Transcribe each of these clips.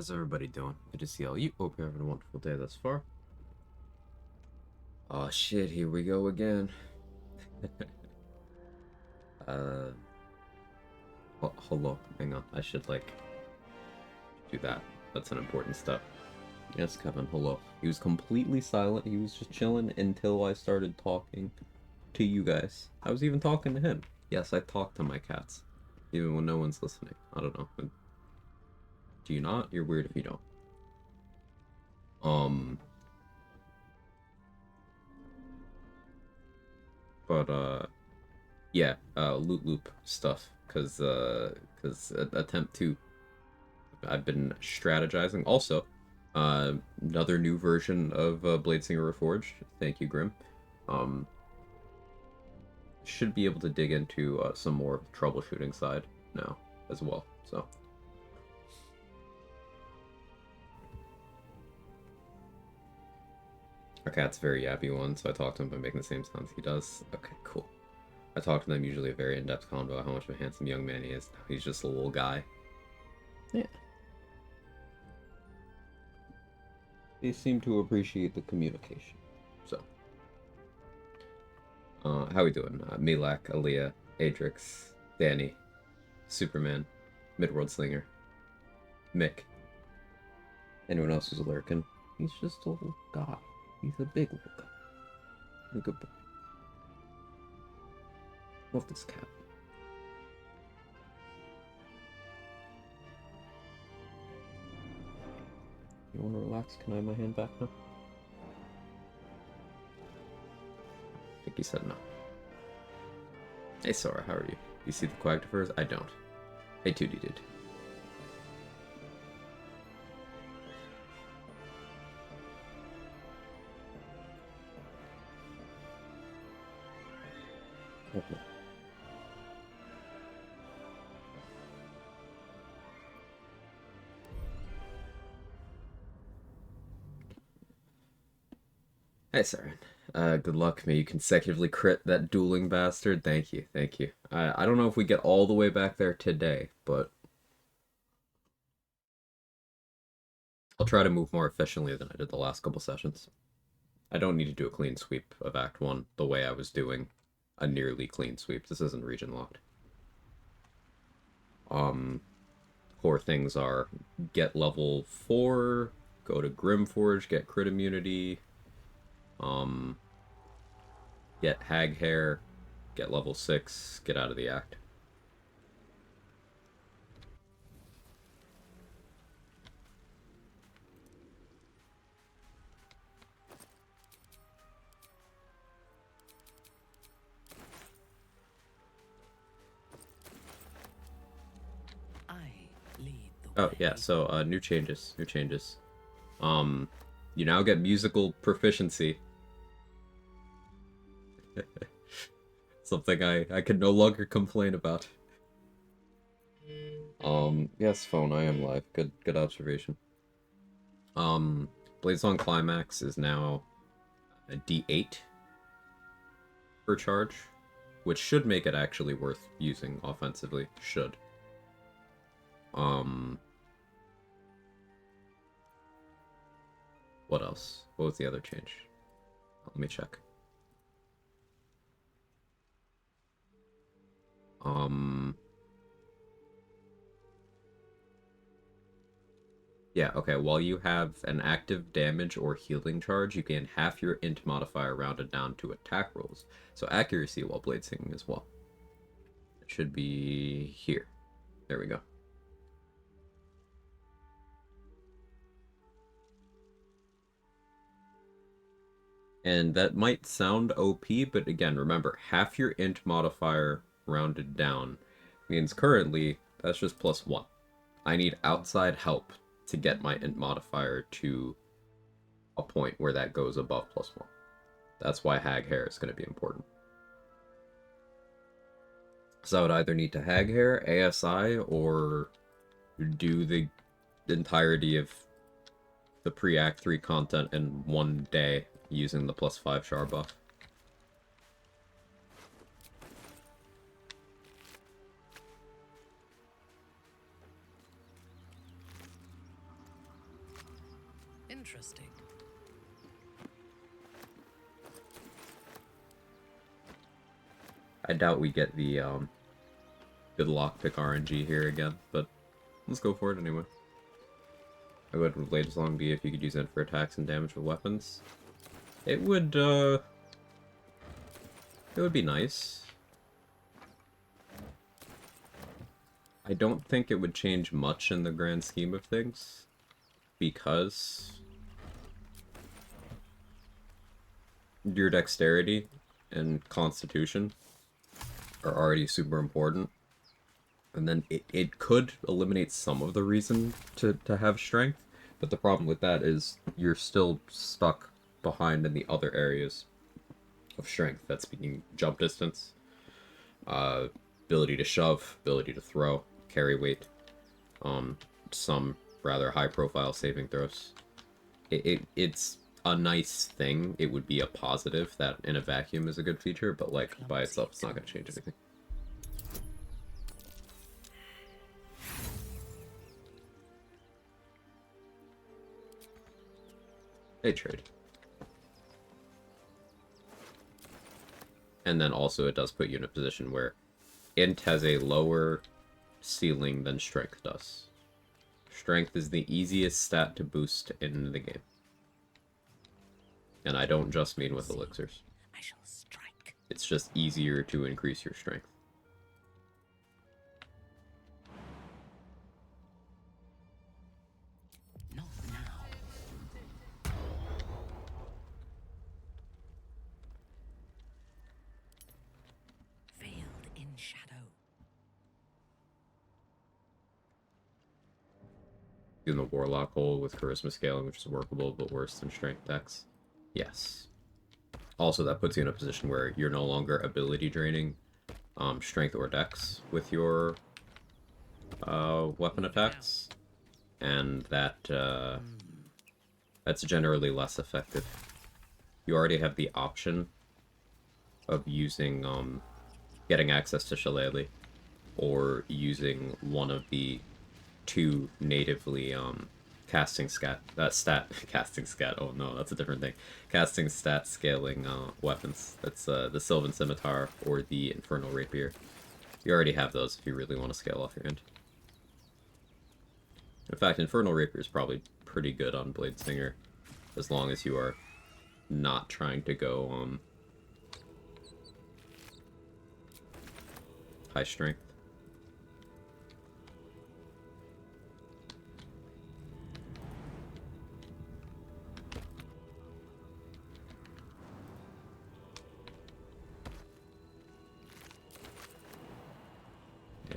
How's everybody doing? Good to see all you. Hope you're having a wonderful day thus far. Oh shit, here we go again. uh, hello. Hang on, I should do that. That's an important step. Yes, Kevin, hello. He was completely silent. He was just chilling until I started talking to you guys. I was even talking to him. Yes, I talk to my cats, even when no one's listening. I don't know. Do you not? You're weird if you don't. Um, but yeah, loot loop stuff, cause attempt 2. I've been strategizing. Also, another new version of Bladesinger Reforged. Thank you, Grim. Um, should be able to dig into some more of the troubleshooting side now as well. So. Our cat's a very yappy one, so I talk to him by making the same sounds he does. Okay, cool. I talk to them usually a very in-depth convo about how much of a handsome young man he is. He's just a little guy. Yeah. They seem to appreciate the communication. So. How we doing? Milak, Aaliyah, Adrix, Danny, Superman, Midworld Slinger, Mick. Anyone else who's lurking? He's just a little guy. He's a big little guy. A good boy. Love this cat. You want to relax? Can I have my hand back now? I think he said no. Hey Sora, how are you? You see the Quag first? I don't. Hey 2D dude. Okay. Hey Saren. Good luck. May you consecutively crit that dueling bastard. Thank you, thank you. I don't know if we get all the way back there today, but I'll try to move more efficiently than I did the last couple sessions. I don't need to do a clean sweep of Act 1 the way I was doing a nearly clean sweep. This isn't region locked. Core things are get level 4, go to Grimforge, get crit immunity, get hag hair, get level 6, get out of the act. Oh yeah, so new changes. You now get musical proficiency. Something I can no longer complain about. Yes, phone, I am live. Good observation. Bladesong Climax is now a D8 per charge, which should make it actually worth using offensively. Should. What else? What was the other change? Let me check. Yeah, okay, while you have an active damage or healing charge, you gain half your int modifier rounded down to attack rolls. So accuracy while blade singing as well. It should be here. There we go. And that might sound OP, but again, remember, half your int modifier rounded down means currently that's just +1. I need outside help to get my int modifier to a point where that goes above +1. That's why hag hair is going to be important. So I would either need to hag hair, ASI, or do the entirety of the pre-Act 3 content in one day using the +5 char buff. Interesting. I doubt we get the good lockpick RNG here again, but let's go for it anyway. I would Bladesinger be if you could use it for attacks and damage with weapons. It would be nice. I don't think it would change much in the grand scheme of things, because your dexterity and constitution are already super important. And then it could eliminate some of the reason to have strength, but the problem with that is you're still stuck behind in the other areas of strength. That's being jump distance, ability to shove, ability to throw, carry weight, some rather high profile saving throws. It's a nice thing. It would be a positive that in a vacuum is a good feature, but like by itself it's not going to change anything. They trade. And then also it does put you in a position where Int has a lower ceiling than Strength does. Strength is the easiest stat to boost in the game. And I don't just mean with elixirs. I shall strike. It's just easier to increase your strength. Not now. Veiled in shadow. In the Warlock hole with Charisma scaling, which is workable but worse than Strength Dex. Yes. Also, that puts you in a position where you're no longer ability draining Strength or Dex with your weapon attacks, and that's generally less effective. You already have the option of using getting access to Shillelagh, or using one of the two natively casting stat casting stat. Oh no, that's a different thing. Casting stat scaling weapons. That's the Sylvan Scimitar or the Infernal Rapier. You already have those if you really want to scale off your end. In fact, Infernal Rapier is probably pretty good on Bladesinger, as long as you are not trying to go high strength.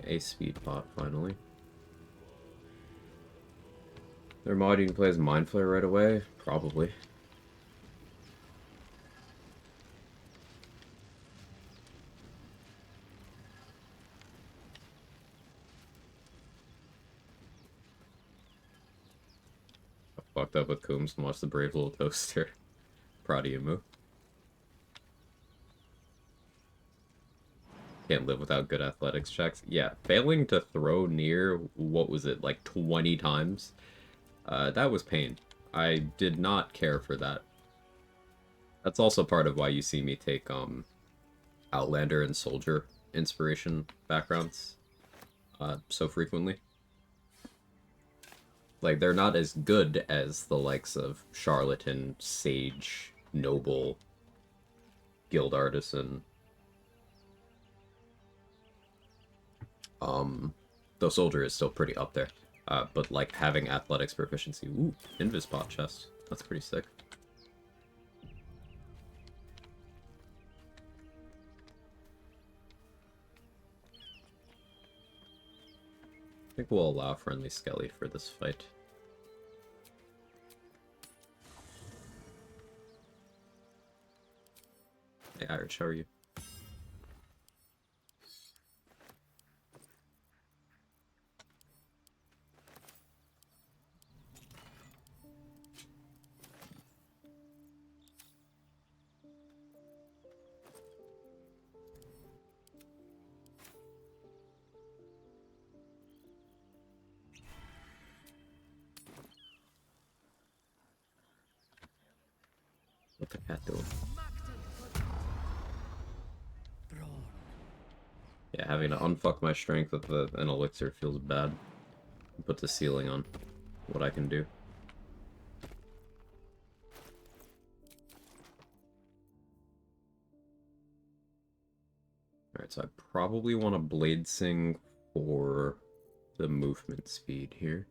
A speed pot, finally. Their mod you can play as Mind Flare right away? Probably. I fucked up with Coombs and watched the brave little toaster. Proud of you, Moo. Can't live without good athletics checks. Yeah, failing to throw near, what was it, like 20 times? That was pain. I did not care for that. That's also part of why you see me take Outlander and Soldier inspiration backgrounds so frequently. Like, they're not as good as the likes of Charlatan, Sage, Noble, Guild Artisan. Though Soldier is still pretty up there. But like having athletics proficiency. Ooh, Invispot chest. That's pretty sick. I think we'll allow friendly Skelly for this fight. Hey Irish, how are you? doing? Brawn. Yeah, having to unfuck my strength with an elixir feels bad. Put the ceiling on what I can do. Alright, so I probably want to blade sing for the movement speed here.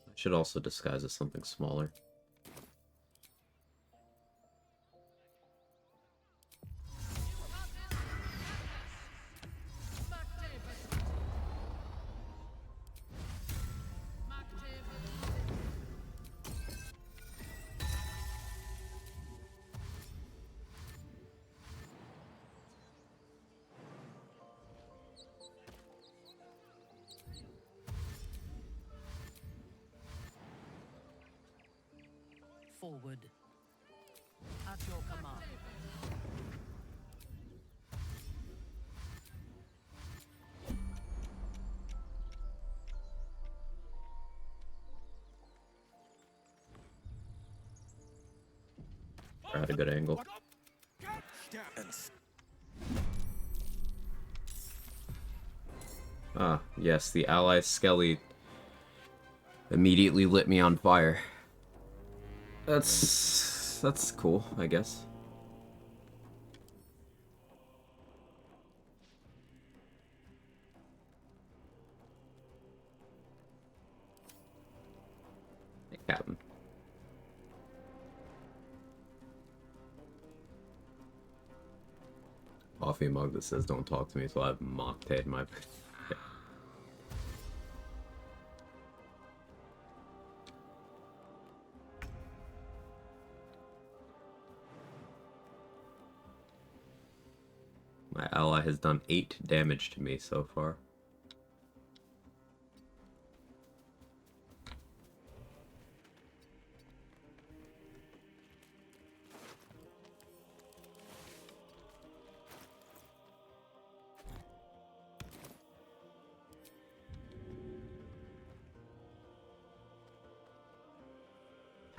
I should also disguise as something smaller. Forward. At your command. I had a good angle. Ah, yes, the ally Skelly immediately lit me on fire. That's cool, I guess. Hey, Captain. Coffee mug that says don't talk to me until I've mocked my... My ally has done 8 damage to me so far.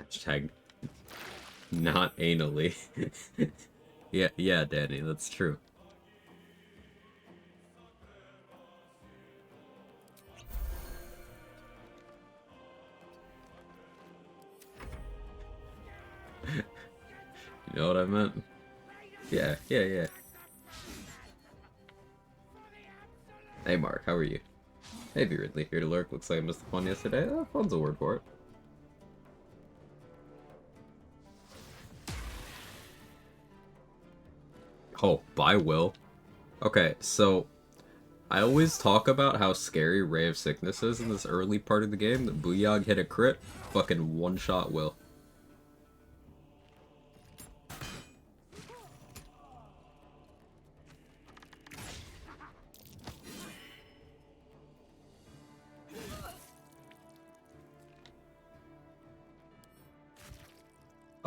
Hashtag not anally. Yeah, Danny, that's true. You know what I meant? Yeah. Hey Mark, how are you? Hey V Ridley, here to lurk. Looks like I missed the fun yesterday. Fun's a word for it. Oh, bye Will. Okay, so I always talk about how scary Ray of Sickness is in this early part of the game. That Booyog hit a crit, fucking one-shot Will.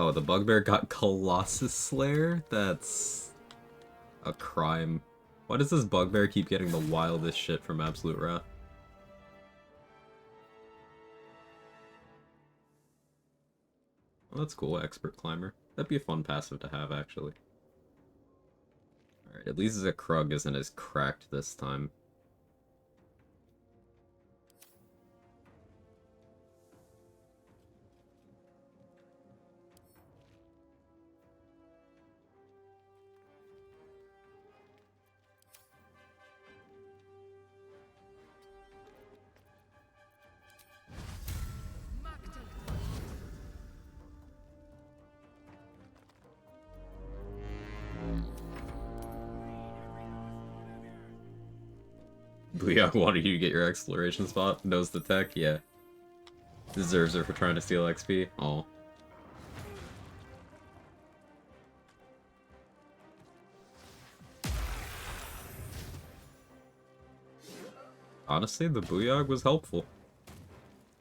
Oh, the Bugbear got Colossus Slayer? That's a crime. Why does this Bugbear keep getting the wildest shit from Absolute Wrath? Well, that's cool, Expert Climber. That'd be a fun passive to have, actually. Alright, at least the Krug isn't as cracked this time. Booyah wanted you to get your exploration spot. Knows the tech, yeah. Deserves her for trying to steal XP. Oh. Honestly, the Booyog was helpful.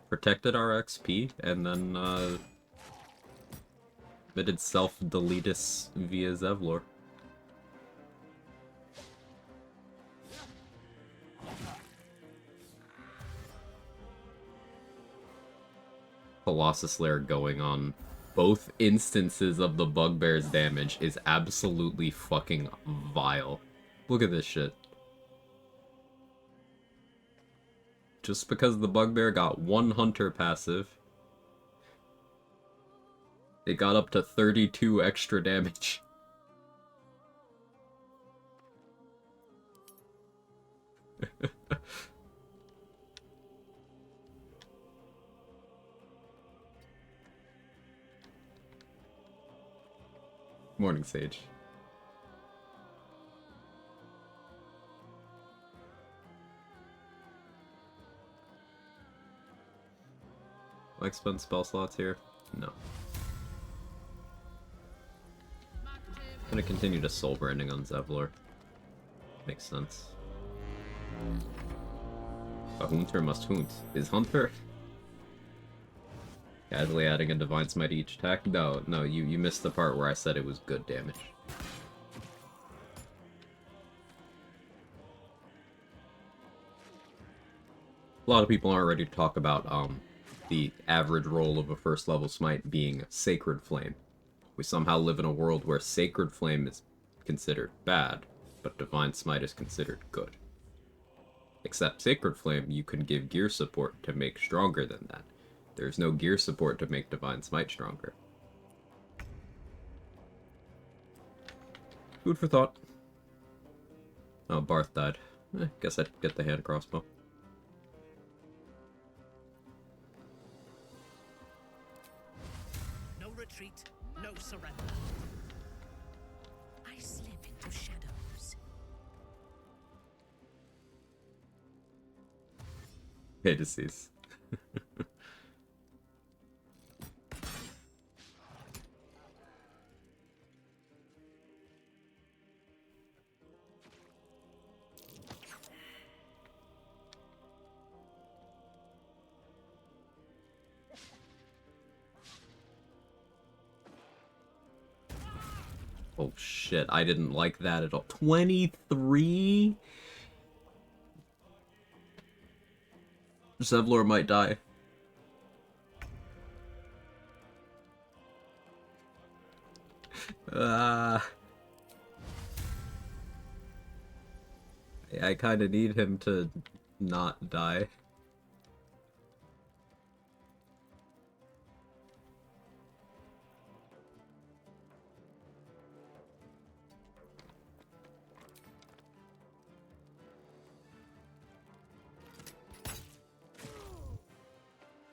Protected our XP, and then, committed self-deletus via Zevlor. Colossus Lair going on both instances of the Bugbear's damage is absolutely fucking vile. Look at this shit. Just because the Bugbear got one Hunter passive, it got up to 32 extra damage. Morning, Sage. Like spend spell slots here? No. I'm gonna continue to soul branding on Zevlor. Makes sense. A Hunter must hunt. Is Hunter casually adding a Divine Smite each attack? No, you missed the part where I said it was good damage. A lot of people aren't ready to talk about the average roll of a first level smite being Sacred Flame. We somehow live in a world where Sacred Flame is considered bad, but Divine Smite is considered good. Except Sacred Flame, you can give gear support to make stronger than that. There's no gear support to make Divine Smite stronger. Food for thought. Oh, Barth died. Guess I'd get the hand crossbow. No retreat, no surrender. I slip into shadows. Hades. Oh shit, I didn't like that at all. 23? Zevlor might die. I kind of need him to not die.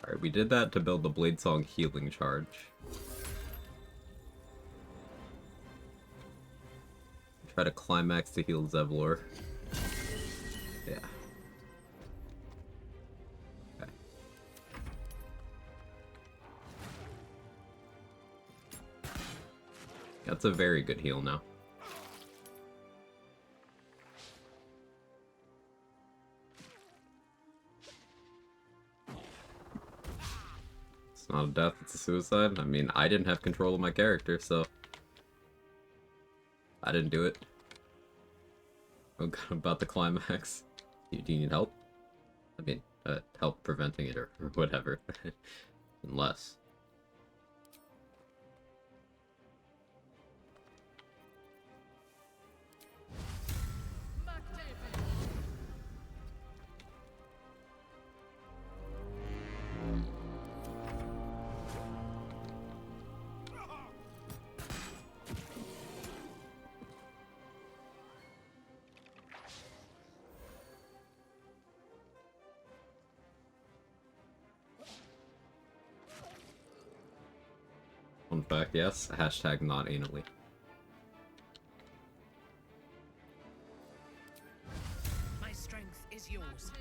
Alright, we did that to build the Bladesong healing charge. Try to climax to heal Zevlor. Yeah. Okay. That's a very good heal now. It's not a death, it's a suicide. I mean, I didn't have control of my character, so I didn't do it. Oh god, I'm about the climax. Do you need help? I mean, help preventing it or whatever. Unless. Fun fact, yes. Hashtag not anally. My strength is yours.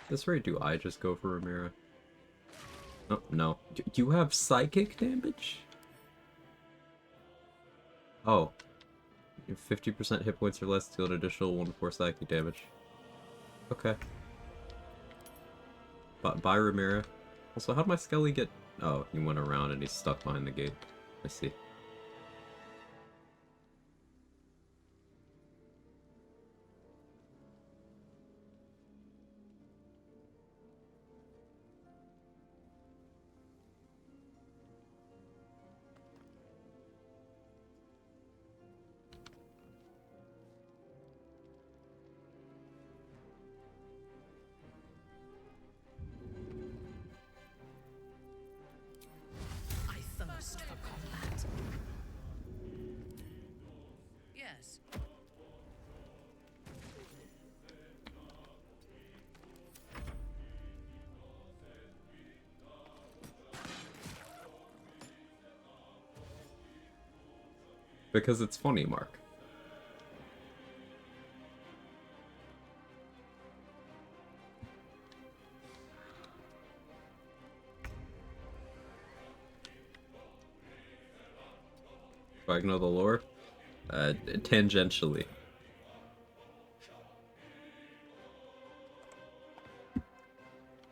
This rate, do I just go for Ramira? Oh, no. Do you have psychic damage? Oh. 50% hit points or less, deal an additional 1-4 psychic damage. Okay. But bye, Ramira. Also, how'd my Skelly get... Oh, he went around and he's stuck behind the gate. I see. theirs. Because it's funny, Mark. Do I know the lore? Tangentially.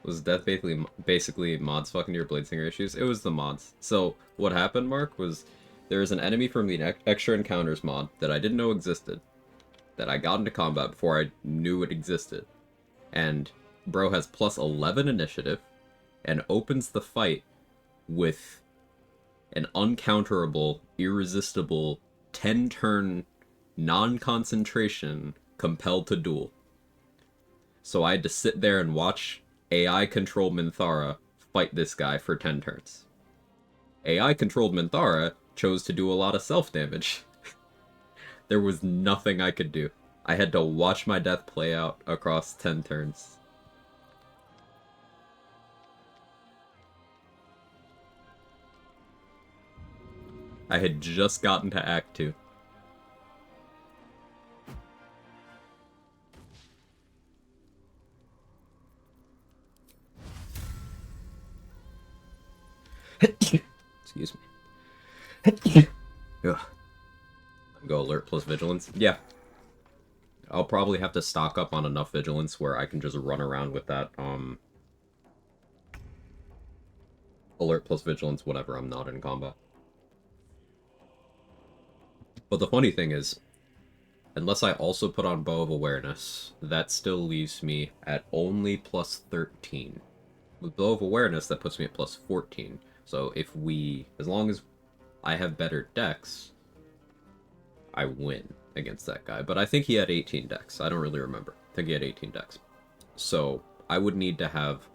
Was death basically mods fucking your Bladesinger issues? It was the mods. So what happened, Mark, was there was an enemy from the extra encounters mod that I didn't know existed, that I got into combat before I knew it existed, and bro has plus 11 initiative and opens the fight with an uncounterable, irresistible 10-turn non-concentration compelled to duel. So I had to sit there and watch AI-controlled Minthara fight this guy for 10 turns. AI-controlled Minthara chose to do a lot of self-damage. There was nothing I could do. I had to watch my death play out across 10 turns. I had just gotten to Act 2. Excuse me. Ugh. Go alert plus vigilance. Yeah. I'll probably have to stock up on enough vigilance where I can just run around with that, alert plus vigilance whenever I'm not in combat. But the funny thing is, unless I also put on Bow of Awareness, that still leaves me at only plus 13. With Bow of Awareness, that puts me at plus 14. So if as long as I have better decks, I win against that guy. But I think he had 18 decks. I don't really remember. I think he had 18 decks. So I would need to have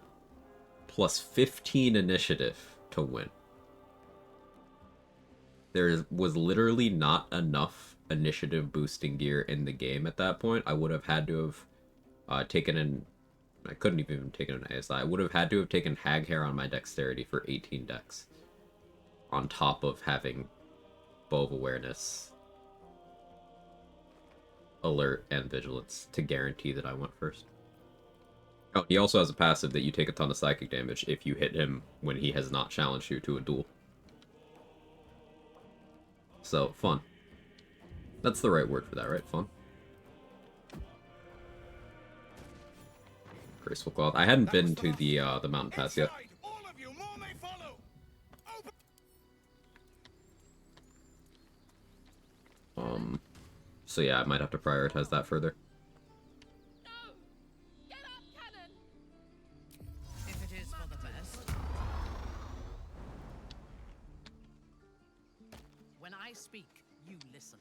plus 15 initiative to win. There was literally not enough initiative boosting gear in the game at that point. I would have had to have taken an... I couldn't even take an ASI. I would have had to have taken Hag Hair on my dexterity for 18 decks. On top of having Bow of Awareness, Alert, and Vigilance to guarantee that I went first. Oh, he also has a passive that you take a ton of psychic damage if you hit him when he has not challenged you to a duel. So, fun. That's the right word for that, right? Fun. Graceful Cloth. I hadn't been to the mountain pass yet. So yeah, I might have to prioritize that further. No! Get up, cannon! If it is for the best. When I speak, you listen.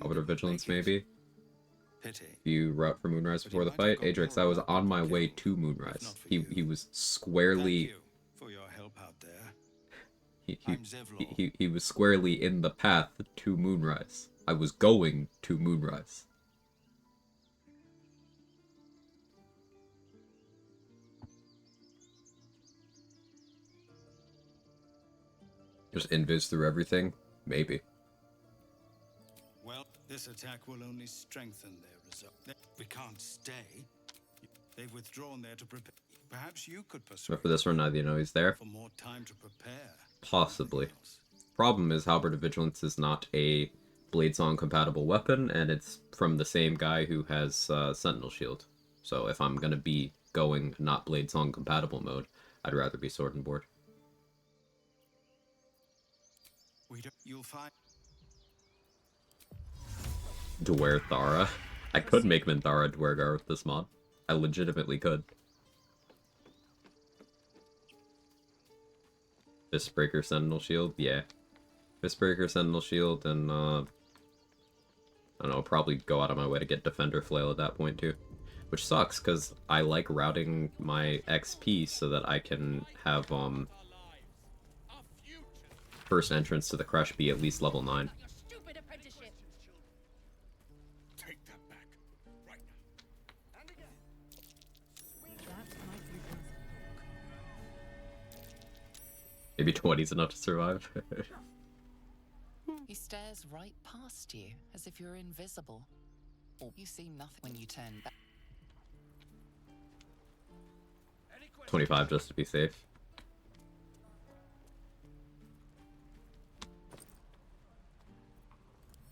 Order Vigilance, maybe? Pity. You route for Moonrise before the fight? Adrix, I was on my way to Moonrise. He was squarely... Thank you for your help out there. He was squarely in the path to Moonrise. I was going to Moonrise. Just invis through everything? Maybe. Well, this attack will only strengthen their resolve. We can't stay. They've withdrawn there to prepare. Perhaps you could persuade But for this one, neither you know he's there. for more time to prepare. Possibly. Problem is, Halberd of Vigilance is not a Bladesong compatible weapon, and it's from the same guy who has Sentinel Shield. So if I'm gonna be going not Bladesong compatible mode, I'd rather be Sword and Board. You'll find Dware Thara. I could make Minthara Dwergar with this mod. I legitimately could. Fistbreaker Sentinel Shield? Yeah. Fistbreaker Sentinel Shield, and, I don't know, probably go out of my way to get Defender Flail at that point, too. Which sucks, because I like routing my XP so that I can have, first entrance to the crush be at least level 9. Your stupid apprenticeship. Take that back. Right now. And again. Maybe 20's enough to survive. He stares right past you, as if you're invisible. Or you see nothing when you turn back. 25 just to be safe.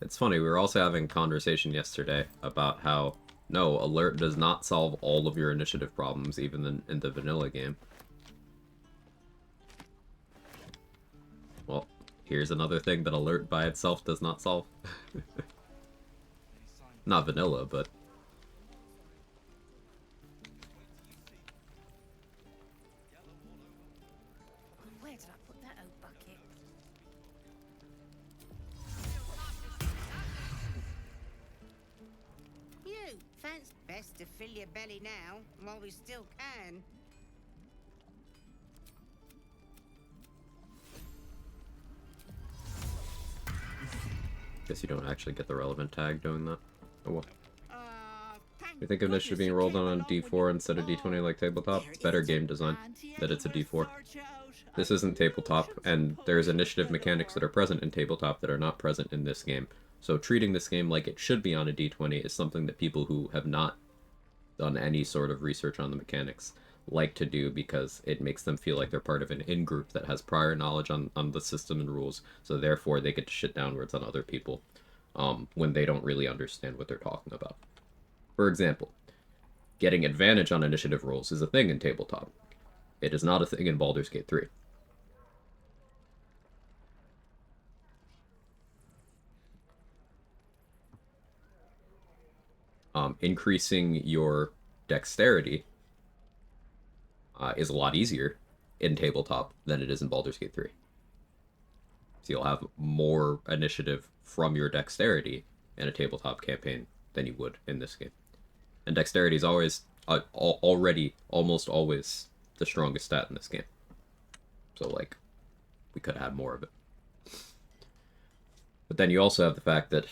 It's funny, we were also having a conversation yesterday about how, no, alert does not solve all of your initiative problems, even in the vanilla game. Well, here's another thing that alert by itself does not solve. Not vanilla, but... Where did I put that old bucket? You, fancy best to fill your belly now, while we still can. Guess you don't actually get the relevant tag doing that. Oh well. Thank You think of initiative being rolled on a D4 instead of D20 like tabletop? Better game design. That it's a D4. This isn't tabletop, and there's initiative mechanics that are present in tabletop that are not present in this game. So treating this game like it should be on a D20 is something that people who have not done any sort of research on the mechanics like to do, because it makes them feel like they're part of an in-group that has prior knowledge on the system and rules, so therefore they get to shit downwards on other people when they don't really understand what they're talking about. For example, getting advantage on initiative rolls is a thing in tabletop. It is not a thing in Baldur's Gate 3. Increasing your dexterity is a lot easier in tabletop than it is in Baldur's Gate 3. So you'll have more initiative from your dexterity in a tabletop campaign than you would in this game. And dexterity is always, already, almost always the strongest stat in this game. So, like, we could have more of it. But then you also have the fact that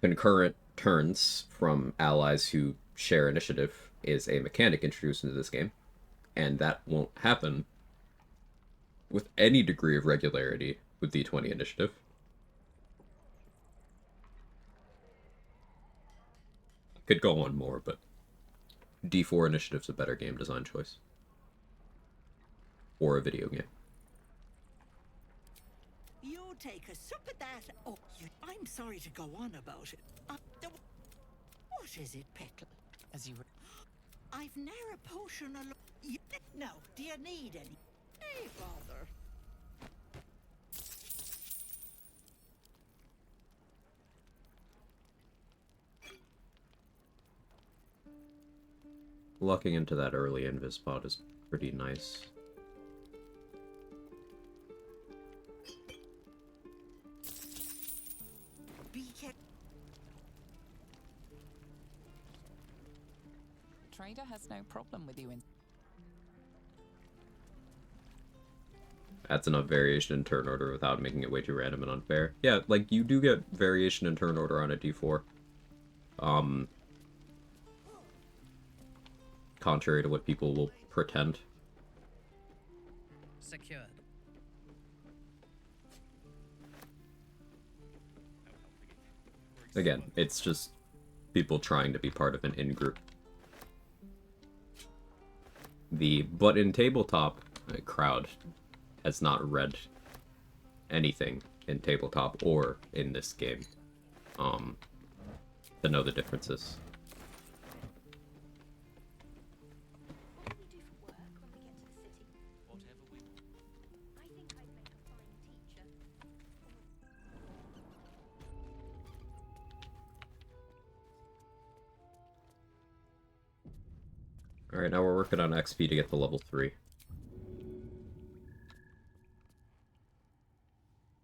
concurrent turns from allies who share initiative is a mechanic introduced into this game, and that won't happen with any degree of regularity with D20 initiative. Could go on more, but D4 initiative's a better game design choice. Or a video game. You take a sup at that. Oh, I'm sorry to go on about it. What is it, Petal? As you I've ne'er a potion alone. No, do you need any? Hey, bother. Locking into that early invis spot is pretty nice. Trader has no problem with you in. Adds enough variation in turn order without making it way too random and unfair. Yeah, like, you do get variation in turn order on a D4. Contrary to what people will pretend. Secured. Again, it's just people trying to be part of an in-group. But in tabletop, crowd has not read anything in tabletop or in this game to know the differences. What do you do for work when we get to the city? Whatever we want. I think I'd make a fine teacher. Alright, now we're working on XP to get to level 3.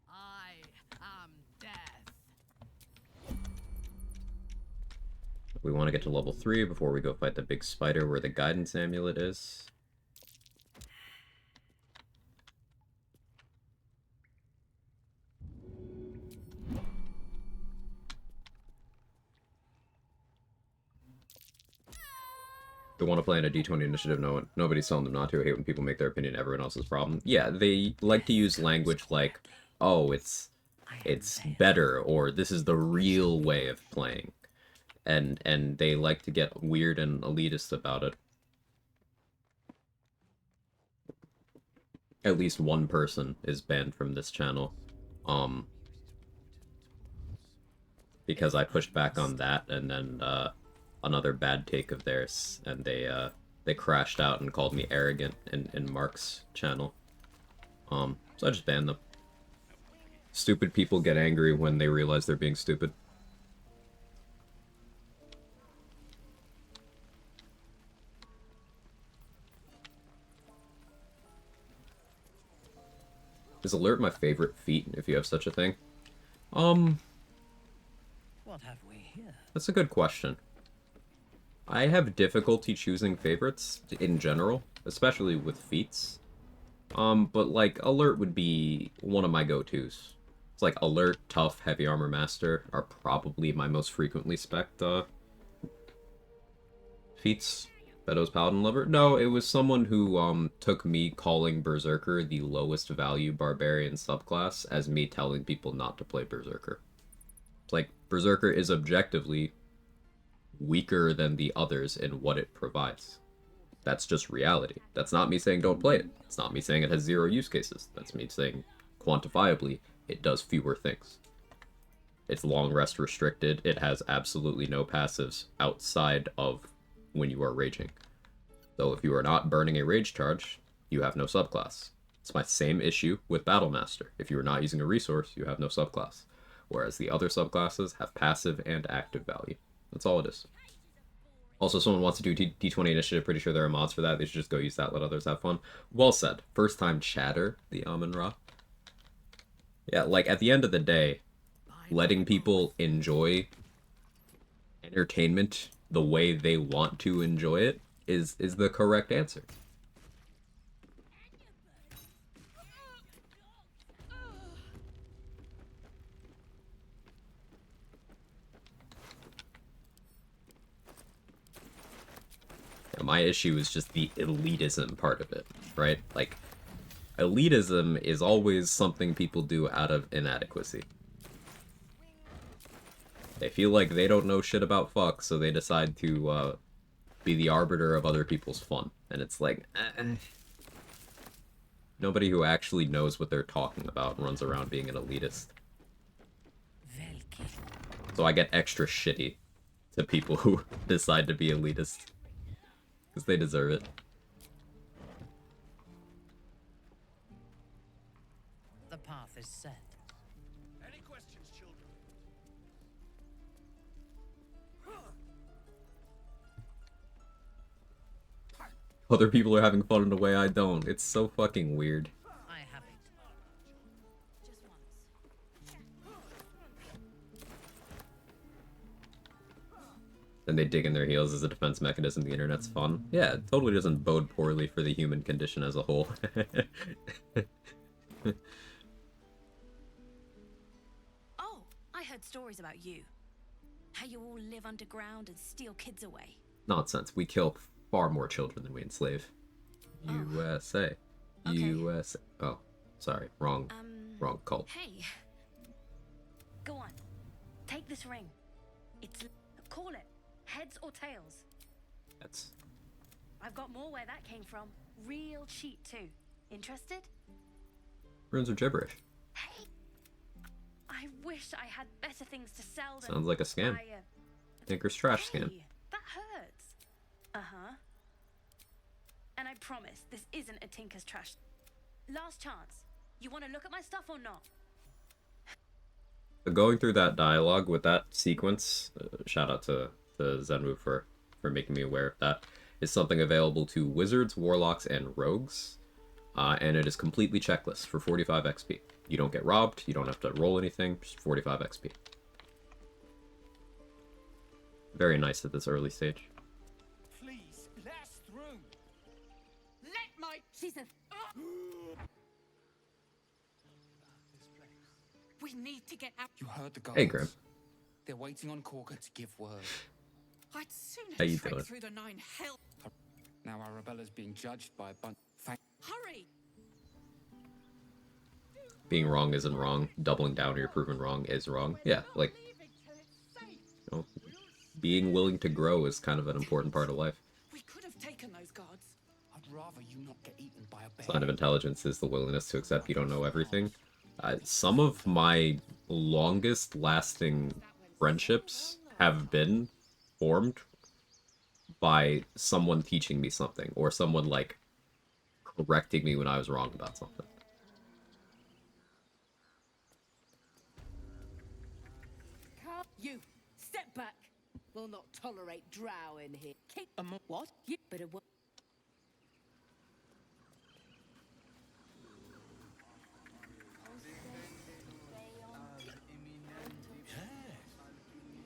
I am death. We want to get to level 3 before we go fight the big spider where the guidance amulet is. They want to play in a D20 initiative. Nobody's telling them not to. I hate when people make their opinion everyone else's problem. Yeah, they like to use language like, "Oh, it's better," or "This is the real way of playing," and they like to get weird and elitist about it. At least one person is banned from this channel, because I pushed back on that, and then another bad take of theirs, and they crashed out and called me arrogant in Mark's channel. So I just banned them. Stupid people get angry when they realize they're being stupid. Is alert my favorite feat, if you have such a thing? What have we here? That's a good question. I have difficulty choosing favorites in general, especially with feats. But like alert would be one of my go-tos. It's like alert, tough, heavy armor master are probably my most frequently spec'd feats. Beddoes Paladin Lover? No, it was someone who took me calling Berserker the lowest value barbarian subclass as me telling people not to play Berserker. It's like, Berserker is objectively weaker than the others in what it provides. That's just reality. That's not me saying don't play it. It's not me saying it has 0 use cases. That's me saying, quantifiably, it does fewer things. It's long rest restricted. It has absolutely no passives outside of when you are raging. So if you are not burning a rage charge, you have no subclass. It's my same issue with Battlemaster. If you are not using a resource, you have no subclass. Whereas the other subclasses have passive and active value. That's all it is. Also, someone wants to do D20 initiative. Pretty sure there are mods for that. They should just go use that, let others have fun. Well said. First time chatter, the Amun-Ra. Yeah, like, at the end of the day, letting people enjoy entertainment the way they want to enjoy it is the correct answer. Yeah, my issue is just the elitism part of it, right? Like, elitism is always something people do out of inadequacy. They feel like they don't know shit about fuck, so they decide to be the arbiter of other people's fun. And it's like, nobody who actually knows what they're talking about runs around being an elitist. So I get extra shitty to people who decide to be elitist. Because they deserve it. The path is set. Any questions, children? Other people are having fun in a way I don't. It's so fucking weird. I have it. Just once. Then they dig in their heels as a defense mechanism. The internet's fun. Yeah, it totally doesn't bode poorly for the human condition as a whole. Oh, I heard stories about you. How you all live underground and steal kids away. Nonsense. We kill far more children than we enslave. Oh. USA. Okay. USA. Oh, sorry. Wrong cult. Hey. Go on. Take this ring. Call it. Heads or tails. That's... I've got more where that came from. Real cheap too. Interested? Runes are gibberish. Hey. I wish I had better things to sell than Sounds like a scam. Tinker's trash scam. Hey, that hurts. Uh-huh. And I promise this isn't a Tinker's trash. Last chance. You want to look at my stuff or not? But going through that dialogue with that sequence, shout out to Zenwu for making me aware of that, is something available to wizards, warlocks, and rogues. And it is completely checklist for 45 XP. You don't get robbed, you don't have to roll anything, just 45 XP. Very nice at this early stage. Please, blast through. Let my... She's a... We need to get out. You heard the guards. Hey, Grim. They're waiting on Quag to give word. I'd sooner How you trek doing? through the 9 hell. Now Arabella's being judged by a bunch. Hurry! Being wrong isn't wrong. Doubling down or you're proven wrong is wrong. Yeah, like, you know, being willing to grow is kind of an important part of life. We could have taken those guards. I'd rather you not get eaten by a bear. Sign of intelligence is the willingness to accept you don't know everything. Some of my longest lasting friendships have been formed by someone teaching me something, or someone, like, correcting me when I was wrong about something. You, step back. We'll not tolerate drow in here. Keep what? You better work.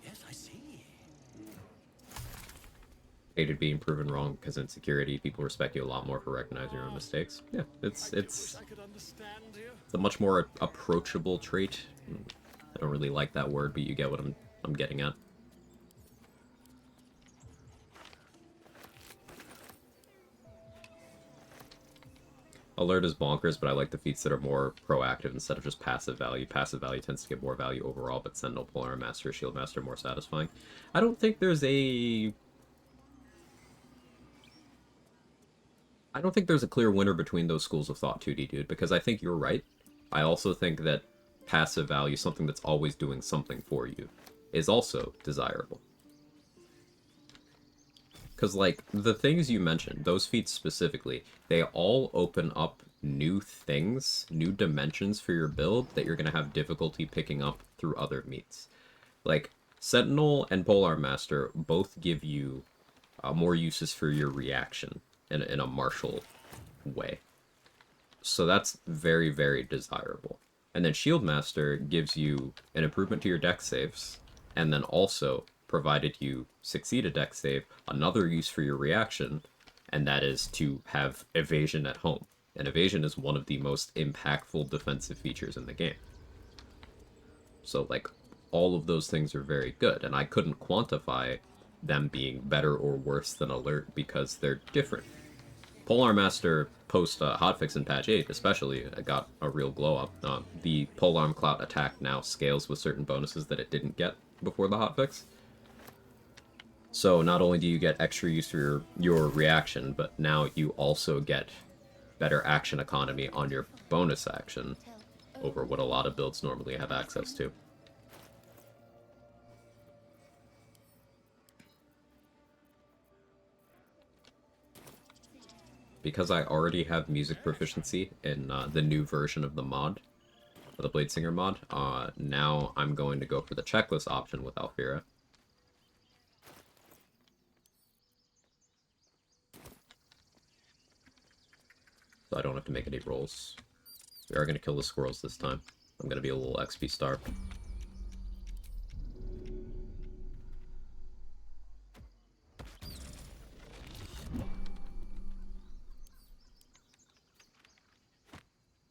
Yes, I see. Hated being proven wrong because in security, people respect you a lot more for recognizing your own mistakes. Yeah, it's a much more approachable trait. I don't really like that word, but you get what I'm getting at. Alert is bonkers, but I like the feats that are more proactive instead of just passive value. Passive value tends to get more value overall, but Sentinel, Polearm Master, Shield Master more satisfying. I don't think there's a clear winner between those schools of thought, 2D, dude, because I think you're right. I also think that passive value, something that's always doing something for you, is also desirable. Because, like, the things you mentioned, those feats specifically, they all open up new things, new dimensions for your build that you're going to have difficulty picking up through other meats. Like, Sentinel and Polearm Master both give you more uses for your reaction in a martial way. So that's very, very desirable. And then Shield Master gives you an improvement to your dex saves, and then also, provided you succeed a dex save, another use for your reaction, and that is to have evasion at home. And evasion is one of the most impactful defensive features in the game. So, like, all of those things are very good, and I couldn't quantify them being better or worse than Alert because they're different. Polearm Master post hotfix in patch 8 especially got a real glow up. The Polearm Clout attack now scales with certain bonuses that it didn't get before the hotfix. So not only do you get extra use for your reaction, but now you also get better action economy on your bonus action over what a lot of builds normally have access to. Because I already have music proficiency in the new version of the mod, the Bladesinger mod, now I'm going to go for the checklist option with Alfira. So I don't have to make any rolls. We are going to kill the squirrels this time. I'm going to be a little XP starved.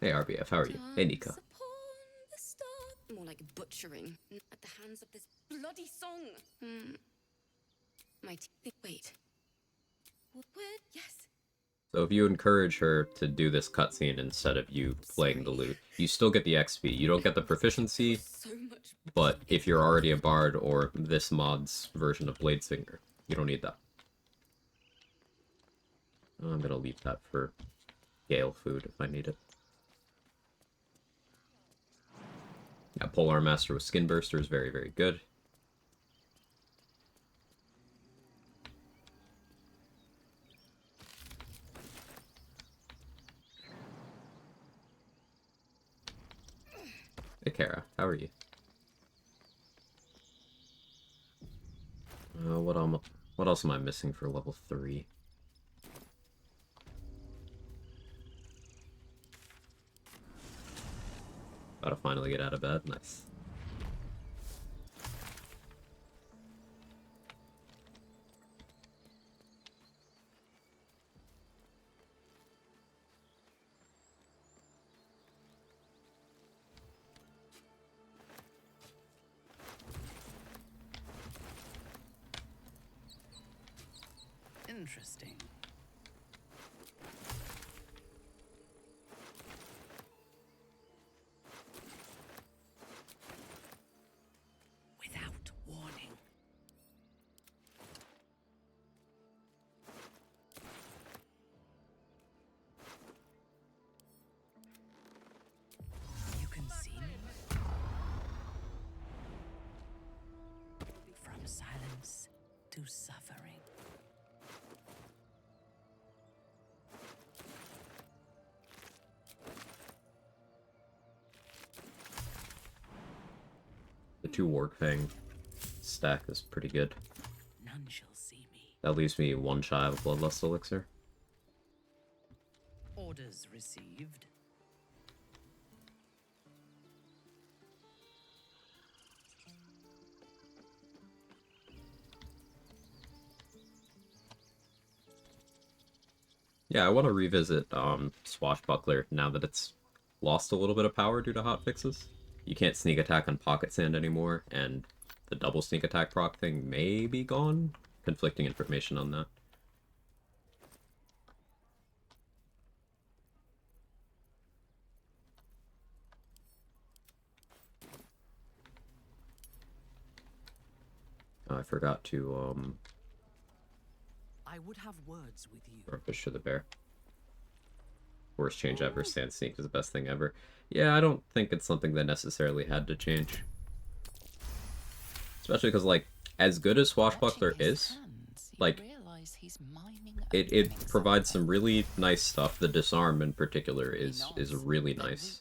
Hey RBF, how are you? Hey Nika. More like butchering at the hands of this bloody song. Wait. Yes. So if you encourage her to do this cutscene instead of you playing the lute, you still get the XP. You don't get the proficiency, but if you're already a bard or this mod's version of Bladesinger, you don't need that. I'm gonna leave that for Gale food if I need it. Yeah, Polearm Master with Skin Burster is very, very good. Hey Kara, how are you? What else am I missing for level 3? About to finally get out of bed. Nice. Interesting. to suffering. The 2 Warg Fang stack is pretty good. None shall see me. That leaves me 1 shy of Bloodlust Elixir. Orders received. Yeah, I want to revisit Swashbuckler now that it's lost a little bit of power due to hotfixes. You can't sneak attack on Pocket Sand anymore, and the double sneak attack proc thing may be gone. Conflicting information on that. I forgot to I would have words with you. or Fish to the Bear. Worst change ever. Sand Sneak is the best thing ever. Yeah, I don't think it's something that necessarily had to change. Especially because, like, as good as Swashbuckler is, like, it provides some really nice stuff. The disarm in particular is really nice.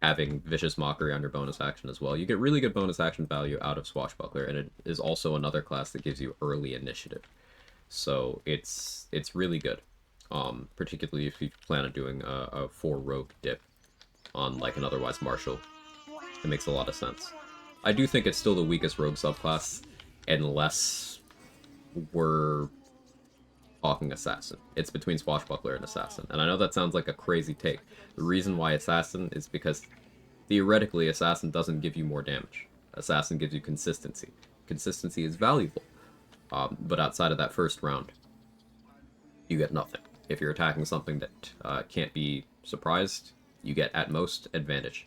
Having Vicious Mockery on your bonus action as well. You get really good bonus action value out of Swashbuckler, and it is also another class that gives you early initiative. So it's really good. Particularly if you plan on doing a 4 rogue dip on like an otherwise martial. It makes a lot of sense. I do think it's still the weakest rogue subclass, unless we're talking assassin. It's between Swashbuckler and assassin. And I know that sounds like a crazy take. The reason why assassin is because theoretically assassin doesn't give you more damage. Assassin gives you consistency. Consistency is valuable. But outside of that first round, you get nothing. If you're attacking something that can't be surprised, you get at most advantage.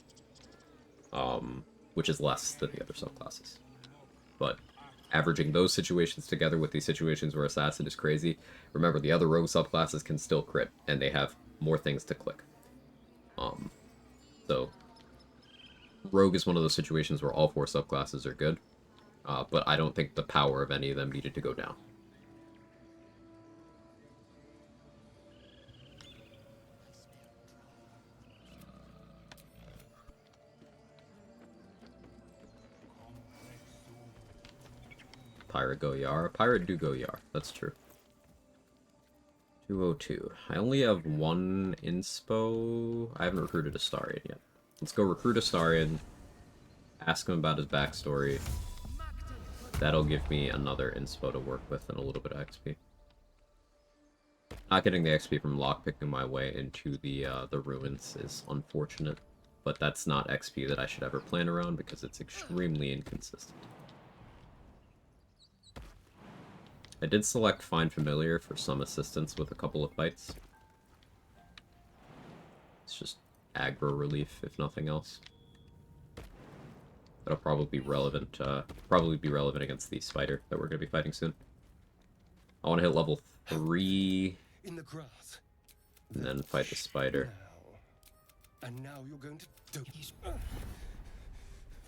Which is less than the other subclasses. But averaging those situations together with these situations where assassin is crazy, remember the other rogue subclasses can still crit, and they have more things to click. So rogue is one of those situations where all 4 subclasses are good, but I don't think the power of any of them needed to go down. Pirate go Yar. Pirate do go Yar. That's true. 202. I only have 1 inspo. I haven't recruited Astarion yet. Let's go recruit Astarion. Ask him about his backstory. That'll give me another inspo to work with and a little bit of XP. Not getting the XP from lockpicking my way into the ruins is unfortunate, but that's not XP that I should ever plan around because it's extremely inconsistent. I did select Find Familiar for some assistance with a couple of fights. It's just aggro relief, if nothing else. That'll probably be relevant. Against the spider that we're going to be fighting soon. I want to hit level 3 in the grass, and then fight the spider. Now. And now you're going to do.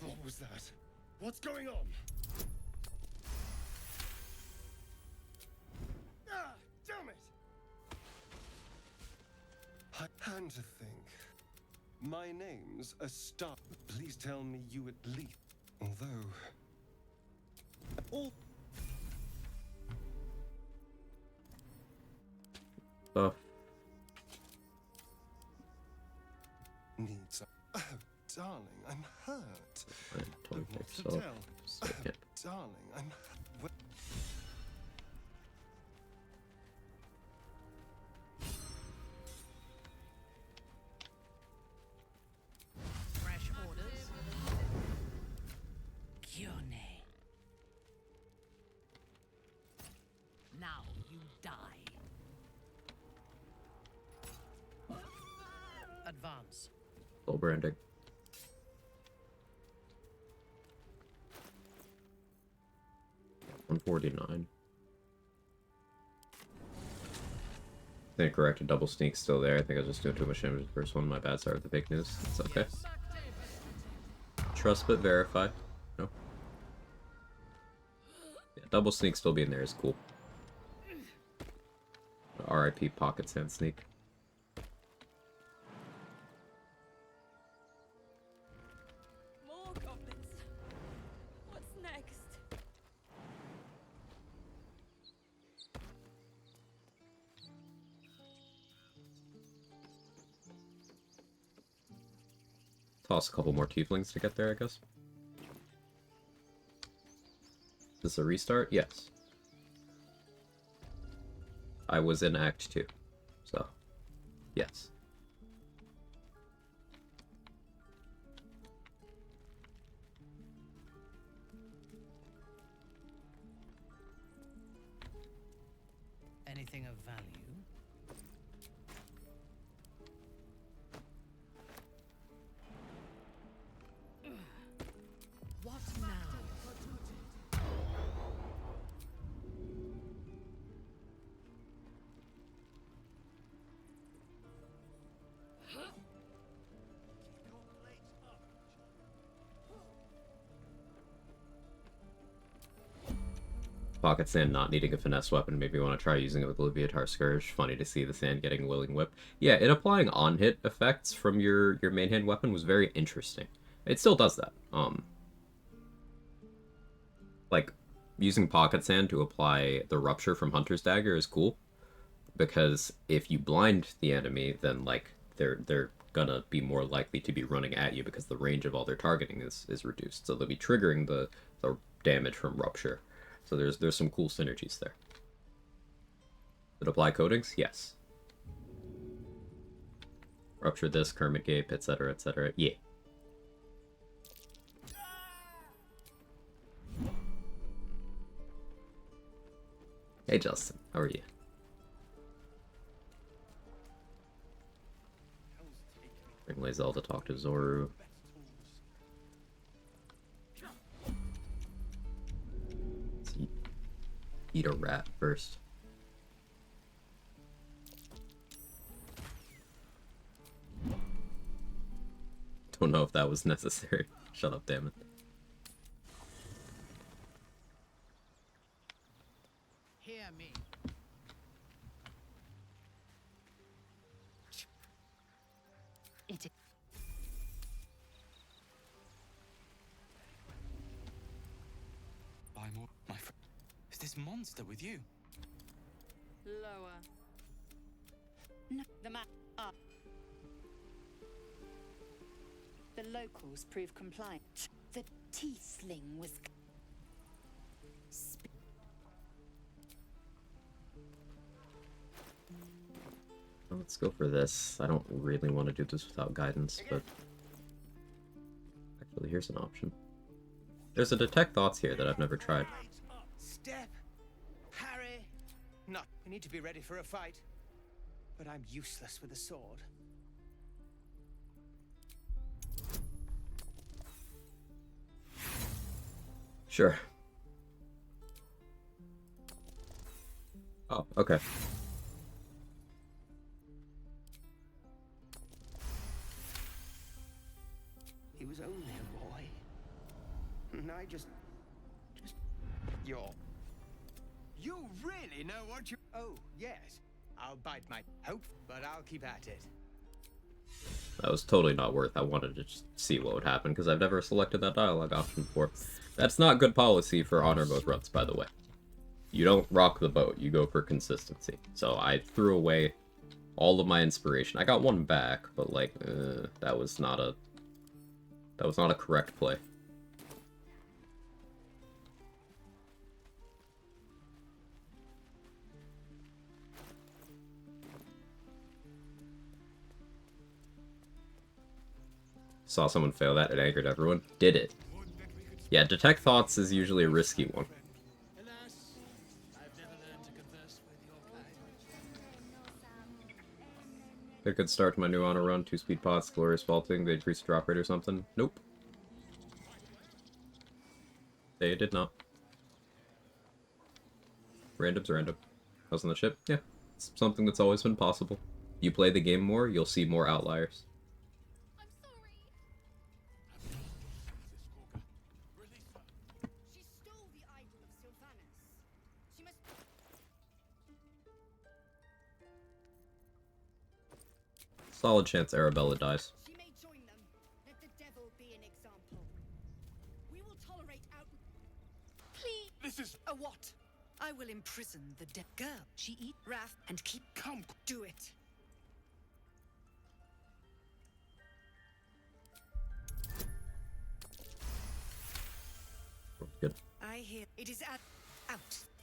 What was that? What's going on? Damn it! And to think, my name's a star. Please tell me you at least. Although, all needs. Oh, darling, I'm hurt. Don't what think to so. tell. Darling, I'm. Now you die. Advance. Full branding. $149. I think correct, a double sneak still there. I think I was just doing too much damage the first one. My bad, sorry with the fake news. It's okay. Trust but verify. No. double sneak still being there is cool. RIP pocket sand sneak. More goblins. What's next? Toss a couple more tieflings to get there, I guess. Is this a restart? Yes. I was in Act 2, so yes. Anything of value? What now? Pocket Sand not needing a finesse weapon, maybe you want to try using it with Leviatar Scourge. Funny to see the Sand getting Willing Whip. Yeah, it applying on-hit effects from your main hand weapon was very interesting. It still does that. Like, using Pocket Sand to apply the Rupture from Hunter's Dagger is cool, because if you blind the enemy, then, like, they're gonna be more likely to be running at you because the range of all their targeting is reduced. So they'll be triggering the damage from Rupture. So there's some cool synergies there. Did it apply coatings? Yes. Rupture this, Kermit Gape, etc., etc. Yeah. Hey Justin, how are you? Bring Lae'zel to talk to Zoru. Eat a rat first. Don't know if that was necessary. Shut up, damn it. Hear me. Buy more, my friend. Is this monster with you? Lower. No, the map up. The locals prove compliant. The tiefling was. Let's go for this. I don't really want to do this without guidance, but actually here's an option. There's a Detect Thoughts here that I've never tried. Step, Harry. No, we need to be ready for a fight. But I'm useless with a sword. Sure. Oh, okay. He was only a boy. And I just... You're... You really know what you... Oh, yes. I'll bite my hope, but I'll keep at it. That was totally not worth. I wanted to just see what would happen, because I've never selected that dialogue option before. That's not good policy for honor mode runs, by the way. You don't rock the boat, you go for consistency. So I threw away all of my inspiration. I got one back, but like, that was not a correct play. Saw someone fail that, it angered everyone. Did it. Yeah, Detect Thoughts is usually a risky one. Get a good start to my new honor run. 2 speed pots, glorious vaulting, they increase the drop rate or something. Nope. They did not. Random's random. How's on the ship? Yeah. It's something that's always been possible. You play the game more, you'll see more outliers. She stole the idol of Sylvanas. Solid chance Arabella dies. She may join them. Let the devil be an example. We will tolerate out. Please. This is A what? I will imprison the dead girl. She eat wrath and keep. come. Do it. Good. I hear it is out.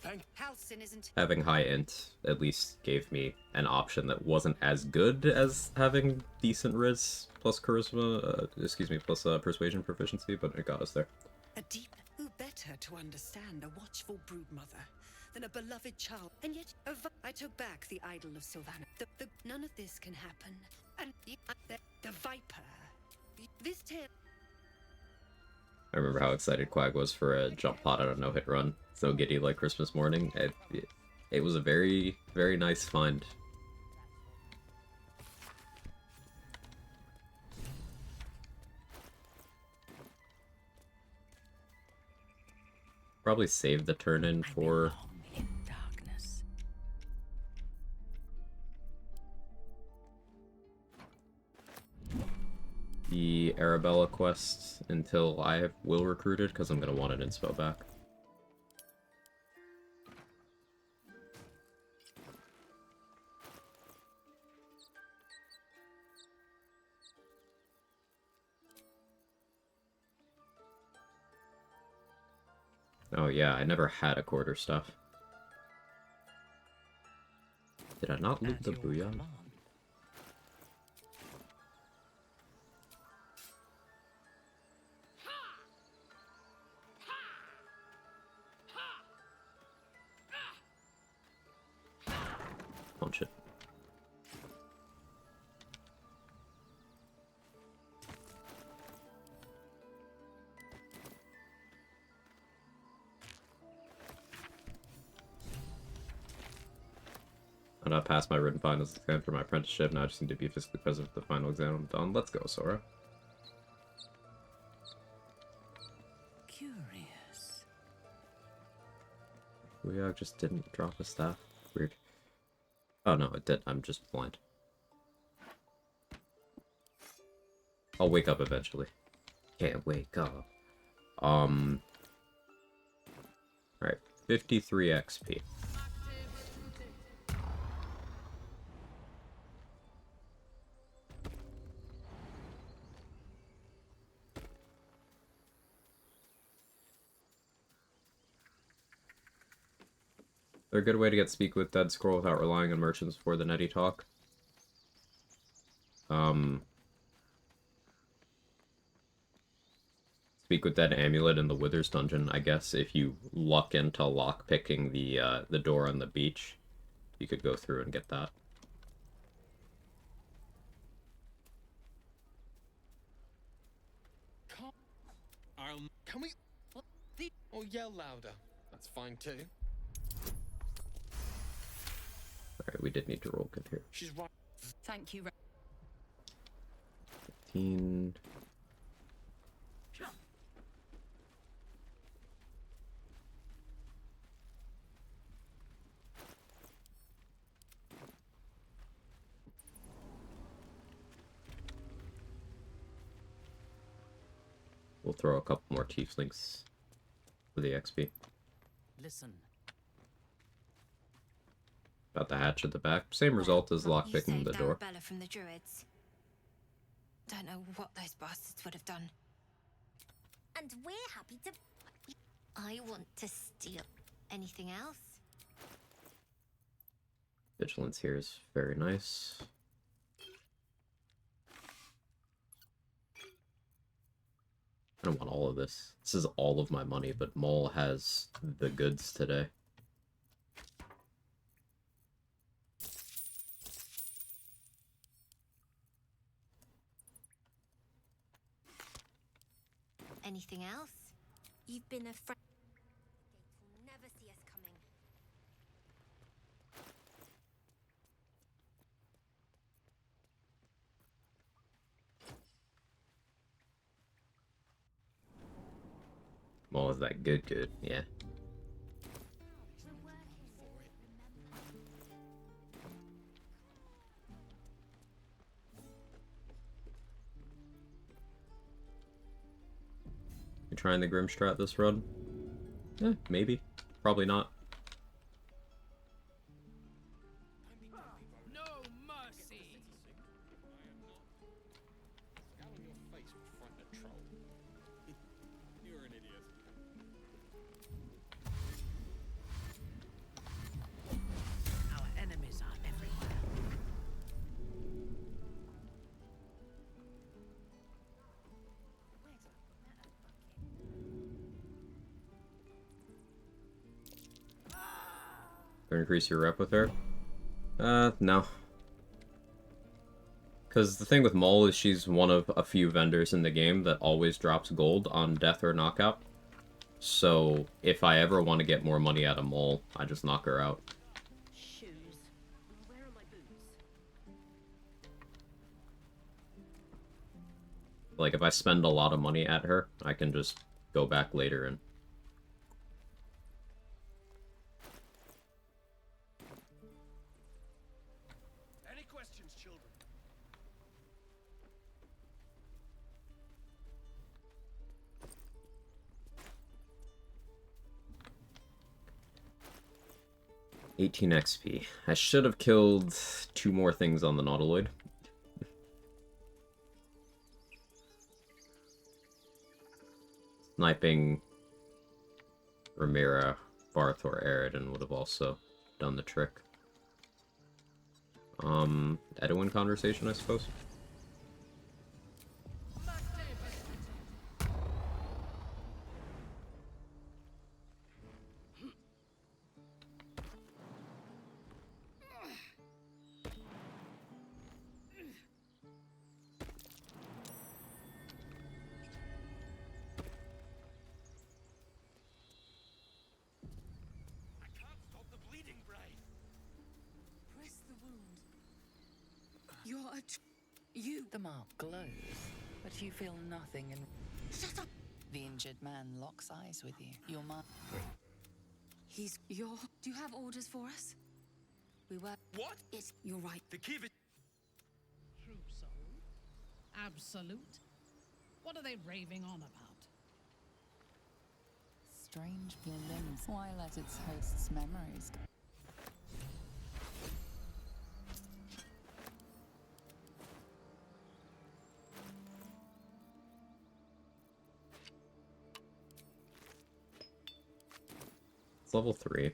Thank. Halcyon isn't. Having high int at least gave me an option that wasn't as good as having decent Riz plus charisma, plus persuasion proficiency, but it got us there. A deep. Who better to understand a watchful brood mother than a beloved child? And yet, I took back the idol of Sylvana. None of this can happen. And the Viper. This tale. I remember how excited Quag was for a jump pot on a no-hit run. So giddy like Christmas morning. It was a very, very nice find. Probably save the turn in for... In darkness. the Arabella quest until I have Will recruited, because I'm going to want an inspo back. Oh yeah, I never had a quarter stuff. Did I not loot the booyah? Punch it. And I passed my written finals exam for my apprenticeship. Now I just need to be physically present for the final exam. I'm done. Let's go, Sora. Curious. We just didn't drop a staff. Weird. Oh no, it did. I'm just blind. I'll wake up eventually. Can't wake up. Alright, 53 XP. They're a good way to get Speak with Dead Scroll without relying on merchants for the Netty talk. Speak with Dead Amulet in the Withers dungeon, I guess, if you luck into lockpicking the door on the beach, you could go through and get that. Can we... Or yell louder. That's fine too. Alright, we did need to roll good here. She's right. Thank you. 15... We'll throw a couple more tieflings for the XP. Listen. About the hatch at the back. Same result as You lockpicking the saved door. Arabella from the druids. Don't know what those bastards would have done. And we're happy to... I want to steal. Anything else? Vigilance here is very nice. I don't want all of this. This is all of my money, but Mole has the goods today. Anything else? You've been a friend. Will never see us coming. Mole is that good, yeah. You trying the Grim strat this run? Eh, maybe. Probably not. No mercy. Scowl on your face in front of the troll. You're an idiot. Our enemies are everywhere. Or increase your rep with her? No. Because the thing with Mole is she's one of a few vendors in the game that always drops gold on death or knockout. So, if I ever want to get more money out of Mole, I just knock her out. Shoes. Where are my boots? Like, if I spend a lot of money at her, I can just go back later and... Any questions, children? $18 XP. I should have killed 2 more things on the Nautiloid. Sniping Ramira, Barth, or Aridin would have also done the trick. Edwin conversation, I suppose. I can't stop the bleeding, Bray. Press the wound. You're a you. The mark glows, but you feel nothing and Shut up. the injured man locks eyes with you. Your mark. He's your. Do you have orders for us? We were. What? It's. You're right. The key of it. Trousseau? Absolute? What are they raving on about? Strange your limbs. Why let its host's memories go? It's level 3.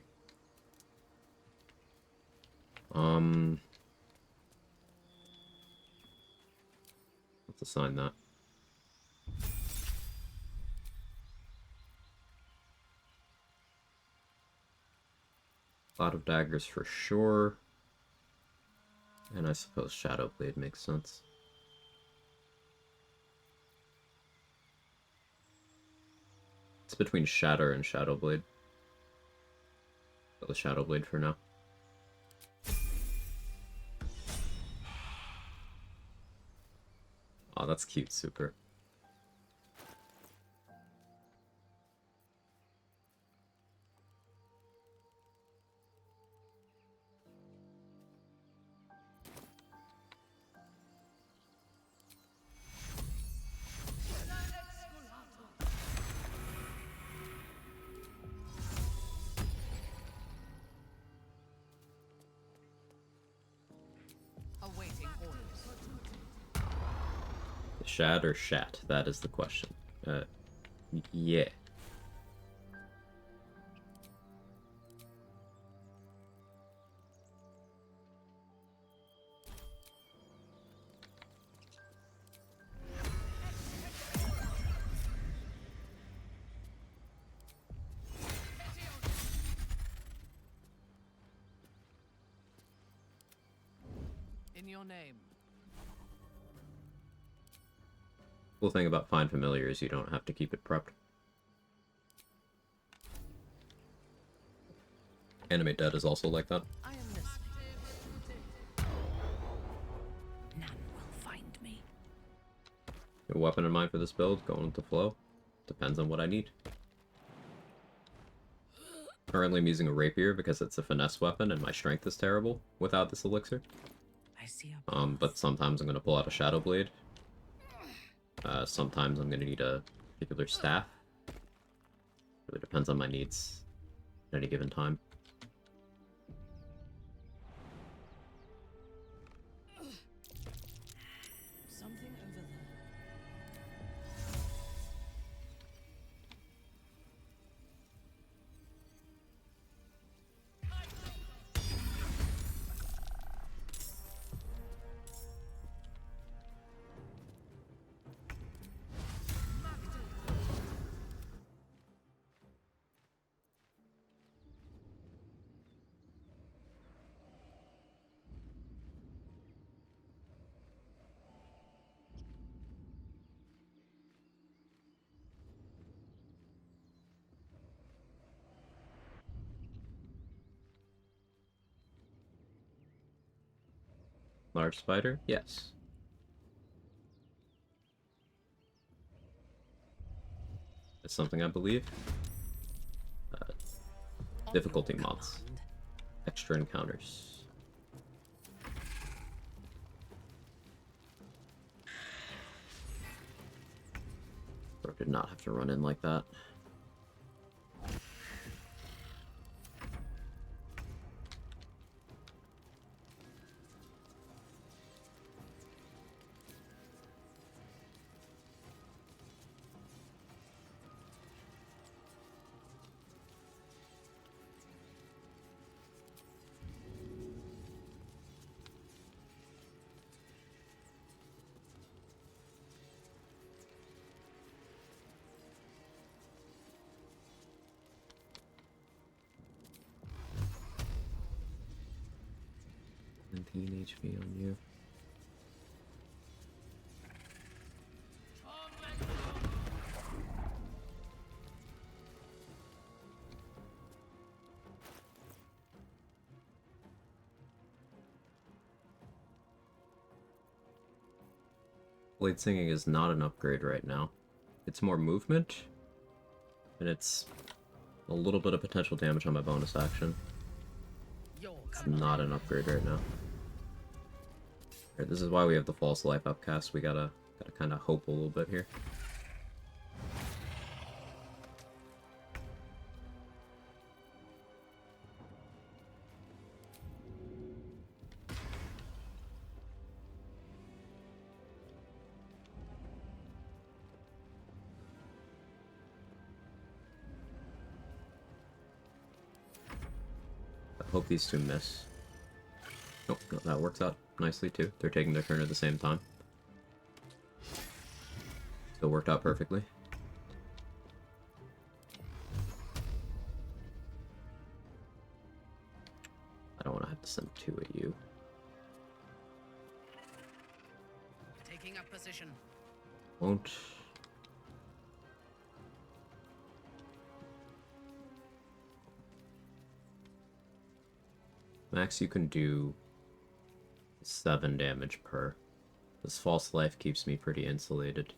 Let's assign that. Cloud of Daggers for sure. And I suppose Shadow Blade makes sense. It's between Shatter and Shadow Blade. Go the Shadow Blade for now. Oh, that's cute, super. Awaiting orders. Shad or Shat? That is the question. Yeah. In your name. Cool thing about Find Familiar is you don't have to keep it prepped. Animate Dead is also like that. I am listening. None will find me. A weapon in mind for this build, going with the flow. Depends on what I need. Currently I'm using a rapier because it's a finesse weapon and my strength is terrible without this elixir. I see But sometimes I'm going to pull out a Shadow Blade. Sometimes I'm going to need a particular staff. Really depends on my needs at any given time. Something over there. Large spider? Yes. It's something I believe. Difficulty mods. Extra encounters. Or did not have to run in like that. HP on you. Blade singing is not an upgrade right now. It's more movement, and it's a little bit of potential damage on my bonus action. It's not an upgrade right now. Alright, this is why we have the false life upcast. We gotta kind of hope a little bit here. I hope these two miss. Nope, no, that works out nicely too. They're taking their turn at the same time. Still worked out perfectly. I don't want to have to send two at you. Taking up position. Won't. Max, you can do 7 damage per. This false life keeps me pretty insulated.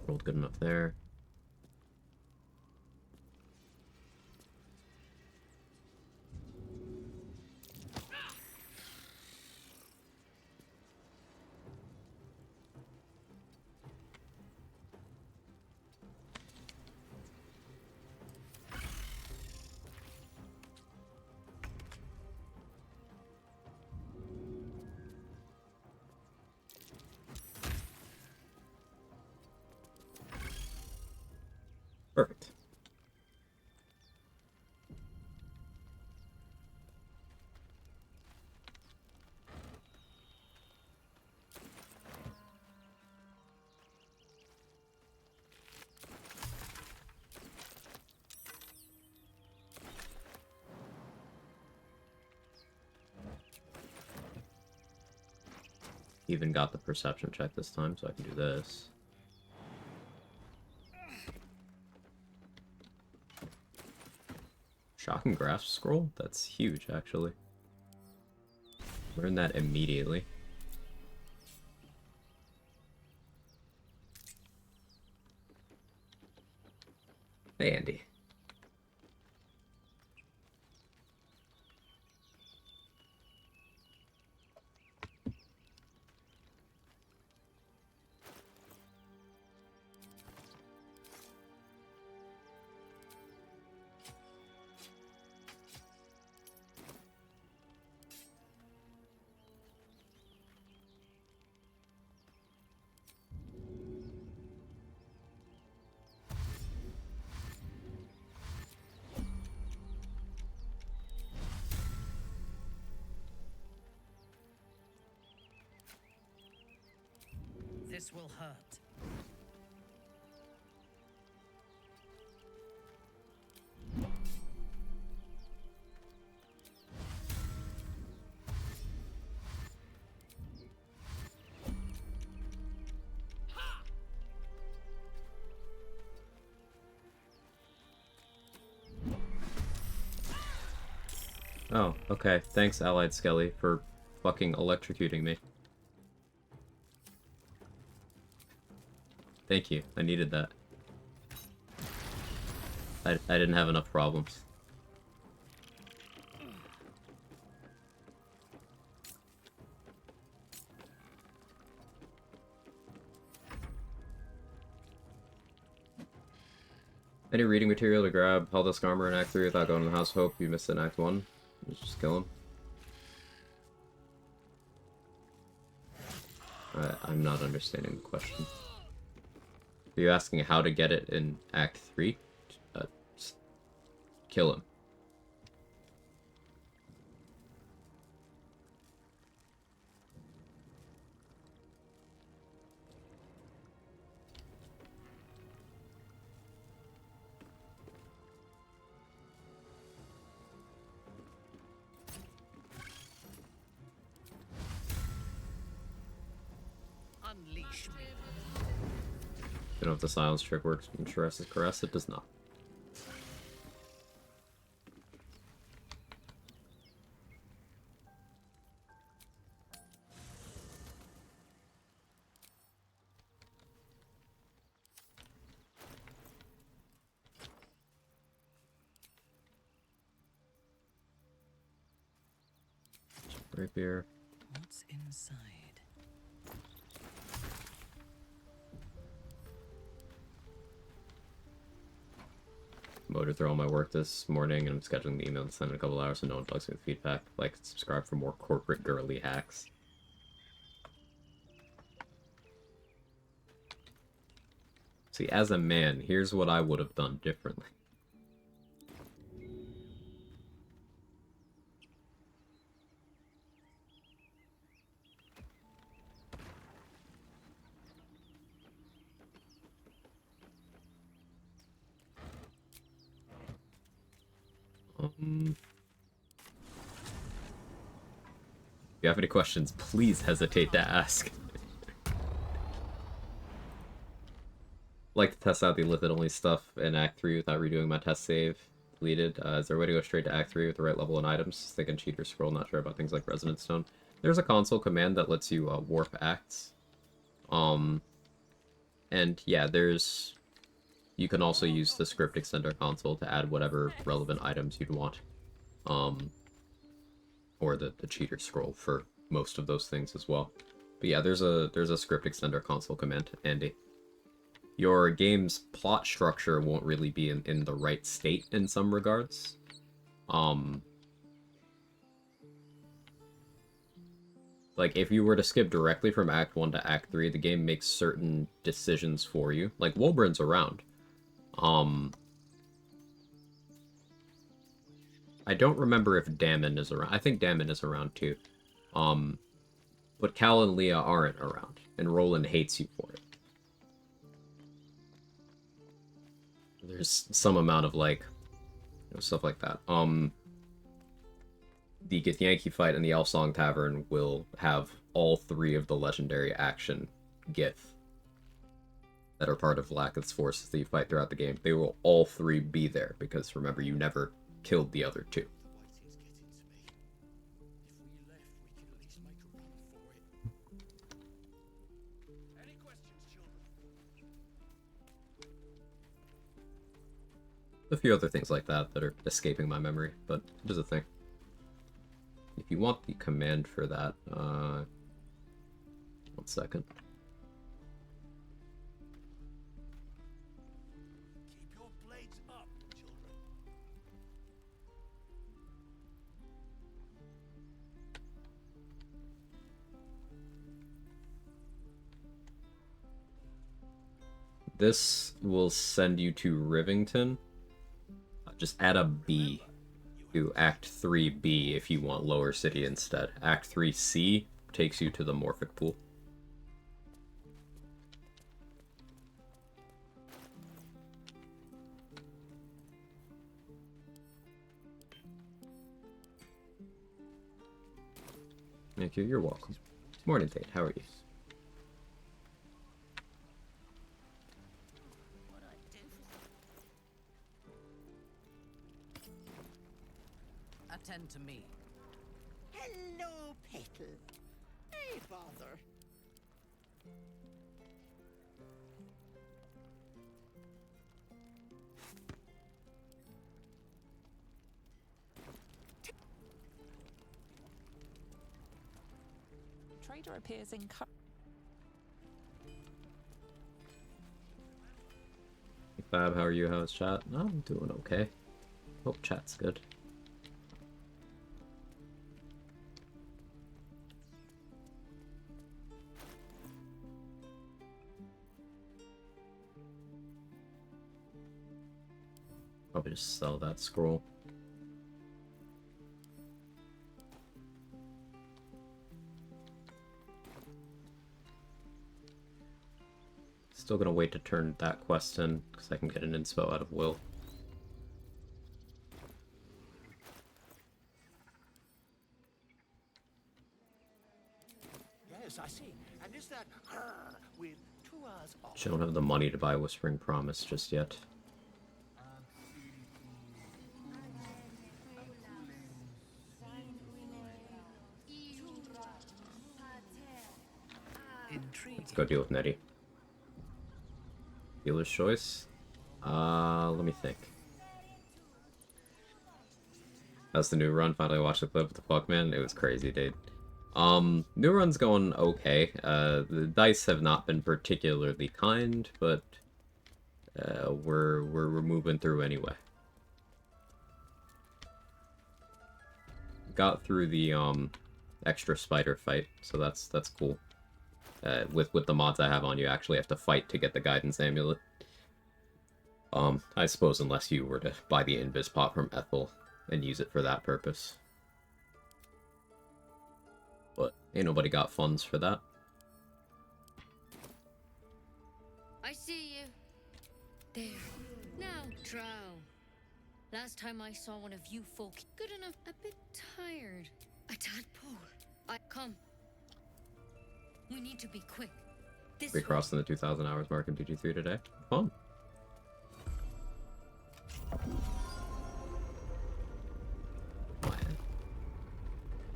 Rolled good enough there. Perfect. Even got the perception check this time, so I can do this. Shocking grasp scroll? That's huge, actually. Learn that immediately. Hey, Andy. This will hurt. Oh, okay. Thanks, Allied Skelly, for fucking electrocuting me. Thank you. I needed that. I didn't have enough problems. Any reading material to grab Heldesk armor in Act 3 without going to the House of Hope you missed in Act 1? Just kill him. I'm not understanding the question. Are you asking how to get it in Act 3? Just kill him. Unleash me. I don't know if the silence trick works from Teresa's Caress. It does not. Rapier. What's inside? Motor through all my work this morning, and I'm scheduling the email to send in a couple hours so no one bugs me with feedback. Like and subscribe for more corporate girly hacks. See, as a man, here's what I would have done differently. If you have any questions, please hesitate to ask. Like to test out the lithic-only stuff in Act 3 without redoing my test save. Deleted. Is there a way to go straight to Act 3 with the right level and items? Think and cheat or scroll, not sure about things like Resonance Stone. There's a console command that lets you warp acts. And yeah, there's... You can also use the script extender console to add whatever relevant items you'd want. Or the cheater scroll for most of those things as well. But yeah, there's a script extender console command, Andy. Your game's plot structure won't really be in the right state in some regards. Like, if you were to skip directly from Act 1 to Act 3, the game makes certain decisions for you. Like, Wolbrin's around. I don't remember if Damon is around. I think Damon is around too. But Cal and Leah aren't around, and Roland hates you for it. There's some amount of, like, you know, stuff like that. The Githyanki fight and the Elfsong Tavern will have all three of the legendary action Gith that are part of Lakith's forces that you fight throughout the game. They will all three be there, because remember, you never killed the other two. A few other things like that that are escaping my memory, but it is a thing. If you want the command for that, 1 second. Keep your blades up, children. This will send you to Rivington. Just add a B to Act 3B if you want Lower City instead. Act 3C takes you to the Morphic Pool. Thank you, you're welcome. Morning, Tate, how are you? Attend to me. Hello, Petal. Hey, bother. Trader appears in. Hey, Fab, how are you? How's chat? I'm doing okay. Hope chat's good. Probably just sell that scroll. Still gonna wait to turn that quest in, because I can get an inspo out of Will. Yes, I see. And is that with 2 hours off? She don't have the money to buy Whispering Promise just yet. Let's go deal with Nettie. Dealer's choice? Let me think. That's the new run. Finally watched the clip with the Fuckman. It was crazy, dude. New run's going okay. The dice have not been particularly kind, but we're moving through anyway. Got through the extra spider fight, so that's cool. With the mods I have on, you actually have to fight to get the guidance amulet. I suppose unless you were to buy the invis pot from Ethel and use it for that purpose. But ain't nobody got funds for that. I see you. There. Now, drow. Last time I saw one of you folk, good enough, a bit tired. A tadpole. Come. We need to be quick. We crossing the 2,000 hours mark in DG3 today. Fun.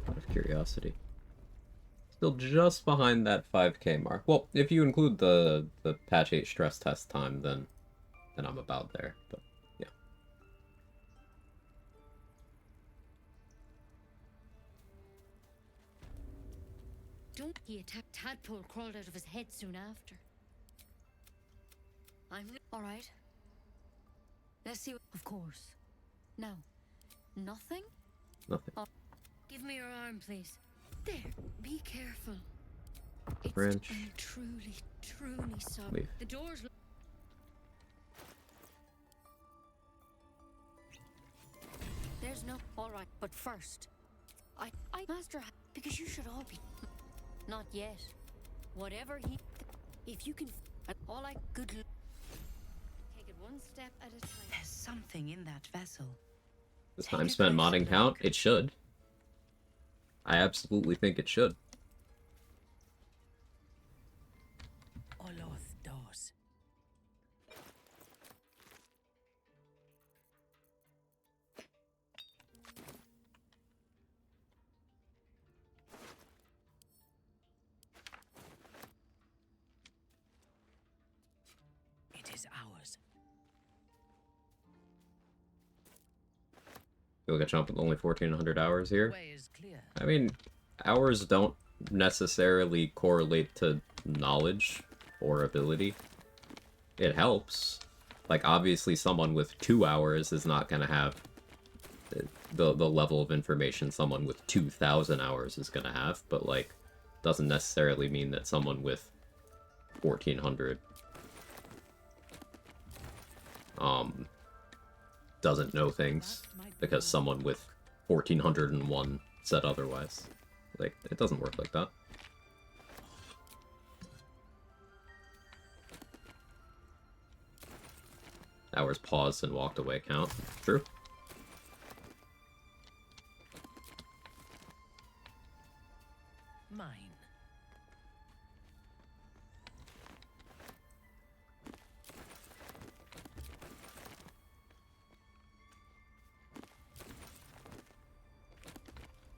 Out of curiosity. Still just behind that 5K mark. Well, if you include the patch 8 stress test time, then I'm about there. But yeah. Don't he attack tadpole crawled out of his head soon after. I'm all right. Let's see. Of course. Now, nothing. Nothing. Give me your arm, please. There. Be careful. It's Branch. I'm truly sorry. Leave. The door's. There's no. All right, but first, I master because you should all be. Not yet. Whatever he. If you can. All I good. Take it one step at a time. There's something in that vessel. Does time spent modding count? It should. I absolutely think it should. Oloth does. It is ours. Feel like a chump with only 1,400 hours here. Way is clear. I mean, hours don't necessarily correlate to knowledge or ability. It helps. Like, obviously someone with 2 hours is not going to have the level of information someone with 2,000 hours is going to have, but, like, doesn't necessarily mean that someone with 1,400 doesn't know things because someone with 1,401 said otherwise. Like, it doesn't work like that. Hours paused and walked away count. True.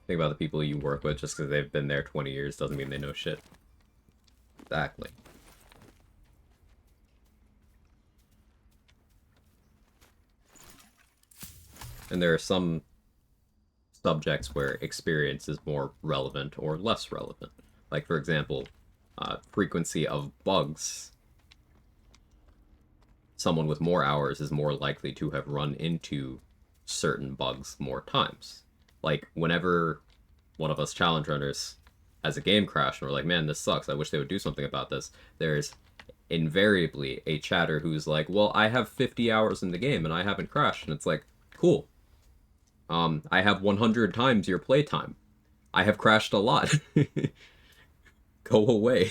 Think about the people you work with. Just because they've been there 20 years doesn't mean they know shit. Exactly. And there are some subjects where experience is more relevant or less relevant. Like, for example, frequency of bugs. Someone with more hours is more likely to have run into certain bugs more times. Like, whenever one of us challenge runners has a game crash and we're like, man, this sucks, I wish they would do something about this, there's invariably a chatter who's like, well, I have 50 hours in the game and I haven't crashed. And it's like, cool. I have 100 times your playtime. I have crashed a lot. Go away.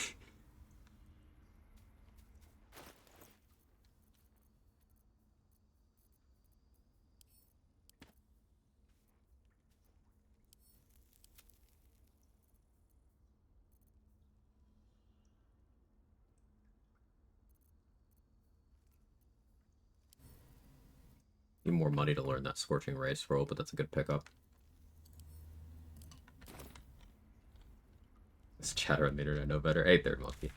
Need more money to learn that Scorching Ray scroll, but that's a good pickup. This chatter on the internet know better. Hey, third monkey.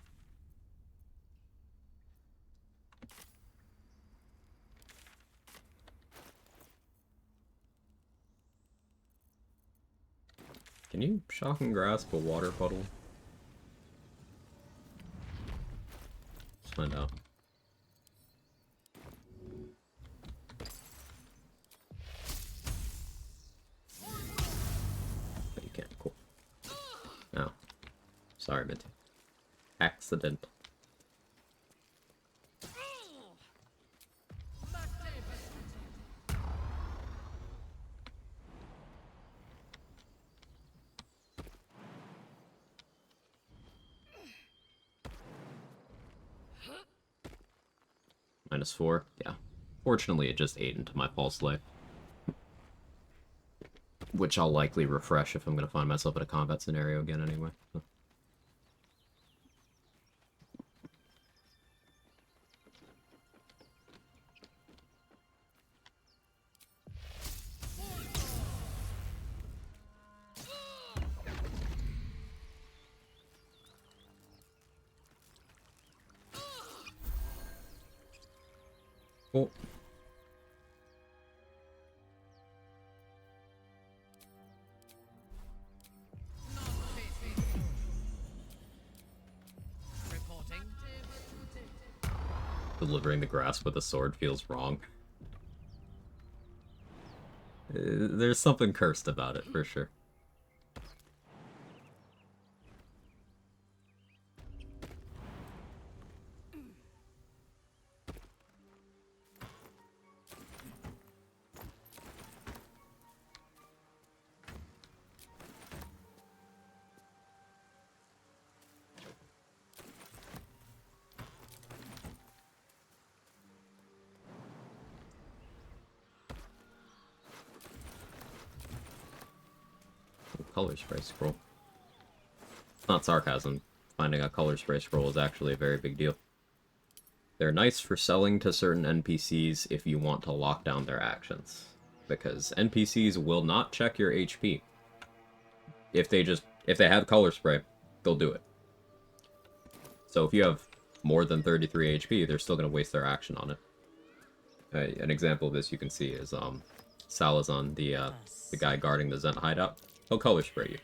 Can you shock and grasp a water puddle? Let's find out. But you can't. Cool. Oh. Sorry, Minty. Accident. -4? Yeah. Fortunately, it just ate into my false life. Which I'll likely refresh if I'm going to find myself in a combat scenario again anyway. So. Cool. Delivering the grasp with a sword feels wrong. There's something cursed about it, for sure. Color spray scroll. It's not sarcasm. Finding a color spray scroll is actually a very big deal. They're nice for selling to certain NPCs if you want to lock down their actions. Because NPCs will not check your HP. If they have color spray, they'll do it. So if you have more than 33 HP, they're still going to waste their action on it. An example of this you can see is Salazan, the guy guarding the Zent hideout. He'll color spray you.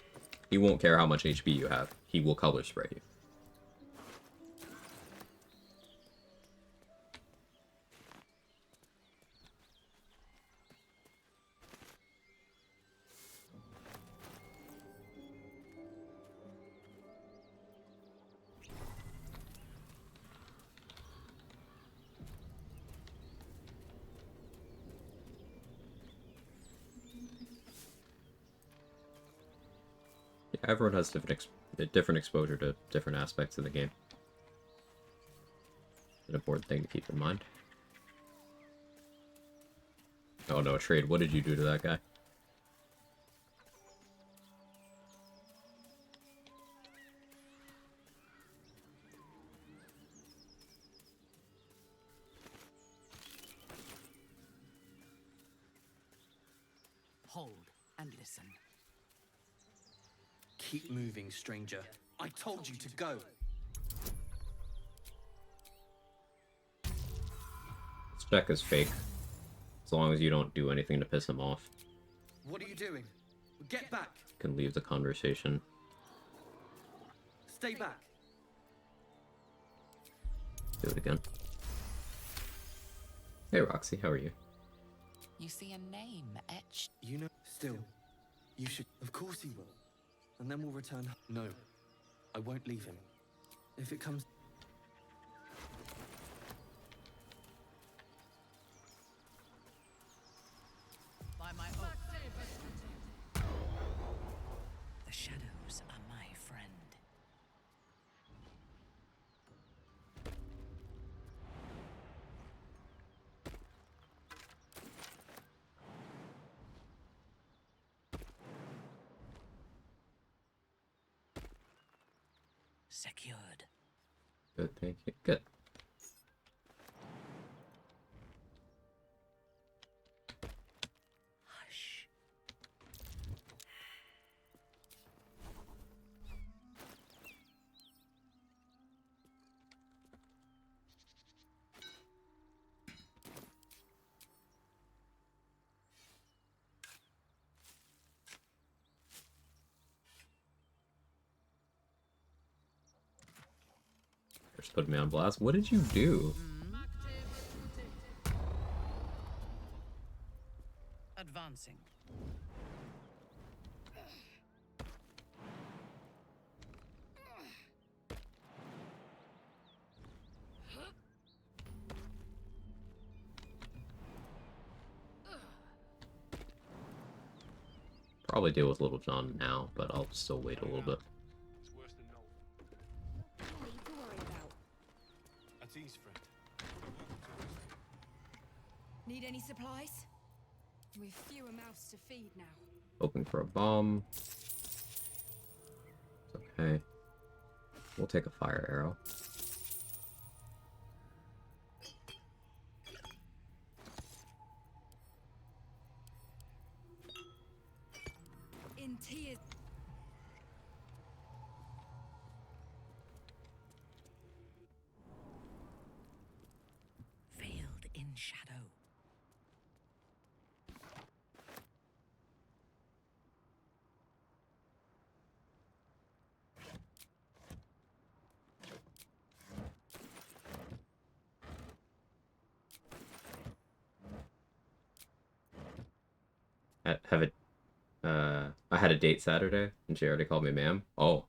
He won't care how much HP you have. He will color spray you. Everyone has different exposure to different aspects of the game. An important thing to keep in mind. Oh no, Trade, what did you do to that guy? Hold and listen. Keep moving, stranger. I told you to go. This check is fake. As long as you don't do anything to piss him off. What are you doing? Get back. You can leave the conversation. Stay back. Do it again. Hey Roxy, how are you? You see a name etched. You know, still, you should. Of course he will. And then we'll return. No, I won't leave him. If it comes. By my The shadows are my friend. Secured. Good, thank you. Good. Hush. Just put me on blast. What did you do? Advancing. Probably deal with Little John now, but I'll still wait a little bit. Need any supplies? We've fewer mouths to feed now. Hoping for a bomb. It's okay. We'll take a fire arrow. In tears. Veiled in shadow. Have it. I had a date Saturday, and she already called me ma'am. Oh.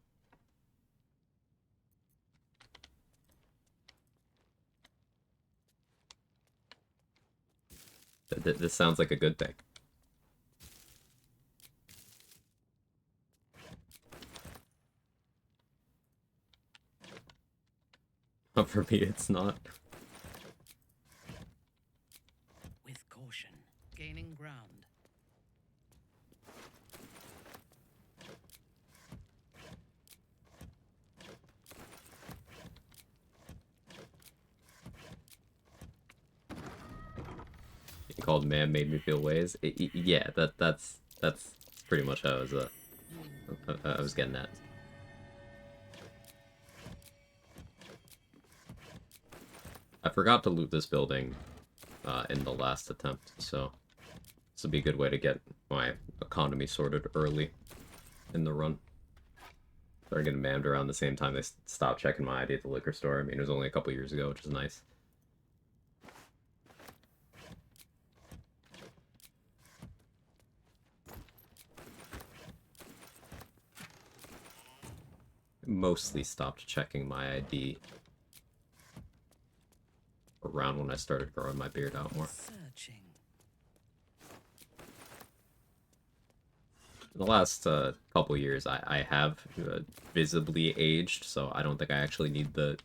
This sounds like a good thing. But for me, it's not. With caution. Gaining ground. You called man made me feel ways. Yeah, that's pretty much how I was getting at. I forgot to loot this building in the last attempt, so this would be a good way to get my economy sorted early in the run. Started getting mammed around the same time they stopped checking my ID at the liquor store. I mean, it was only a couple years ago, which is nice. Mostly stopped checking my ID around when I started growing my beard out more. Searching. In the last couple years, I have visibly aged, so I don't think I actually need the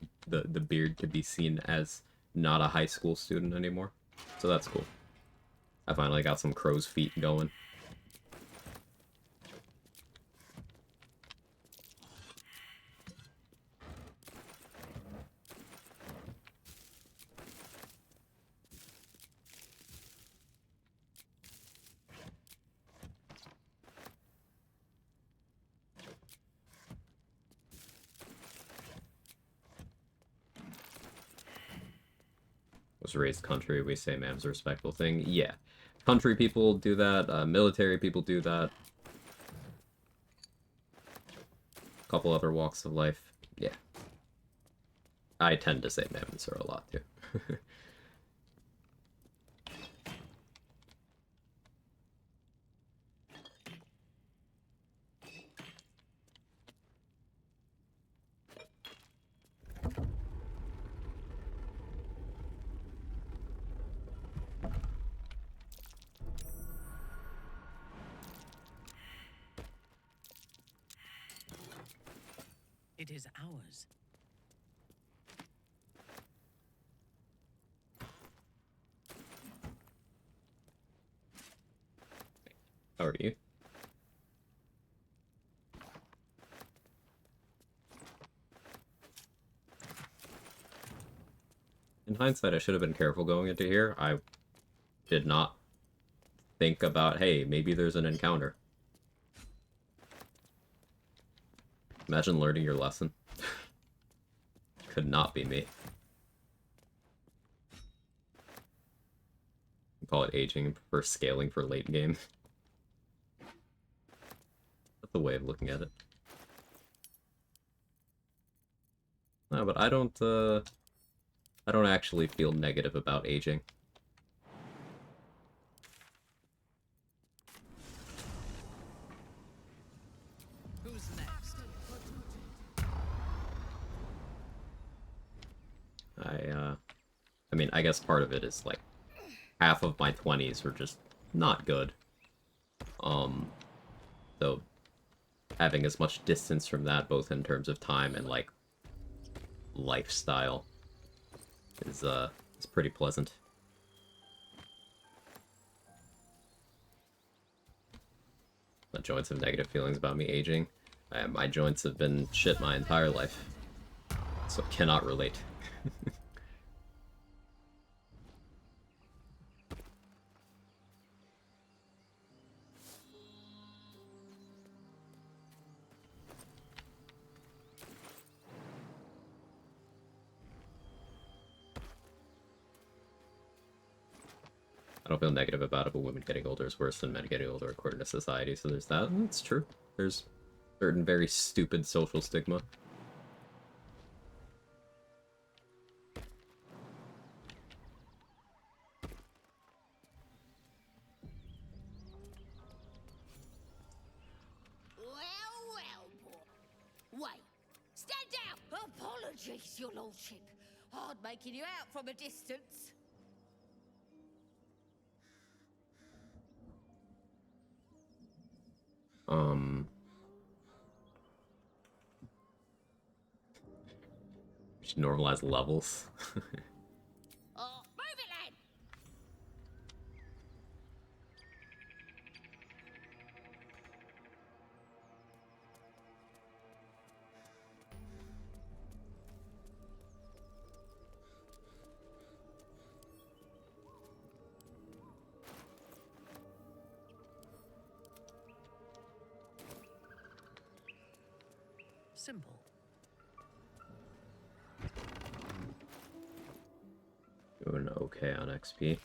beard to be seen as not a high school student anymore. So that's cool. I finally got some crow's feet going. was raised country, we say ma'am's a respectful thing. Yeah. Country people do that, military people do that. A couple other walks of life. Yeah. I tend to say ma'am and sir a lot, too. It is ours. How are you? In hindsight, I should have been careful going into here. I did not think about, hey, maybe there's an encounter. Imagine learning your lesson. Could not be me. Call it aging, prefer scaling for late game. That's the way of looking at it. No, but I don't actually feel negative about aging. Who's next? I mean, I guess part of it is, like, half of my 20s were just not good. So having as much distance from that, both in terms of time and, like, lifestyle, is pretty pleasant. My joints have negative feelings about me aging. My joints have been shit my entire life, so cannot relate. I don't feel negative about it, but women getting older is worse than men getting older according to society, so there's that. That's true. There's certain very stupid social stigma. Well, boy. Wait. Stand down! Apologies, your lordship. Hard making you out from a distance. We should normalize levels. Oh, move it, lad! Simple. Doing okay on XP.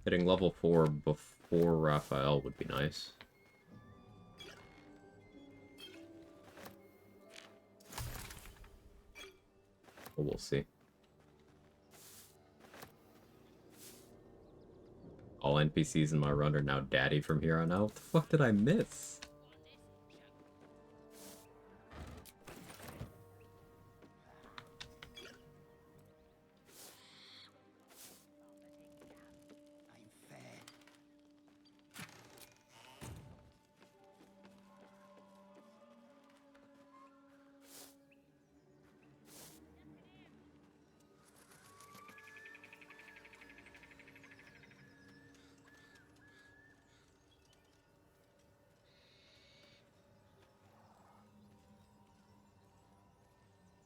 Hitting level 4 before Raphael would be nice. But we'll see. All NPCs in my run are now daddy from here on out. What the fuck did I miss?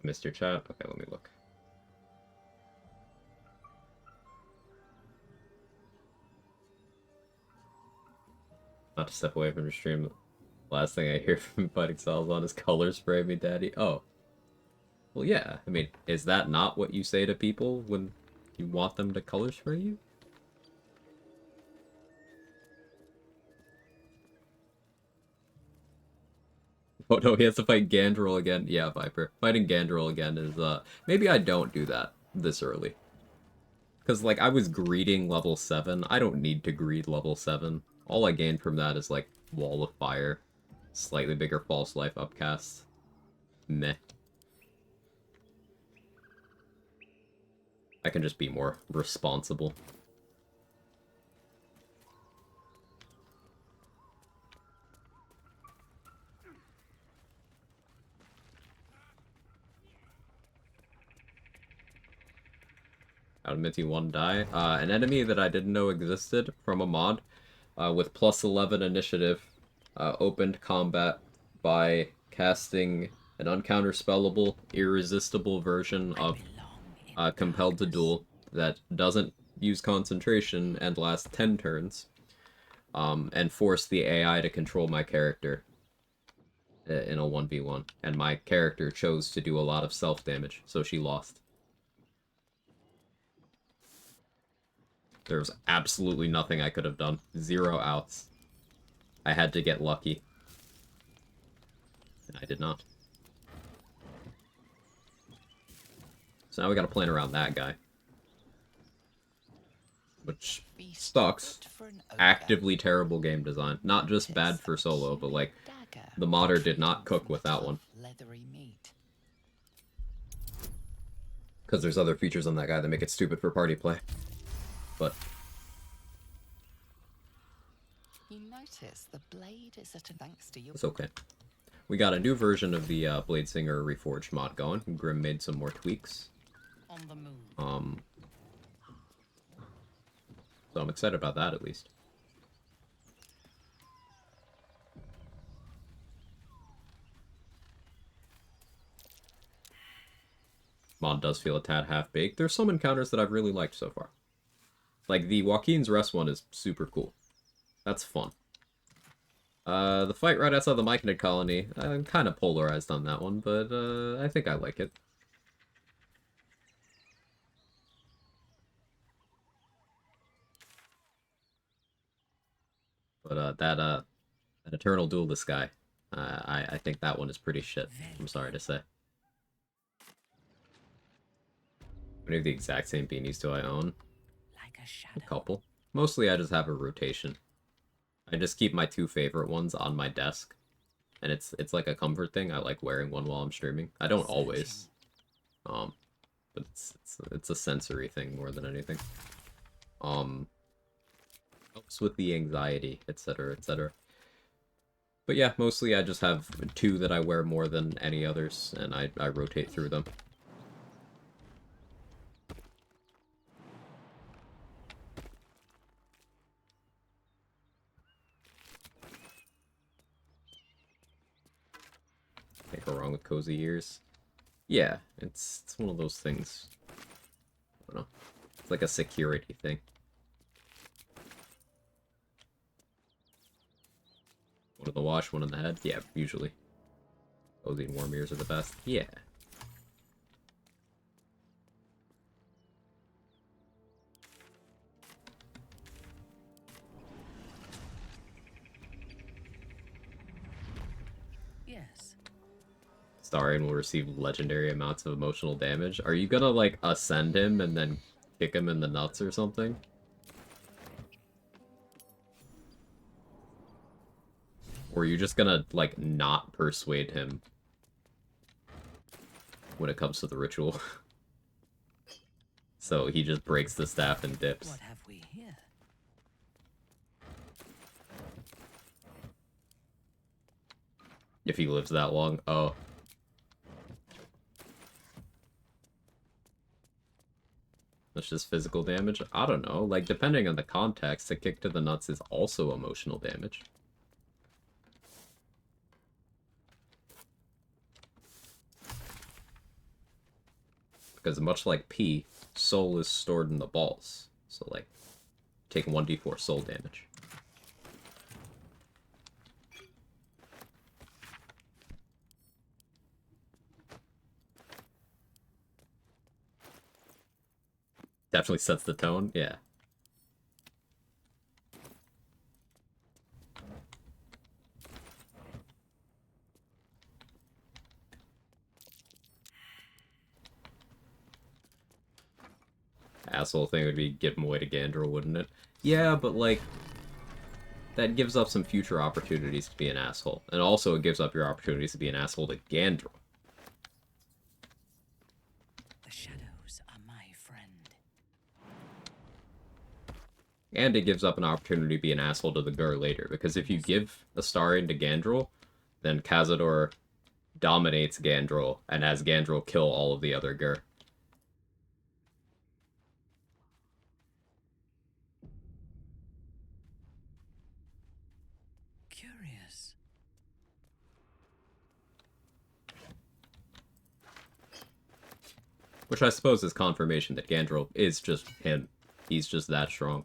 Missed your chat? Okay, let me look. Not to step away from your stream. Last thing I hear from Fighting Salzon is color spray me, daddy. Oh. Well, yeah. I mean, is that not what you say to people when you want them to color spray you? Oh no, he has to fight Gandrel again. Yeah, Viper. Fighting Gandrel again is, maybe I don't do that this early. Because, like, I was greeting level 7. I don't need to greed level 7. All I gain from that is, like, Wall of Fire. Slightly bigger False Life upcast. Meh. I can just be more responsible. Out of Minty 1 die. An enemy that I didn't know existed from a mod with plus 11 initiative opened combat by casting an uncounterspellable, irresistible version of Compelled to Duel that doesn't use concentration and lasts 10 turns, and force the AI to control my character in a 1v1. And my character chose to do a lot of self-damage, so she lost. There was absolutely nothing I could have done. 0 outs. I had to get lucky. And I did not. So now we gotta plan around that guy. Which sucks. Actively terrible game design. Not just bad for solo, but like, the modder did not cook with that one. Because there's other features on that guy that make it stupid for party play. But you notice the blade is at a thanks to you. It's okay. We got a new version of the Bladesinger Reforged mod going. Grim made some more tweaks. On the move. So I'm excited about that at least. Mod does feel a tad half-baked. There's some encounters that I've really liked so far. Like, the Joaquin's Rest one is super cool. That's fun. The fight right outside the Myconid colony, I'm kind of polarized on that one, but I think I like it. But that Eternal Duelist guy, I think that one is pretty shit, I'm sorry to say. How many of the exact same beanies do I own? A couple. Mostly I just have a rotation. I just keep my 2 favorite ones on my desk. And it's like a comfort thing. I like wearing one while I'm streaming. I don't always. But it's a sensory thing more than anything. Helps with the anxiety, etc., etc. But yeah, mostly I just have 2 that I wear more than any others, and I rotate through them. Can't go wrong with cozy ears. Yeah, it's one of those things. I don't know. It's like a security thing. One in the wash, one in the head? Yeah, usually. Cozy and warm ears are the best. Yeah. Yes. Starion will receive legendary amounts of emotional damage. Are you gonna, like, ascend him and then kick him in the nuts or something? Or are you just gonna, like, not persuade him when it comes to the ritual? So he just breaks the staff and dips. What have we here? If he lives that long. Oh. That's just physical damage? I don't know. Like, depending on the context, a kick to the nuts is also emotional damage. Because much like P, soul is stored in the balls. So, like, take 1d4 soul damage. Definitely sets the tone, yeah. Asshole thing would be give him away to Gandrel, wouldn't it? Yeah, but like, that gives up some future opportunities to be an asshole. And also it gives up your opportunities to be an asshole to Gandrel. The shadows are my friend. And it gives up an opportunity to be an asshole to the Gur later, because if you give Astarion to Gandrel, then Cazador dominates Gandrel, and has Gandrel kill all of the other Gur. Curious. Which I suppose is confirmation that Gandrel is just him. He's just that strong.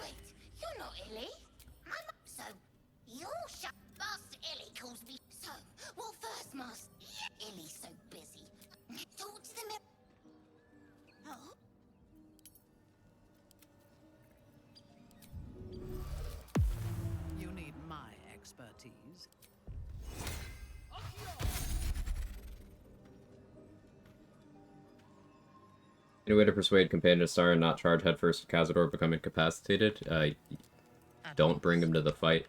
Wait, you're not Illy. So, you're Master Illy calls me. So, what first, Master? Illy's so busy. Talk to them. Oh? You need my expertise. Any way to persuade Companion Astarion not charge headfirst with Cazador become incapacitated? Don't bring him to the fight.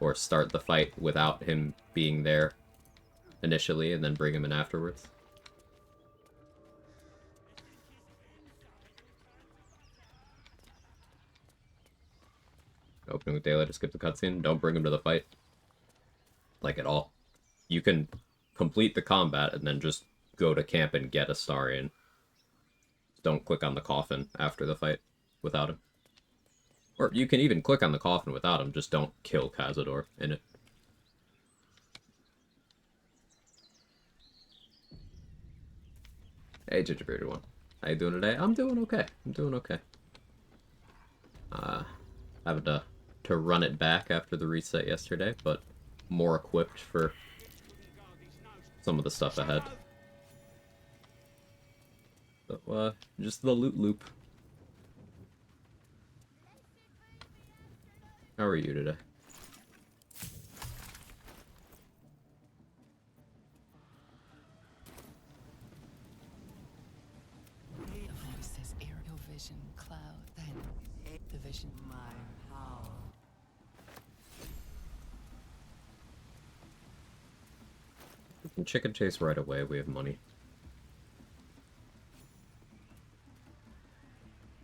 Or start the fight without him being there initially, and then bring him in afterwards. Opening with daylight to skip the cutscene. Don't bring him to the fight. Like, at all. You can complete the combat and then just go to camp and get Astarion. Don't click on the coffin after the fight without him. Or you can even click on the coffin without him, just don't kill Cazador in it. Hey, Gingerbearded One. How you doing today? I'm doing okay. I'm doing okay. Having to run it back after the reset yesterday, but more equipped for some of the stuff ahead. So, just the loot loop. How are you today? The voices ear your vision cloud, then the vision. My power. We can chicken chase right away, we have money.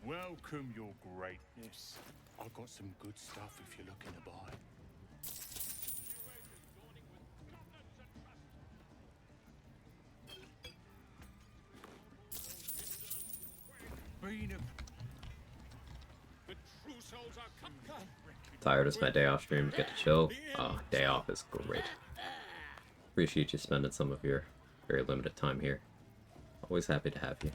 Welcome, your greatness. I've got some good stuff if you're looking to buy. Tired as my day off stream, get to chill. Day off is great. Appreciate you spending some of your very limited time here. Always happy to have you.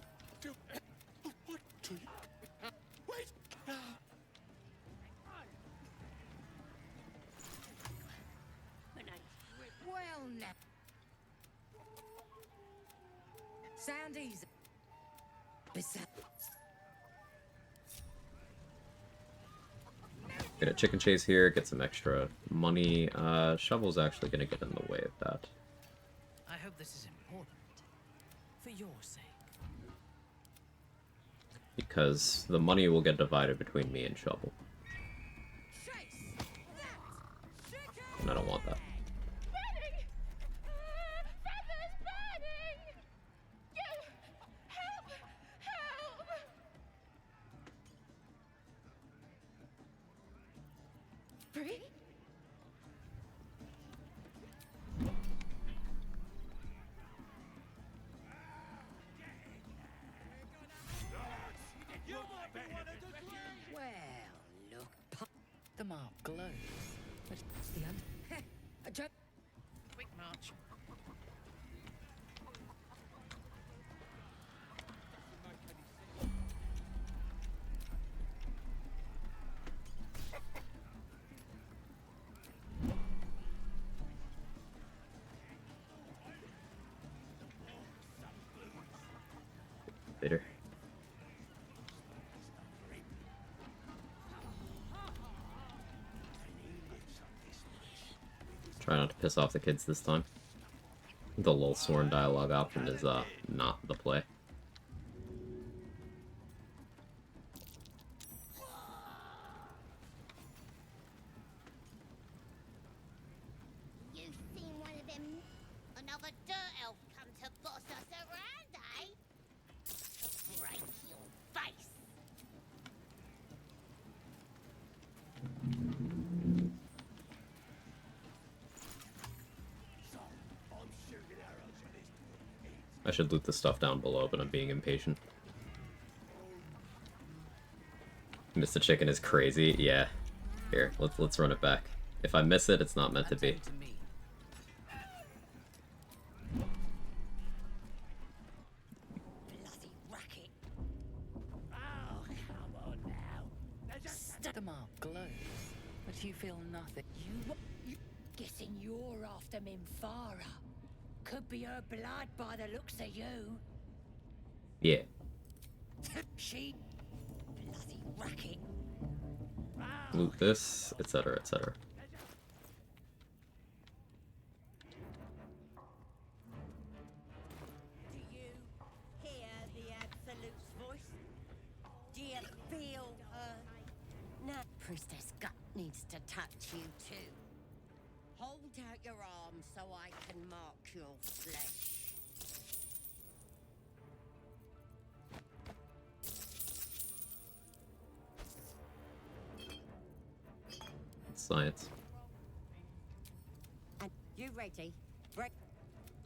Well, now. Sound easy. Get a chicken chase here, get some extra money. Shovel's actually gonna get in the way of that. I hope this is important. For your sake. Because the money will get divided between me and Shovel. And I don't want that. Free? Well, look. The mark glows. What's the end? A joke. Quick march. Later. Try not to piss off the kids this time. The little sworn dialogue option is not the play. You've seen one of them? Another dirt elf come to boss us around, eh? Break your face. I should loot the stuff down below, but I'm being impatient. Mr. Chicken is crazy. Yeah. Here, let's run it back. If I miss it, it's not meant to be. Bloody racket. Oh, come on now. The mark glows, but you feel nothing. You guessing you're after Minfara? Could be her blood by the looks of you. Yeah. She bloody racket. Loot this, etc., etc. Do you hear the Absolute's voice? Do you feel her? No. Priestess Gut needs to touch you too. Hold out your arm so I can mark your flesh. Science. And you ready? Break.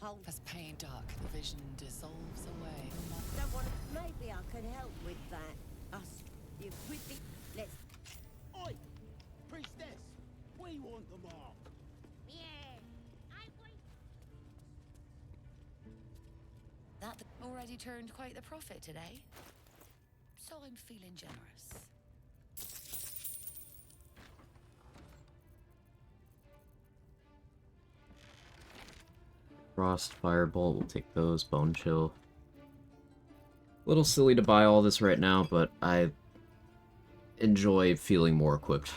Hold. As pain dark, the vision dissolves away. Someone, maybe I could help with that. Us, you with me? Let's. Oi! Priestess! We want the mark! Yeah. I wait. That already turned quite the profit today. So I'm feeling generous. Frost, Firebolt, we'll take those. Bone Chill. Little silly to buy all this right now, but I enjoy feeling more equipped.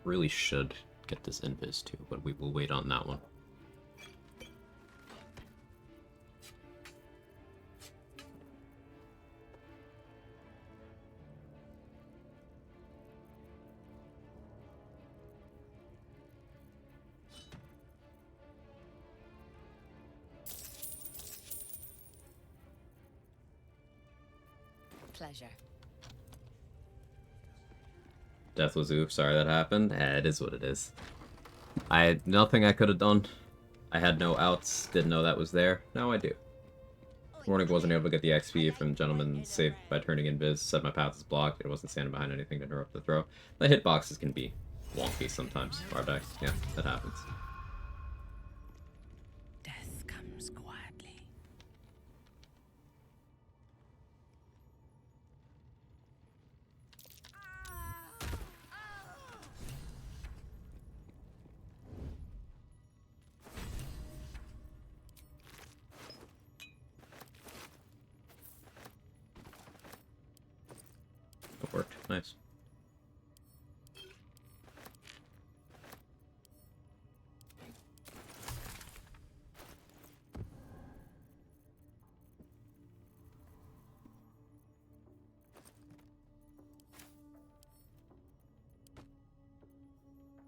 Really should get this Invis too, but we will wait on that one. Pleasure. Death was oof, sorry that happened. It is what it is. I had nothing I could have done. I had no outs, didn't know that was there. Now I do. Warning, wasn't able to get the XP from Gentleman saved by turning invis. Said my path is blocked. It wasn't standing behind anything to interrupt the throw. The hitboxes can be wonky sometimes. Farback. Yeah, that happens. Death comes quietly. It worked. Nice.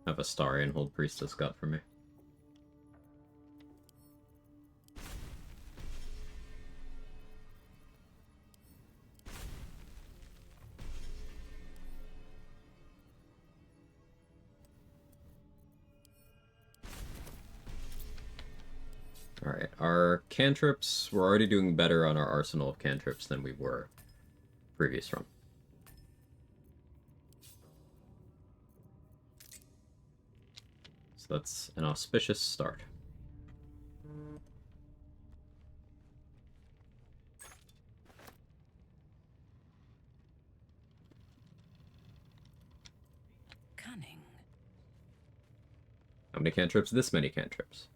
Have a Starry and hold Priestess Gut for me. Alright, our cantrips, we're already doing better on our arsenal of cantrips than we were previous run. So that's an auspicious start. Cunning. How many cantrips? This many cantrips.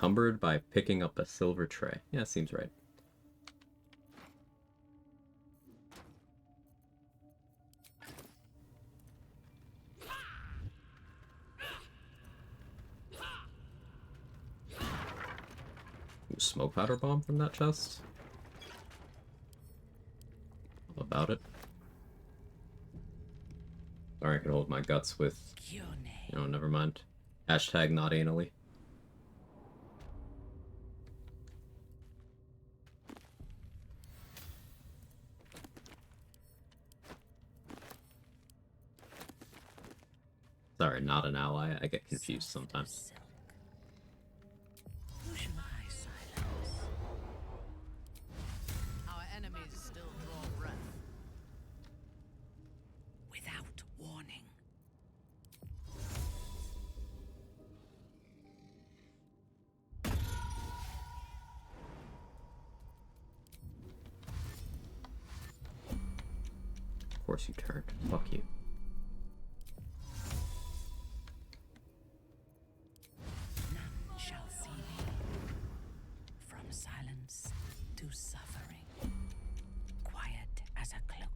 encumbered by picking up a silver tray. Yeah, seems right. Ooh, smoke powder bomb from that chest? All about it. Sorry, I can hold my guts with... You know, never mind. Hashtag not anally. Sorry, not an ally. I get confused sometimes. Our enemies still draw breath. Without warning. Of course you turned. Fuck you. None shall see me. From silence to suffering. Quiet as a cloaker.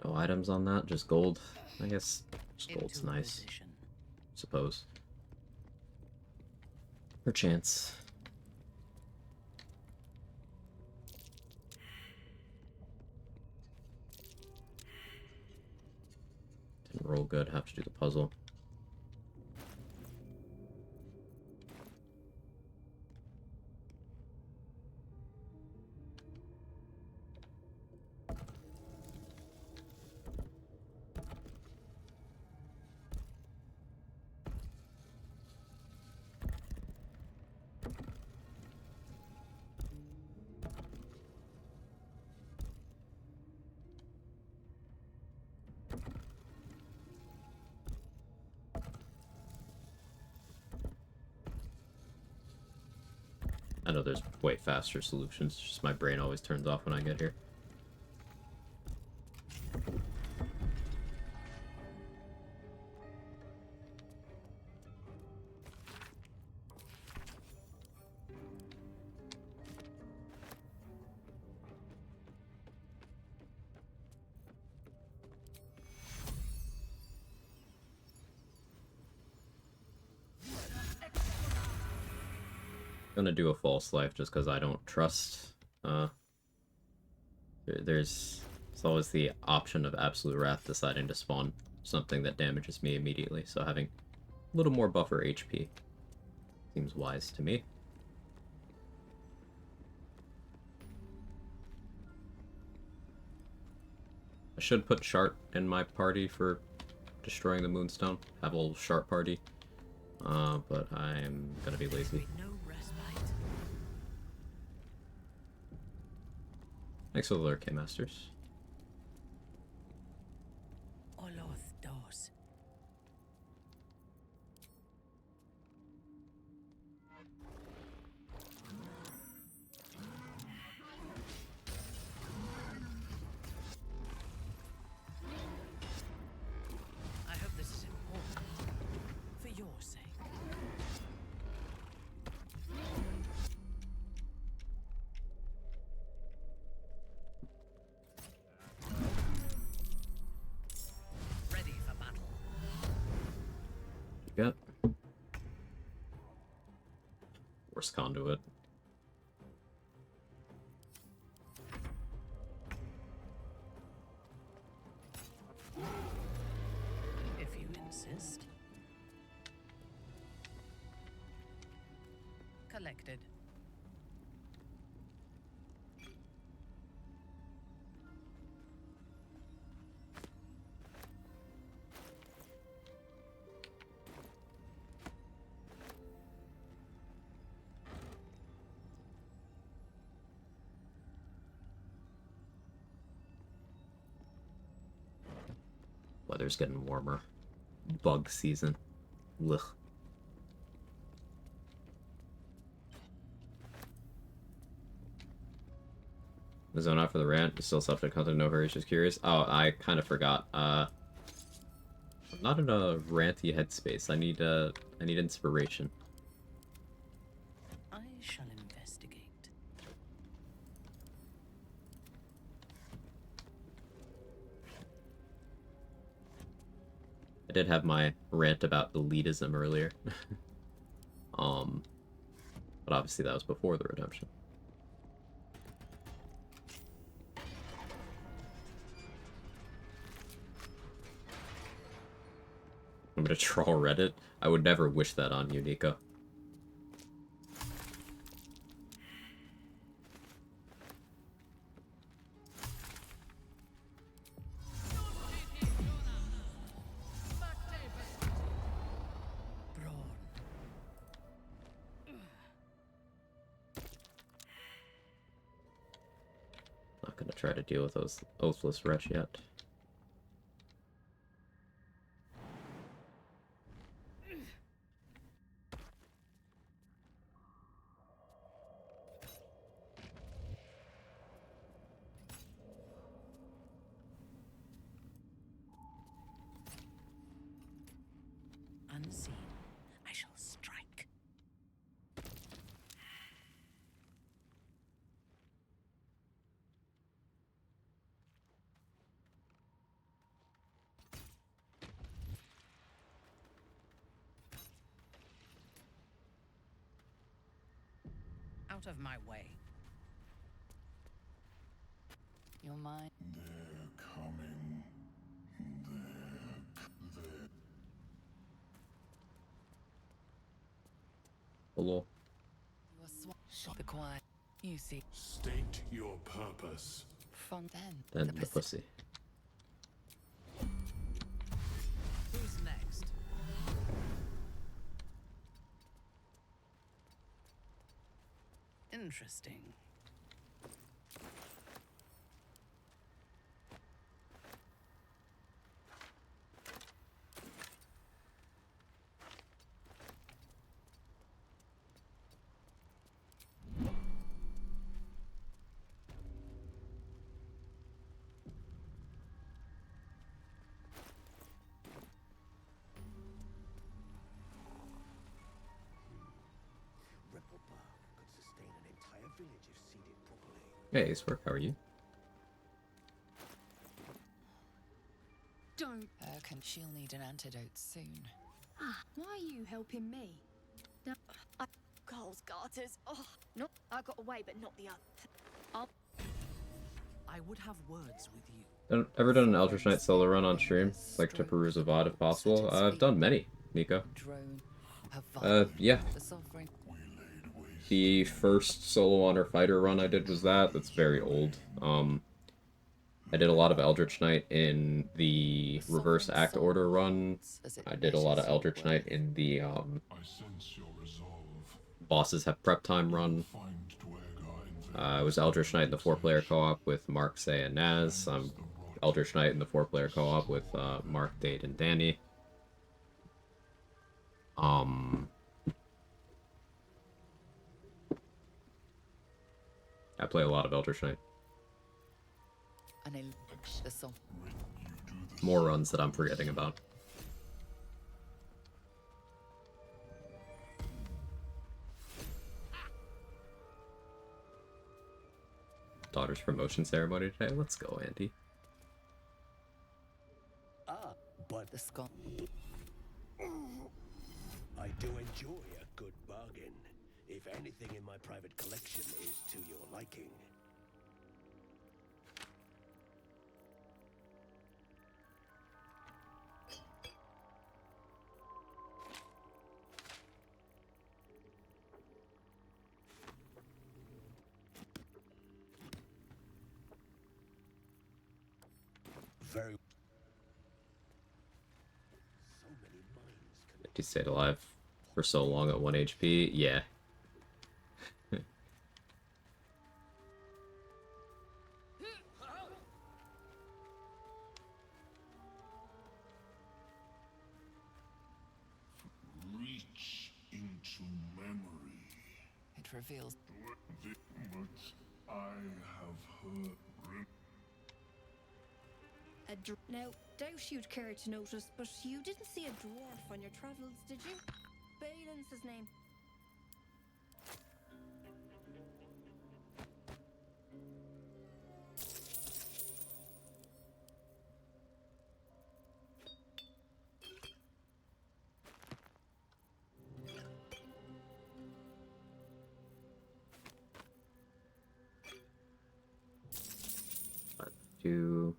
No items on that, just gold. I guess just gold's nice. Suppose. Perchance. Didn't roll good, have to do the puzzle. I know there's way faster solutions, just my brain always turns off when I get here. Gonna do a false life just because I don't trust. There's always the option of Absolute Wrath deciding to spawn something that damages me immediately, so having a little more buffer HP seems wise to me. I should put Shart in my party for destroying the Moonstone. Have a little Shart party. But I'm gonna be lazy. Thanks for the lurk, Masters. Oloth dos. I hope this is important. For your sake. Got worst conduit. If you insist. Collected. Weather's getting warmer. Bug season. Ugh. Zone out for the rant. You still subject content, no hurry, just curious. Oh, I kind of forgot. I'm not in a ranty headspace. I need inspiration. I shall investigate. I did have my rant about elitism earlier. But obviously that was before the redemption. I'm gonna troll Reddit. I would never wish that on you, Nico. Not gonna try to deal with those oathless wretch yet. Unseen, I shall strike. Out of my way. You're mine. They're coming. They're... Hello. You are the Quag. You see. State your purpose. Fun Then the pussy. Who's next? Interesting. Hey, Acework, how are you? Don't. She'll need an antidote soon. Why are you helping me? No, Cole's garters. Oh, no, I got away, but not the other. I would have words with you. Ever done an Eldritch Knight solo run on stream? Like to peruse a VOD if possible? I've done many, Nico. Yeah. The first solo honor fighter run I did was that. That's very old. I did a lot of Eldritch Knight in the reverse act order run. I did a lot of Eldritch Knight in the bosses have prep time run. I was Eldritch Knight in the 4-player co-op with Mark, Say, and Naz. I'm Eldritch Knight in the 4-player co-op with Mark, Dade, and Danny. I play a lot of Eldritch Knight. More runs that I'm forgetting about. Daughter's promotion ceremony today. Let's go, Andy. But the skull. I do enjoy a good bargain. If anything in my private collection is to your liking. Very. So many minds. He stayed alive for so long at 1 HP. Yeah. reveals. I have heard. Now, doubt you'd care to notice, but you didn't see a dwarf on your travels, did you? Balin's his name. Do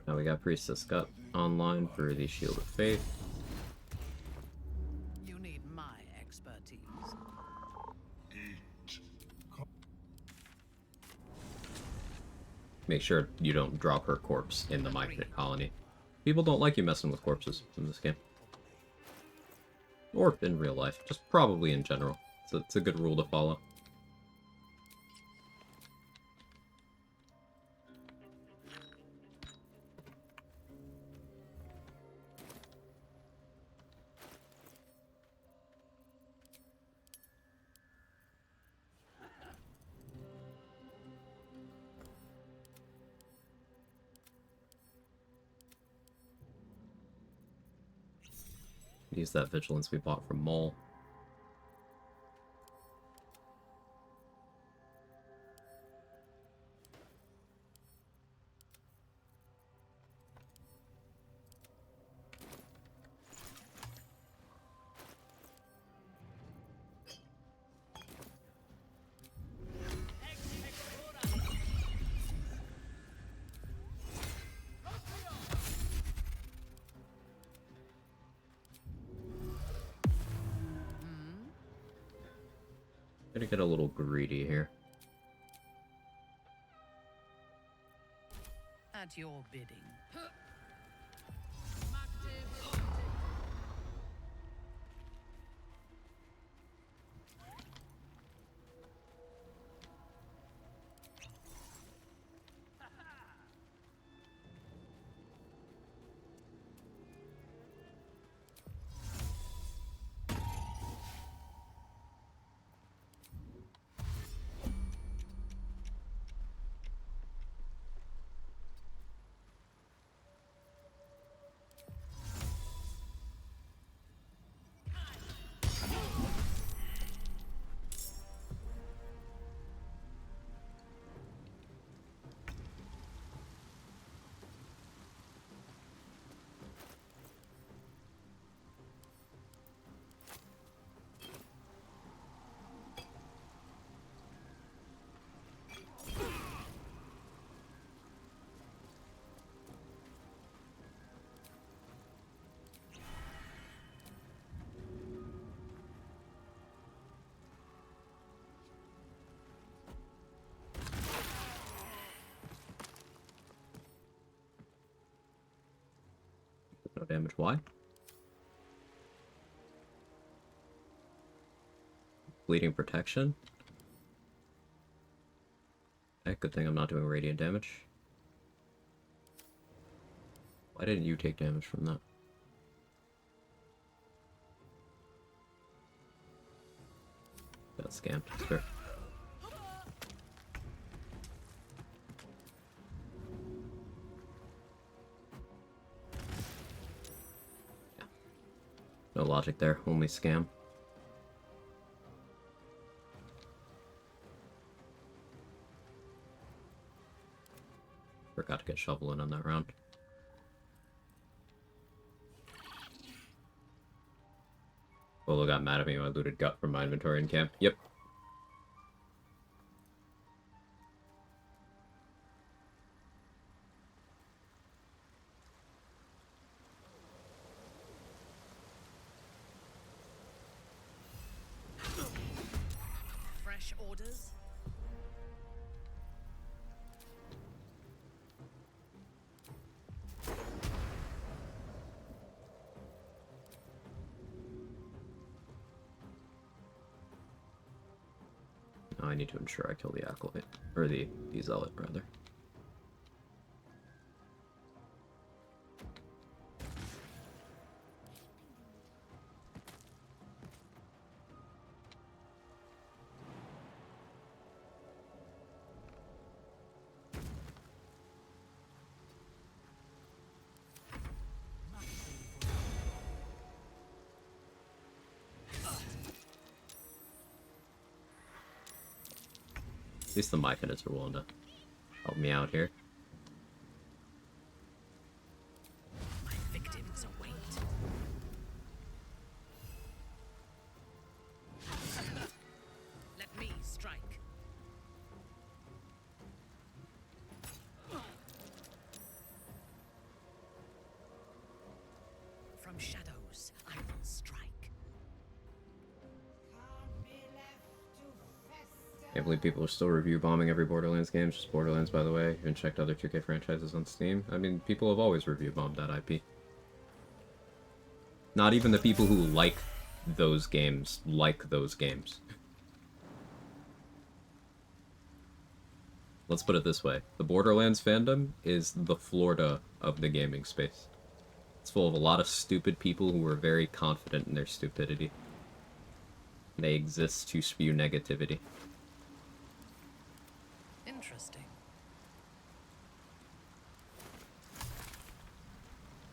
now we got Priestess got online for the Shield of Faith. You need my expertise. Make sure you don't drop her corpse in the Myconid colony. People don't like you messing with corpses in this game. Or in real life, just probably in general. So it's a good rule to follow. Use that vigilance we bought from Mole. Gonna get a little greedy here. At your bidding. No damage. Why? Bleeding protection. Okay, good thing I'm not doing radiant damage. Why didn't you take damage from that? Got scammed. That's fair. No logic there, only scam. Forgot to get shovel in on that round. Bolo got mad at me when I looted gut from my inventory in camp. Yep. fresh orders? Now I need to ensure I kill the acolyte, or the zealot rather. At least the Myconids are willing to help me out here. My victims await. Let me strike. From shadows, I will strike. Can't believe people are still review bombing every Borderlands game. It's just Borderlands, by the way. And checked other 2K franchises on Steam. I mean, people have always review bombed that IP. Not even the people who like those games like those games. Let's put it this way. The Borderlands fandom is the Florida of the gaming space. It's full of a lot of stupid people who are very confident in their stupidity. They exist to spew negativity. Interesting.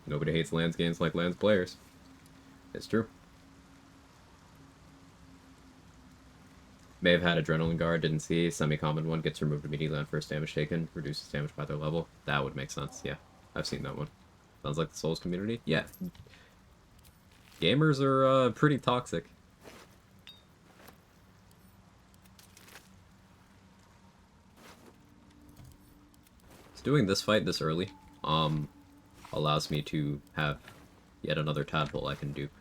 Nobody hates Lands games like Lands players. It's true. May have had Adrenaline Guard, didn't see. Semi-common one gets removed immediately on first damage taken. Reduces damage by their level. That would make sense, yeah. I've seen that one. Sounds like the Souls community. Yeah. Gamers are pretty toxic. So doing this fight this early allows me to have yet another tadpole I can dupe.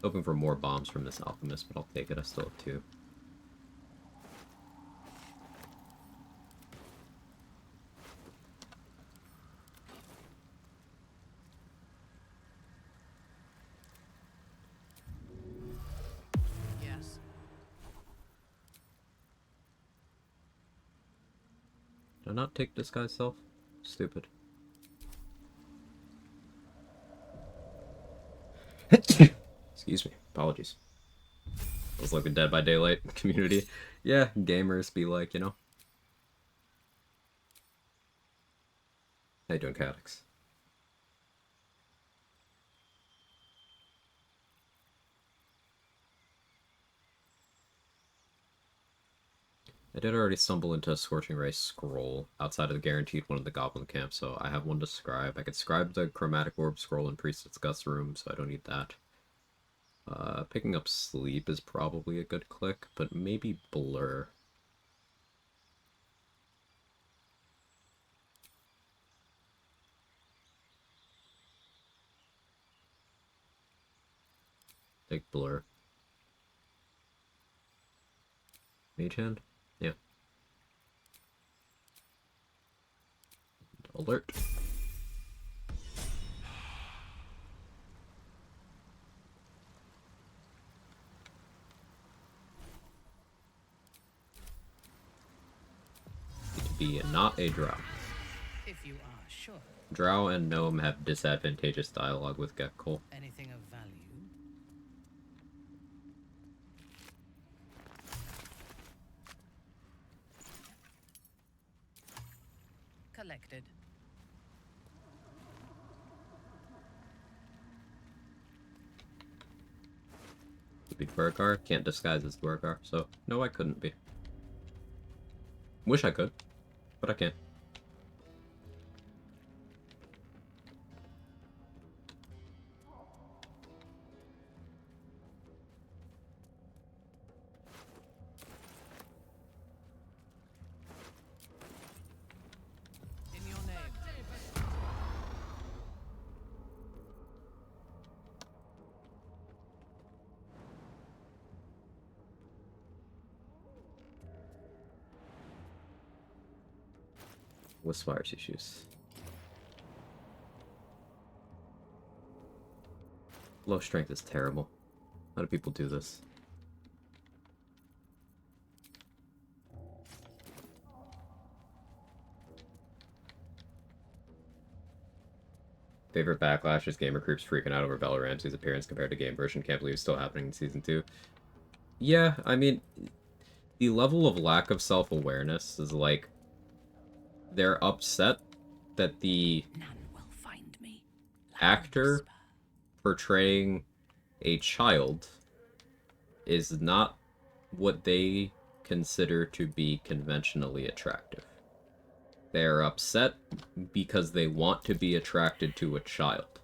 Hoping for more bombs from this alchemist, but I'll take it. I still have 2. Yes. Did I not take this guy's self? Stupid. Excuse me. Apologies. Feels like the Dead by Daylight community. Yeah, gamers be like, you know. How you doing, Cadix? I did already stumble into a Scorching Ray scroll outside of the guaranteed one of the Goblin Camp, so I have one to scribe. I could scribe the Chromatic Orb scroll in Priestess Gust room, so I don't need that. Picking up Sleep is probably a good click, but maybe Blur. Take Blur. Mage Hand? Yeah. Alert. Be not a drow. If you are sure. Drow and Gnome have disadvantageous dialogue with Gekko. Anything of value? Collected. To be Dwergar, can't disguise as Dwergar, so no, I couldn't be. Wish I could, but I can't. In your name. with Spire's issues. Low strength is terrible. How do people do this? Favorite backlash is gamer creeps freaking out over Bella Ramsey's appearance compared to game version. Can't believe it's still happening in Season 2. Yeah, I mean, the level of lack of self-awareness is like... They're upset that the actor portraying a child is not what they consider to be conventionally attractive. They are upset because they want to be attracted to a child.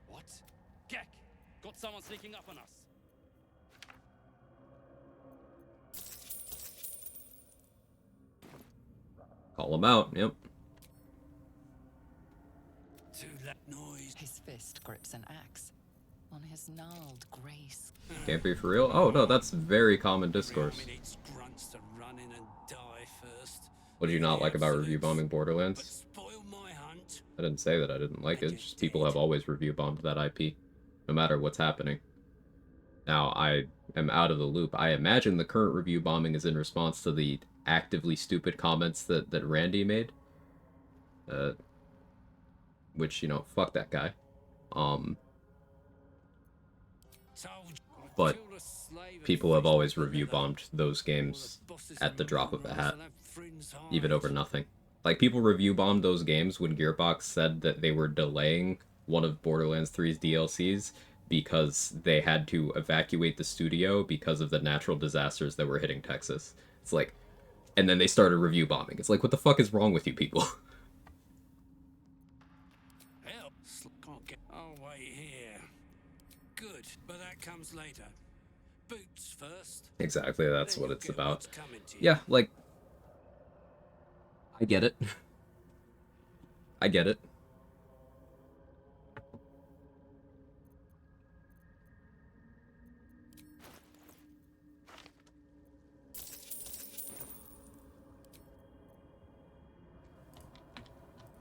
What? Gek! Got someone sneaking up on us. Call him out, yep. To that noise. His fist grips an axe on his gnarled grace. Can't be for real? Oh no, that's very common discourse. Grunts to run in and die first. What do you not like about review bombing Borderlands? I didn't say that I didn't like it, just people have always review bombed that IP, no matter what's happening. Now, I am out of the loop. I imagine the current review bombing is in response to the actively stupid comments that Randy made. Which, you know, fuck that guy. But people have always review bombed those games at the drop of a hat, even over nothing. Like, people review bombed those games when Gearbox said that they were delaying one of Borderlands 3's DLCs because they had to evacuate the studio because of the natural disasters that were hitting Texas. It's like, and then they started review bombing. It's like, what the fuck is wrong with you people? Hell, can't get. Oh, wait here. Good, but that comes later. Boots first. Exactly, that's what it's about. Yeah, like, I get it. I get it.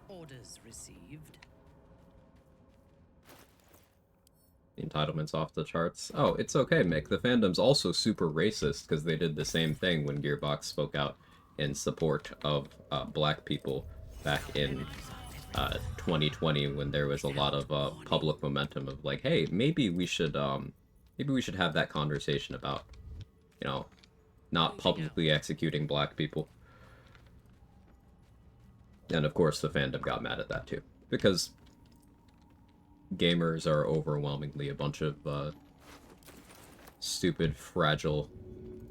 Orders received. The entitlement's off the charts. Oh, it's okay, Mick. The fandom's also super racist because they did the same thing when Gearbox spoke out in support of black people back in 2020 when there was a lot of public momentum of like, hey, maybe we should have that conversation about, you know, not publicly executing black people. And of course the fandom got mad at that too, because gamers are overwhelmingly a bunch of stupid, fragile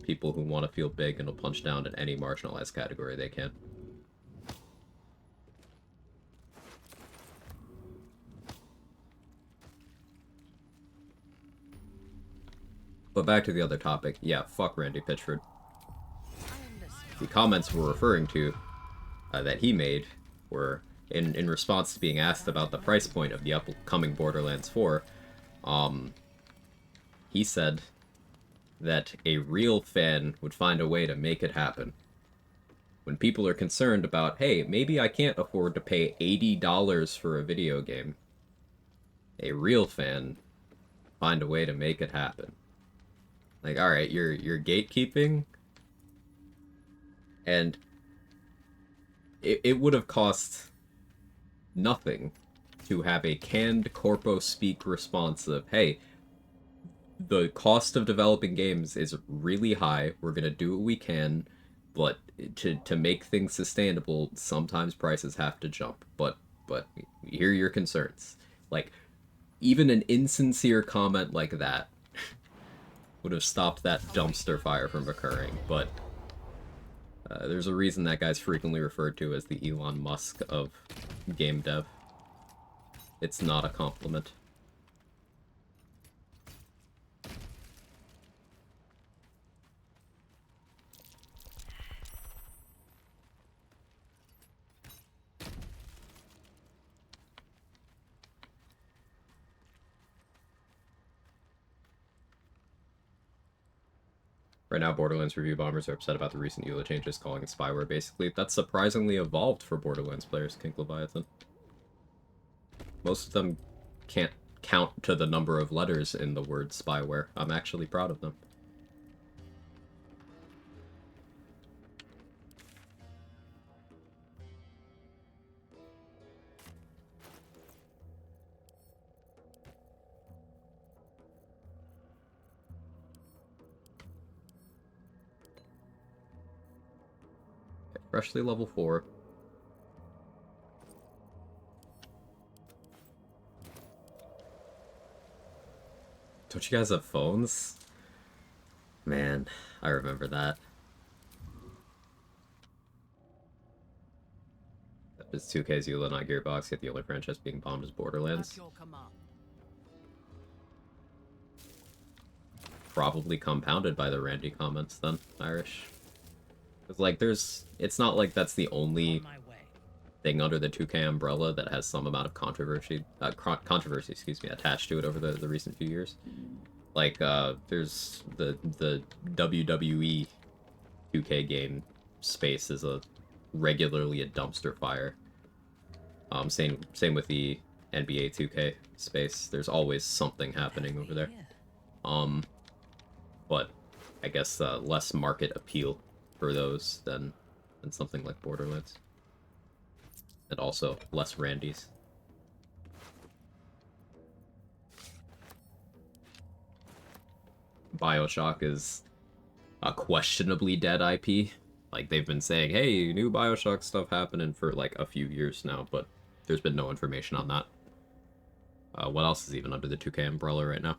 people who want to feel big and will punch down in any marginalized category they can. But back to the other topic. Yeah, fuck Randy Pitchford. The comments we're referring to that he made were in response to being asked about the price point of the upcoming Borderlands 4. He said that a real fan would find a way to make it happen. When people are concerned about, hey, maybe I can't afford to pay $80 for a video game, a real fan find a way to make it happen. Like, alright, you're gatekeeping, and it would have cost nothing to have a canned corpo speak response of, hey, the cost of developing games is really high, we're gonna do what we can, but to make things sustainable, sometimes prices have to jump, but we hear your concerns. Like, even an insincere comment like that would have stopped that dumpster fire from occurring, but there's a reason that guy's frequently referred to as the Elon Musk of game dev. It's not a compliment. Right now, Borderlands review bombers are upset about the recent EULA changes, calling it spyware. Basically, that's surprisingly evolved for Borderlands players, King Leviathan. Most of them can't count to the number of letters in the word spyware. I'm actually proud of them. Freshly level 4. Don't you guys have phones? Man, I remember that. It's 2K's EULA, not Gearbox, yet the only franchise being bombed is Borderlands. Probably compounded by the Randy comments then, Irish. Because, like, it's not like that's the only thing under the 2K umbrella that has some amount of controversy, attached to it over the recent few years. Like, there's the WWE 2K game space is regularly a dumpster fire. Same with the NBA 2K space. There's always something happening over there. But I guess less market appeal for those than something like Borderlands. And also less Randys. BioShock is a questionably dead IP. Like, they've been saying, hey, new BioShock stuff happening for like a few years now, but there's been no information on that. What else is even under the 2K umbrella right now?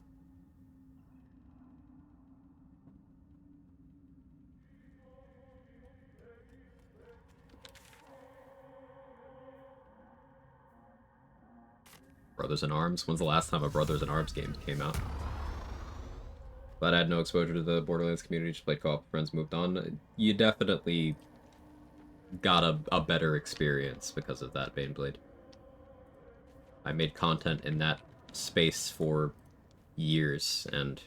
Brothers in Arms? When's the last time a Brothers in Arms game came out? But I had no exposure to the Borderlands community, just played co-op, friends moved on. You definitely got a better experience because of that, Baneblade. I made content in that space for years, and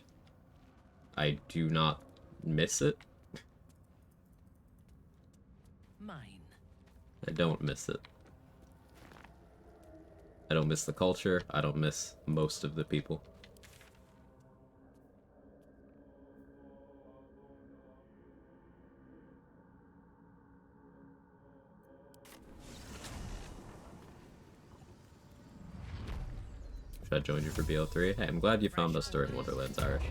I do not miss it. Mine. I don't miss it. I don't miss the culture. I don't miss most of the people. Should I join you for BL3? Hey, I'm glad you found us during Wonderlands, Irish.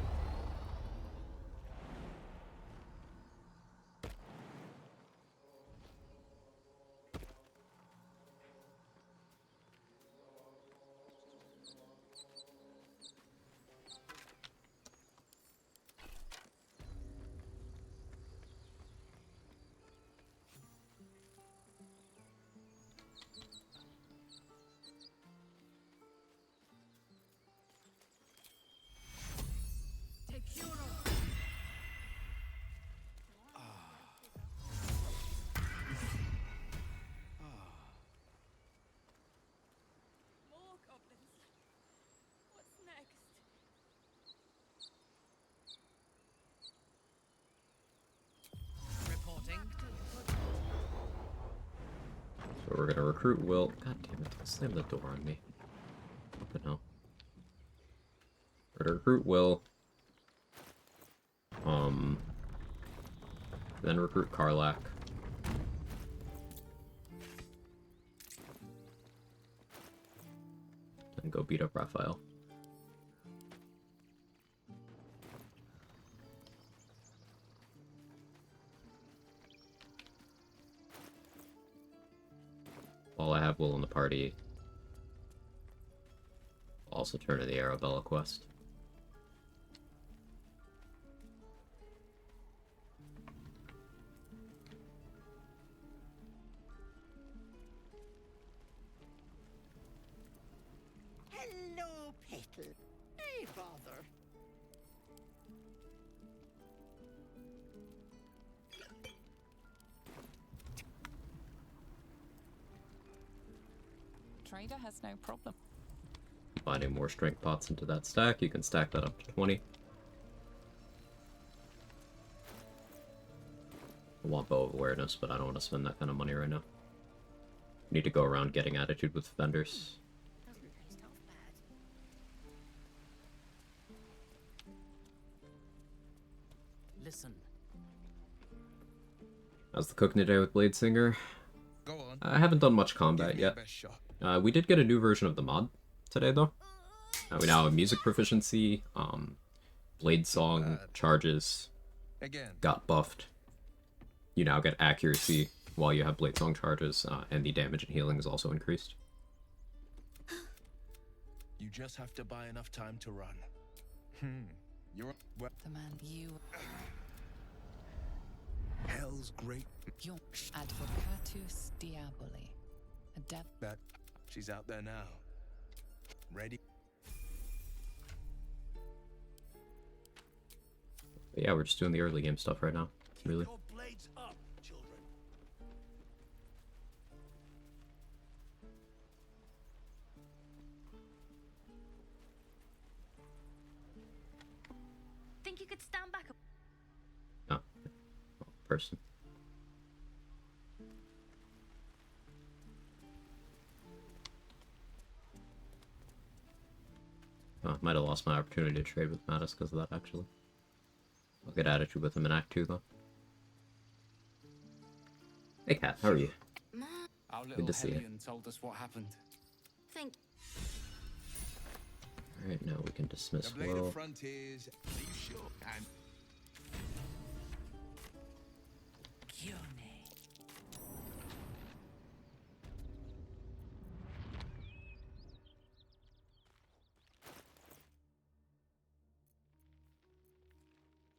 So we're gonna recruit Will. God damn it, don't slam the door on me. What the hell? We're gonna recruit Will. Then recruit Karlak. And go beat up Raphael. While I have Will in the party, I'll also turn to the Arabella quest. Hello, Petal. Hey, bother. Trader has no problem. Finding more strength pots into that stack, you can stack that up to 20. I want Bow of Awareness, but I don't want to spend that kind of money right now. Need to go around getting attitude with vendors. Listen. How's the cooking today with Bladesinger? Go on. I haven't done much combat yet. Best shot. We did get a new version of the mod today, though. We now have music proficiency, blade song charges Again. got buffed. You now get accuracy while you have blade song charges, and the damage and healing is also increased. You just have to buy enough time to run. You're well. The man you. Hell's great. Your advocatus diaboli. A dev. That she's out there now. Ready. But yeah, we're just doing the early game stuff right now. Really. Your blades up, children. Think you could stand back? Oh, person. Oh, might have lost my opportunity to trade with Mattis because of that, actually. I'll get attitude with him in Act 2, though. Hey, Kat, how are you? Our little Good to see you. Hellion told us what happened. Thank Alright, now we can dismiss The blade Will. of frontiers. Are you sure? And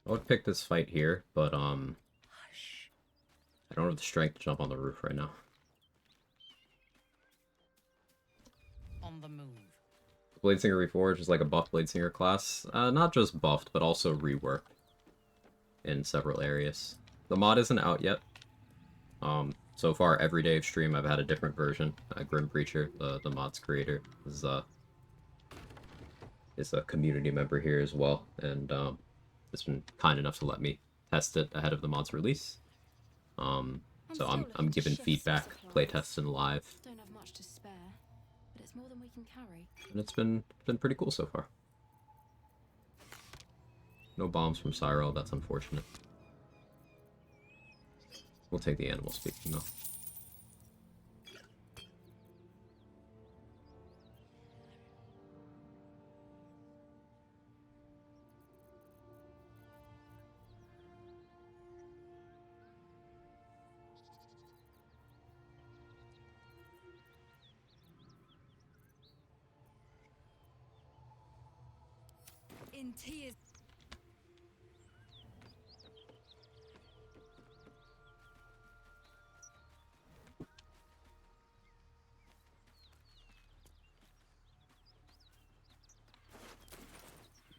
I would pick this fight here, but, I don't have the strength to jump on the roof right now. On the move. Bladesinger Reforged is like a buff Bladesinger class. Not just buffed, but also reworked in several areas. The mod isn't out yet. So far, every day of stream, I've had a different version. Grimpreacher, the mod's creator, is a community member here as well, and has been kind enough to let me test it ahead of the mod's release. So I'm giving feedback, playtesting live, Don't have much to spare, but it's more than we can carry. and it's been pretty cool so far. No bombs from Cyril, that's unfortunate. We'll take the animal speaking though. In tears.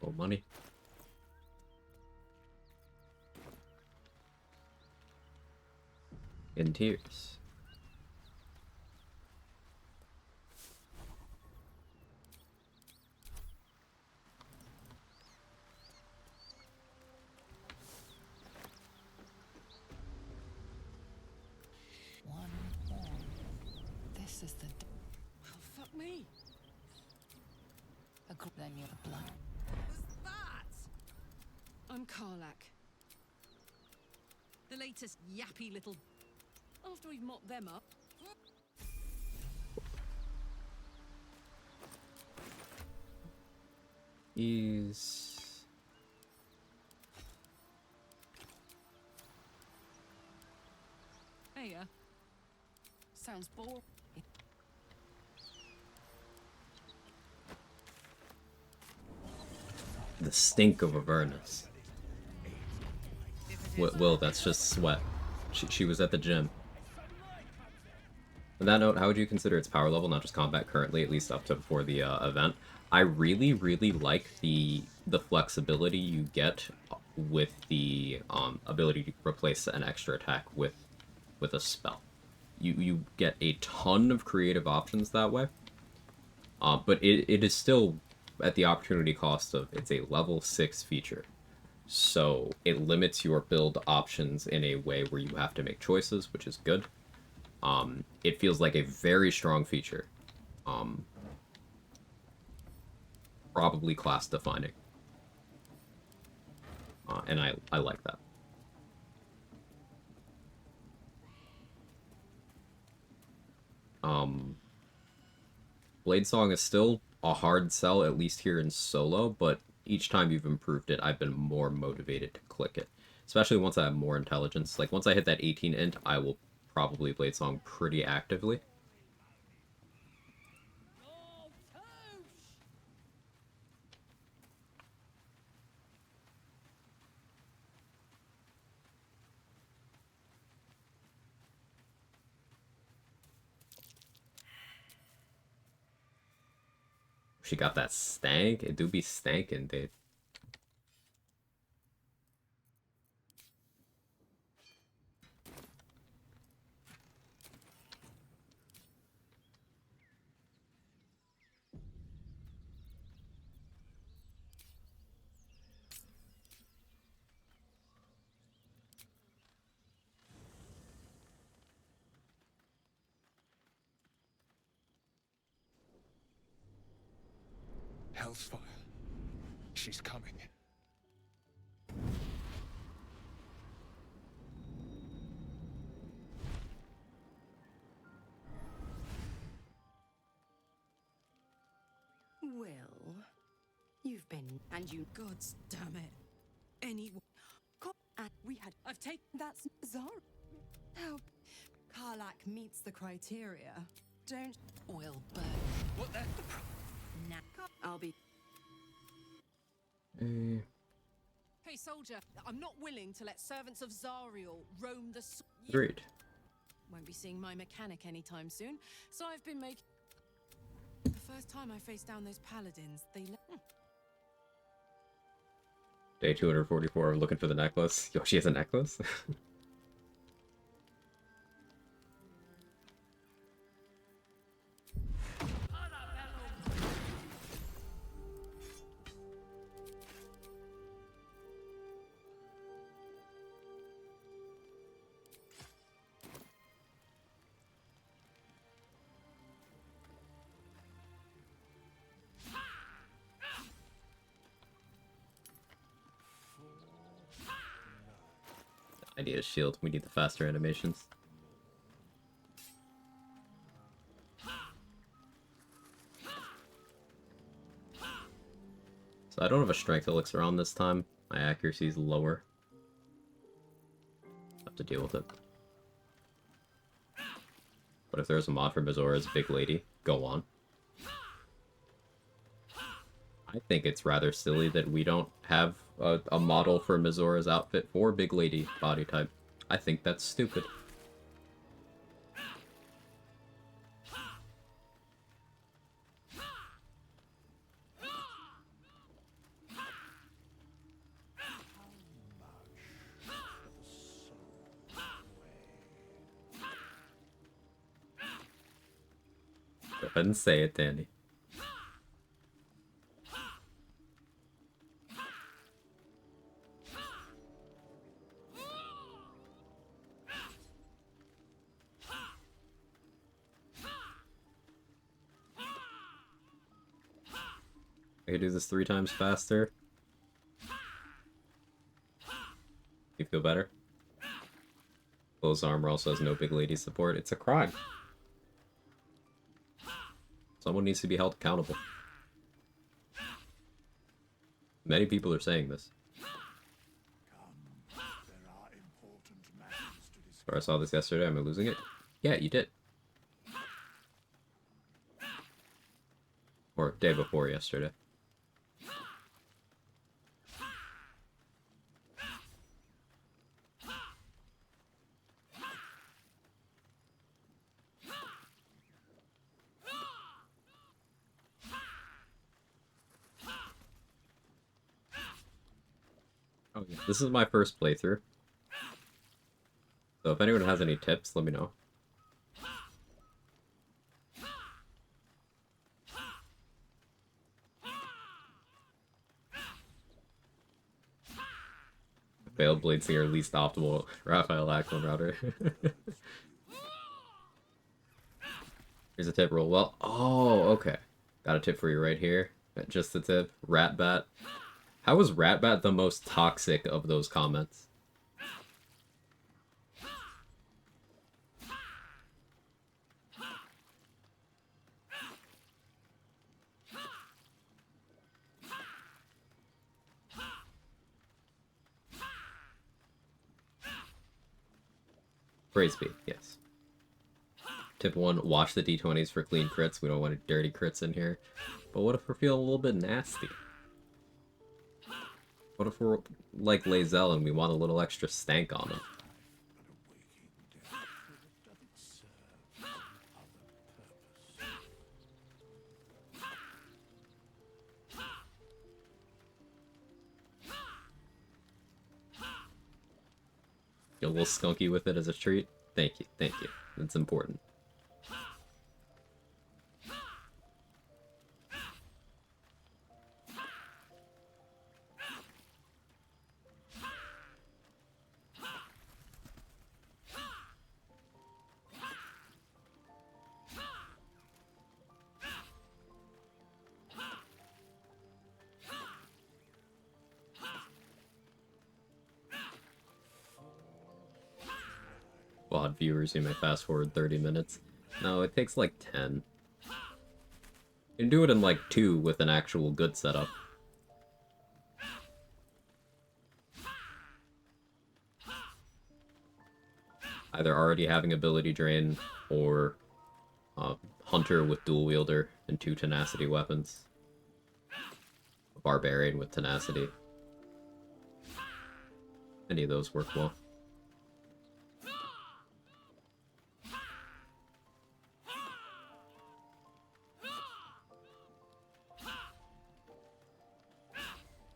Oh, money. In tears. One horn. This is the. Well, fuck me. Then you're blood. Who's that? I'm Karlak. The latest yappy little. After we've mopped them up. He's... Hey, Sounds boring. the stink of Avernus. Will, that's just sweat. She was at the gym. On that note, how would you consider its power level, not just combat currently, at least up to before the event? I really, really like the flexibility you get with the ability to replace an extra attack with a spell. You get a ton of creative options that way, but it is still at the opportunity cost of it's a level 6 feature. So it limits your build options in a way where you have to make choices, which is good. It feels like a very strong feature. Probably class defining. And I like that. Blade Song is still a hard sell, at least here in solo, but each time you've improved it, I've been more motivated to click it. Especially once I have more intelligence. Like, once I hit that 18 int, I will probably Blade Song pretty actively. She got that stank? It do be stankin', dude. Hellfire. She's coming. Well, you've been, and you, gods damn it. Anyone, and we had, I've taken, that's Zara. How Karlak meets the criteria. Don't, Will burn. what the, nah, I'll be. Hey, soldier, I'm not willing to let servants of Zariel roam the... Agreed. Won't be seeing my mechanic anytime soon, so I've been making... The first time I faced down those paladins, they... Day 244, looking for the necklace. Yo, she has a necklace? I need a shield. We need the faster animations. So I don't have a strength elixir on this time. My accuracy is lower. Have to deal with it. But if there's a mod for Mizora's Big Lady, go on. I think it's rather silly that we don't have a model for Mizora's outfit for Big Lady body type. I think that's stupid. Go ahead and say it, Danny. I could do this 3 times faster. You feel better? Closed armor also has no Big Lady support. It's a crime. Someone needs to be held accountable. Many people are saying this. Or I saw this yesterday, am I losing it? Yeah, you did. Or day before yesterday. Oh yeah, this is my first playthrough. So if anyone has any tips, let me know. failed. Bladesinger least optimal. Raphael Ackland router. Here's a tip roll. Well, oh, okay. Got a tip for you right here. Just a tip. Ratbat. How was Ratbat the most toxic of those comments? Praise be, yes. Tip 1, wash the d20s for clean crits. We don't want any dirty crits in here. But what if we're feeling a little bit nasty? What if we're like Lae'zel and we want a little extra stank on them? Get a little skunky with it as a treat? Thank you, thank you. It's important. VOD viewers, you may fast forward 30 minutes. No, it takes like 10. You can do it in like 2 with an actual good setup. Either already having ability drain or Hunter with dual wielder and 2 tenacity weapons. A Barbarian with tenacity. Any of those work well.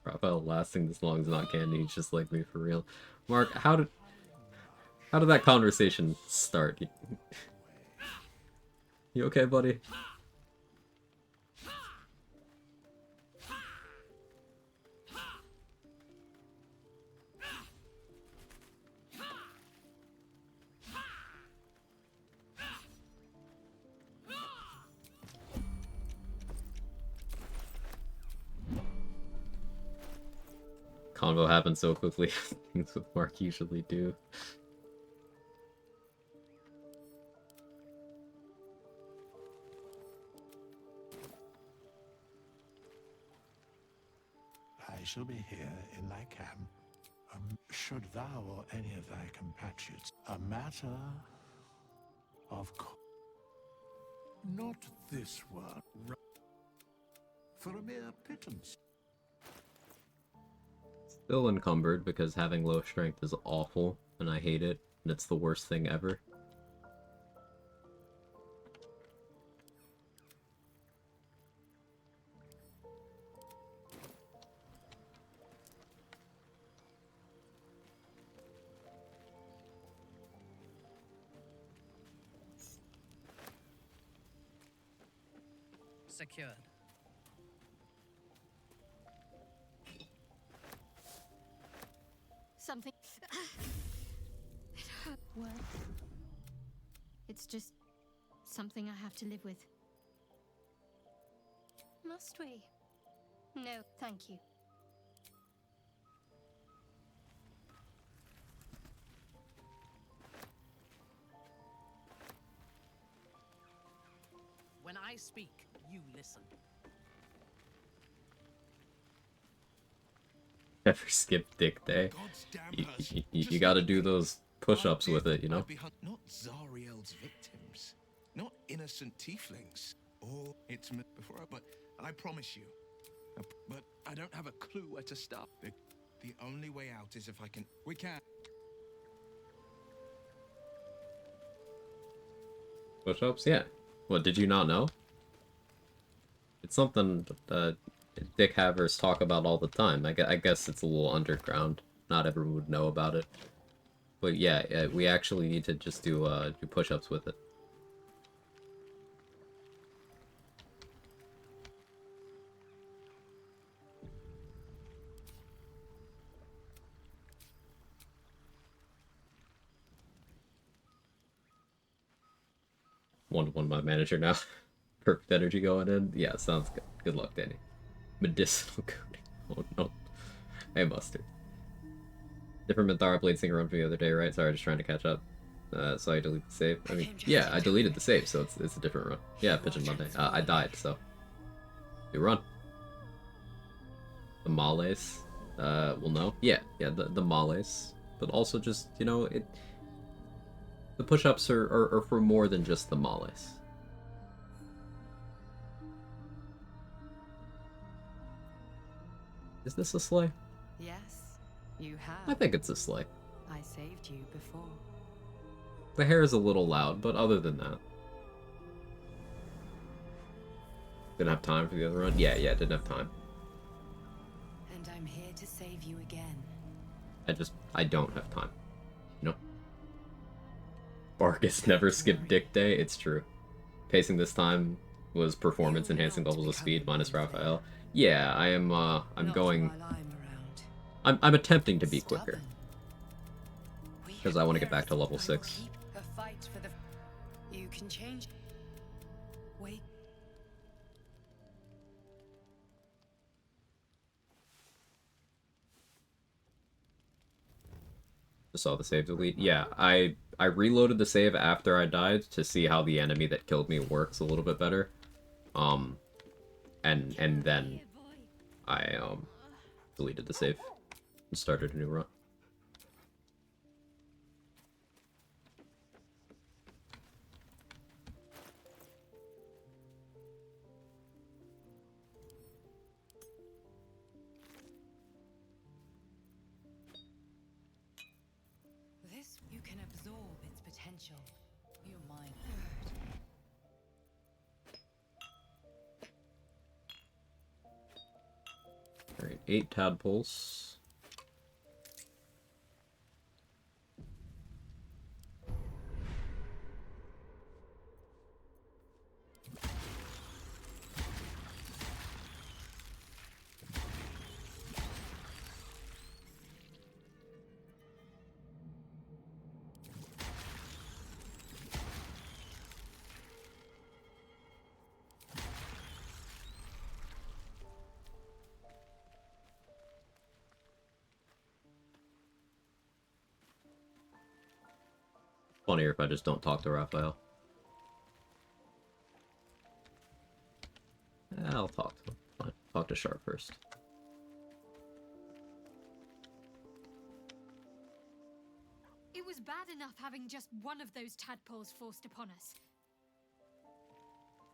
Raphael lasting this long is not candy, he's just like me for real. Mark, how did that conversation start? You okay, buddy? Convo happens so quickly. Things with Mark usually do. I shall be here in thy camp. Should thou or any of thy compatriots, a matter of not this one, for a mere pittance. Still encumbered because having low strength is awful and I hate it and it's the worst thing ever. Secured. Something. It hurt. What? It's just something I have to live with. Must we? No, thank you. When I speak, you listen. Never skip dick day. You gotta do those push-ups with it, you know? Not Zariel's victims, not innocent tieflings. Or it's before, but I promise you. But I don't have a clue where to start. The only way out is if I can. We can. Push-ups? Yeah. What, did you not know? It's something dick havers talk about all the time. I guess it's a little underground. Not everyone would know about it. But yeah, we actually need to just do push-ups with it. 1-to-1 my manager now. Perfect energy going in. Yeah, sounds good. Good luck, Danny. Medicinal coating. Oh no. Hey, Mustard. Different Minthara Bladesinger run from the other day, right? Sorry, just trying to catch up. So I deleted the save. I mean, yeah, I deleted the save, so it's a different run. Yeah, Pigeon Monday. I died, so. New run. The Males. Well, no. Yeah, the Males. But also just, you know, the push-ups are for more than just the Males. Is this a sleigh? Yes, you have. I think it's a sleigh. I saved you before. The hair is a little loud, but other than that. Didn't have time for the other run? Yeah, didn't have time. And I'm here to save you again. I don't have time. You know? Barkus never skipped Dick Day, it's true. Pacing this time was performance enhancing levels of speed minus Raphael. Yeah, I'm going... I'm attempting to be quicker. Because I want to get back to level 6. A fight for the... You can change... Wait. Just saw the save delete. Yeah, I reloaded the save after I died to see how the enemy that killed me works a little bit better. And then I deleted the save and started a new run. This, you can absorb its potential. Your mind. Alright, 8 tadpoles. Funnier if I just don't talk to Raphael. I'll talk to him. Fine. Talk to Sharp first. It was bad enough having just one of those tadpoles forced upon us.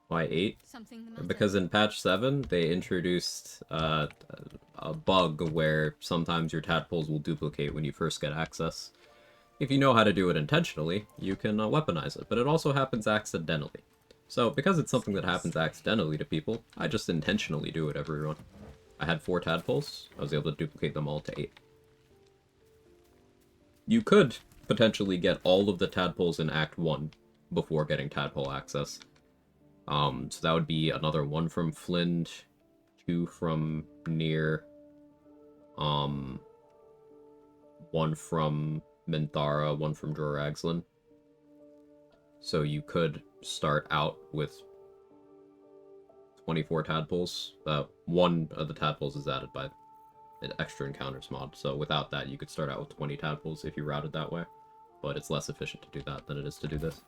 Why 8? Something the matter? Because in patch 7, they introduced a bug where sometimes your tadpoles will duplicate when you first get access. If you know how to do it intentionally, you can weaponize it, but it also happens accidentally. So, because it's something that happens accidentally to people, I just intentionally do it every run. I had 4 tadpoles, I was able to duplicate them all to 8. You could potentially get all of the tadpoles in Act 1 before getting tadpole access. So that would be another 1 from Flind, 2 from Nier, 1 from Minthara, 1 from Droraxlin. So you could start out with 24 tadpoles. 1 of the tadpoles is added by an extra encounters mod, so without that you could start out with 20 tadpoles if you routed that way. But it's less efficient to do that than it is to do this.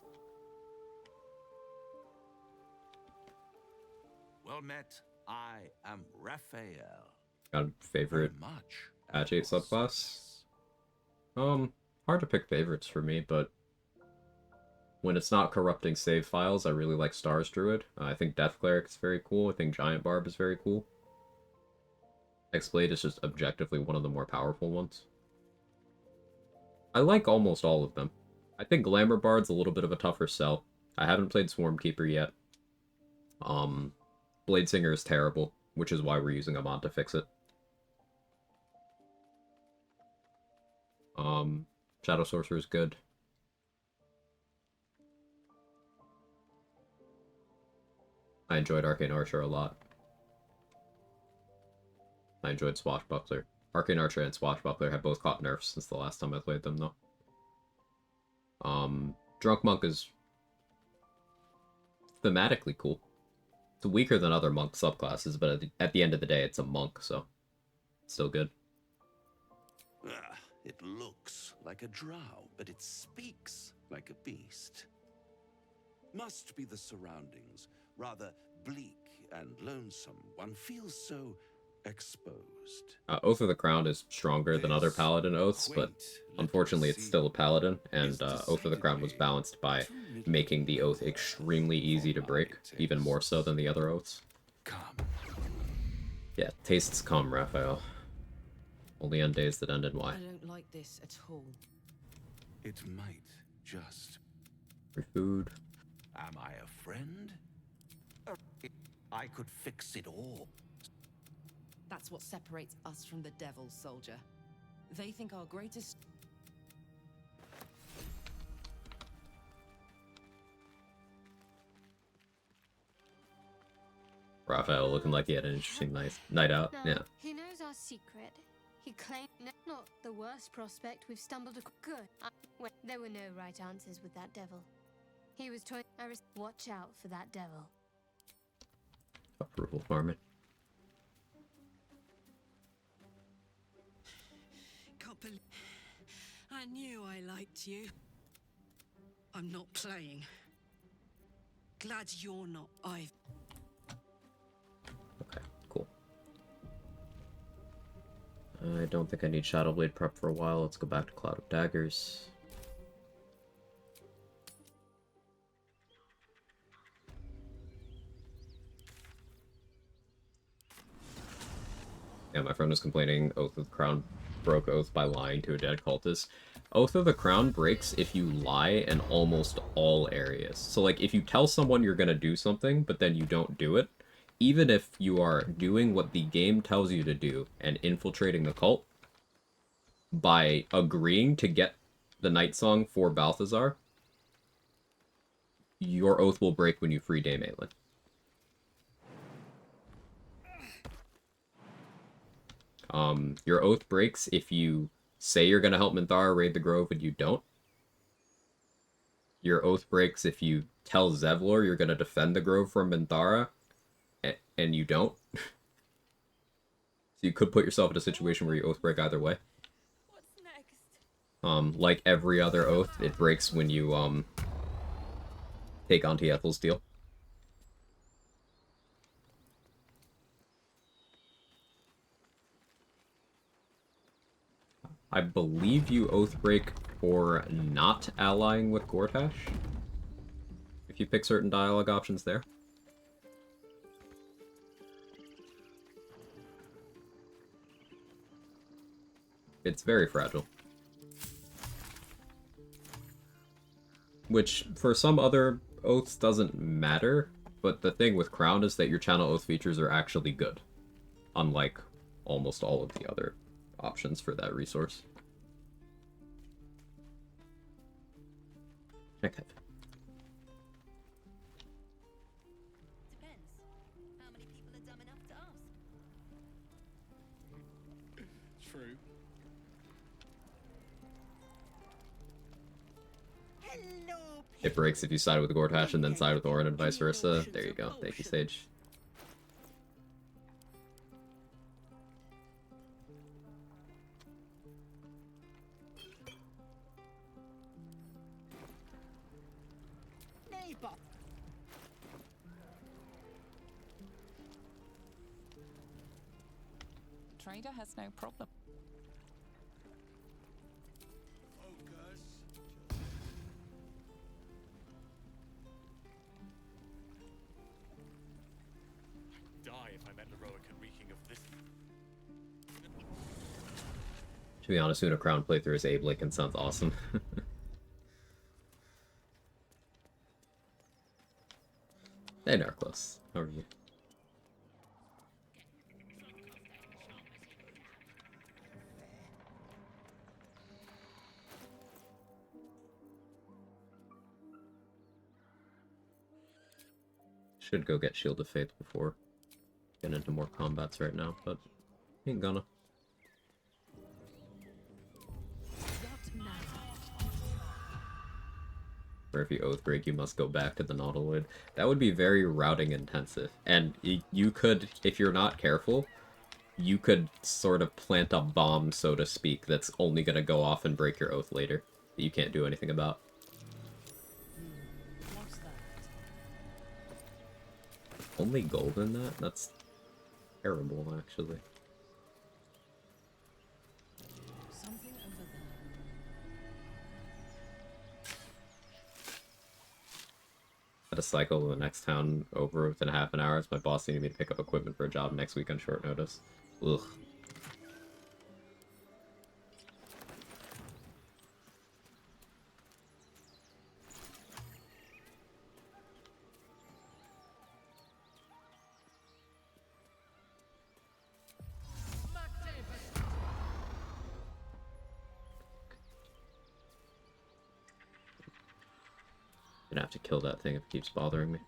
Well met. I am Raphael. Got a favorite patch 8 subclass? Hard to pick favorites for me, but when it's not corrupting save files, I really like Stars Druid. I think Death Cleric is very cool. I think Giant Barb is very cool. Hexblade is just objectively one of the more powerful ones. I like almost all of them. I think Glamour Bard's a little bit of a tougher sell. I haven't played Swarmkeeper yet. Bladesinger is terrible, which is why we're using a mod to fix it. Shadow Sorcerer is good. I enjoyed Arcane Archer a lot. I enjoyed Swashbuckler. Arcane Archer and Swashbuckler have both caught nerfs since the last time I played them, though. Drunk Monk is thematically cool. It's weaker than other monk subclasses, but at the end of the day, it's a monk, so still good. Ah, it looks like a drow, but it speaks like a beast. Must be the surroundings, rather bleak and lonesome. One feels so exposed. Oath of the Crown is stronger than other paladin oaths, but unfortunately it's still a paladin, and Oath of the Crown was balanced by making the oath extremely easy to break, even more so than the other oaths. Yeah, tastes calm, Raphael. Only on days that end in Y. I don't like this at all. It might just... Free food. Am I a friend? I could fix it all. That's what separates us from the devil, soldier. They think our greatest... Raphael looking like he had an interesting night out. Now, Yeah. he knows our secret. He claimed not the worst prospect we've stumbled across. Good. Well, there were no right answers with that devil. He was trying. Watch out for that devil. Approval farming. Can't believe I knew I liked you. I'm not playing. Glad you're not. Okay, cool. I don't think I need Shadowblade prep for a while. Let's go back to Cloud of Daggers. Yeah, my friend was complaining Oath of the Crown broke Oath by lying to a dead cultist. Oath of the Crown breaks if you lie in almost all areas. So, like, if you tell someone you're gonna do something, but then you don't do it, even if you are doing what the game tells you to do and infiltrating the cult, by agreeing to get the Night Song for Balthazar, your oath will break when you free Dame Aelin. Your oath breaks if you say you're going to help Minthara raid the Grove and you don't. Your oath breaks if you tell Zevlor you're going to defend the Grove from Minthara and you don't. So you could put yourself in a situation where you oath break either way. What's next? Like every other oath, it breaks when you take Auntie Ethel's deal. I believe you oath break for not allying with Gortash, if you pick certain dialogue options there. It's very fragile. Which, for some other oaths, doesn't matter, but the thing with Crown is that your channel oath features are actually good, unlike almost all of the other options for that resource. Okay. Depends. How many people are dumb enough to ask? True. Hello. It breaks if you side with Gortash and then side with Orin and vice versa. There you go. Thank you, Sage. Neighbor. The trader has no problem. Die if I met Leroic and reeking of this. To be honest, doing a Crown playthrough as Abe Lincoln sounds awesome. Hey, Narclos. How are you? Should go get Shield of Faith before getting into more combats right now, but ain't gonna. where if you oath break, you must go back to the Nautiloid. That would be very routing intensive. And you could, if you're not careful, you could sort of plant a bomb, so to speak, that's only going to go off and break your oath later, that you can't do anything about. What's that? Only gold in that? That's terrible, actually. Something over there. Had to cycle to the next town over within half an hour as my boss needed me to pick up equipment for a job next week on short notice. Ugh. Gonna have to kill that thing if it keeps bothering me.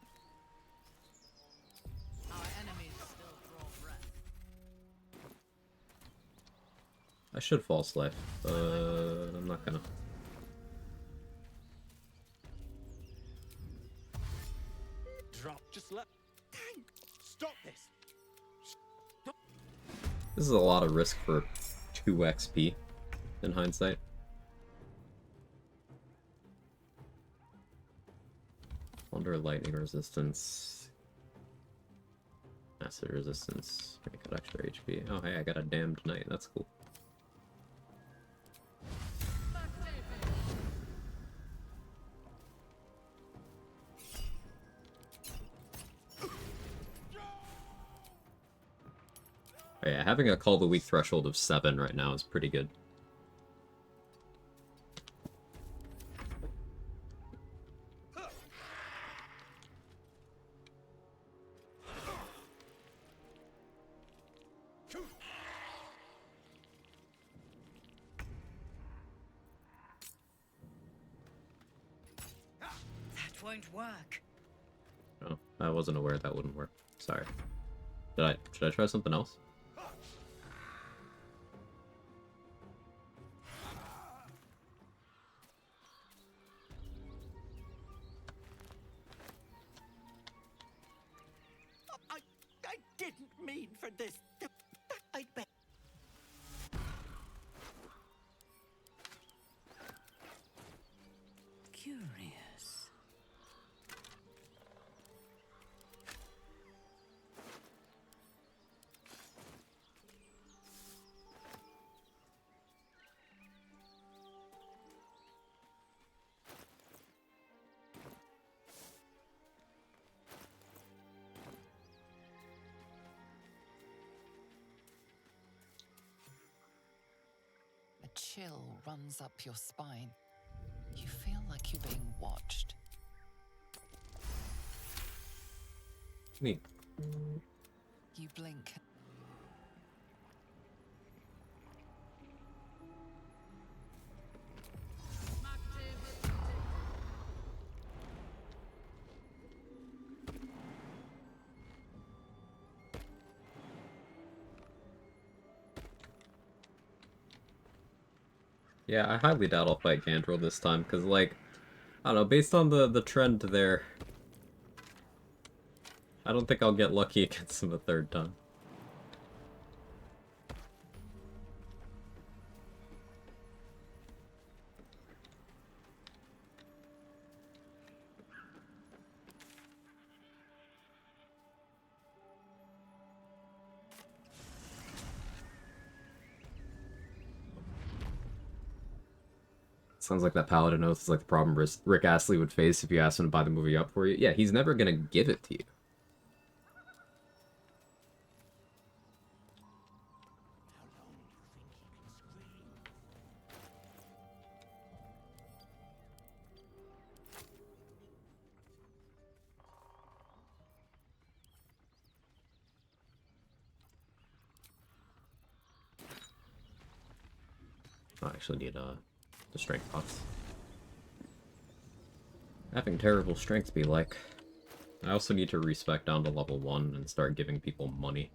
I should false life, but I'm not gonna. Drop. Just let. Dang! Stop this. Stop. This is a lot of risk for 2 XP in hindsight. Wonder lightning resistance. Acid resistance. I got extra HP. Oh hey, I got a damned knight. That's cool. Oh, yeah, having a call the weak threshold of 7 right now is pretty good. That won't work. Oh, I wasn't aware that wouldn't work. Sorry. Should I try something else? I didn't mean for this. I bet. Curious. A chill runs up your spine. You feel like you're being watched. Neat. You blink. Yeah, I highly doubt I'll fight Gandrel this time, because, like, I don't know, based on the trend there, I don't think I'll get lucky against him a third time. Sounds like that Paladin Oath is like the problem Rick Astley would face if you asked him to buy the movie up for you. Yeah, he's never gonna give it to you. I actually need the strength pots. Having terrible strength be like. I also need to respec down to level 1 and start giving people money.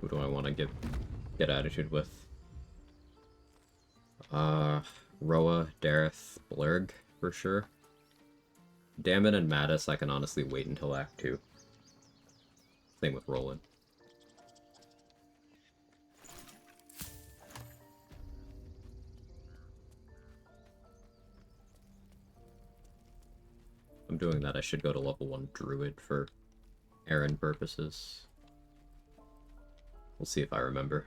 Who do I want to get attitude with? Roa, Dareth, Blurg, for sure. Damon and Mattis, I can honestly wait until Act 2. Same with Roland. I'm doing that, I should go to level 1 Druid for errand purposes. We'll see if I remember.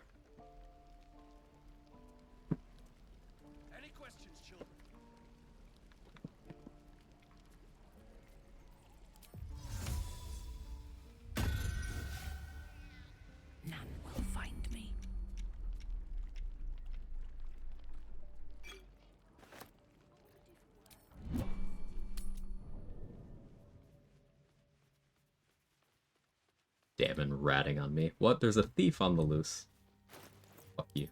Any questions, children? None will find me. Damon ratting on me. What? There's a thief on the loose. Fuck you.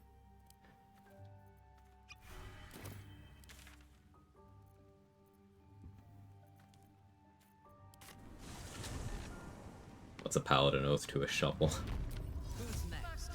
What's a paladin oath to a shovel? Who's next?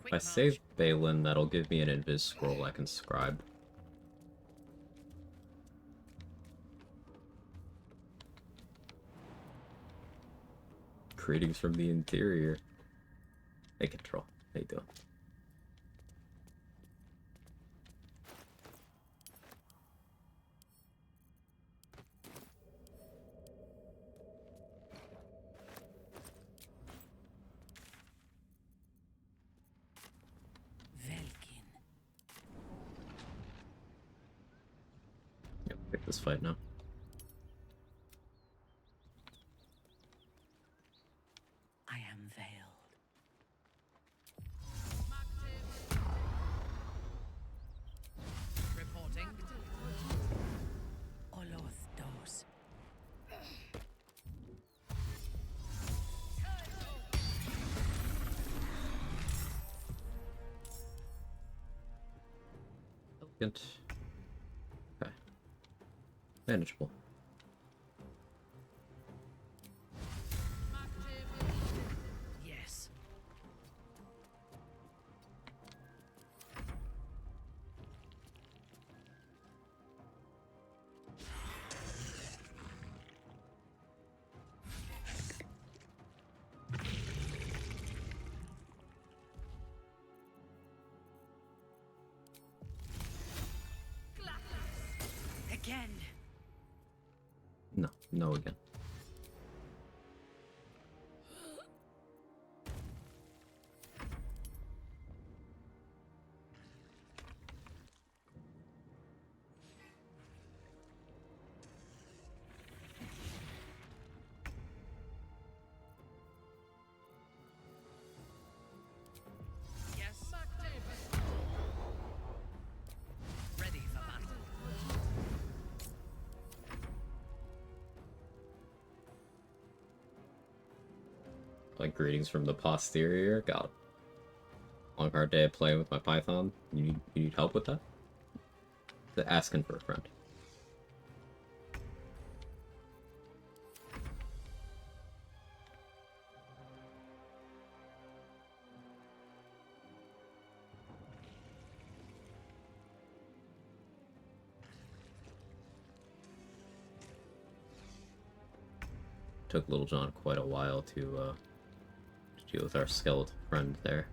If I save Balin, that'll give me an invis scroll I can scribe. Greetings from the interior. Hey, Control. How you doing? Yep, pick this fight now. I am veiled. Reporting. Oloth dos. Elegant. Okay. Manageable. Yes. Again. No, no again. Yes. Ready for battle. Like greetings from the posterior. Got it. Long hard day of playing with my Python. You need help with that? Asking for a friend. Took Little John quite a while to deal with our skeletal friend there.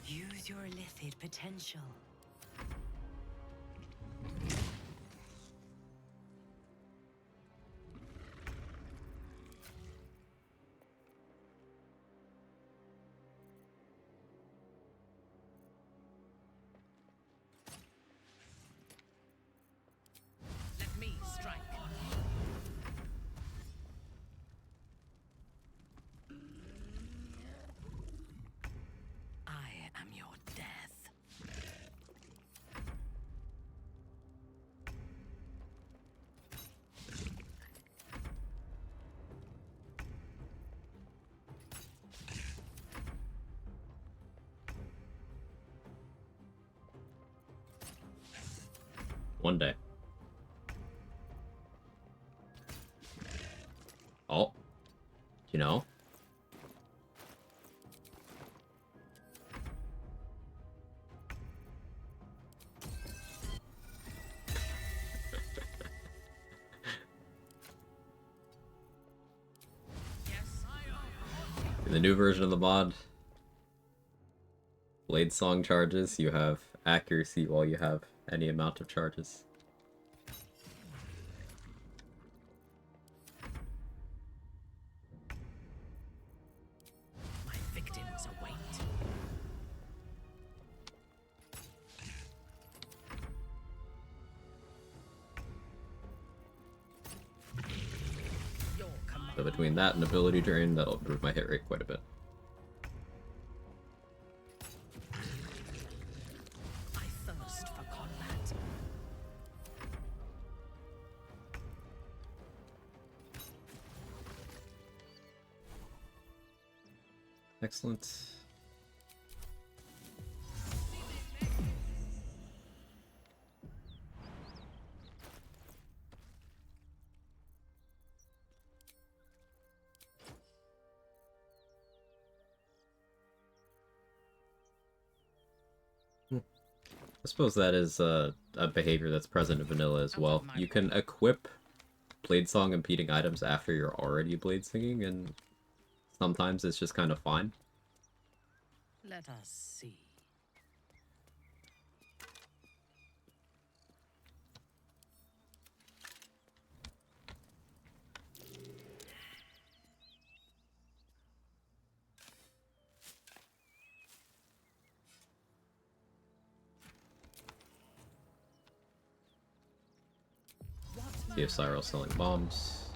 Use your lithid potential. Let me one day. Oh. You know? In the new version of the mod, Blade Song charges, you have accuracy while you have any amount of charges. My victims await. So between that and ability drain, that'll improve my hit rate quite a bit. I thirst for combat. Excellent. I suppose that is a behavior that's present in vanilla as well. You can equip Blade Song impeding items after you're already blade singing, and sometimes it's just kind of fine. Let us see. See if Cyril's selling bombs.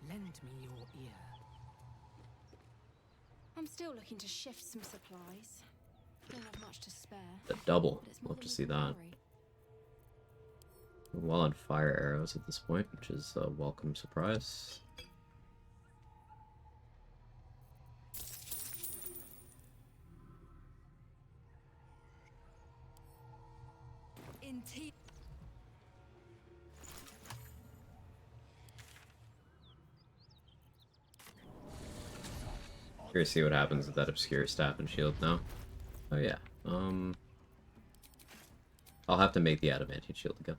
Lend me your ear. I'm still looking to shift some supplies. Don't have much to spare. The double. but it's more Love to than see we can that. carry. Well on fire arrows at this point, which is a welcome surprise. In tea. Curious to see what happens with that obscure staff and shield now. Oh yeah. I'll have to make the adamantine shield again.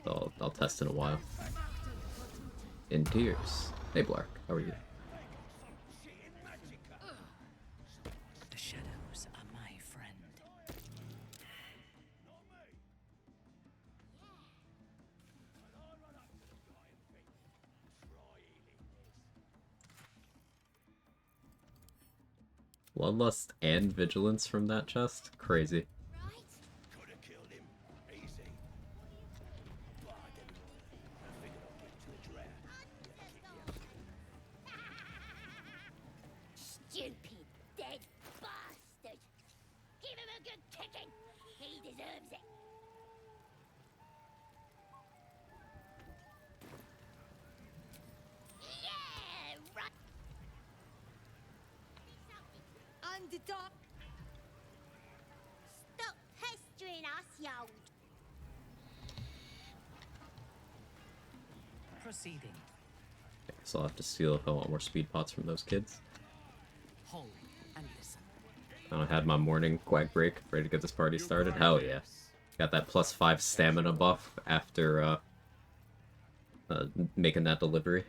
So I'll test in a while. In tears. Hey Blark, how are you? The shadows are my friend. Bloodlust and vigilance from that chest? Crazy. Stupid, dead bastard! Give him a good kicking! He deserves it! Yeah, right! Underdog! Stop pestering us, you old... Proceeding. So I'll have to steal if I want more speed pots from those kids. Hold and listen. I had my morning Quag break, ready to get this party started. Hell yeah. Got that +5 stamina buff after making that delivery.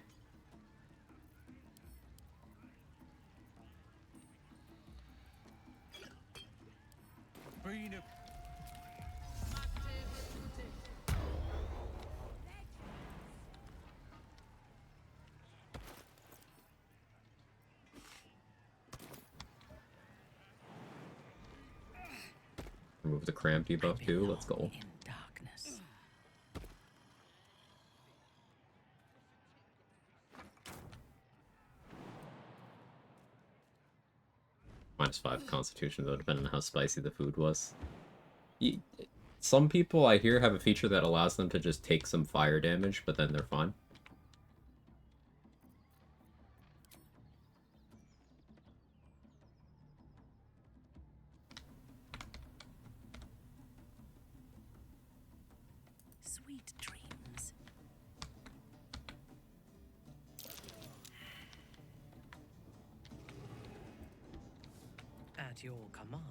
Remove the cramp debuff too, let's go. Darkness. -5 constitution though, depending on how spicy the food was. Some people I hear have a feature that allows them to just take some fire damage, but then they're fine. Sweet dreams. At your command.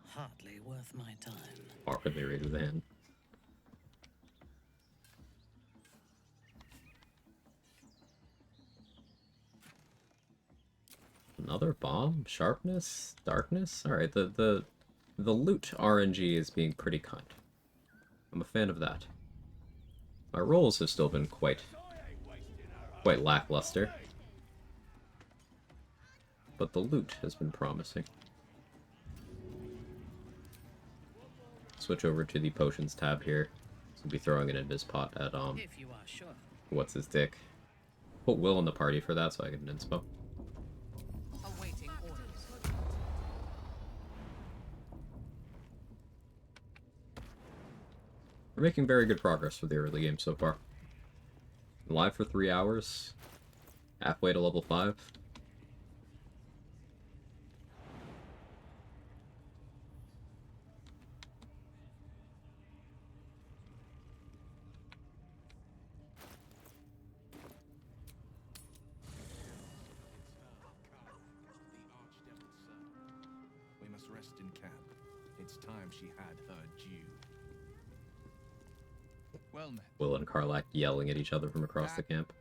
Hardly worth my time. Awkwardly raid with a hand. Another bomb? Sharpness? Darkness? Alright, the loot RNG is being pretty kind. I'm a fan of that. My rolls have still been quite lackluster. But the loot has been promising. Switch over to the potions tab here. So we'll be throwing an invis pot at If you are sure. what's his dick. Put Will in the party for that so I get an inspo. Awaiting orders. We're making very good progress for the early game so far. Live for 3 hours. Halfway to level 5. We must rest in camp. It's time she had her due. Well met. Will and Karlak yelling at each other from across the camp.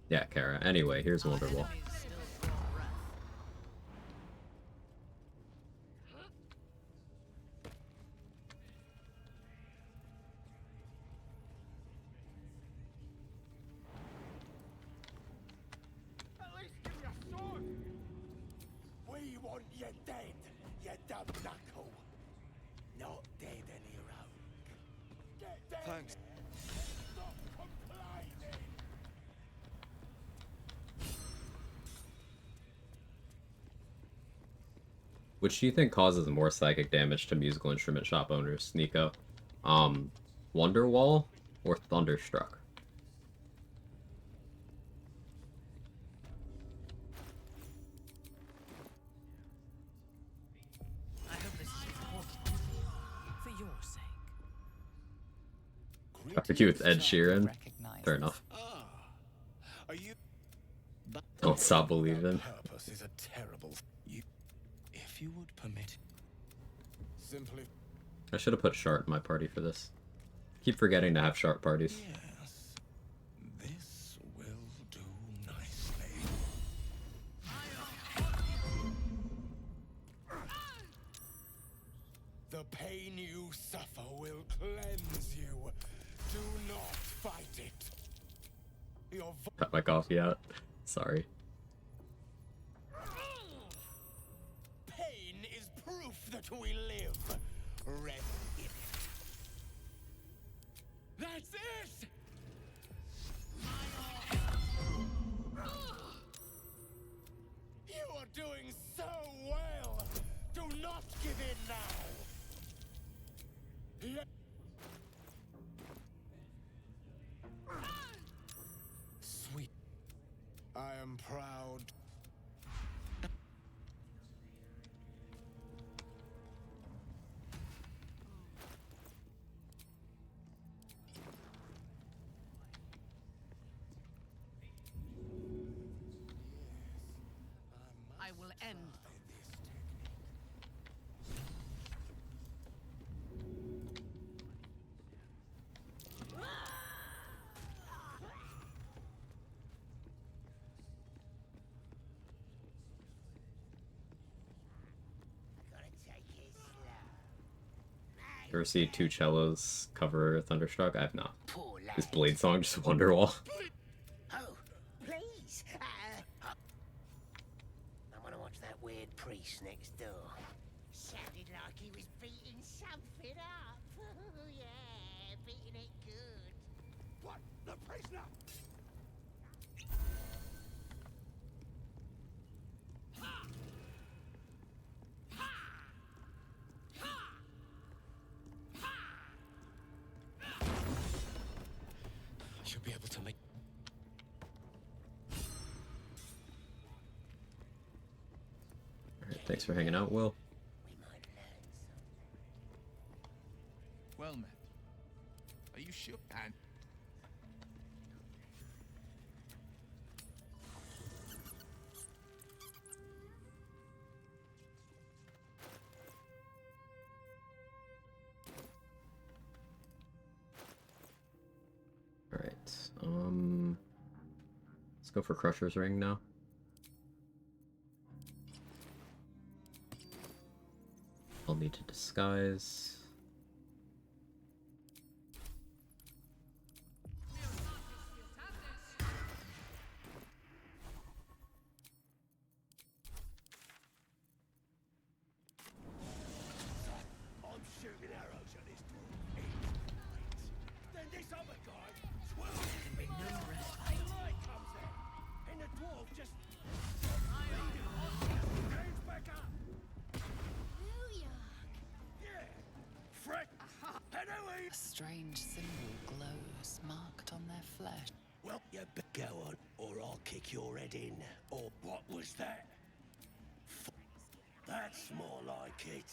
Yeah, Kara. Anyway, here's Wonderwall. We want you dead, you dumb knuckle. Not dead any rogue. Get dead. Thanks. Stop complaining. Which do you think causes more psychic damage to musical instrument shop owners, Nico? Wonderwall or Thunderstruck? I hope this is important. For your sake. After you with Ed Sheeran? Fair enough. Are you? Don't stop believing. Purpose is a terrible. You, if you would permit. Simply. I should have put Shart in my party for this. Keep forgetting to have Shart parties. Yes. This will do nicely. The pain you suffer will cleanse you. Do not fight it. Your Cut my coffee out. Sorry. Pain is proof that we live. Rest in it. That's it! You are doing so well. Do not give in now. Sweet. I am proud. I will end. Ever see two cellos cover Thunderstruck? I have not. Is Blade Song just Wonderwall? Oh, please. I want to watch that weird priest next door. Sounded like he was beating something up. Yeah, beating it good. What? The prisoner? Thanks for hanging out, Will. Well met. Are you sure? And Alright, let's go for Crusher's Ring now. I'll need to disguise. I'm shooting arrows at this dwarf. Then this other guy swirls. Can be no rest. The light comes in, and the dwarf just hands back up. Yeah, Fred. A strange symbol glows, marked on their flesh. Well, you go on, or I'll kick your head in. Or what was that? That's more like it.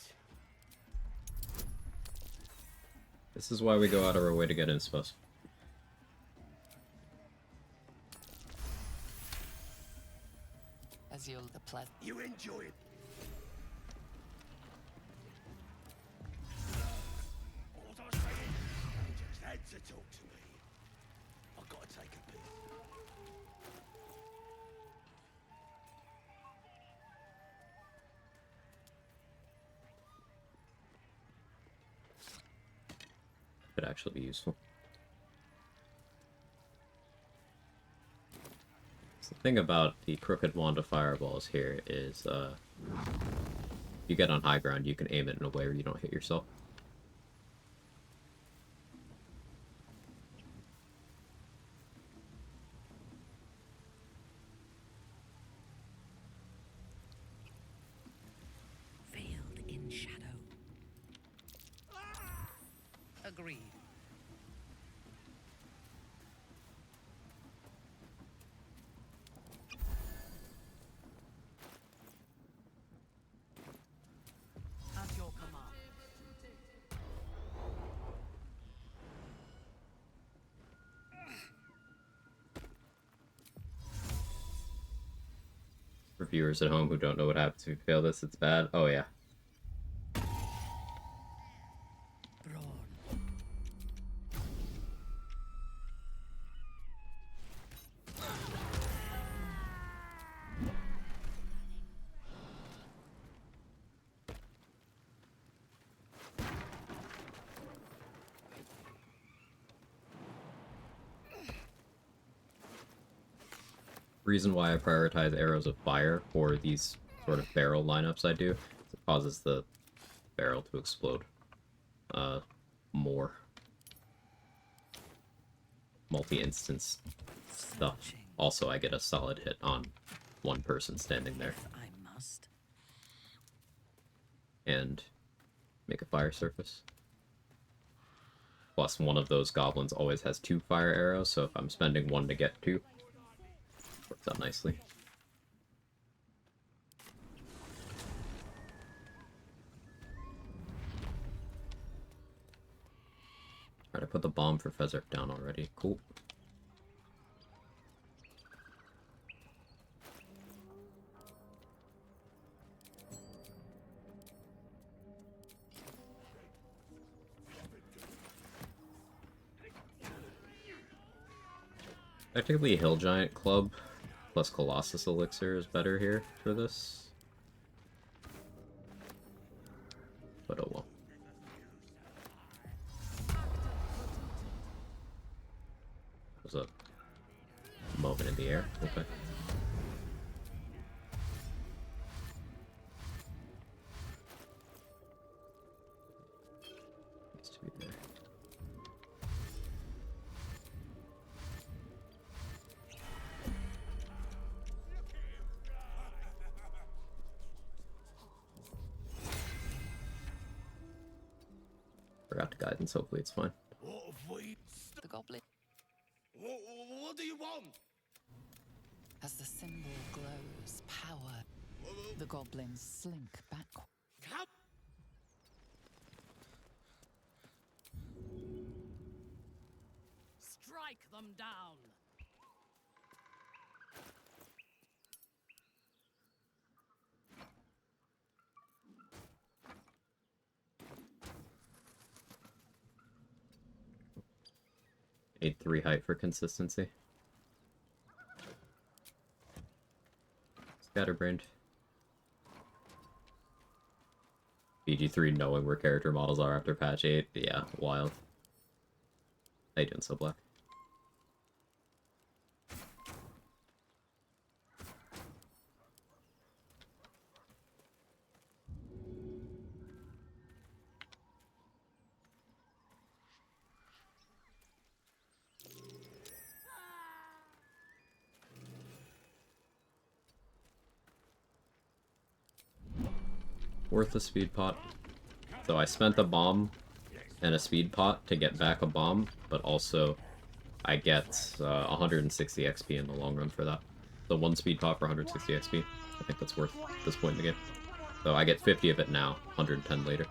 This is why we go out of our way to get inspo. As you'll the pleasure. You enjoy it. What was I saying? You just had to talk to me. I've got to take a piss. Could actually be useful. So the thing about the Crooked Wand of Fireballs here is, you get on high ground, you can aim it in a way where you don't hit yourself. Veiled in shadow. Agreed. At your command. For viewers at home who don't know what happens if you fail this, it's bad. Oh yeah. Reason why I prioritize arrows of fire for these sort of barrel lineups I do is it causes the barrel to explode more. Multi-instance stuff. Also, I get a solid hit on one person standing there. I must. And make a fire surface. Plus, one of those goblins always has 2 fire arrows, so if I'm spending 1 to get 2, works out nicely. Alright, I put the bomb for Fezzark down already. Cool. Technically, Hill Giant Club plus Colossus Elixir is better here for this. But oh well. There's a moment in the air. Okay. Needs to be there. Forgot to guidance, hopefully it's fine. What have we? The goblin. What do you want? As the symbol glows, power. The goblins slink back. Strike them down. Need 3 height for consistency. Scatterbrained. BG3 knowing where character models are after patch 8. Yeah, wild. How you doing, so black? Worth a speed pot. So I spent a bomb and a speed pot to get back a bomb, but also I get 160 XP in the long run for that. The 1 speed pot for 160 XP. I think that's worth this point in the game. So I get 50 of it now, 110 later.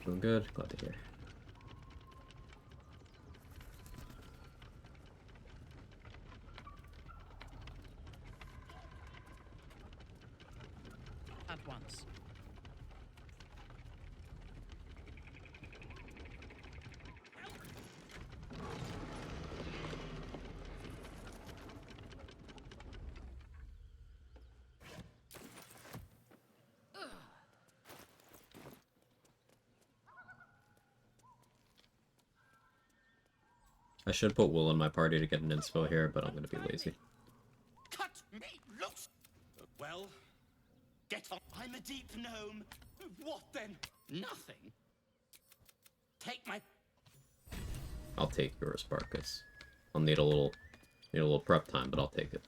Doing good, glad to hear. At once. I should put Wool in my party to get an inspo here, but I'm gonna be lazy. Cut me loose! Well, get on. I'm a deep gnome. What then? Nothing. Take my... I'll take yours, Barkus. I'll need a little prep time, but I'll take it.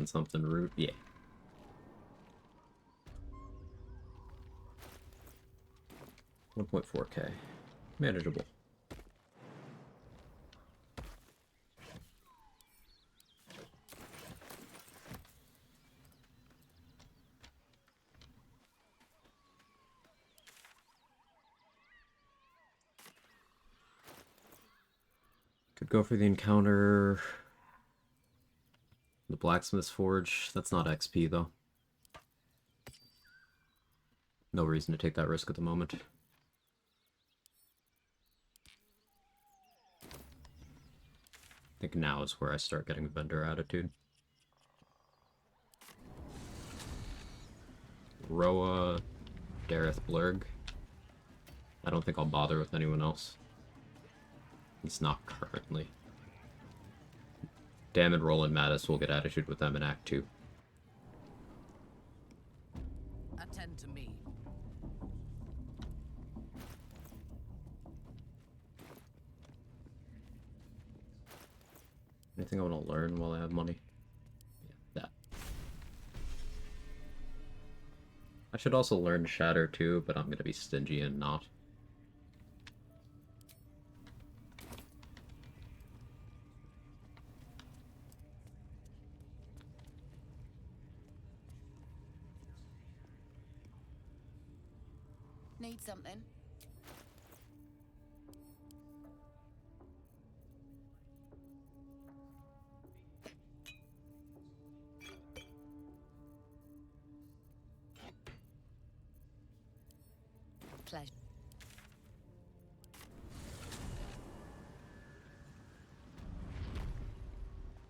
Something root, yeah. $1.4K. Manageable. Could go for the encounter. The Blacksmith's Forge, that's not XP though. No reason to take that risk at the moment. I think now is where I start getting vendor attitude. Roa, Dareth Blurg. I don't think I'll bother with anyone else. It's not currently. Damon, Roland, Mattis will get attitude with them in Act 2. Attend to me. Anything I want to learn while I have money? Yeah, that. I should also learn Shatter too, but I'm going to be stingy and not. Need something? Pleasure.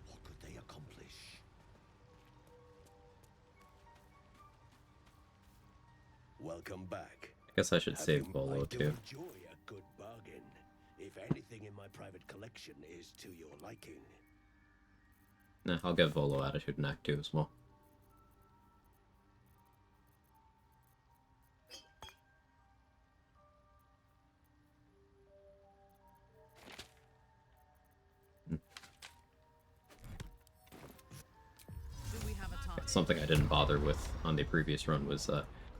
What could they accomplish? Welcome back. I guess I should save Volo I do too. enjoy a good bargain. If anything in my private collection is to your liking. Nah, I'll get Volo attitude in Act 2 as well. something I didn't bother with on the previous run was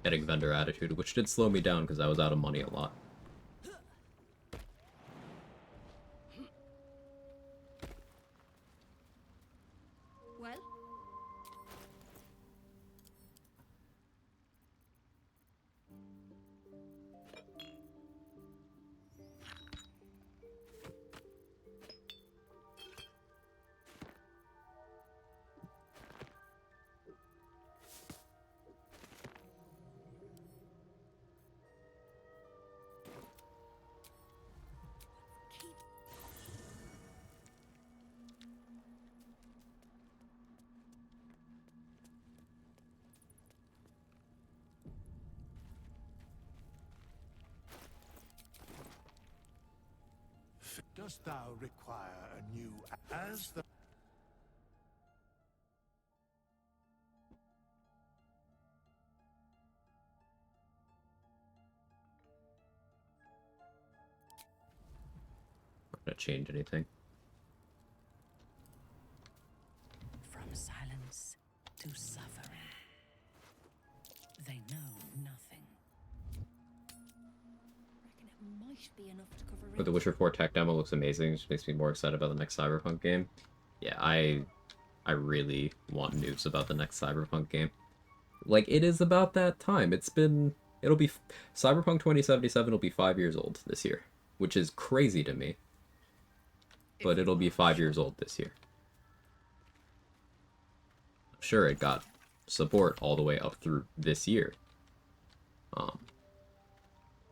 getting vendor attitude, which did slow me down because I was out of money a lot. Well? Dost thou require a new... As the... Not gonna change anything. From silence to suffering. They know nothing. Reckon it might be enough to cover But the Witcher 4 tech demo looks amazing, which makes me more excited about the next Cyberpunk game. Yeah, I really want news about the next Cyberpunk game. Like, it is about that time. It'll be... Cyberpunk 2077 will be 5 years old this year, which is crazy to me. But it'll be 5 years old this year. I'm sure it got support all the way up through this year.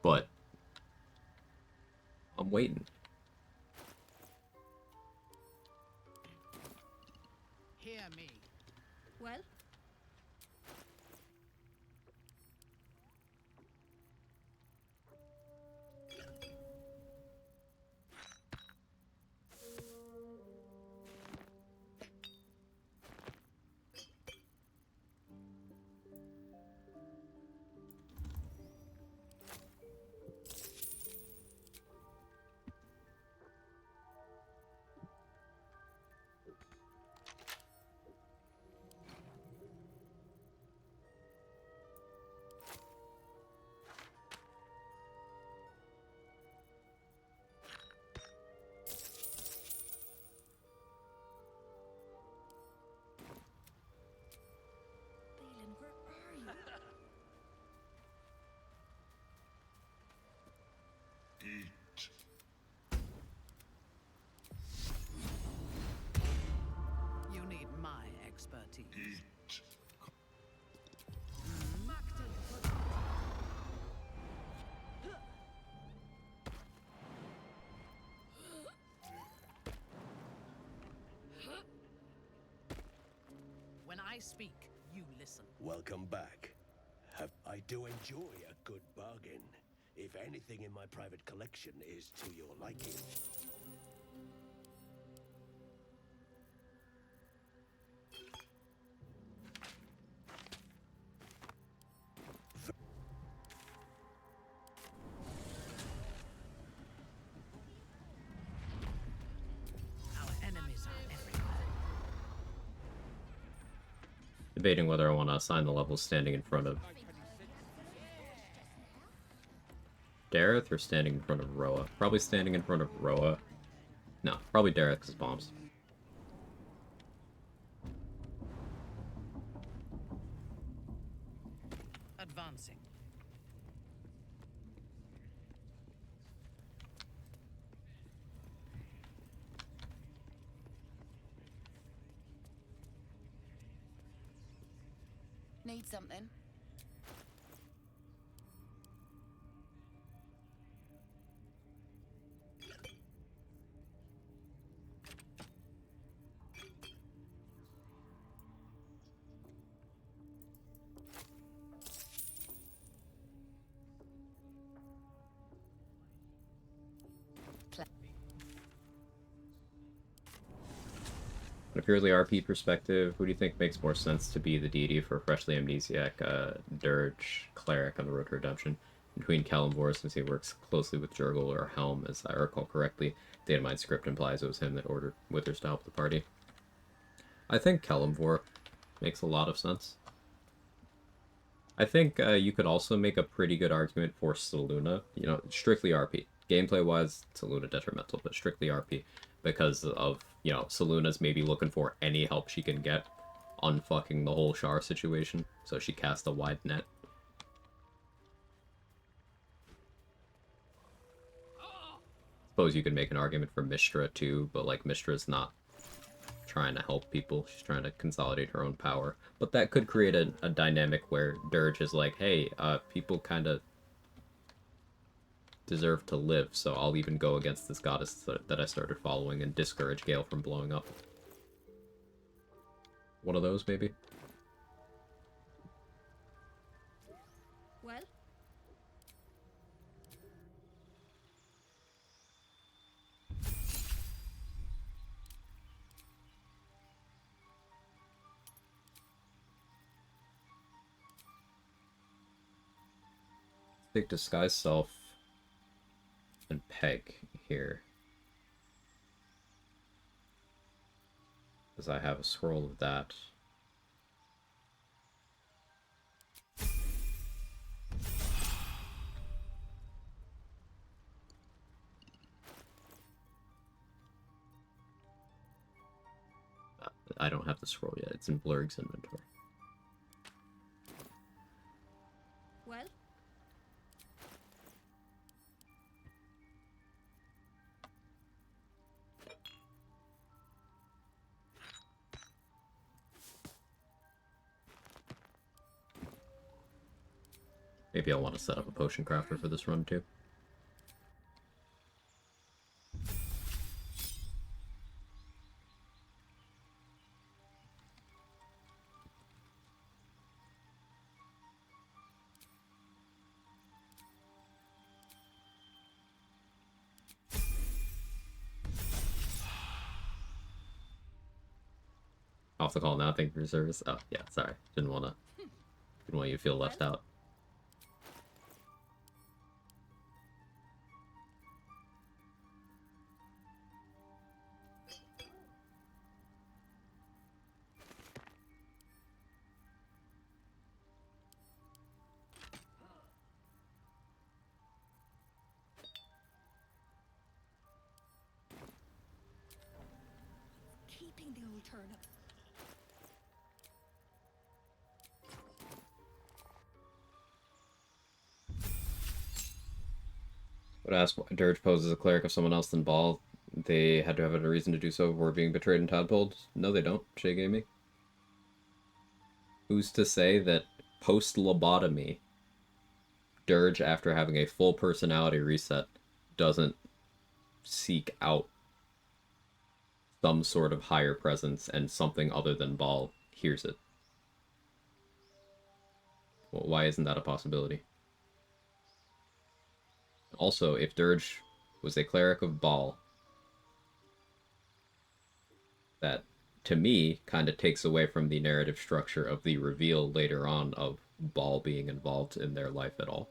But I'm waiting. Hear me. Well? You need my expertise. When I speak, you listen. Welcome back. I do enjoy a good bargain. If anything in my private collection is to your liking. Our enemies are everywhere. Debating whether I want to assign the levels standing in front of Dareth or standing in front of Roa. Probably standing in front of Roa. No, probably Dareth because bombs. Advancing. Need something? On a purely RP perspective, who do you think makes more sense to be the deity for a freshly amnesiac dirge cleric on the road to redemption? Between Kalimvor, since he works closely with Jurgle, or Helm, as I recall correctly, Datamine script implies it was him that ordered Withers to help the party. I think Kalimvor. Makes a lot of sense. I think you could also make a pretty good argument for Saluna. You know, strictly RP. Gameplay-wise, Saluna detrimental, but strictly RP. Because of, you know, Saluna's maybe looking for any help she can get on fucking the whole Char situation. So she cast a wide net. Suppose you could make an argument for Mystra too, but like Mistra's not trying to help people, she's trying to consolidate her own power. But that could create a dynamic where Dirge is like, hey, people kind of deserve to live, so I'll even go against this goddess that I started following and discourage Gale from blowing up. One of those, maybe? Well? Take Disguise Self and Peg here. Because I have a scroll of that. I don't have the scroll yet. It's in Blurg's inventory. Well? Maybe I'll want to set up a potion crafter for this run too. Off the call now, thank you for your service. Oh, yeah, sorry. Didn't want you to feel left out. Keeping the old turnip. Would ask why Dirge poses a cleric of someone else than Ball. They had to have a reason to do so before being betrayed and tadpoled. No, they don't. Shay Gaming. Who's to say that post-lobotomy, Dirge, after having a full personality reset, doesn't seek out some sort of higher presence and something other than Ball hears it? Well, why isn't that a possibility? Also, if Dirge was a cleric of Ball, that, to me, kind of takes away from the narrative structure of the reveal later on of Ball being involved in their life at all.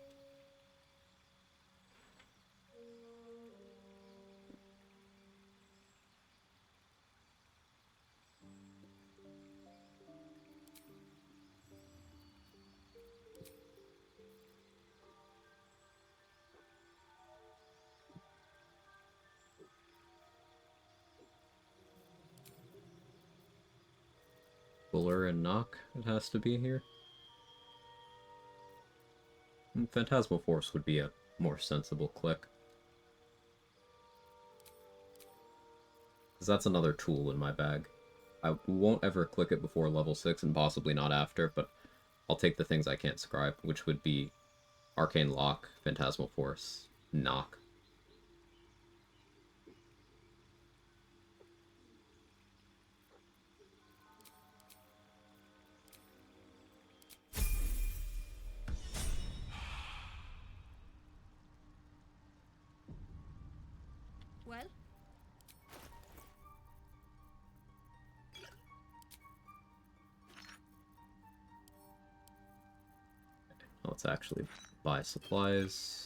Buller and Knock, it has to be here. And Phantasmal Force would be a more sensible click. Because that's another tool in my bag. I won't ever click it before level 6, and possibly not after, but I'll take the things I can't scribe, which would be Arcane Lock, Phantasmal Force, Knock. Well? Let's actually buy supplies.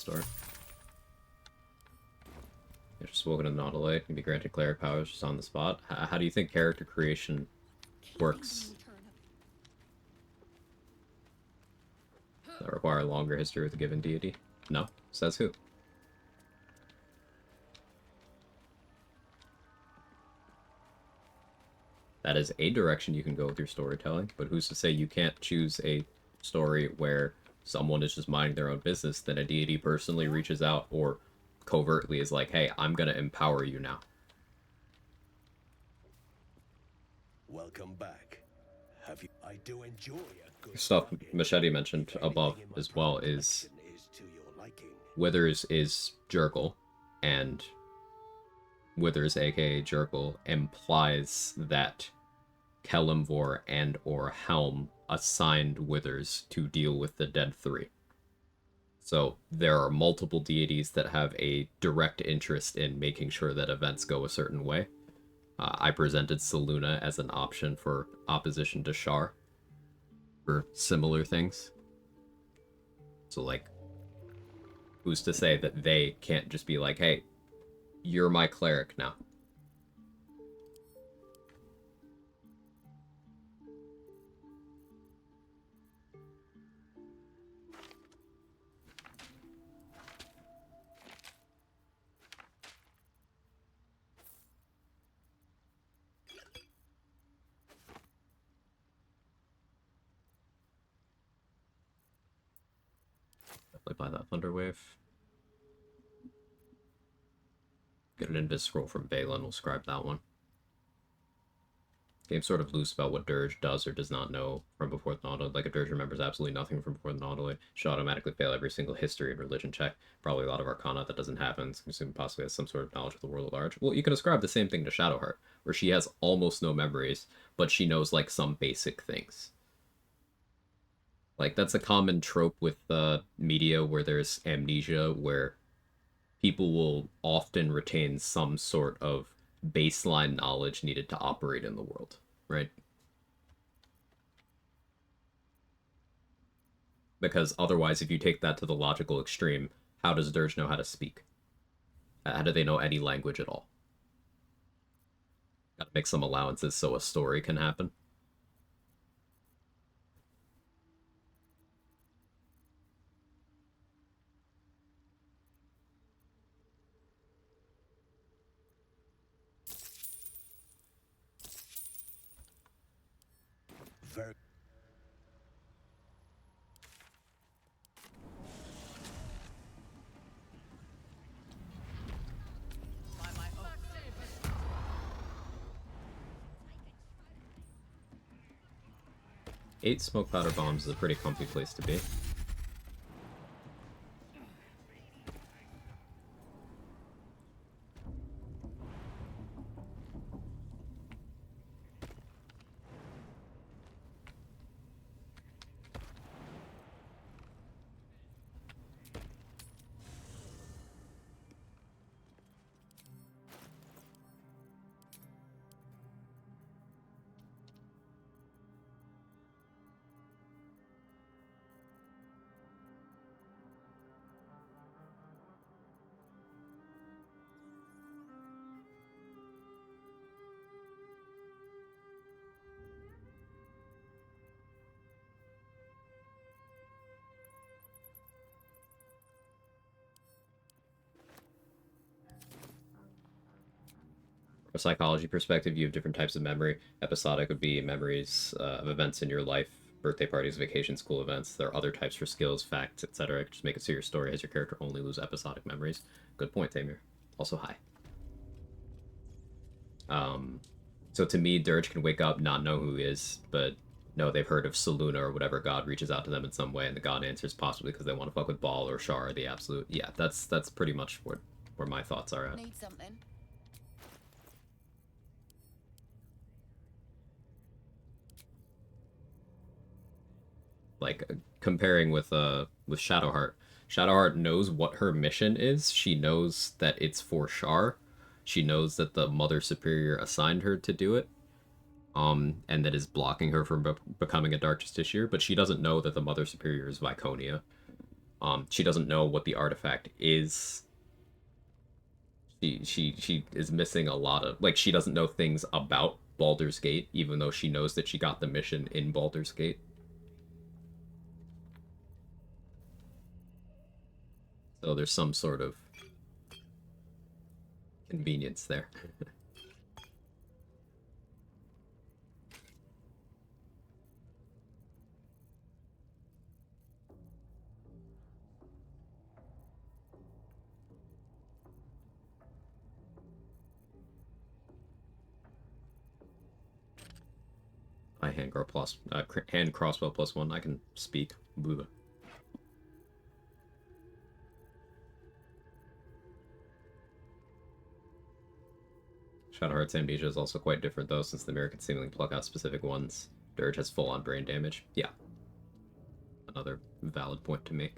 story. If you're spoken to Nautilus, can be granted cleric powers just on the spot. How do you think character creation works? That require a longer history with a given deity? No. Says who? That is a direction you can go with your storytelling, but who's to say you can't choose a story where someone is just minding their own business, then a deity personally reaches out or covertly is like, hey, I'm gonna empower you now. Welcome back. Have you? I do enjoy a good Stuff Machete mentioned above as well is Withers is Jurgle, and Withers, aka Jurgle, implies that Kelimvor and or Helm assigned Withers to deal with the Dead Three. So there are multiple deities that have a direct interest in making sure that events go a certain way. I presented Selûne as an option for opposition to Shar for similar things. So, like, who's to say that they can't just be like, hey, you're my cleric now. By that Thunderwave. Get an Invis scroll from Balin, we'll scribe that one. Game's sort of loose about what Dirge does or does not know from before the Nautilus. Like, if Dirge remembers absolutely nothing from before the Nautilus, should automatically fail every single history and religion check. Probably a lot of Arcana that doesn't happen. Assume possibly has some sort of knowledge of the world at large. Well, you can ascribe the same thing to Shadowheart, where she has almost no memories, but she knows, like, some basic things. Like, that's a common trope with media where there's amnesia, where people will often retain some sort of baseline knowledge needed to operate in the world, right? Because otherwise, if you take that to the logical extreme, how does Dirge know how to speak? How do they know any language at all? Gotta make some allowances so a story can happen. Very. Eight smoke powder bombs is a pretty comfy place to be. From a psychology perspective, you have different types of memory. Episodic would be memories of events in your life, birthday parties, vacations, school events. There are other types for skills, facts, etc. Just make it so your story has your character only lose episodic memories. Good point, Tamir. Also, hi. So to me, Dirge can wake up, not know who he is, but know they've heard of Selûne or whatever god reaches out to them in some way, and the god answers possibly because they want to fuck with Baal or Shar or the Absolute. Yeah, that's pretty much where my thoughts are at. Need something? Like, comparing with Shadowheart. Shadowheart knows what her mission is. She knows that it's for Shar. She knows that the Mother Superior assigned her to do it. And that is blocking her from becoming a Dark Justiciar, but she doesn't know that the Mother Superior is Viconia. She doesn't know what the artifact is. She is missing a lot of, like, she doesn't know things about Baldur's Gate, even though she knows that she got the mission in Baldur's Gate. So there's some sort of convenience there. I hand crossbow +1. I can speak. Boo. Shadowheart's amnesia is also quite different, though, since the mirror can seemingly pluck out specific ones. Dirge has full-on brain damage. Yeah. Another valid point to make.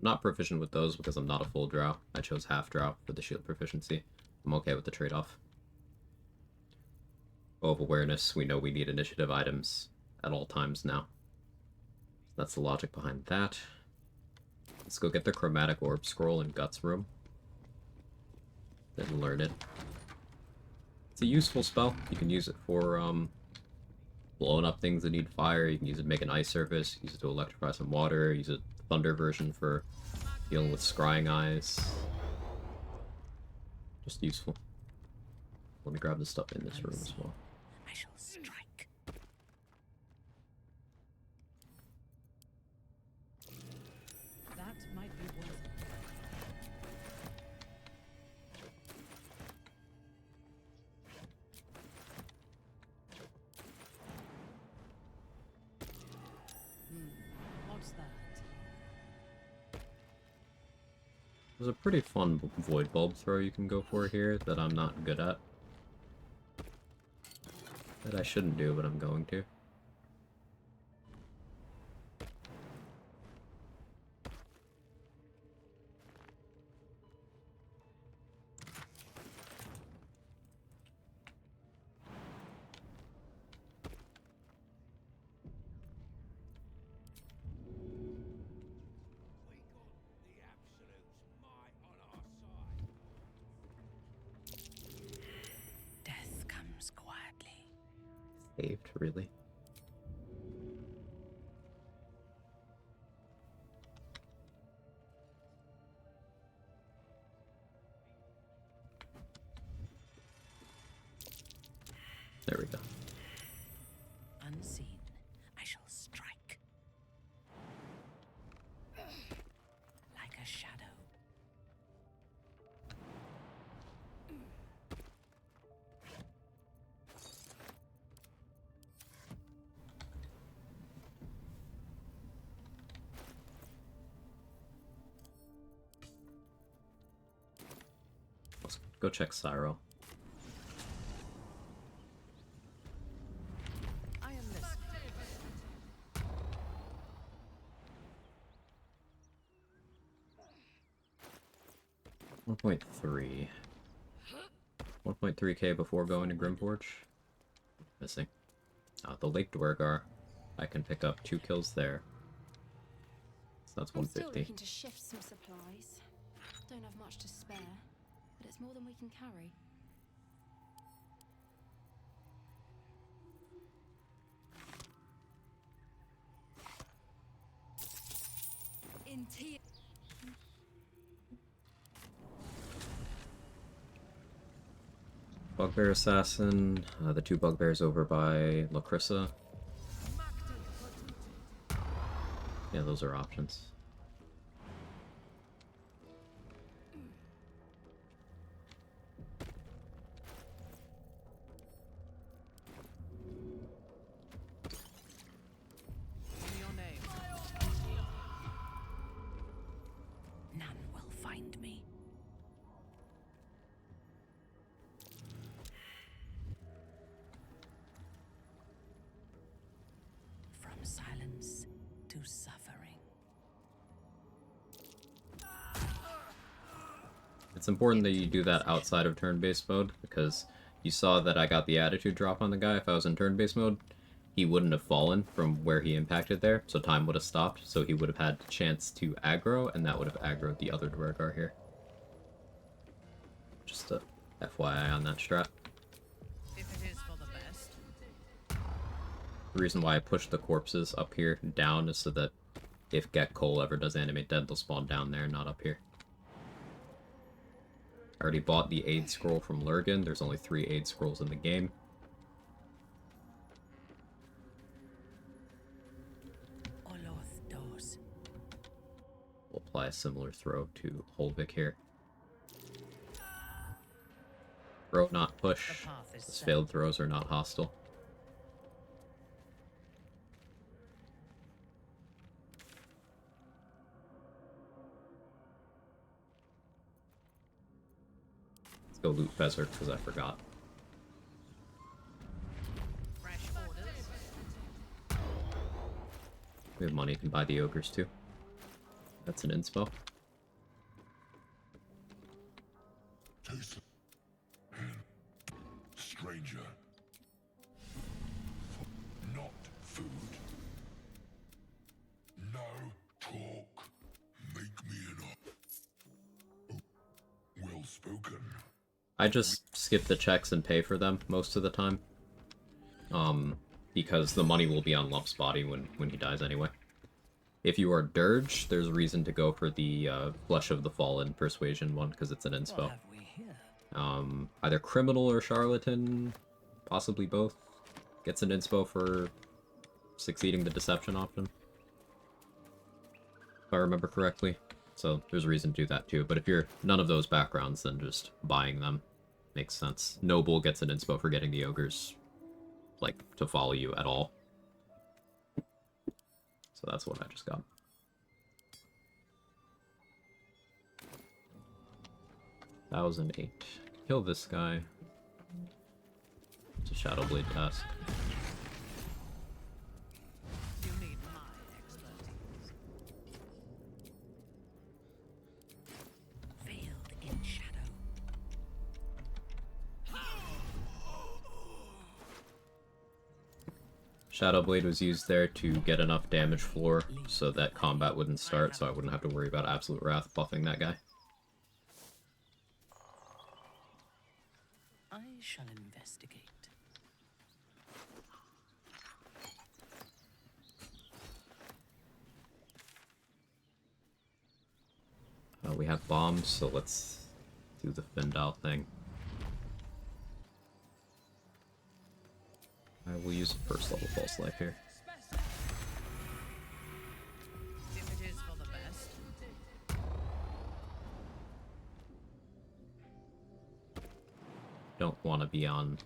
I'm not proficient with those because I'm not a full drow. I chose half drow for the shield proficiency. I'm okay with the trade-off. Bow of Awareness, we know we need initiative items at all times now. That's the logic behind that. Let's go get the Chromatic Orb Scroll in Guts Room. Then learn it. It's a useful spell. You can use it for blowing up things that need fire. You can use it to make an ice surface. Use it to electrify some water. Use a thunder version for dealing with scrying eyes. Just useful. Let me grab the stuff in this room as well. I shall strike. That might be worth it. What's that? There's a pretty fun Void Bulb throw you can go for here that I'm not good at. That I shouldn't do, but I'm going to. Death comes quietly. Saved, really. There we go. Unseen, I shall strike. Like a shadow. Let's go check Cyril. I am listening. 1.3. 1.3k before going to Grimpreacher. Missing. The Lake Dwergar. I can pick up 2 kills there. So that's I'm still 150. looking to shift some supplies. Don't have much to spare, but it's more than we can carry. In tea. Bugbear Assassin. The 2 bugbears over by Lacrissa. Yeah, those are options. Your name. None will find me. to suffering. It's important that you do that outside of turn-based mode, because you saw that I got the attitude drop on the guy. If I was in turn-based mode, he wouldn't have fallen from where he impacted there, so time would have stopped, so he would have had a chance to aggro, and that would have aggroed the other Dwergar here. Just a FYI on that strat. If it is for the best. The reason why I pushed the corpses up here down is so that if Get Cole ever does animate dead, they'll spawn down there, not up here. I already bought the aid scroll from Lurgan. There's only 3 aid scrolls in the game. We'll apply a similar throw to Holvik here. Throw, not push. As failed throws are not hostile. Let's go loot Fezzer, because I forgot. We have money, can buy the ogres too. That's an inspo. Stranger. Not food. No talk. Make me an offer. Well spoken. I just skip the checks and pay for them most of the time. Because the money will be on Lump's body when he dies anyway. If you are Dirge, there's reason to go for the Flesh of the Fallen Persuasion one, because it's an inspo. Either Criminal or Charlatan, possibly both, gets an inspo for succeeding the Deception option. If I remember correctly. So there's a reason to do that too. But if you're none of those backgrounds, then just buying them makes sense. Noble gets an inspo for getting the Ogres, like, to follow you at all. So that's what I just got. $1,008. Kill this guy. It's a Shadowblade task. You need my expertise. Veiled in shadow. Shadowblade was used there to get enough damage floor so that combat wouldn't start, so I wouldn't have to worry about Absolute Wrath buffing that guy. I shall investigate. We have bombs, so let's do the Findal thing. I will use a first level False Life here. If it is for the best. Don't want to be on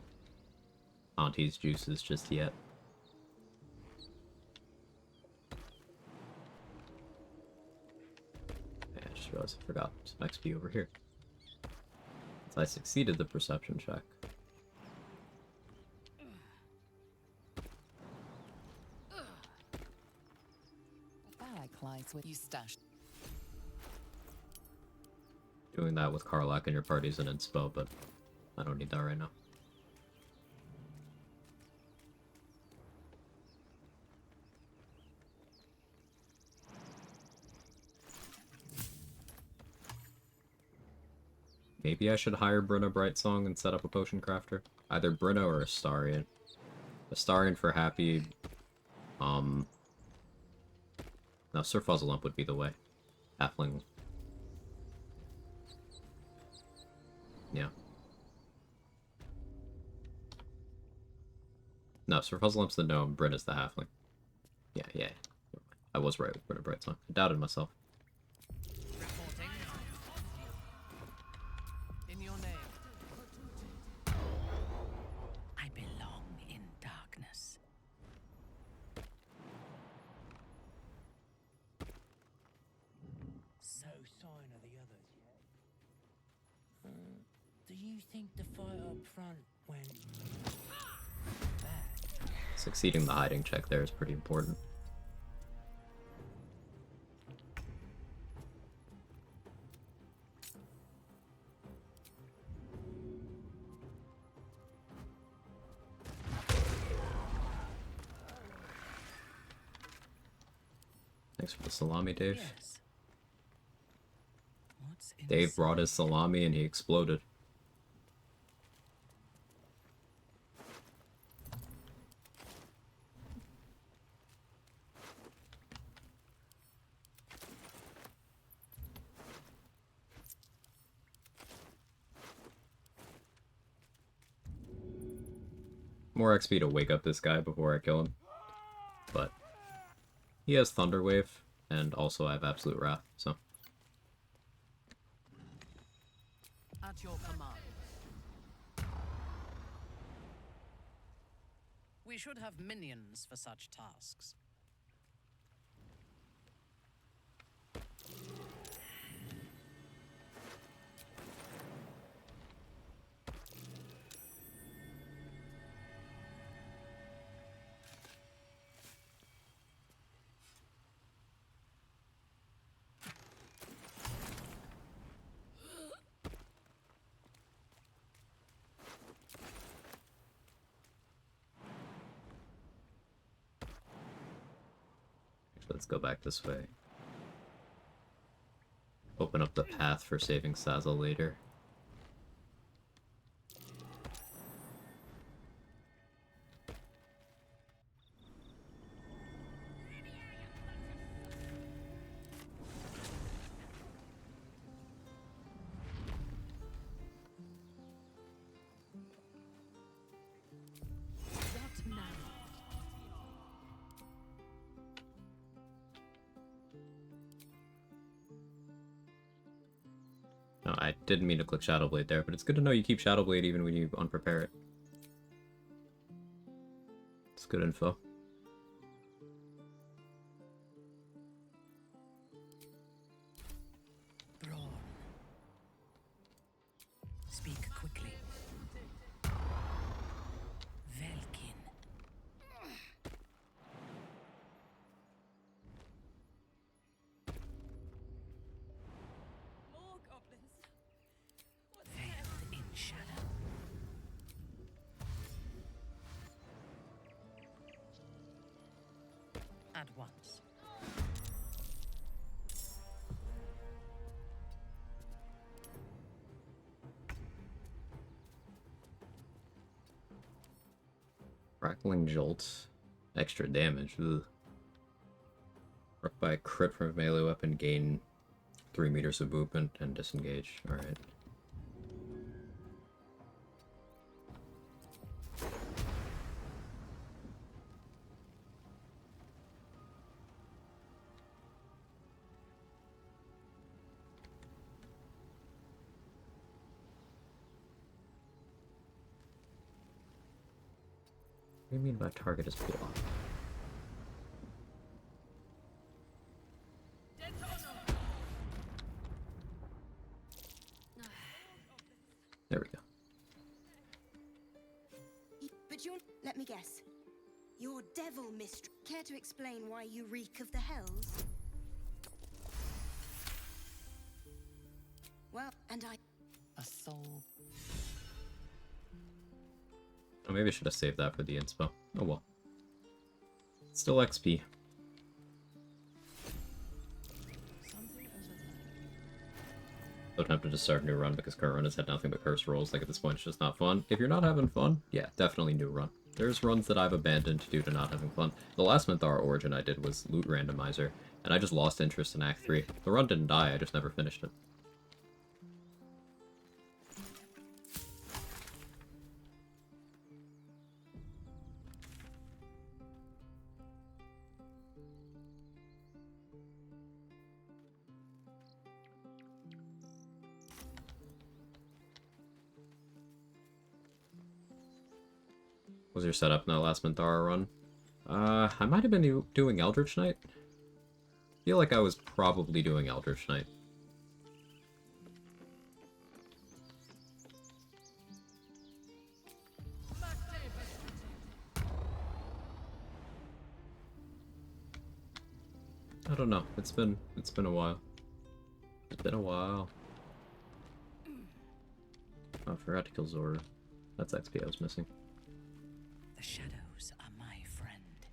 Auntie's juices just yet. I just realized I forgot some XP over here. So I succeeded the perception check. What you stashed. Doing that with Karlach and your party's an inspo, but I don't need that right now. Maybe I should hire Brynna Brightsong and set up a potion crafter. Either Brynna or Astarion. Astarion for happy. No, Sir Fuzzlemp would be the way. Halfling. Yeah. No, Sir Fuzzlelump's the gnome, Brynna's the halfling. Yeah. I was right with Brynna Brightsong. I doubted myself. Reporting. In your name. I belong in darkness. No sign of the others yet. Do you think the fight up front went bad? Succeeding the hiding check there is pretty important. Thanks for the salami, Dave. Yes. What's Dave brought his salami and he exploded. More XP to wake up this guy before I kill him. But he has Thunder Wave, and also I have Absolute Wrath, so. At your command. We should have minions for such tasks. Let's go back this way. Open up the path for saving Sazzle later. What now? No, I didn't mean to click Shadow Blade there, but it's good to know you keep Shadow Blade even when you unprepare it. It's good info. Brawn. Speak quickly. Velkin. More goblins. Veiled in shadow. At once. Crackling Jolt. Extra damage. Ugh. Struck by a crit from a melee weapon, gain 3 meters of movement and disengage. Alright. What do you mean by target is blocked? There we go. But you're... Let me guess. You're devil mistress. Care to explain why you reek of the hells? Well, and I... A soul. Oh, maybe I should have saved that for the inspo. Oh well. Still XP. So tempted to start a new run because current run has had nothing but curse rolls. Like at this point, it's just not fun. If you're not having fun, yeah, definitely new run. There's runs that I've abandoned due to not having fun. The last Minthara Origin I did was Loot Randomizer, and I just lost interest in Act 3. The run didn't die, I just never finished it. What was your setup in that last Minthara run? I might have been doing Eldritch Knight. I feel like I was probably doing Eldritch Knight. I don't know. It's been a while. It's been a while. Oh, I forgot to kill Zora. That's XP I was missing. The shadows are my friend.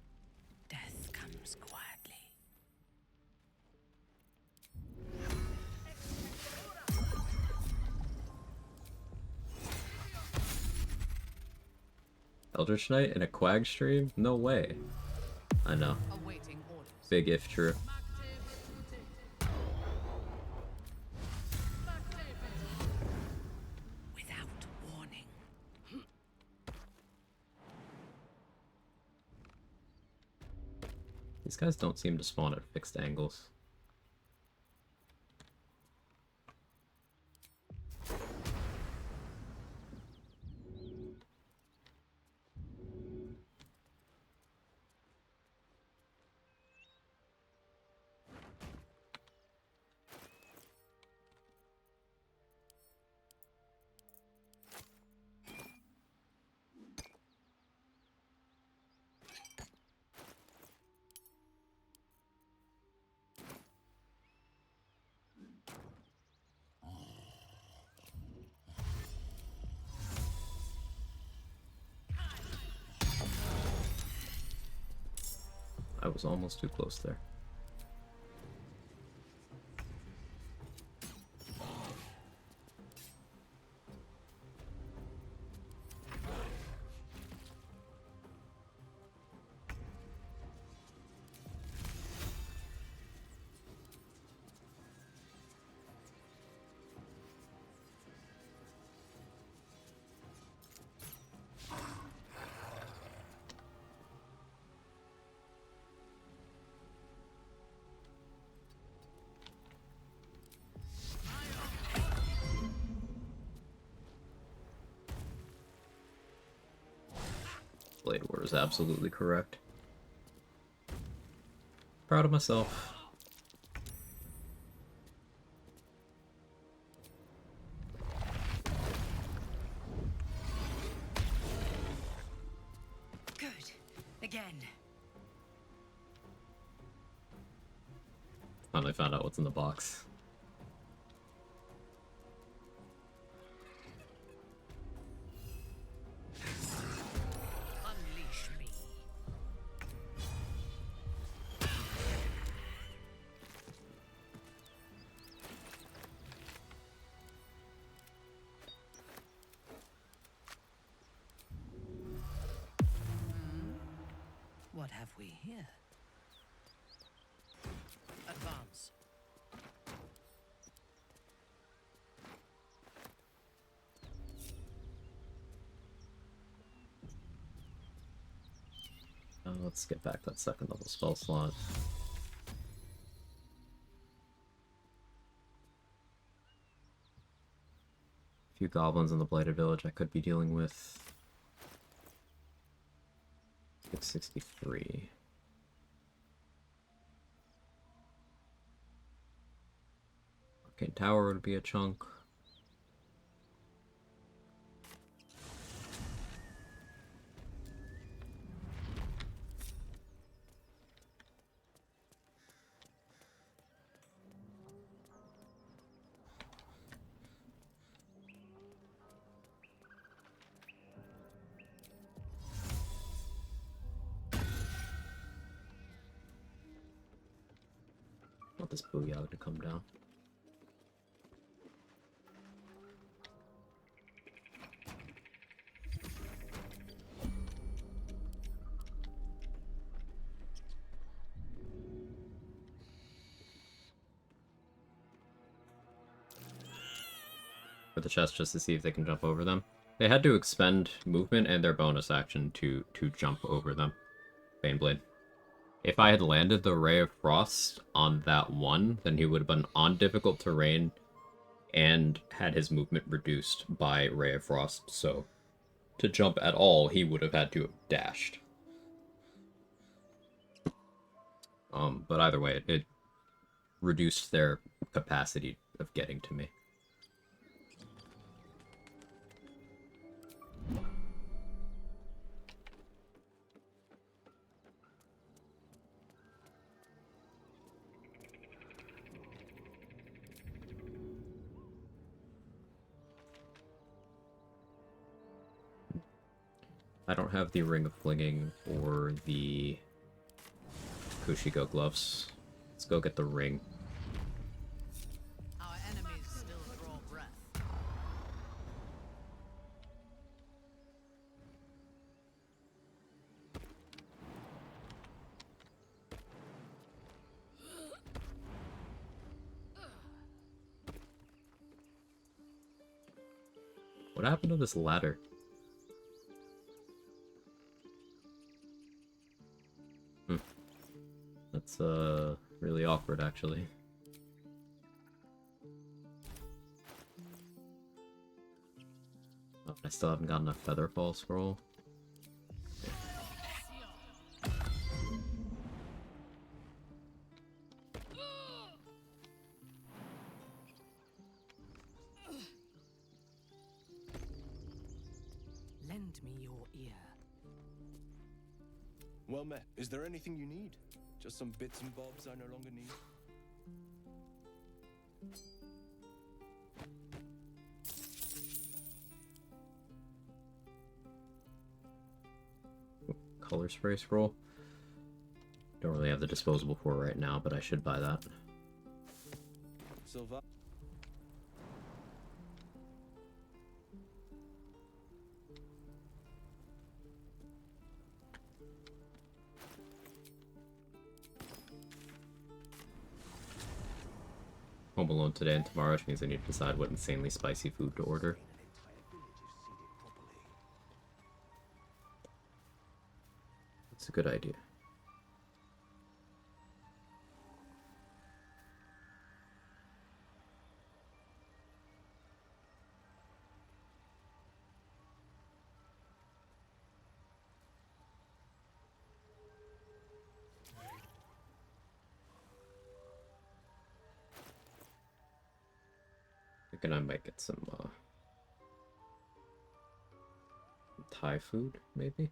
Death comes quietly. Eldritch Knight in a Quag stream? No way. I know. Big if true. Without warning. These guys don't seem to spawn at fixed angles. I was almost too close there. Blade War is absolutely correct. Proud of myself. Good. Again. Finally found out what's in the box. What have we here? Advance. Let's get back that second level spell slot. A few goblins in the Blighted Village I could be dealing with. 663. Arcane Tower would be a chunk. I want this Booyah to come down. For the chest just to see if they can jump over them. They had to expend movement and their bonus action to jump over them. Baneblade. If I had landed the Ray of Frost on that one, then he would have been on difficult terrain and had his movement reduced by Ray of Frost. So to jump at all, he would have had to have dashed. But either way, it reduced their capacity of getting to me. I don't have the Ring of Flinging or the Kushigo gloves. Let's go get the ring. Our enemies still draw breath. What happened to this ladder? That's really awkward actually. Oh, I still haven't gotten a Featherfall scroll. Lend me your ear. Well met. Is there anything you need? Just some bits and bobs I no longer need? Color spray scroll. Don't really have the disposable for it right now, but I should buy that. Silva. Home alone today and tomorrow, which means I need to decide what insanely spicy food to order. That's a good idea. Thinking I might get some Thai food, maybe?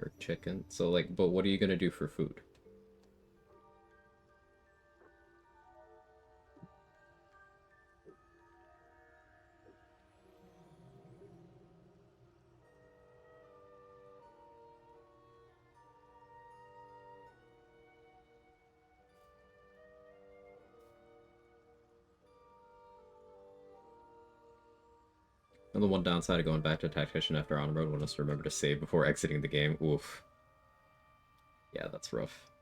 Or chicken. So like, but what are you gonna do for food? And the one downside of going back to Tactician after on road was to remember to save before exiting the game. Oof. Yeah, that's rough.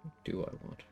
What do I want?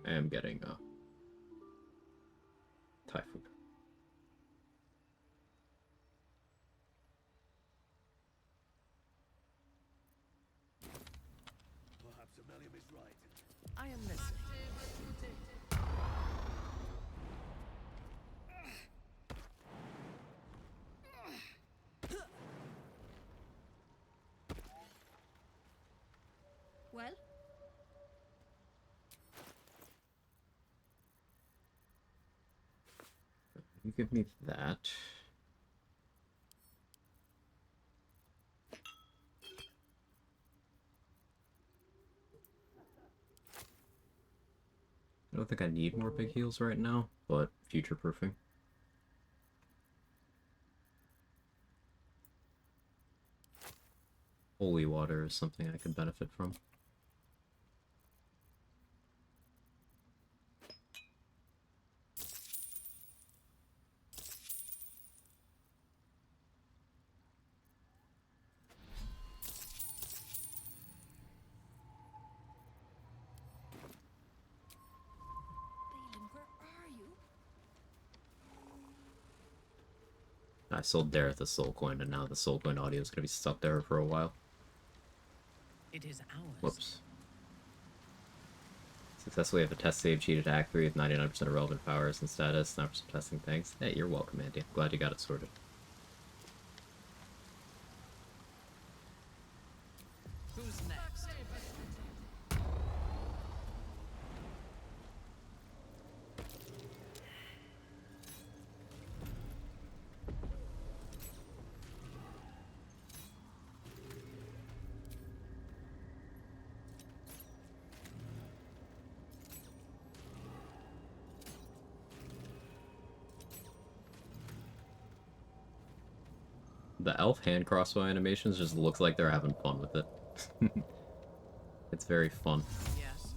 I am getting Thai food. Perhaps Amelia is right. I am listening. Well? You give me that. I don't think I need more big heals right now, but future-proofing. Holy water is something I could benefit from. I sold Dareth the soul coin, and now the soul coin audio is going to be stuck there for a while. It is ours. Whoops. Successfully have a test save cheat attack 3 with 99% of relevant powers and status. Now for some testing, thanks. Hey, you're welcome, Andy. Glad you got it sorted. Who's next? The elf hand crossbow animations just looks like they're having fun with it. It's very fun. Yes.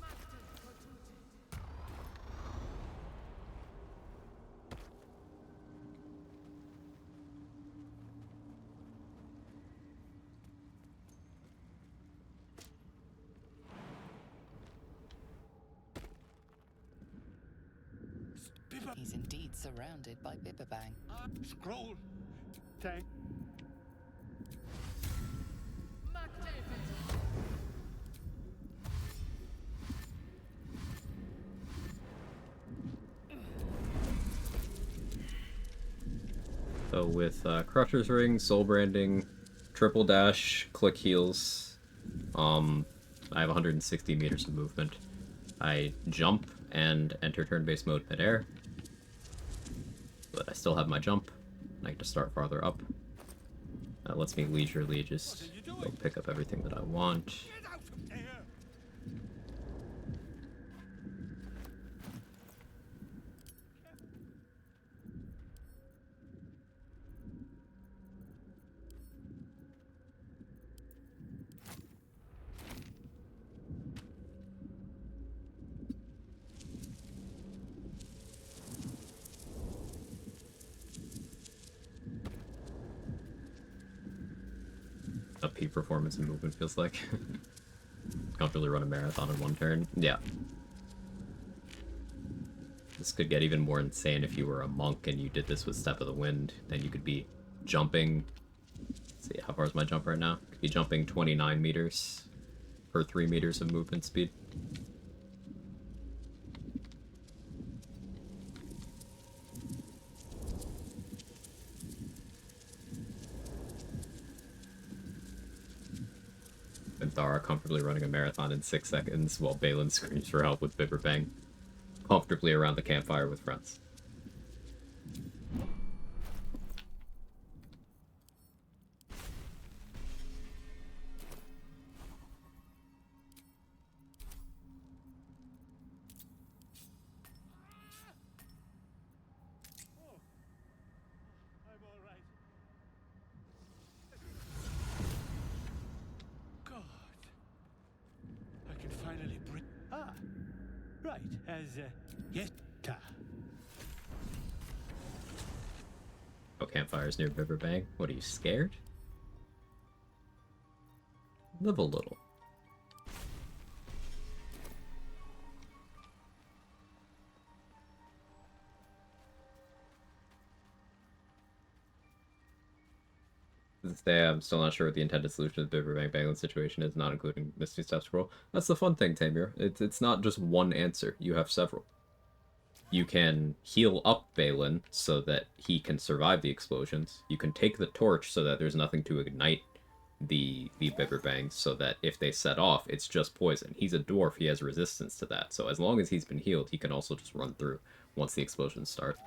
He's indeed surrounded by Bibberbang. Scroll. Tank. So with Crusher's Ring, Soul Branding, Triple Dash, Click Heals, I have 160 meters of movement. I jump and enter turn-based mode midair, but I still have my jump. I get to start farther up. That lets me leisurely just go pick up everything that I want. A peak performance and movement feels like. Comfortably run a marathon in one turn. Yeah. This could get even more insane if you were a monk and you did this with Step of the Wind. Then you could be jumping. Let's see, how far is my jump right now? Could be jumping 29 meters per 3 meters of movement speed. And Thara comfortably running a marathon in 6 seconds while Balin screams for help with Bibberbang. Comfortably around the campfire with friends. I can finally breathe. Ah, right, as, yes, ta. Oh, campfires near Bibberbang. What, are you scared? Live a little. To this day, I'm still not sure what the intended solution to the Bibberbang Balin situation is, not including Misty Step Scroll. That's the fun thing, Tamir. It's not just one answer. You have several. You can heal up Balin so that he can survive the explosions. You can take the torch so that there's nothing to ignite the Bibberbangs, so that if they set off, it's just poison. He's a dwarf, he has resistance to that. So as long as he's been healed, he can also just run through once the explosions start.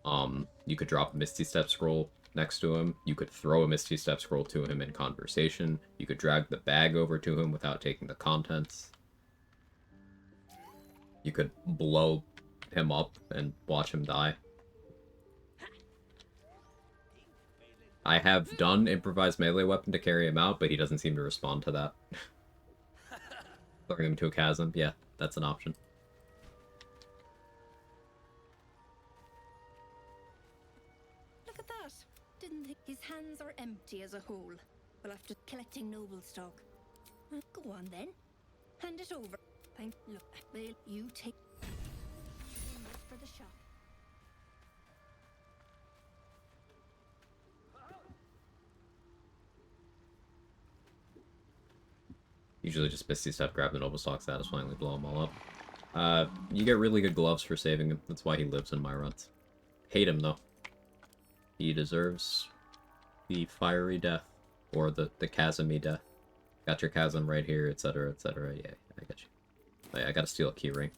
You could drop a Misty Step Scroll next to him. You could throw a Misty Step Scroll to him in conversation. You could drag the bag over to him without taking the contents. You could blow him up and watch him die. I have done improvised melee weapon to carry him out, but he doesn't seem to respond to that. Throwing him to a chasm, yeah, that's an option. Look at that. Didn't think his hands are empty as a whole. We'll have to collecting noble stock. Well, go on then. Hand it over. Thank. Look, Bill, you take for the shop. Usually just Misty Step, grab the noble stock, satisfyingly blow them all up. You get really good gloves for saving him. That's why he lives in my runs. Hate him, though. He deserves the fiery death. Or the chasm-y death. Got your chasm right here, etc., etc. Yeah, I got you. I gotta steal a key ring.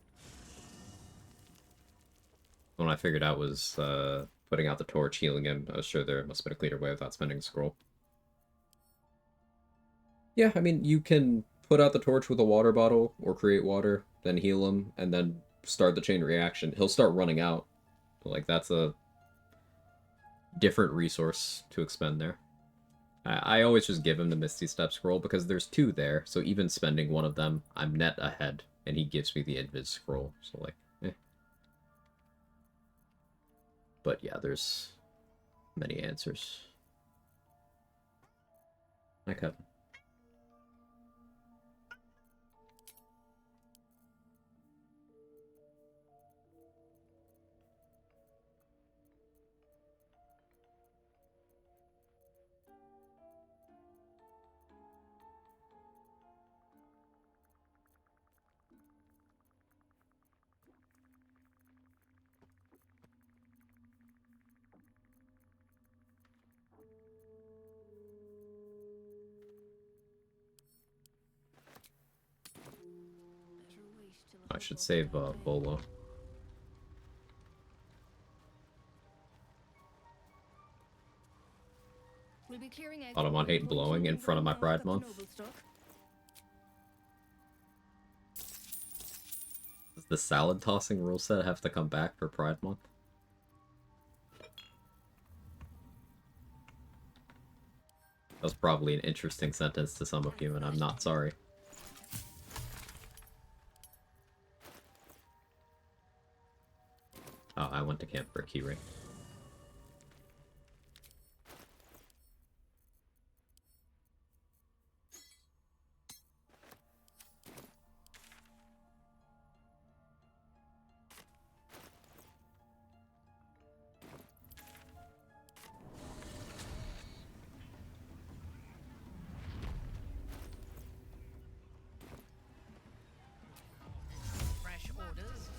When I figured out was putting out the torch, healing him, I was sure there must have been a cleaner way without spending a scroll. Yeah, I mean, you can put out the torch with a water bottle, or create water, then heal him, and then start the chain reaction. He'll start running out. Like, that's a different resource to expend there. I always just give him the Misty Step scroll, because there's 2 there, so even spending one of them, I'm net ahead, and he gives me the Invis scroll, so like, eh. But yeah, there's many answers. Hi, Kevin. I should save Bolo. We'll be clearing out Automon hate blowing in front of my Pride Month. Does the salad tossing rule set have to come back for Pride Month? That was probably an interesting sentence to some of you, and I'm not sorry. Oh, I went to camp for a key ring. Fresh orders.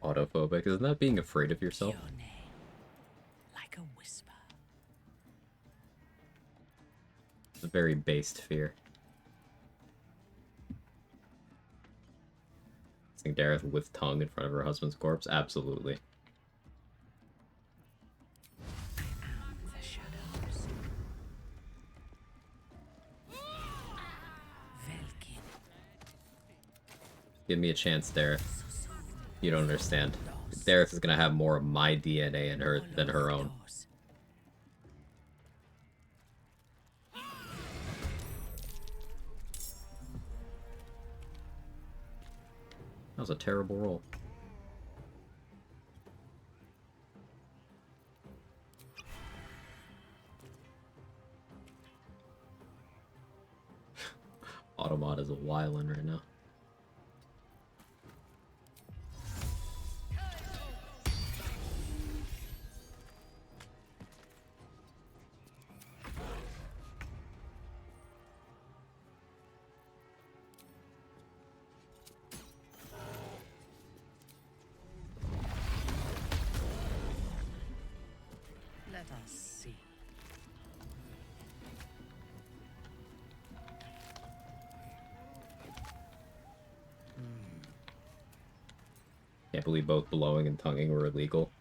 Autophobic, isn't that being afraid of yourself? Your name, like a whisper. It's a very based fear. Seeing Dareth with tongue in front of her husband's corpse? Absolutely. The shadows. Velkin. Give me a chance, Dareth. You don't understand. Dareth is gonna have more of my DNA in her than her own. That was a terrible roll. Automod is a wildin' right now. Let us see. Can't believe both blowing and tonguing were illegal.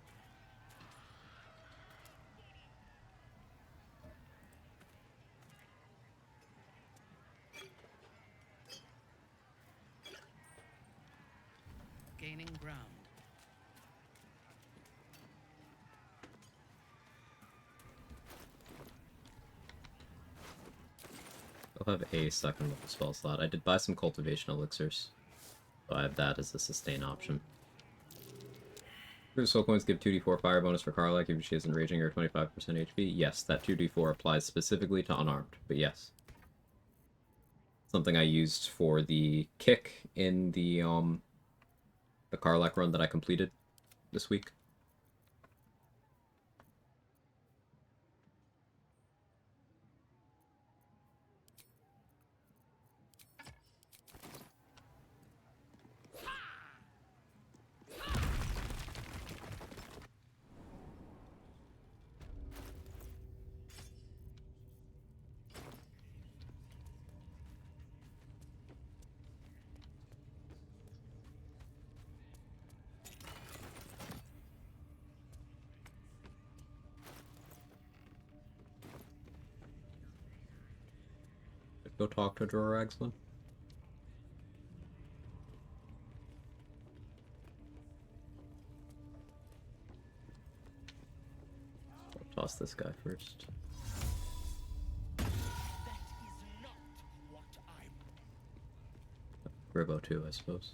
Gaining ground. still have a second level spell slot. I did buy some cultivation elixirs, so I have that as a sustain option. Soul coins give 2d4 fire bonus for Karlach if she isn't raging or 25% HP. Yes, that 2d4 applies specifically to unarmed, but yes. Something I used for the kick in the Karlach run that I completed this week. Go talk to Droraxlin. I'll toss this guy first. Gribbo too, I suppose.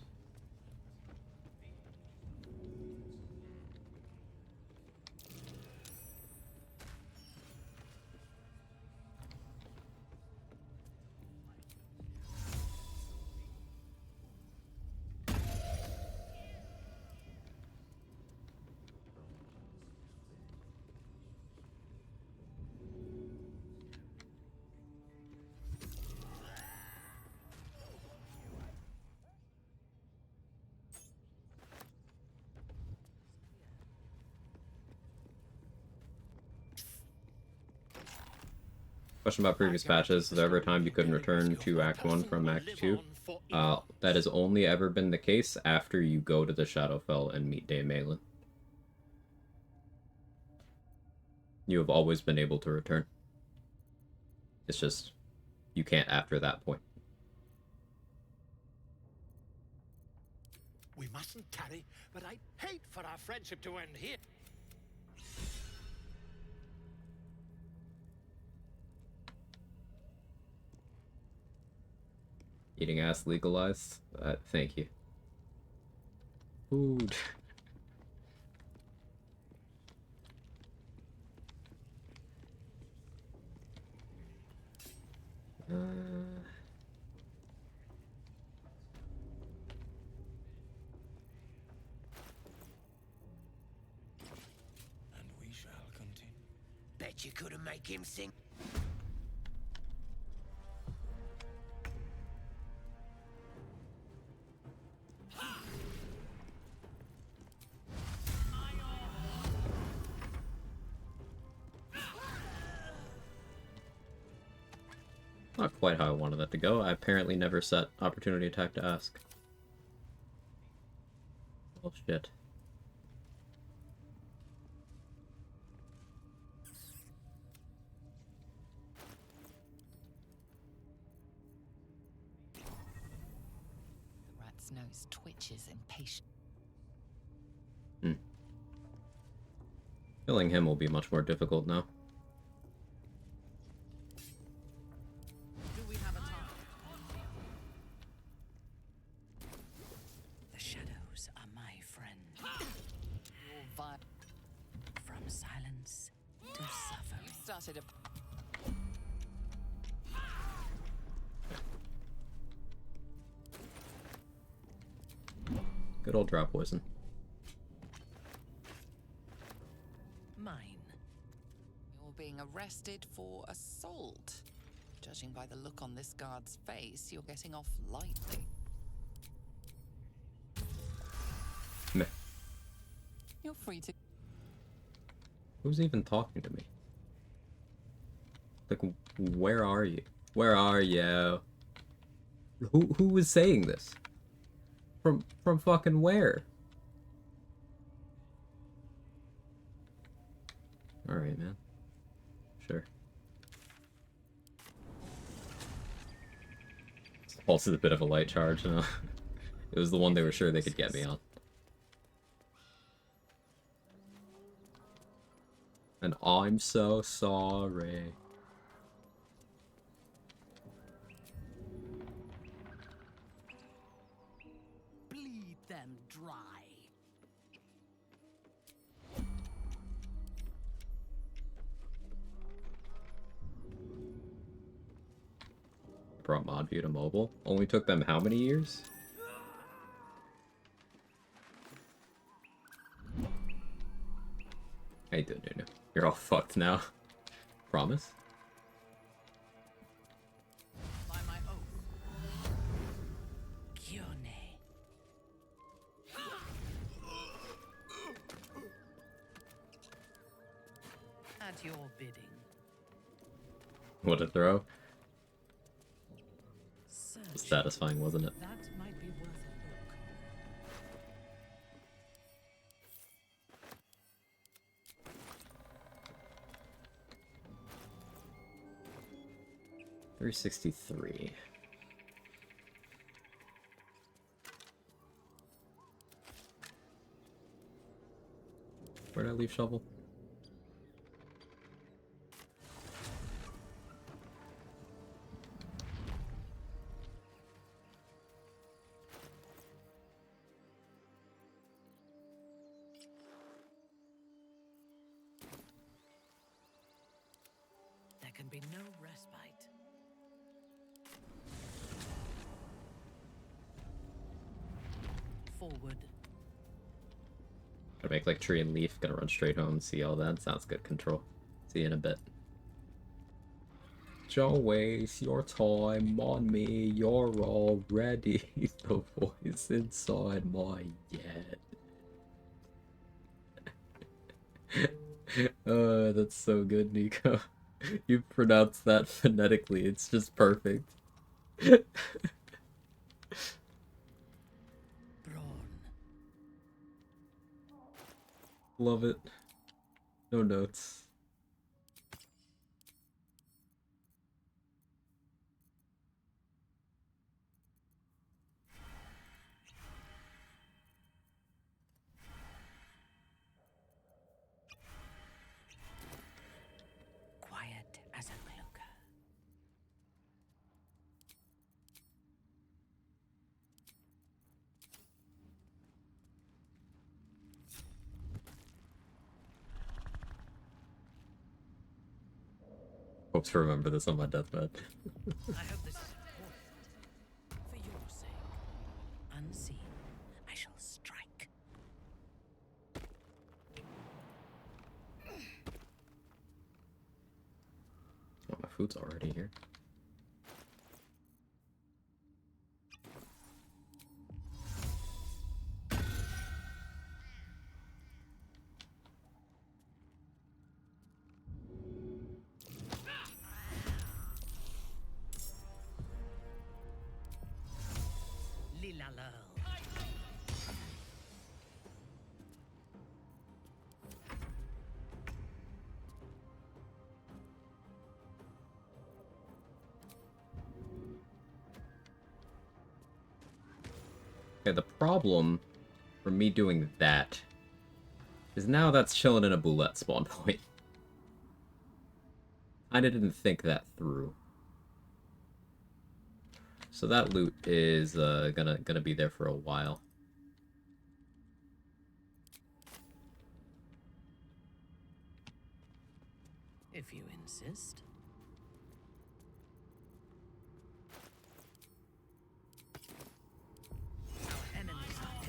Question about previous patches. Is there ever a time you couldn't return to Act 1 from Act 2? That has only ever been the case after you go to the Shadowfell and meet Dame Malin. You have always been able to return. It's just, you can't after that point. We mustn't tarry, but I'd hate for our friendship to end here. Eating ass legalized? Thank you. Food. And we shall continue. Bet you couldn't make him sing. Not quite how I wanted that to go. I apparently never set opportunity attack to ask. Oh shit. The rat's nose twitches impatient. Killing him will be much more difficult now. The shadows are my friend. From silence to suffering. You started a... Good old drop poison. Mine. You're being arrested for assault. Judging by the look on this guard's face, you're getting off lightly. Meh. You're free to... Who's even talking to me? Like, where are you? Where are you? Who was saying this? From fucking where? Alright, man. Sure. This pulse is a bit of a light charge, no? It was the one they were sure they could get me on. And I'm so sorry. brought mod view to mobile. Only took them how many years? Hey, dude, you're all fucked now. Promise? By my oath. Kione. At your bidding. What a throw. Search. Satisfying, wasn't it? That might be worth a look. 363. Where'd I leave shovel? There can be no respite. Forward. Gotta make like tree and leaf, gonna run straight home, see all that. Sounds good, control. See you in a bit. Don't waste your time on me, you're already the voice inside my head. Oh, that's so good, Nico. You pronounce that phonetically, it's just perfect. Love it. No notes. Quiet as a cloaker. Hope to remember this on my deathbed. I hope this is important. For your sake. Unseen, I shall strike. Oh, my food's already here. Okay, the problem for me doing that is now that's chilling in a boulette spawn point. I didn't think that through. So that loot is gonna be there for a while. If you insist.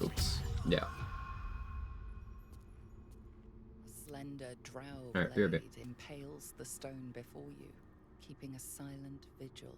Oops. Yeah. A slender drow Alright, blade BRB. impales the stone before you, keeping a silent vigil.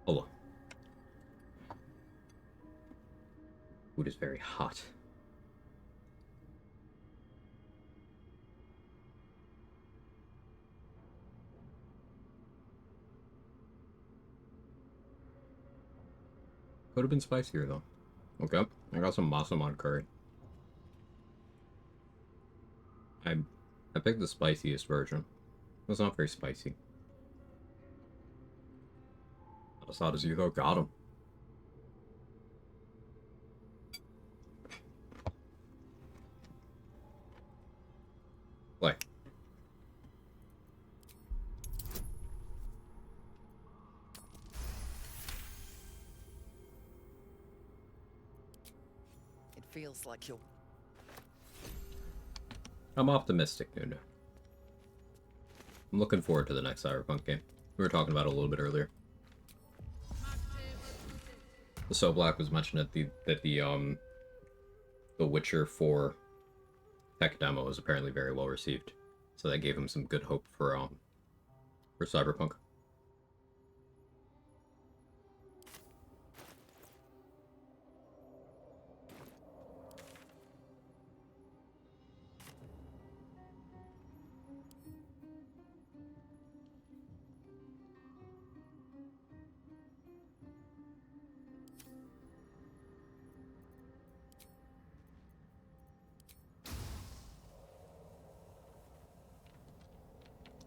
Hold on. Food is very hot. Could have been spicier though. Okay, I got some massaman curry. I picked the spiciest version. It's not very spicy. Not as hot as you though. Got him. Play. It feels like you're... I'm optimistic, Nuna. I'm looking forward to the next Cyberpunk game. We were talking about it a little bit earlier. The So Black was mentioned at the Witcher 4 tech demo was apparently very well received, so that gave him some good hope for Cyberpunk.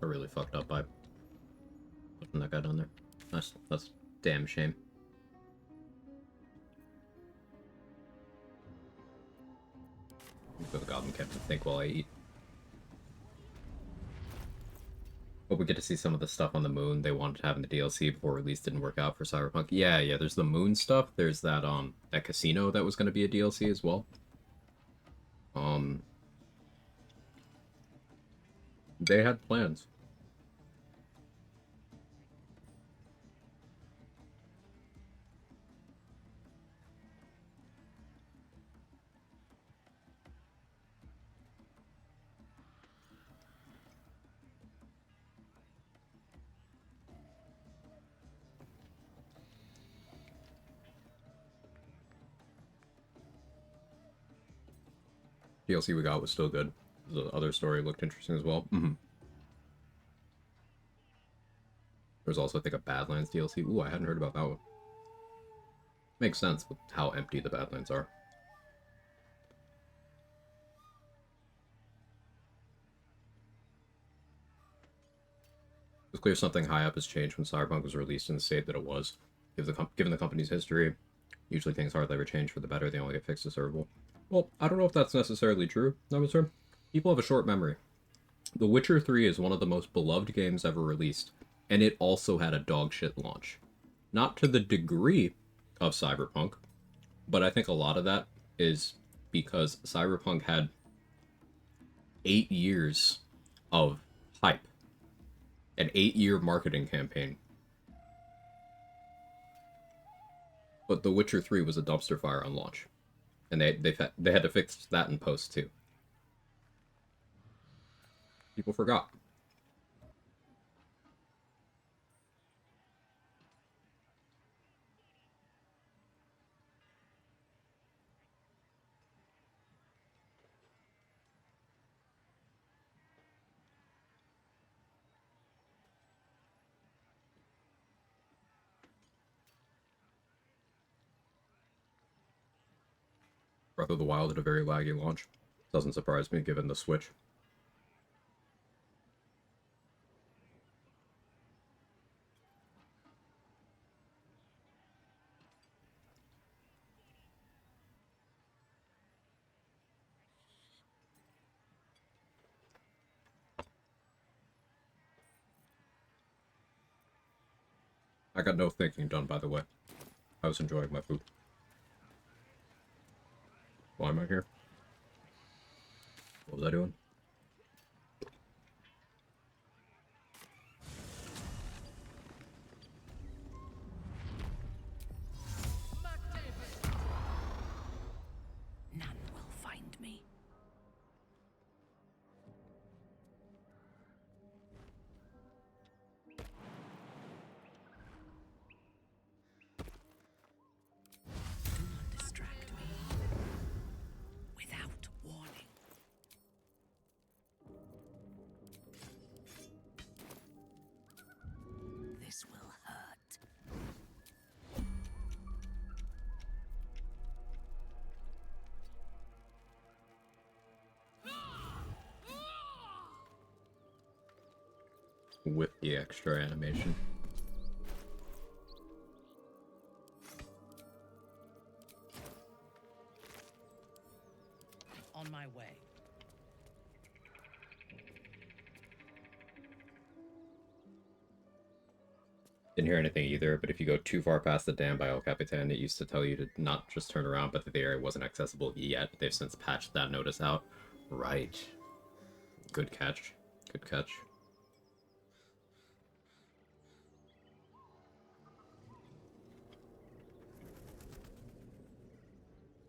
I really fucked up by putting that guy down there. That's damn shame. The goblin kept to think while I eat. But we get to see some of the stuff on the moon they wanted to have in the DLC before release didn't work out for Cyberpunk. Yeah, there's the moon stuff. There's that that casino that was going to be a DLC as well. They had plans. DLC we got was still good. The other story looked interesting as well. There's also, I think, a Badlands DLC. Ooh, I hadn't heard about that one. Makes sense with how empty the Badlands are. It's clear something high up has changed when Cyberpunk was released in the state that it was. Given the company's history, usually things hardly ever change for the better. They only get fixed to servable. Well, I don't know if that's necessarily true, Nemesis. People have a short memory. The Witcher 3 is one of the most beloved games ever released, and it also had a dogshit launch. Not to the degree of Cyberpunk, but I think a lot of that is because Cyberpunk had 8 years of hype. An 8-year marketing campaign. But The Witcher 3 was a dumpster fire on launch. And they had to fix that in post too. People forgot. Breath of the Wild had a very laggy launch. Doesn't surprise me given the Switch. I got no thinking done, by the way. I was enjoying my food. Why am I here? What was I doing? None will find me. with the extra animation. On my way. Didn't hear anything either, but if you go too far past the dam by El Capitan, it used to tell you to not just turn around, but that the area wasn't accessible yet. They've since patched that notice out. Right. Good catch. Good catch.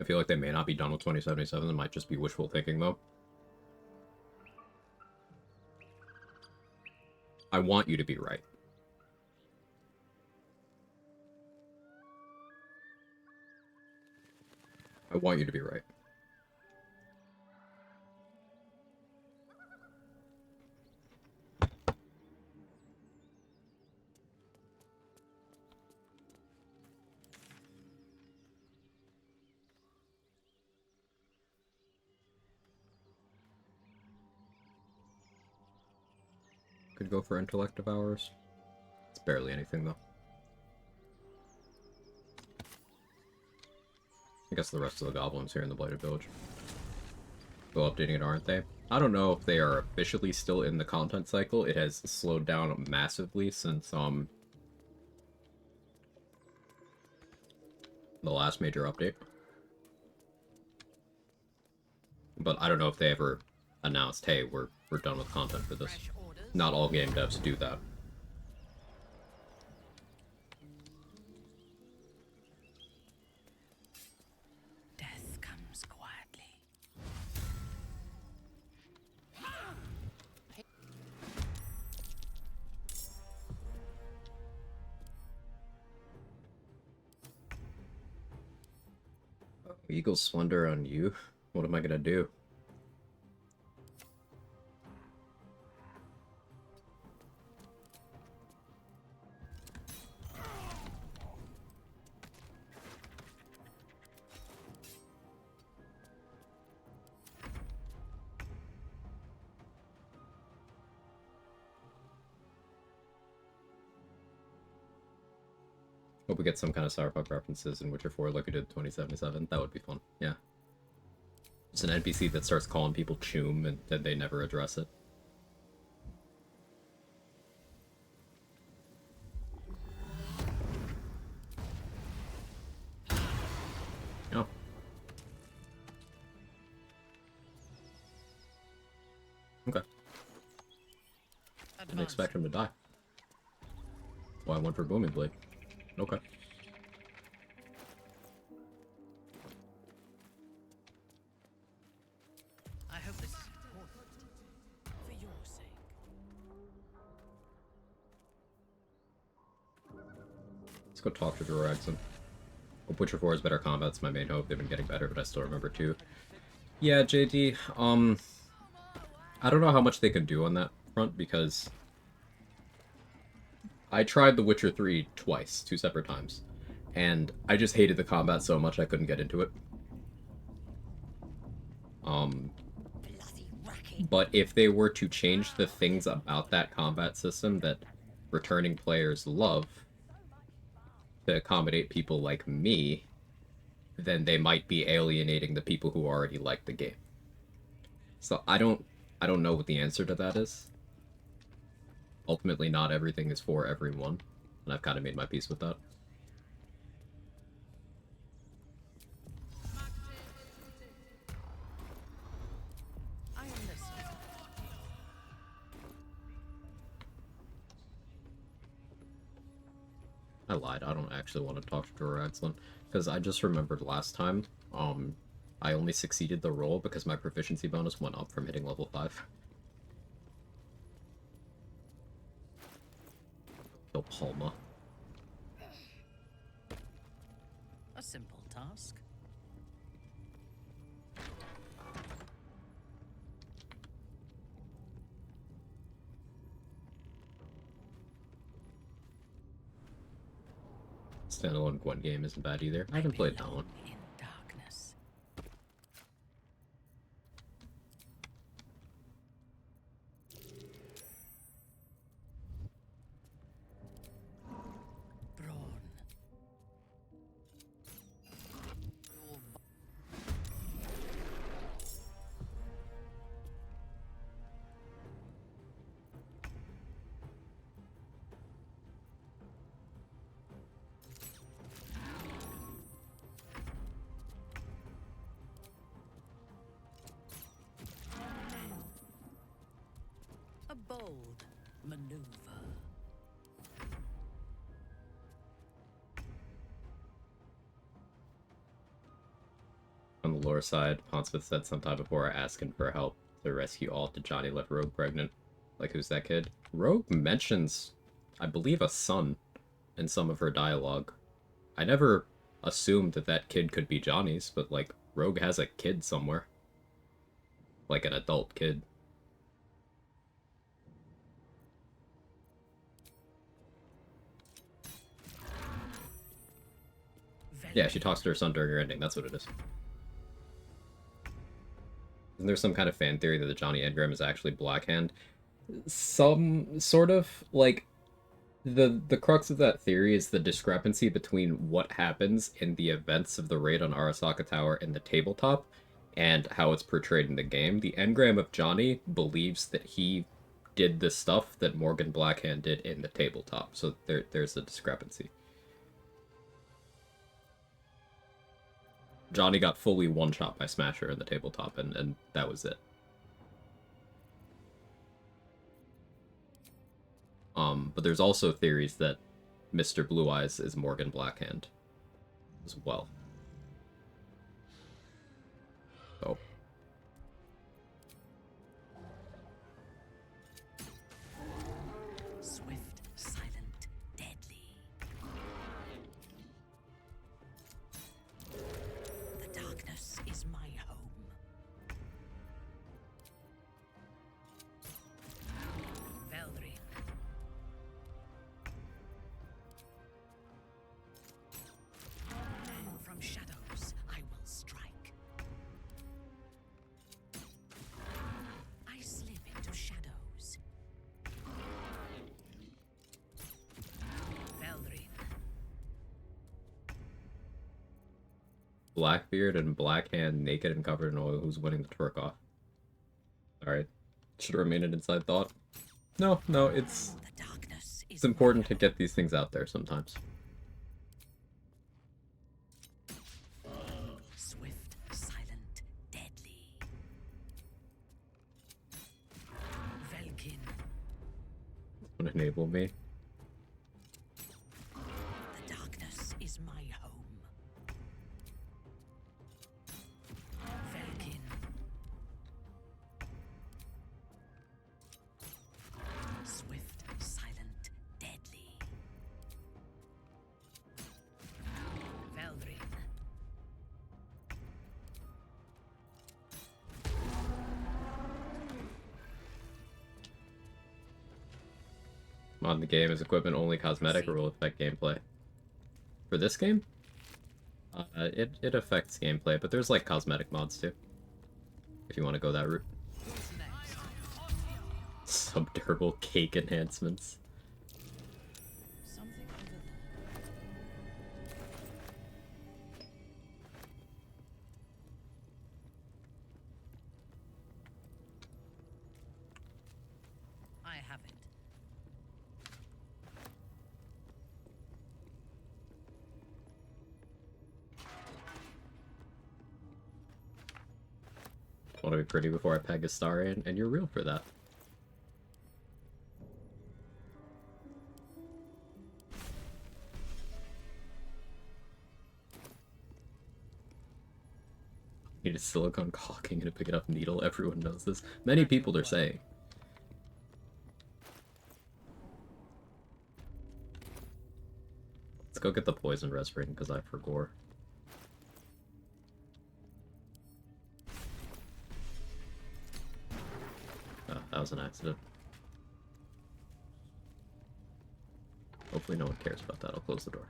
I feel like they may not be done with 2077. It might just be wishful thinking, though. I want you to be right. I want you to be right. Could go for intellect of ours. It's barely anything, though. I guess the rest of the goblins here in the Blighted Village. Still updating it, aren't they? I don't know if they are officially still in the content cycle. It has slowed down massively since, the last major update. But I don't know if they ever announced, hey, we're done with content for this. Not all game devs do that. Death comes quietly. Eagle Splendor on you? What am I gonna do? Hope we get some kind of Cyberpunk references in Witcher 4 like we did 2077. That would be fun. Yeah. It's an NPC that starts calling people Choom and then they never address it. Oh. Okay. Didn't expect him to die. That's why I went for Booming Blade. Okay. I hope this is important. For your sake. Let's go talk to Juraxon. Hope Witcher 4 is better combat's my main hope. They've been getting better, but I still remember 2. Yeah, JD, I don't know how much they can do on that front, because I tried The Witcher 3 twice, 2 separate times, and I just hated the combat so much I couldn't get into it. But if they were to change the things about that combat system that returning players love to accommodate people like me, then they might be alienating the people who already like the game. So I don't know what the answer to that is. Ultimately, not everything is for everyone, and I've kind of made my peace with that. I am listening. I lied. I don't actually want to talk to Juraxon, because I just remembered last time, I only succeeded the roll because my proficiency bonus went up from hitting level 5. Kill Palma. A simple task. Standalone Gwent game isn't bad either. I haven't played that one. In darkness. maneuver. On the lore side, Pondsmith said sometime before asking for help to rescue Alt, Johnny left Rogue pregnant. Like, who's that kid? Rogue mentions, I believe, a son in some of her dialogue. I never assumed that that kid could be Johnny's, but, like, Rogue has a kid somewhere. Like, an adult kid. Yeah, she talks to her son during her ending, that's what it is. Isn't there some kind of fan theory that the Johnny engram is actually Blackhand? Some sort of, like, the crux of that theory is the discrepancy between what happens in the events of the raid on Arasaka Tower in the tabletop and how it's portrayed in the game. The engram of Johnny believes that he did the stuff that Morgan Blackhand did in the tabletop, so there's a discrepancy. Johnny got fully one-shot by Smasher in the tabletop, and that was it. But there's also theories that Mr. Blue Eyes is Morgan Blackhand as well. So. Swift, silent, deadly. The darkness is my home. Veldrin. From shadows, I will strike. I slip into shadows. Veldrin. Blackbeard and Blackhand naked and covered in oil. Who's winning the twerk off? Alright. Should remain an inside thought. No, it's important to get these things out there sometimes. Swift, silent, deadly. Velkin. Would enable me. The darkness is my home. Velkin. Swift, silent, deadly. Veldrin. Mod in the game is equipment only cosmetic or will affect gameplay? For this game? It affects gameplay, but there's like cosmetic mods too. If you want to go that route. Subdurable cake enhancements. I have it. Want to be pretty before I peg a star in, and you're real for that. Need a silicone caulking and a pick it up needle. Everyone knows this. Many people are saying. Let's go get the poison res ring because I forgot. Oh, that was an accident. Hopefully no one cares about that. I'll close the door.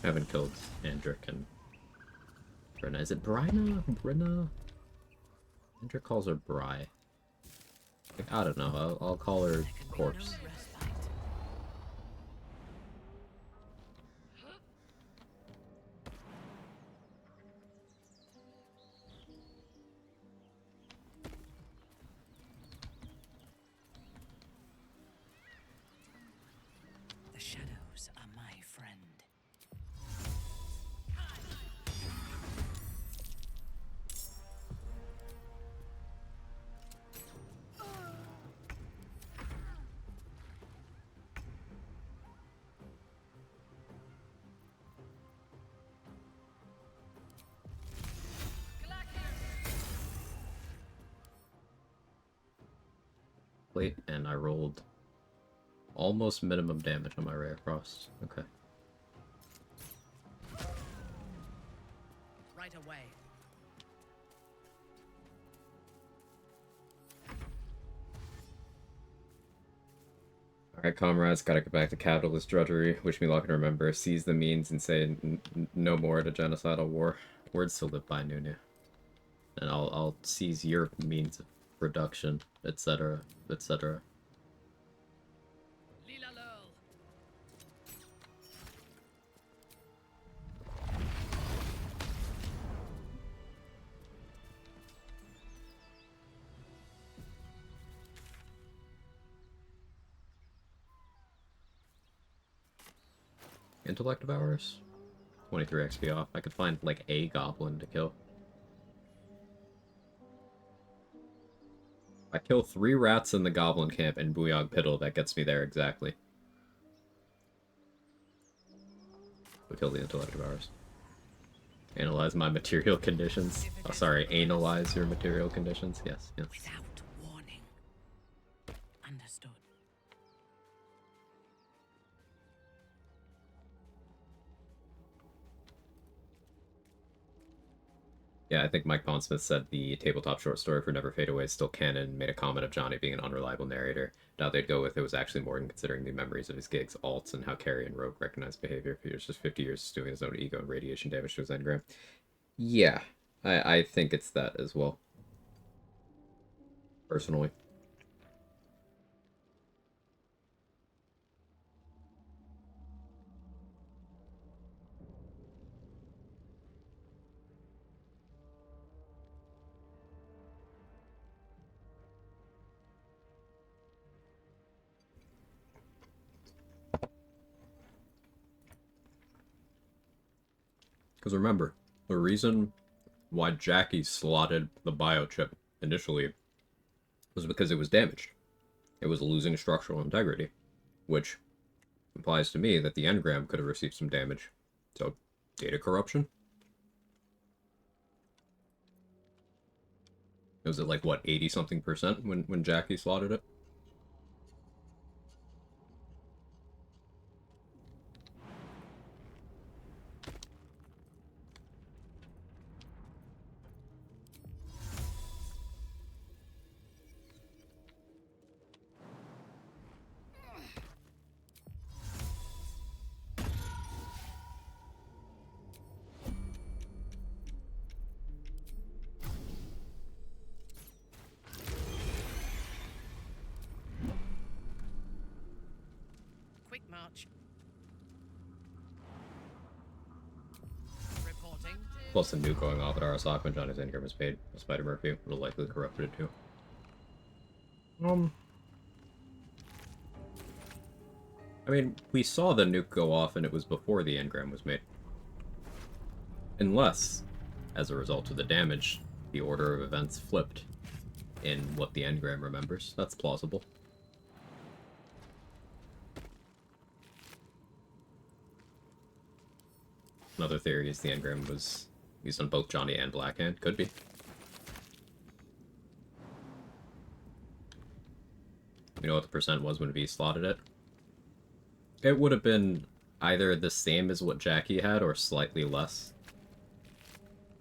I haven't killed Andric and Brenna. Is it Bryna? Brenna? Andric calls her Bry. Like, I don't know. I'll call her Corpse. The shadows are my friend. Plate, and I rolled almost minimum damage on my Rare Frost. Okay. Right away. Alright, comrades, gotta get back to capitalist drudgery. Wish me luck and remember, seize the means and say no more to genocidal war. Words to live by, Nunu. And I'll seize your means of production, etc., etc. Intellect Devourers? 23 XP off. I could find, like, a goblin to kill. I kill 3 rats in the goblin camp in Buyog Piddle, that gets me there exactly. We kill the Intellect Devourers. Analyze my material conditions. Oh, sorry, analyze your material conditions. Yes, yes. Without warning. Understood. Yeah, I think Mike Pondsmith said the tabletop short story for Never Fade Away is still canon, made a comment of Johnny being an unreliable narrator. Doubt they'd go with it was actually Morgan considering the memories of his gigs, alts, and how Carrie and Rogue recognized behavior. He was just 50 years stewing his own ego and radiation damage to his engram. Yeah, I think it's that as well. Personally. Because remember, the reason why Jackie slotted the biochip initially was because it was damaged. It was losing structural integrity, which implies to me that the engram could have received some damage. So, data corruption? Was it like, what, 80-something% when Jackie slotted it? Quick march. Reporting. Plus the nuke going off at Arasaka when Johnny's engram was paid. Spider Murphy would have likely corrupted it too. I mean, we saw the nuke go off and it was before the engram was made. Unless, as a result of the damage, the order of events flipped in what the engram remembers. That's plausible. Another theory is the engram was used on both Johnny and Blackhand. Could be. You know what the percent was when V slotted it? It would have been either the same as what Jackie had or slightly less.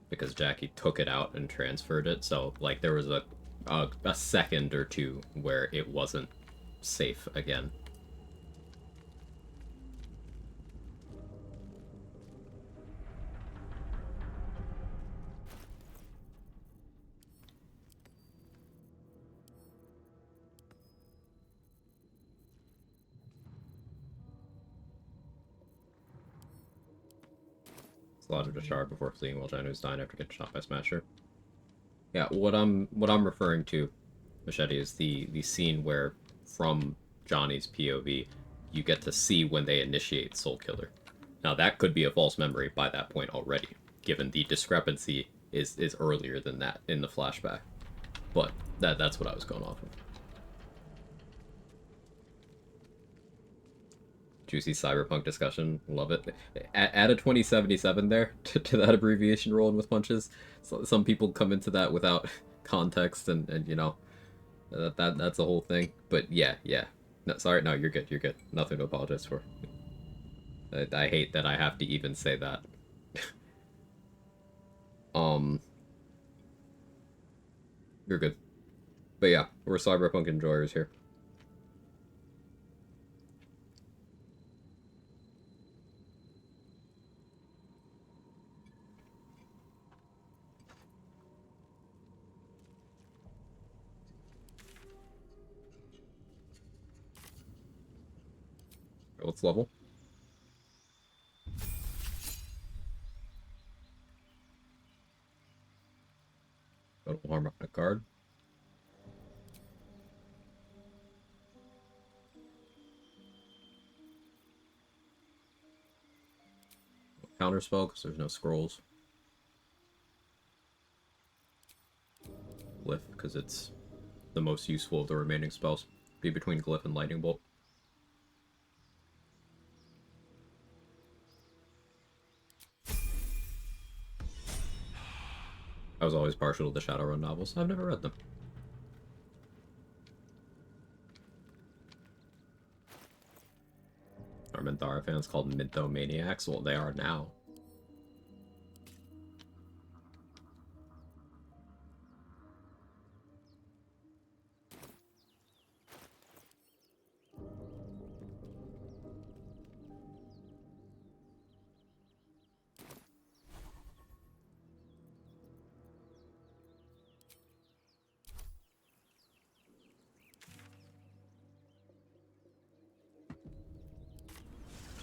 Because Jackie took it out and transferred it, so like there was a second or two where it wasn't safe again. Slaughtered a shard before fleeing while Janu's dying after getting shot by Smasher. Yeah, what I'm referring to, Machete, is the scene where, from Johnny's POV, you get to see when they initiate Soul Killer. Now that could be a false memory by that point already, given the discrepancy is earlier than that in the flashback. But that's what I was going off of. Juicy cyberpunk discussion, love it. Add a 2077 there to that abbreviation rolling with punches. So some people come into that without context, and you know, that's the whole thing. But yeah. No, sorry, no, you're good. Nothing to apologize for. I hate that I have to even say that. You're good. But yeah, we're cyberpunk enjoyers here. What's level? Total harm on a card. Counter spell because there's no scrolls. Glyph because it's the most useful of the remaining spells. Be between Glyph and Lightning Bolt. I was always partial to the Shadowrun novels. I've never read them. Are Minthara fans called Minthomaniacs? Well, they are now.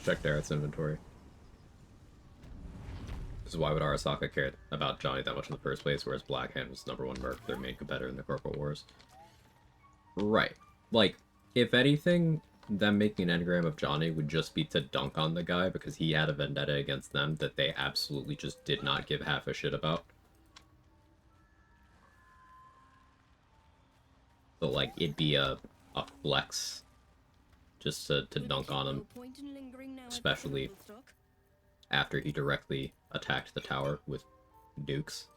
Check Dareth's inventory. This is why would Arasaka care about Johnny that much in the first place, whereas Blackhand was #1 merc, their main competitor in the Corporate Wars. Right. Like, if anything, them making an engram of Johnny would just be to dunk on the guy because he had a vendetta against them that they absolutely just did not give half a shit about. So, like, it'd be a flex just to dunk on him, especially after he directly attacked the tower with dukes.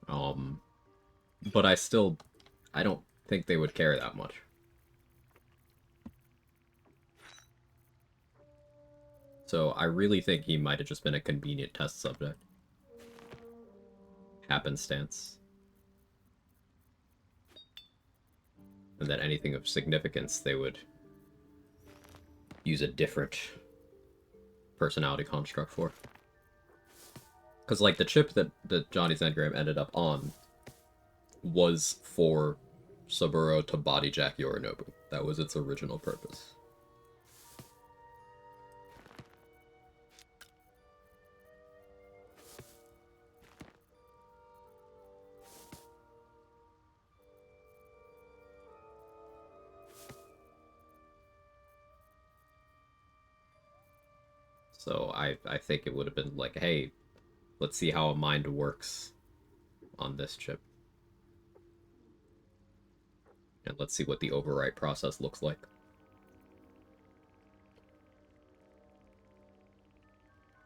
But I don't think they would care that much. So I really think he might have just been a convenient test subject. Happenstance. And that anything of significance they would use a different personality construct for. Because, like, the chip that Johnny's engram ended up on was for Saburo to bodyjack Yorinobu. That was its original purpose. So I think it would have been like, hey, let's see how a mind works on this chip. And let's see what the overwrite process looks like.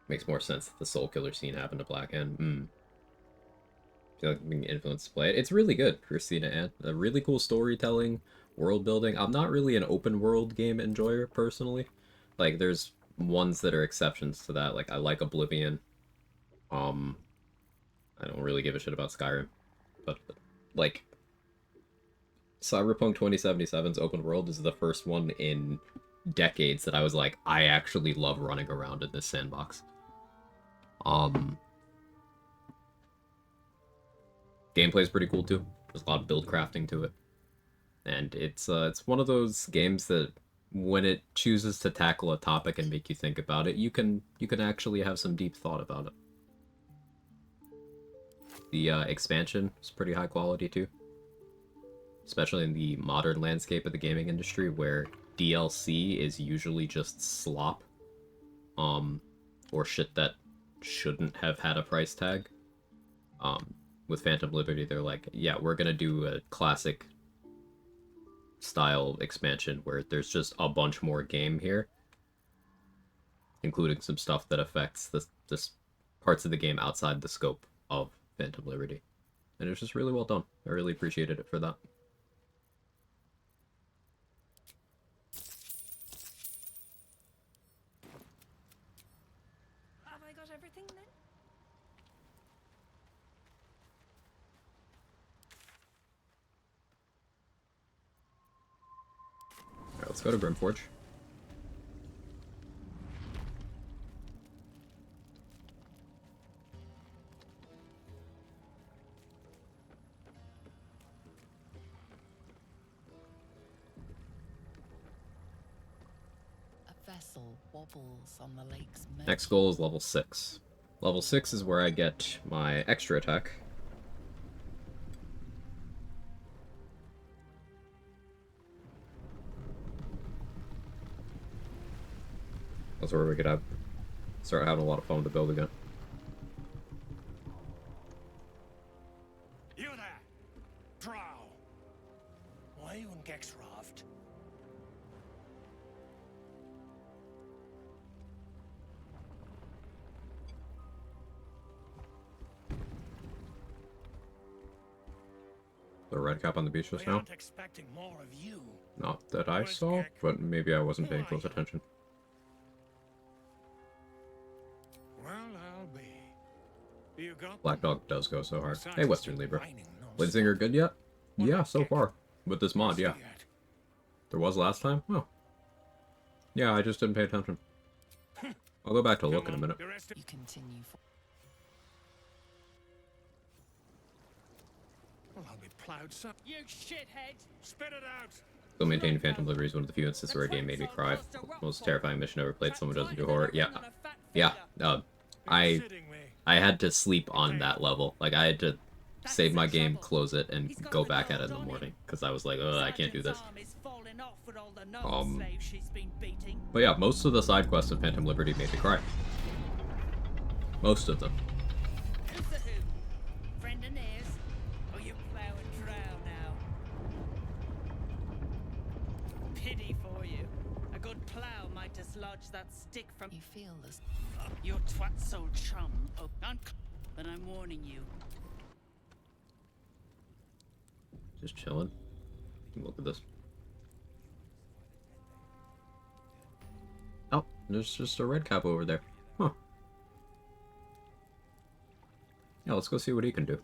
Makes more sense that the Soul Killer scene happened to Blackhand. I feel like being influenced to play it. It's really good, Christina Ann. A really cool storytelling, world building. I'm not really an open world game enjoyer, personally. Like, there's ones that are exceptions to that. Like, I like Oblivion. I don't really give a shit about Skyrim. But, like, Cyberpunk 2077's open world is the first one in decades that I was like, I actually love running around in this sandbox. Gameplay's pretty cool too. There's a lot of build crafting to it. And it's one of those games that when it chooses to tackle a topic and make you think about it, you can actually have some deep thought about it. The expansion is pretty high quality too, especially in the modern landscape of the gaming industry, where DLC is usually just slop, or shit that shouldn't have had a price tag. With Phantom Liberty, they're like, yeah, we're gonna do a classic style expansion where there's just a bunch more game here, including some stuff that affects this parts of the game outside the scope of Phantom Liberty. And it was just really well done. I really appreciated it for that. Have I got everything then? Alright, let's go to Grimpreacher. A vessel wobbles on the lake's Next goal is level 6. Level 6 is where I get my extra attack. That's where we could start having a lot of fun to build again. You there! Drow! Why are you in Gexraft? The red cap on the beach just We now? aren't expecting more of you. Not that I saw, but maybe I wasn't paying close attention. Well, I'll be. You got Black Dog does go so hard. Hey, Western Libra. Bladesinger good yet? Yeah, so far. With this mod, yeah. There was last time? Oh. Yeah, I just didn't pay attention. I'll go back to look in a minute. You continue for Well, I'll be plowed, son. You shithead! Spit it out! Still maintaining Phantom Liberty is one of the few instances where a game made me cry. Most terrifying mission ever played. Someone doesn't do horror. Yeah. Yeah. I had to sleep on that level. Like, I had to save my game, close it, and go back at it in the morning. Because I was like, oh, I can't do this. But yeah, most of the side quests of Phantom Liberty made me cry. Most of them. Friend and ears? Or you plow and drow now? Pity for you. A good plow might dislodge that stick from. You feel this. Your twat's old chum. Oh, but I'm warning you. Just chilling. Look at this. Oh, there's just a red cap over there. Huh. Yeah, let's go see what he can do.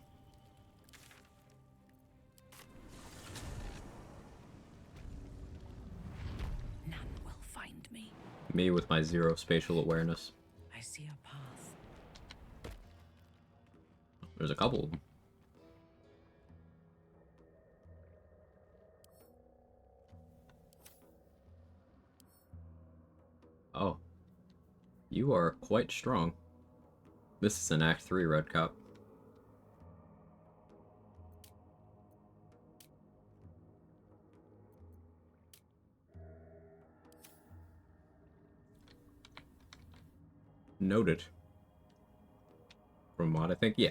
None will find me. Me with my 0 spatial awareness. I see a path. There's a couple of them. Oh. You are quite strong. This is an Act 3 red cap. Noted. From what I think, yeah.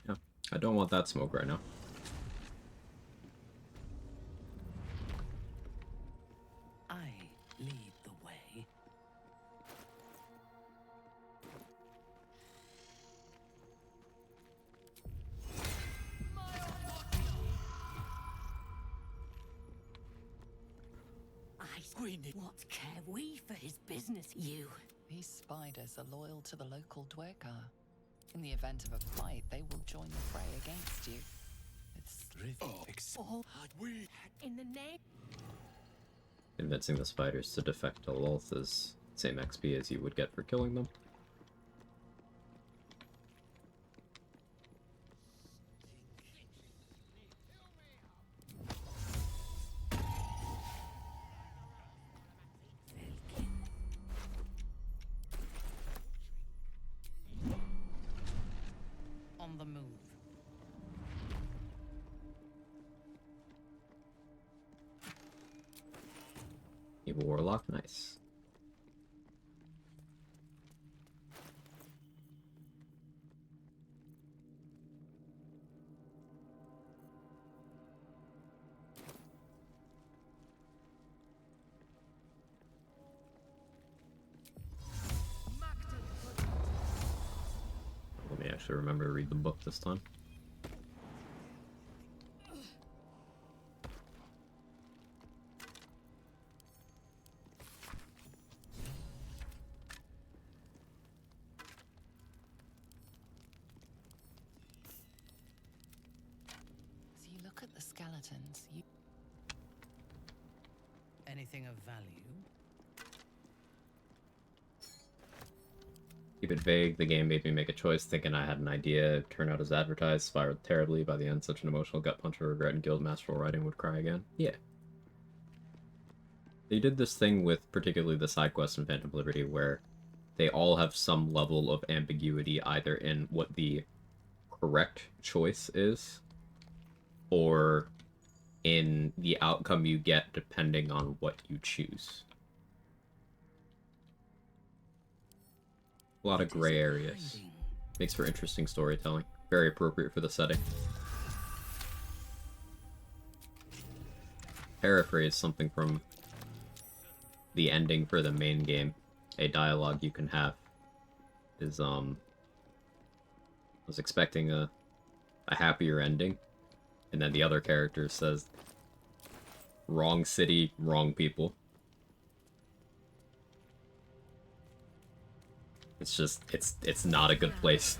Yeah, I don't want that smoke right now. I lead the way. What care we for his business, you? These spiders are loyal to the local dwergar. In the event of a fight, they will join the fray against you. It's In the name. Convincing the spiders to defect to Lolth is same XP as you would get for killing them. Evil Warlock, nice. Let me actually remember to read the book this time. So you look at the skeletons, you... Anything of value? Keep it vague. The game made me make a choice, thinking I had an idea. It turned out as advertised, spiraled terribly. By the end, such an emotional gut punch of regret and guild masterful writing would cry again. Yeah. They did this thing with particularly the side quests in Phantom Liberty where they all have some level of ambiguity either in what the correct choice is or in the outcome you get depending on what you choose. A lot of gray areas. Makes for interesting storytelling. Very appropriate for the setting. Paraphrase something from the ending for the main game. A dialogue you can have is, I was expecting a happier ending, and then the other character says, wrong city, wrong people. It's just, it's not a good place.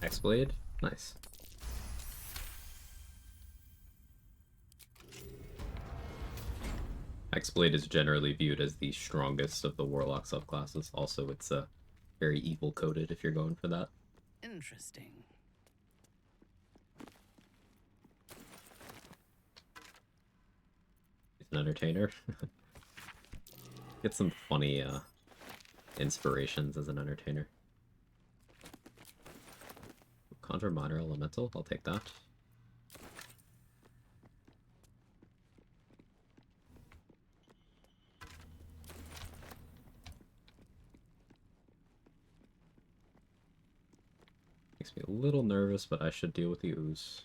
X-Blade? Nice. X-Blade is generally viewed as the strongest of the Warlock subclasses. Also, it's very evil-coded if you're going for that. Interesting. He's an entertainer. Get some funny inspirations as an entertainer. Conjure Minor Elemental, I'll take that. Makes me a little nervous, but I should deal with the ooze.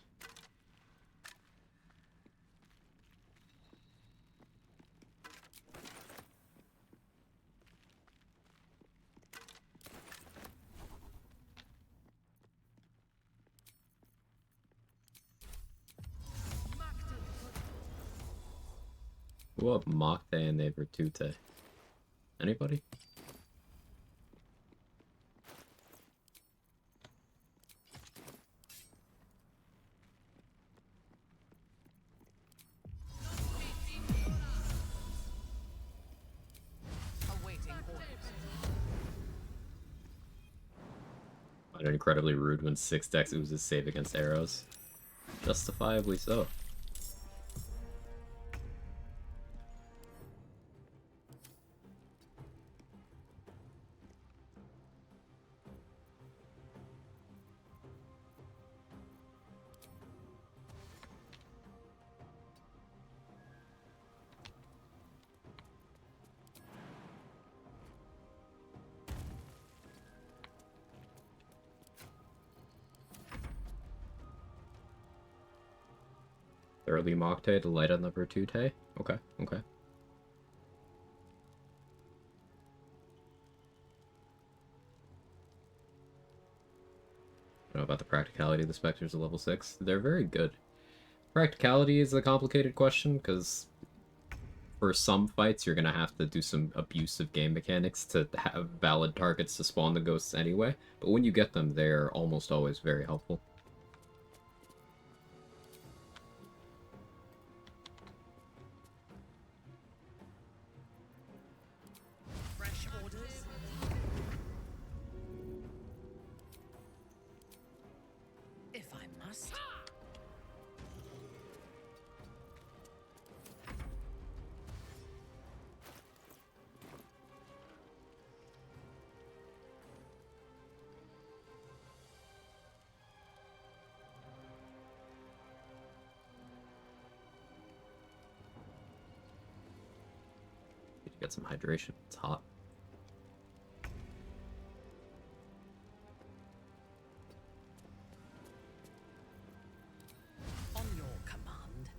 What Mokte and Nevertute? Anybody? Find it incredibly rude when 6 decks oozes save against arrows. Justifiably so. Early Mokte to light on the Virtute? Okay, okay. I don't know about the practicality of the Spectres at level 6. They're very good. Practicality is a complicated question, because for some fights you're going to have to do some abusive game mechanics to have valid targets to spawn the ghosts anyway, but when you get them, they're almost always very helpful. Get some hydration. It's hot. On your command.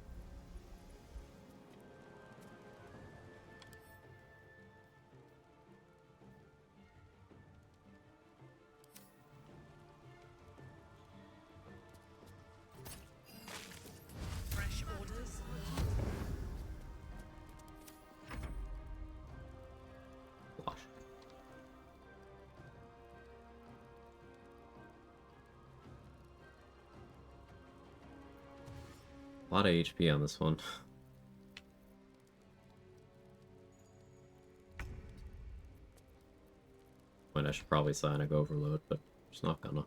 Fresh orders. Wash. A lot of HP on this one. When I should probably Psionic Overload, but just not gonna.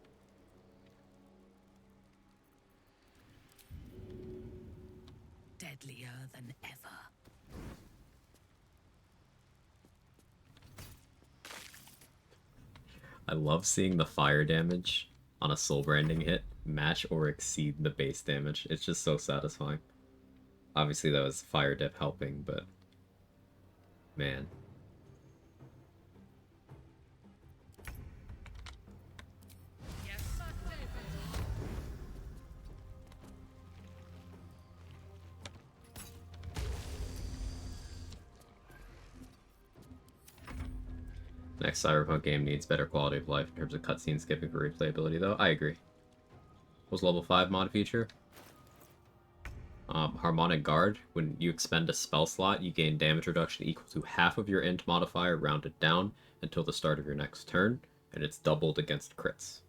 Deadlier than ever. I love seeing the fire damage on a soul branding hit match or exceed the base damage. It's just so satisfying. Obviously that was fire dip helping, but man. Next Cyberpunk game needs better quality of life in terms of cutscene skipping for replayability, though. I agree. What was level 5 mod feature? Harmonic Guard. When you expend a spell slot, you gain damage reduction equal to half of your int modifier rounded down until the start of your next turn, and it's doubled against crits.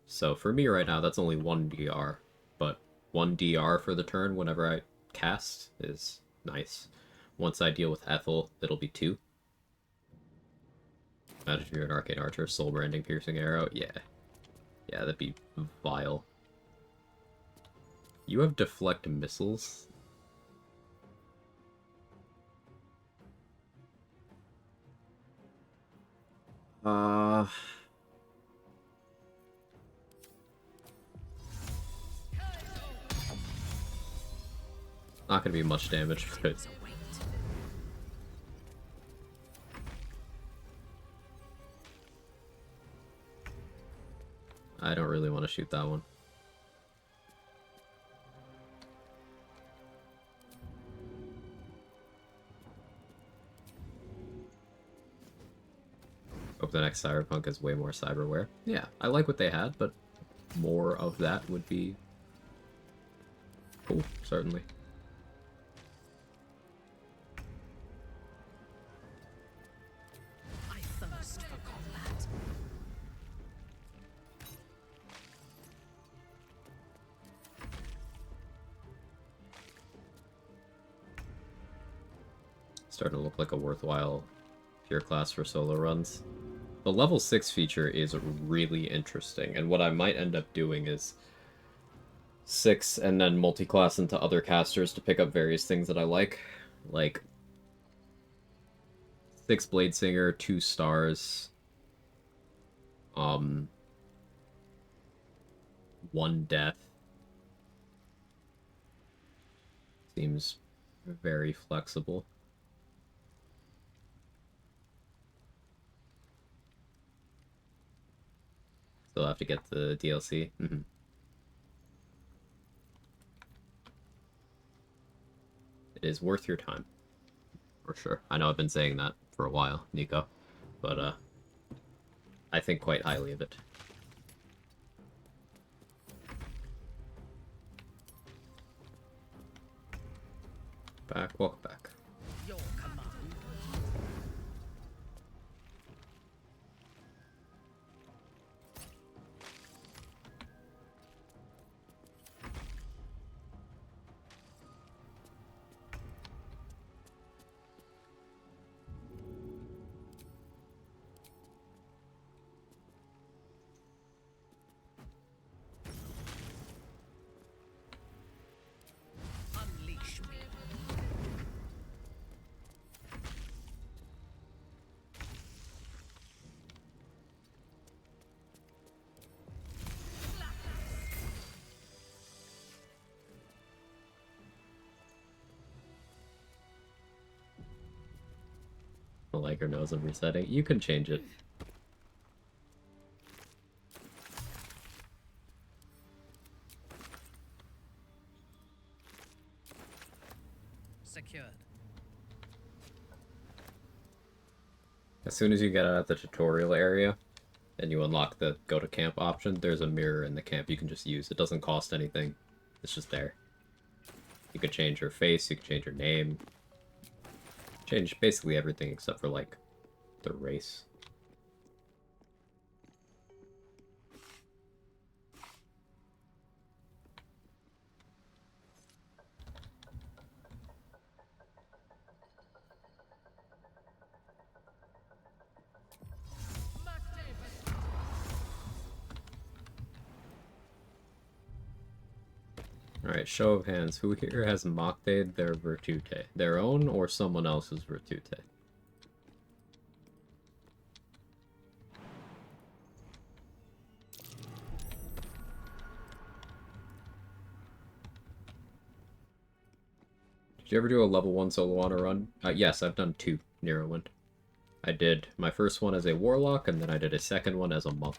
So for me right now, that's only 1 DR, but 1 DR for the turn whenever I cast is nice. Once I deal with Ethel, it'll be 2. Imagine if you're an Arcane Archer, Soul Branding, Piercing Arrow, yeah. Yeah, that'd be vile. You have Deflect Missiles? Not gonna be much damage, but I don't really want to shoot that one. Hope the next Cyberpunk is way more cyberware. Yeah, I like what they had, but more of that would be cool, certainly. I thirst for combat. Starting to look like a worthwhile pure class for solo runs. The level 6 feature is really interesting, and what I might end up doing is 6 and then multi-class into other casters to pick up various things that I like 6 Bladesinger, 2 stars, 1 death. Seems very flexible. Still have to get the DLC. It is worth your time. For sure. I know I've been saying that for a while, Nico. But, I think quite highly of it. Back, welcome back. Your command. Unleash me. Malika knows I'm resetting. You can change it. Secured. As soon as you get out of the tutorial area and you unlock the go to camp option, there's a mirror in the camp you can just use. It doesn't cost anything. It's just there. You could change your face, you could change your name. Change basically everything except for, like, the race. Alright, show of hands. Who here has mocked their virtute? Their own or someone else's virtute? Did you ever do a level 1 solo on a run? Yes, I've done 2 Nerowind. I did my first one as a warlock, and then I did a second one as a monk.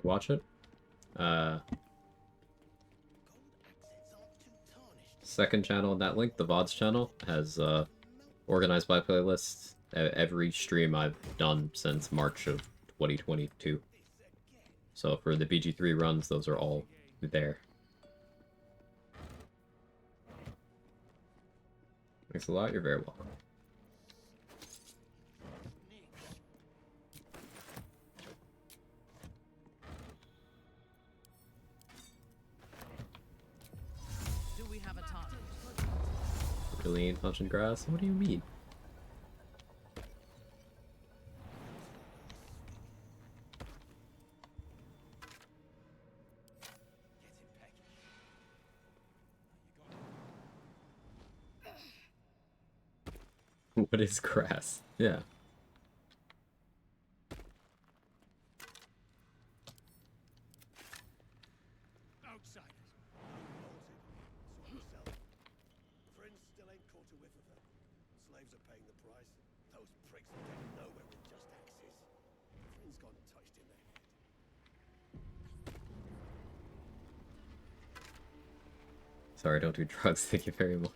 Watch it. Second channel in that link, the VODs channel, has organized by playlists every stream I've done since March of 2022. So for the BG3 runs, those are all there. Thanks a lot, you're very welcome. Really ain't touching grass? What do you mean? What is grass? Yeah. Sorry, don't do drugs. Thank you very much.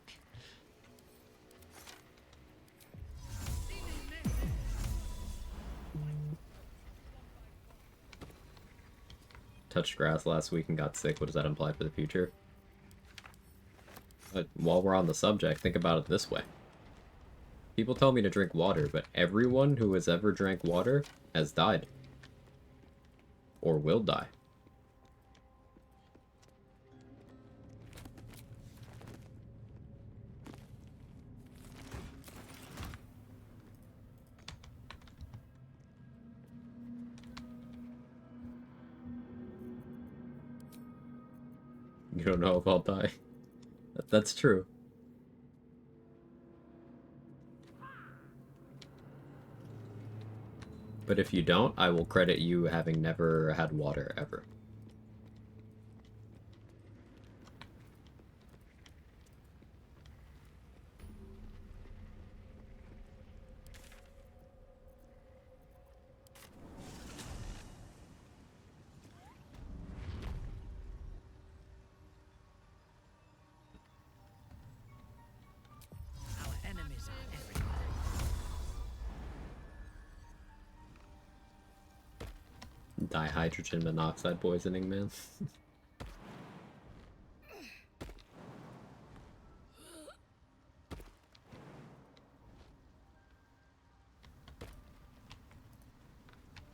Touched grass last week and got sick. What does that imply for the future? But while we're on the subject, think about it this way. People tell me to drink water, but everyone who has ever drank water has died. Or will die. You don't know if I'll die. That's true. But if you don't, I will credit you having never had water ever. Dihydrogen monoxide poisoning, man.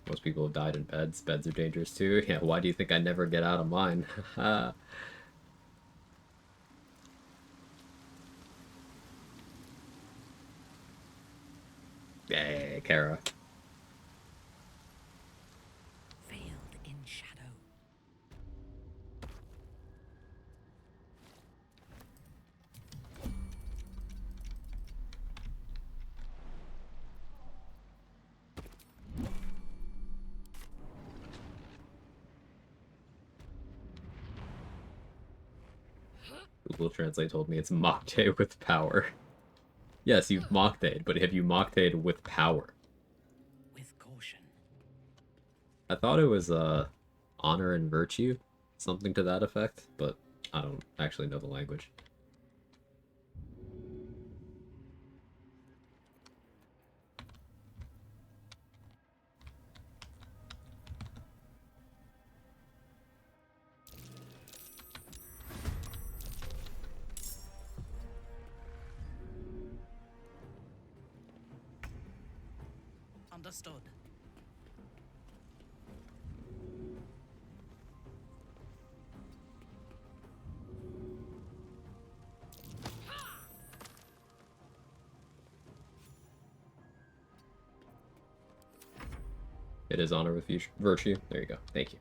Most people have died in beds. Beds are dangerous too. Yeah, why do you think I never get out of mine? Hey, Kara. Veiled in shadow. Google Translate told me it's Mockday with power. Yes, you've Mockdayed, but have you Mockdayed with power? With caution. I thought it was, honor and virtue, something to that effect, but I don't actually know the language. Understood. It is honor with virtue. There you go. Thank you.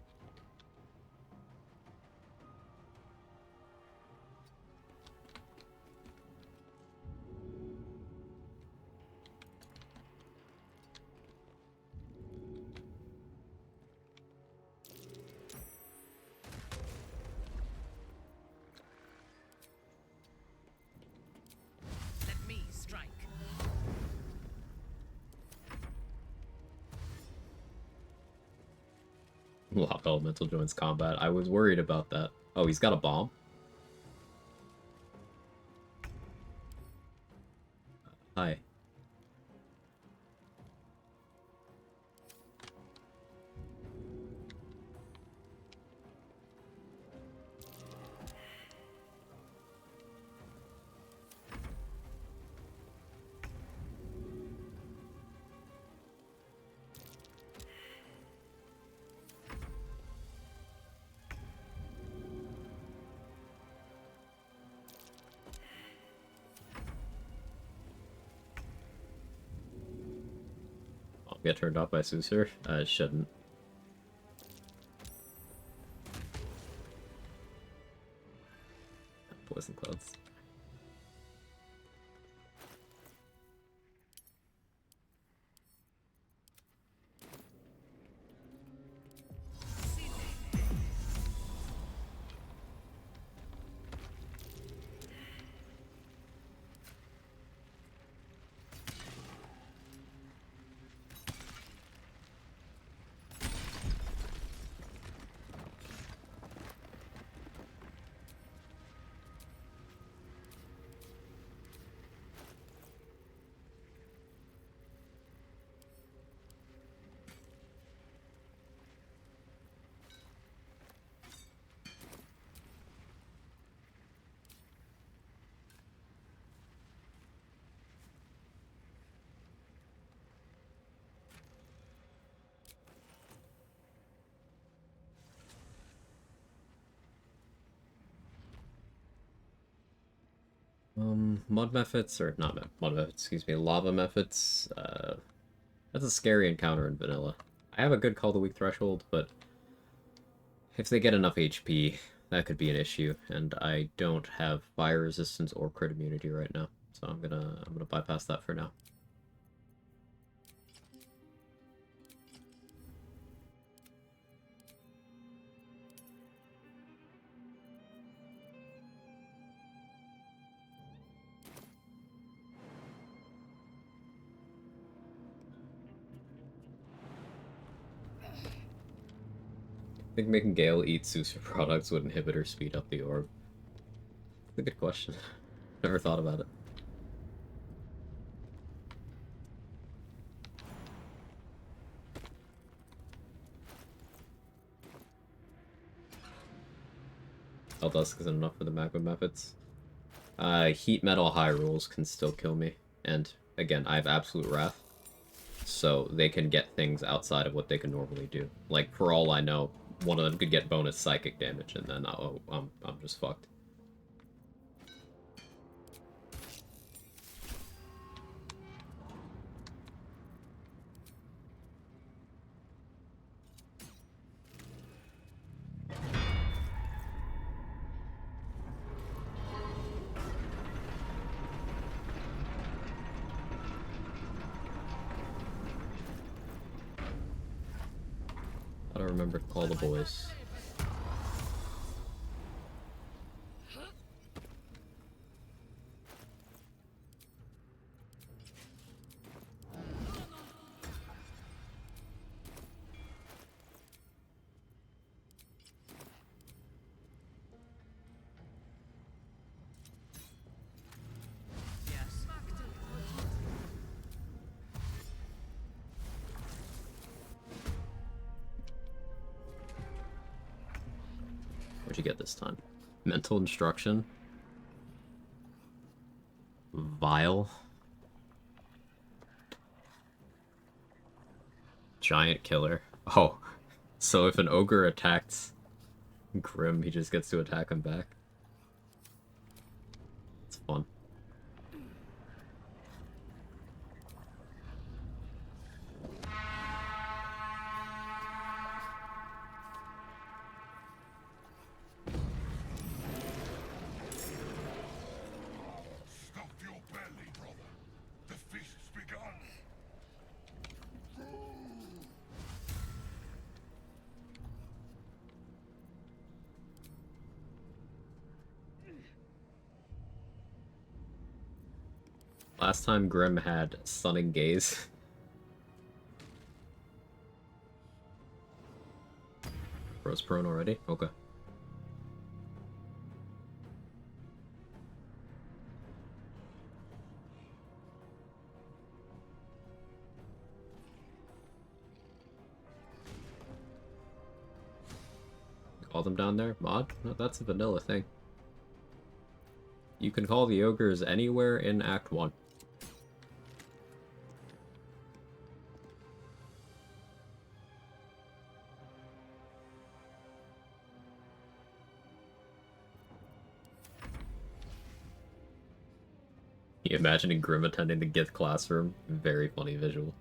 Let me strike. Lop Elemental joins combat. I was worried about that. Oh, he's got a bomb? Hi. Get turned off by Susur? I shouldn't. Poison clouds. Mud methods, or not mud methods, excuse me, lava methods, that's a scary encounter in vanilla. I have a good Call the Weak threshold, but if they get enough HP, that could be an issue, and I don't have fire resistance or crit immunity right now, so I'm gonna bypass that for now. I think making Gale eat Susur products would inhibit or speed up the orb. That's a good question. Never thought about it. Eldusk isn't enough for the magma methods. Heat metal high rolls can still kill me. And again, I have absolute wrath. So they can get things outside of what they can normally do. Like, for all I know, one of them could get bonus psychic damage, and then I'm just fucked. Remember to call the boys. What'd you get this time? Mental instruction? Vile? Giant killer? Oh, so if an ogre attacks Grim, he just gets to attack him back? It's fun. Stuff your belly, brother. The feast's begun. Last time Grim had stunning gaze. Bro's prone already? Okay. Call them down there? Mod? No, that's a vanilla thing. You can call the ogres anywhere in Act 1. You imagining Grim attending the Gith classroom? Very funny visual.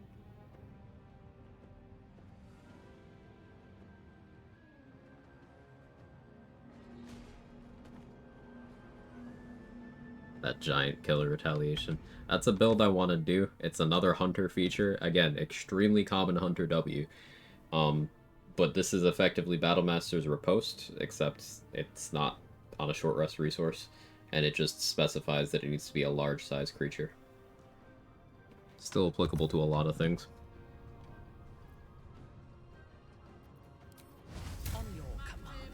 That giant killer retaliation. That's a build I want to do. It's another hunter feature. Again, extremely common hunter W. But this is effectively Battlemaster's Riposte, except it's not on a short rest resource, and it just specifies that it needs to be a large size creature. Still applicable to a lot of things. On your command.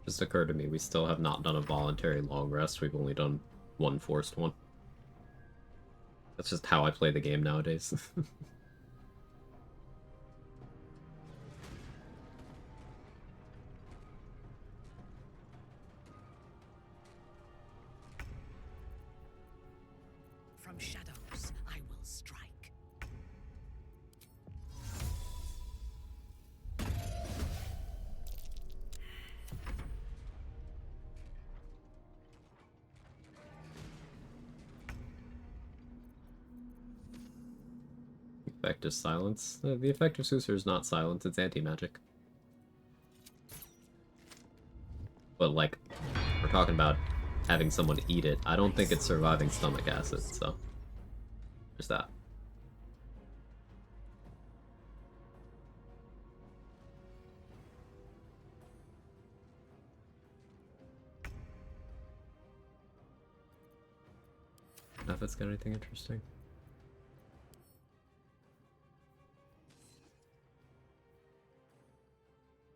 Just occurred to me, we still have not done a voluntary long rest. We've only done one forced one. That's just how I play the game nowadays. From shadows, I will strike. Effective silence. The effective Susur is not silence, it's anti-magic. But like, we're talking about having someone eat it. I don't think it's surviving stomach acid, so there's that. Now if it's got anything interesting.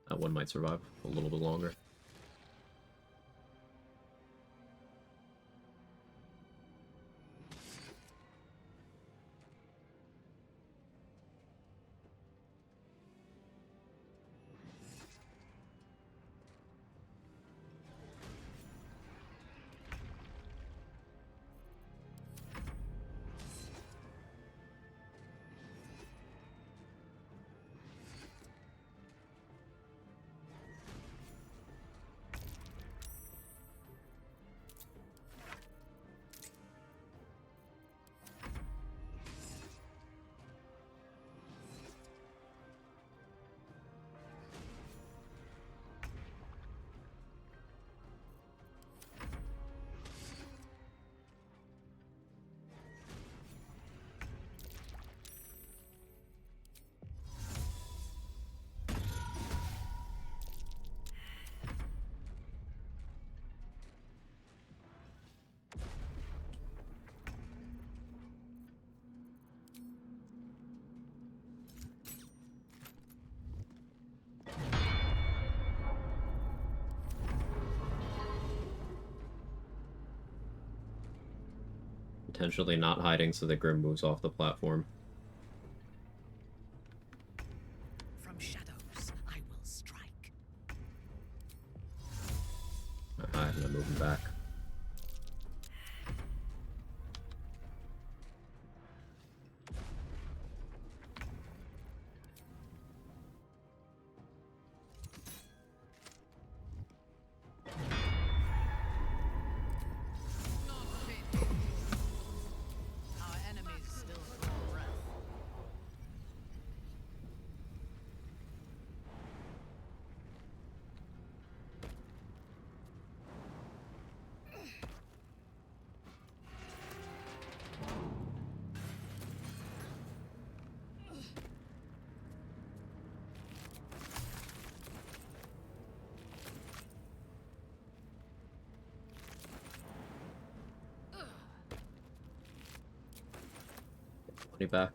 That one might survive a little bit longer. Potentially not hiding so that Grim moves off the platform. From shadows, I will strike. I hide and I'm moving back. Our enemies still draw breath. Money back.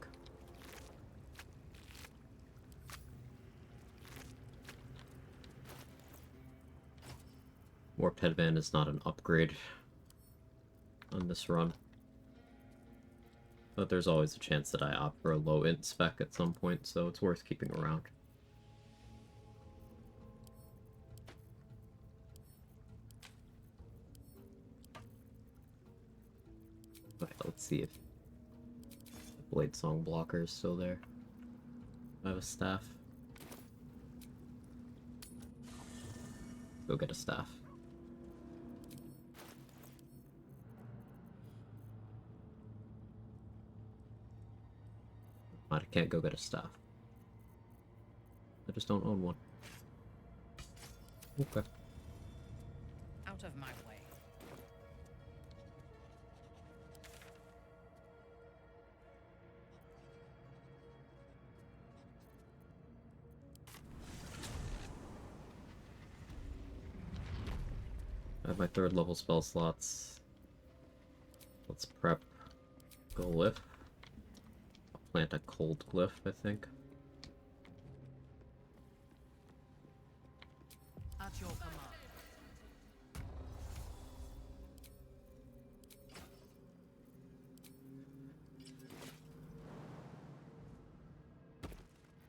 Warped Headband is not an upgrade on this run. But there's always a chance that I opt for a low int spec at some point, so it's worth keeping around. Okay, let's see if Blade Song blocker is still there. I have a staff. Go get a staff. I can't go get a staff. I just don't own one. Okay. Out of my way. I have my 3rd level spell slots. Let's prep Glyph. I'll plant a cold glyph, I think. At your command.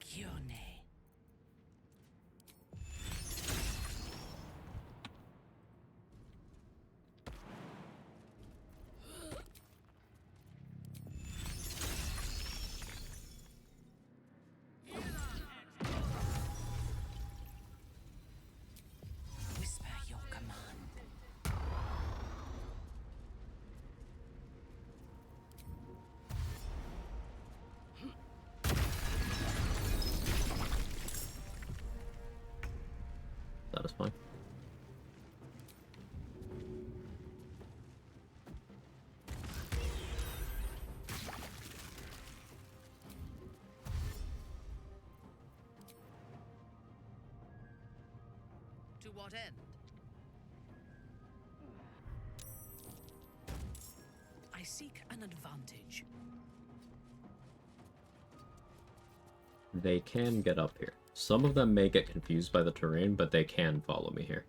Kione. Whisper your command. That is fine. To what end? I seek an advantage. They can get up here. Some of them may get confused by the terrain, but they can follow me here.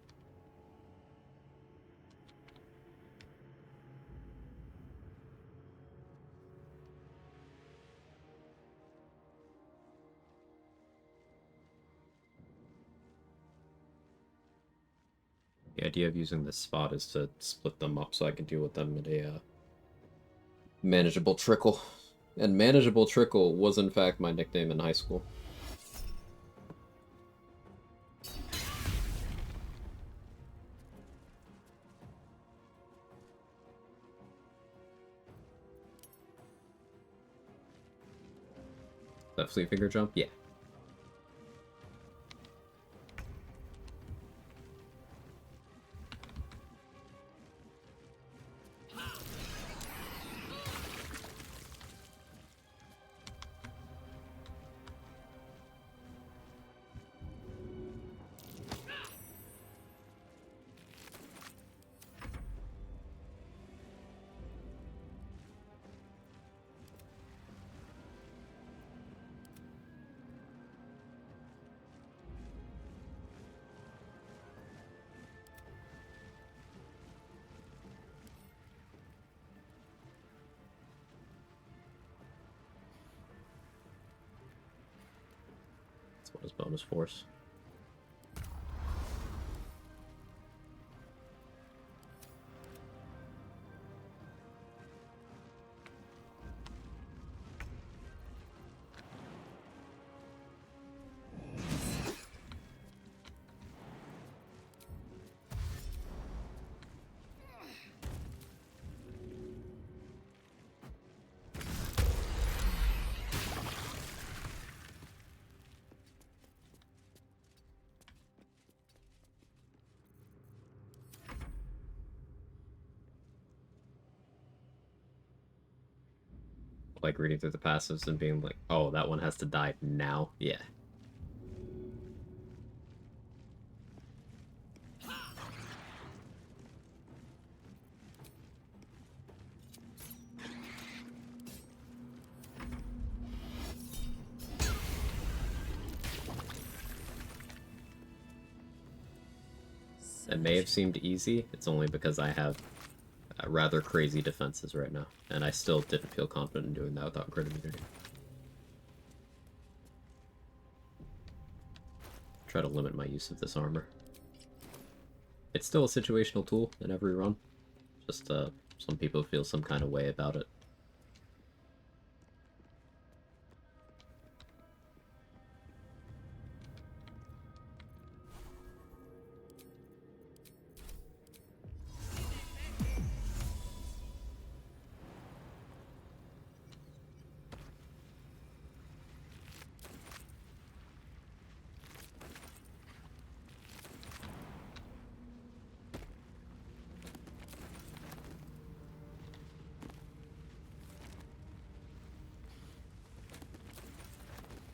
The idea of using this spot is to split them up so I can deal with them at a manageable trickle. And manageable trickle was in fact my nickname in high school. That Fleet Finger jump? Yeah. That's what his bonus force. Like reading through the passives and being like, oh, that one has to die now? Yeah. It may have seemed easy, it's only because I have rather crazy defenses right now, and I still didn't feel confident in doing that without crit immunity. Try to limit my use of this armor. It's still a situational tool in every run, just some people feel some kind of way about it.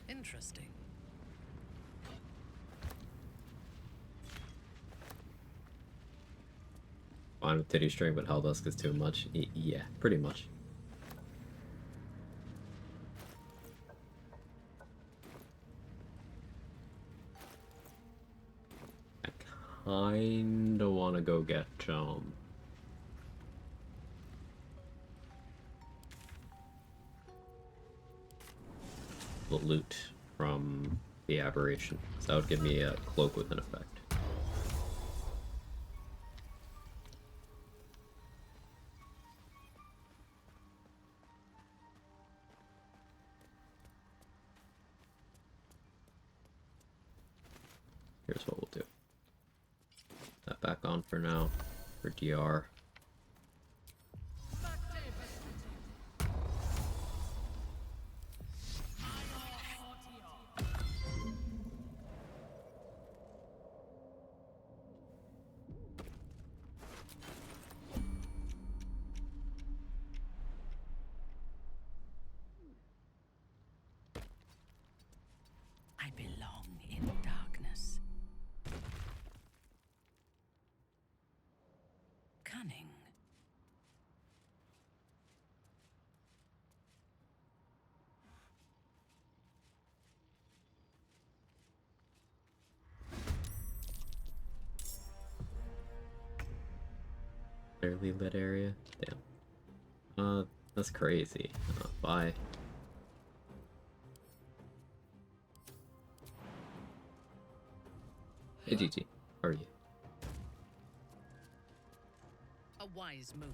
Interesting. Fine with Titty String, but Helldusk is too much. Yeah, pretty much. I kinda wanna go get, the loot from the aberration, so that would give me a cloak with an effect. Here's what we'll do. That back on for now, for DR. I belong in darkness. Cunning. Barely lit area? Damn. That's crazy. Bye. Hey GG, how are you? A wise move.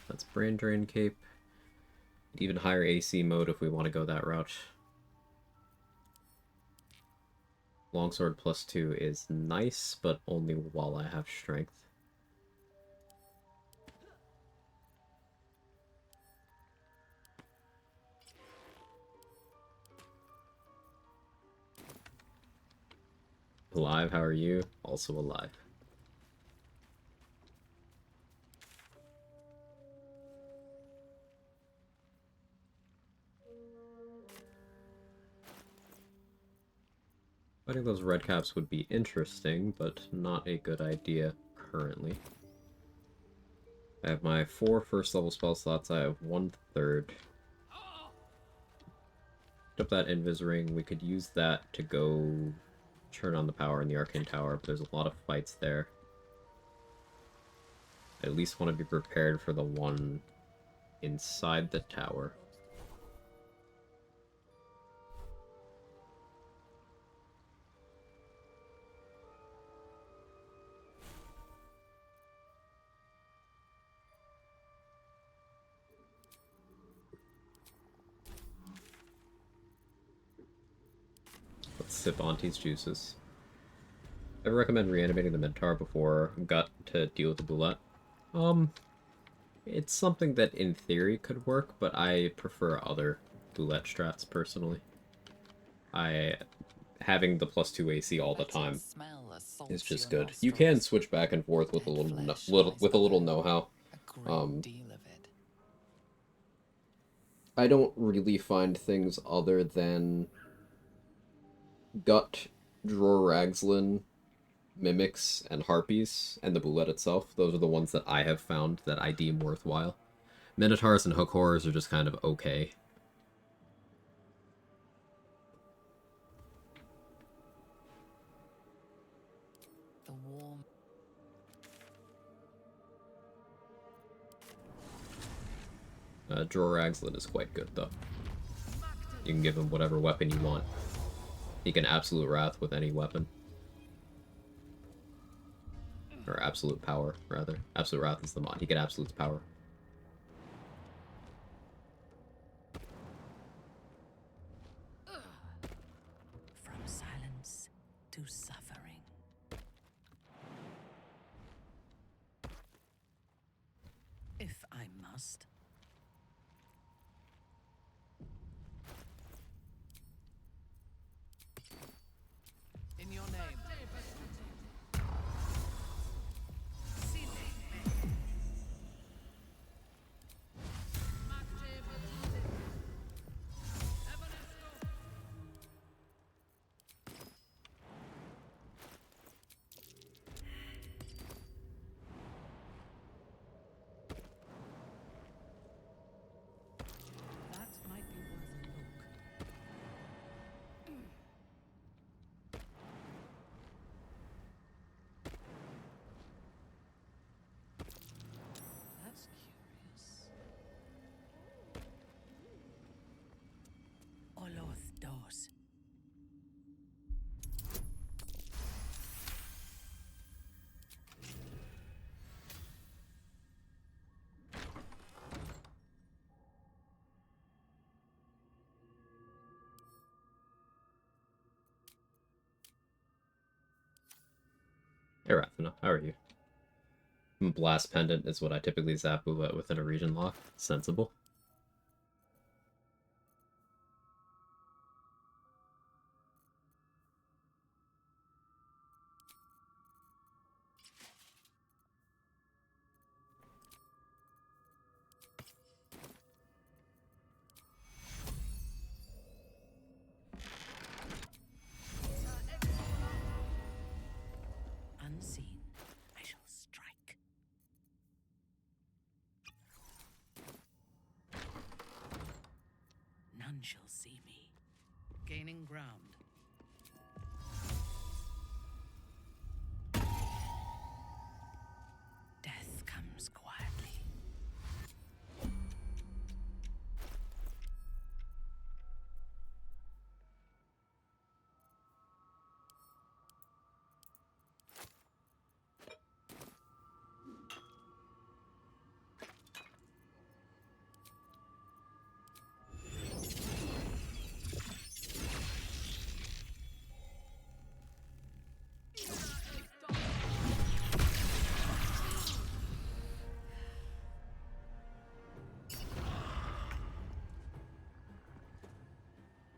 That's Brain Drain Cape. Even higher AC mode if we want to go that route. Longsword +2 is nice, but only while I have strength. Alive, how are you? Also alive. Fighting those red caps would be interesting, but not a good idea currently. I have my 4 first level spell slots, I have 1/3. picked up that Invis ring. We could use that to go turn on the power in the Arcane Tower, but there's a lot of fights there. I at least want to be prepared for the one inside the tower. Let's sip Auntie's juices. I recommend reanimating the Minotaur before Gut to deal with the Boulette. It's something that in theory could work, but I prefer other Boulette strats personally. Having the +2 AC all the time is just good. You can switch back and forth with a little know-how. I don't really find things other than Gut, Dror Ragslin, Mimics, and Harpies, and the Boulette itself. Those are the ones that I have found that I deem worthwhile. Minotaurs and Hook Horrors are just kind of okay. The warm... Dror Ragslin is quite good, though. You can give him whatever weapon you want. He can Absolute Wrath with any weapon. Or Absolute Power, rather. Absolute Wrath is the mod. He can Absolute Power. From silence to suffering. If I must. In your name. That might be worth a look. That's curious. Oloth dos. Hey, Rathana, how are you? Blast Pendant is what I typically zap within a region lock. Sensible. Unseen, I shall strike. None shall see me. Gaining ground. Death comes quietly.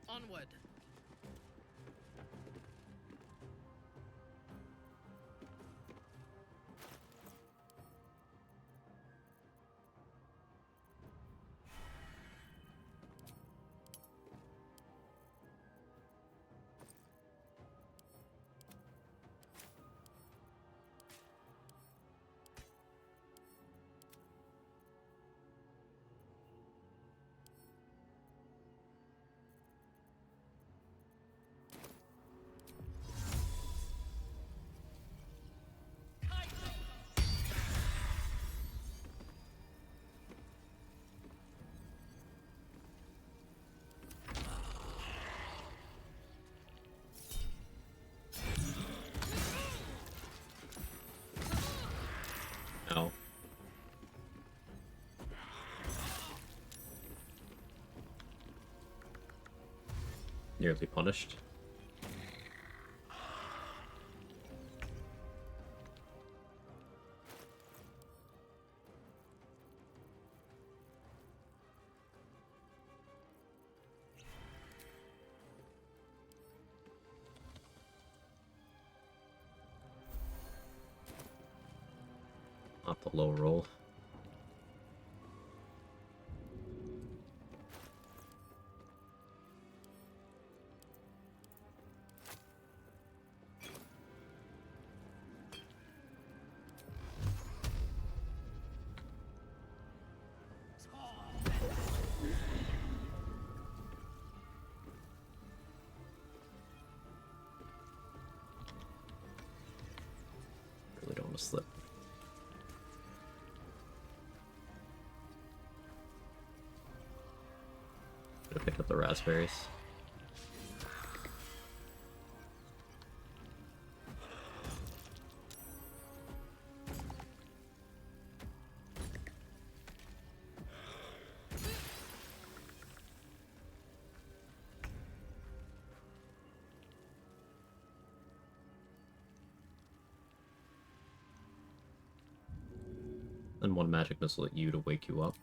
Onward. nearly punished. Not the low roll. Really don't want to slip. Gonna pick up the raspberries. And one magic missile at you to wake you up.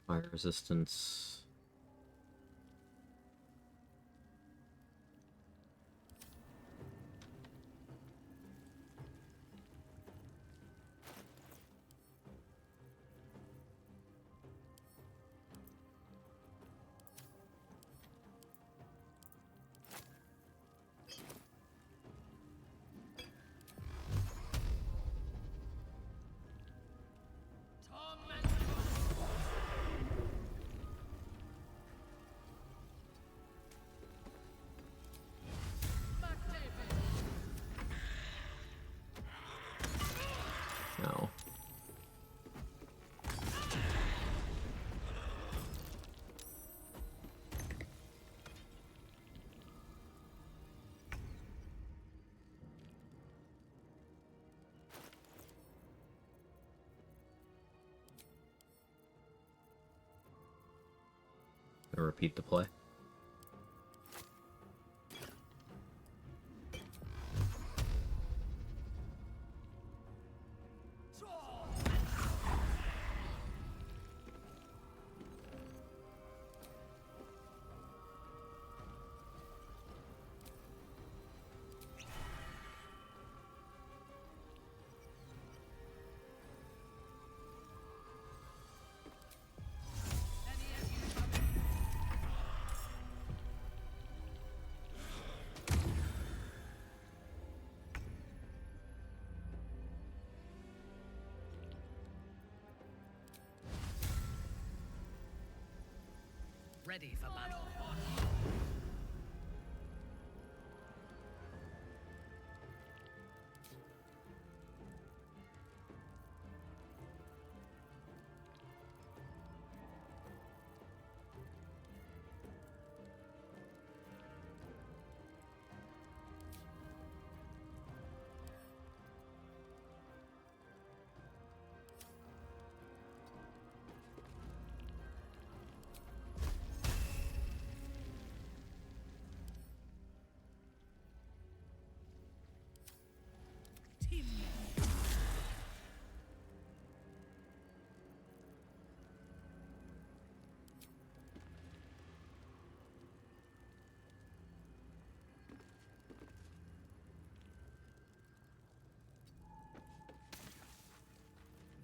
Fire resistance. No. Gonna repeat the play. Ready for battle.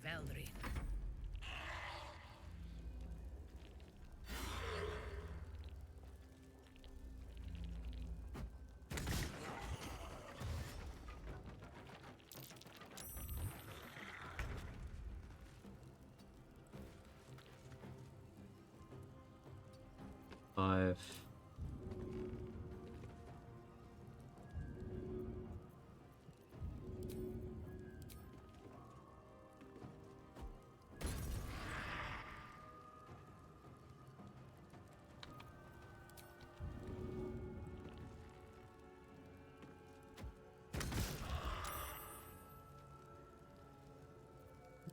Veldry. Five.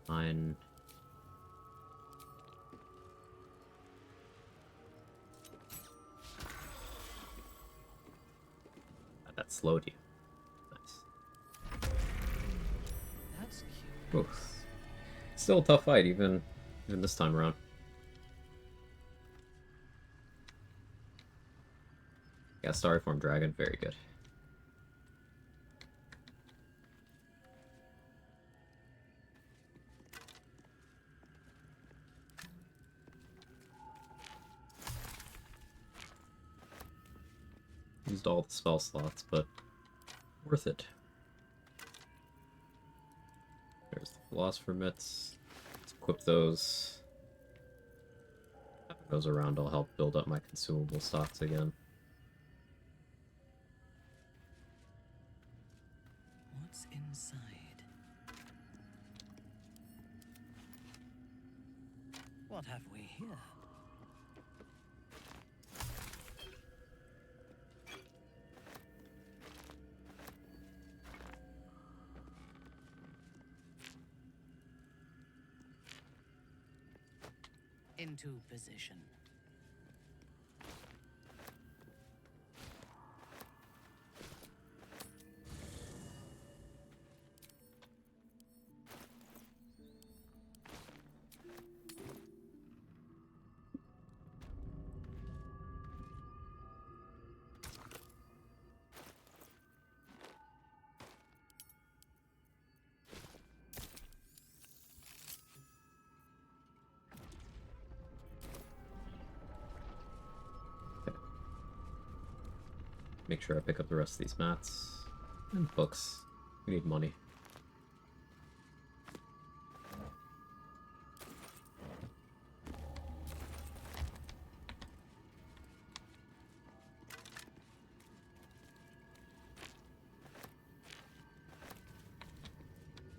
Fine. That slowed you. Nice. That's cute. Oof. Still a tough fight, even this time around. Yeah, Starry-form Dragon, very good. Used all the spell slots, but worth it. There's the Philosopher Mitts. Let's equip those. Having those around will help build up my consumable stocks again. What's inside? What have we here? Into position. Make sure I pick up the rest of these mats and books. We need money.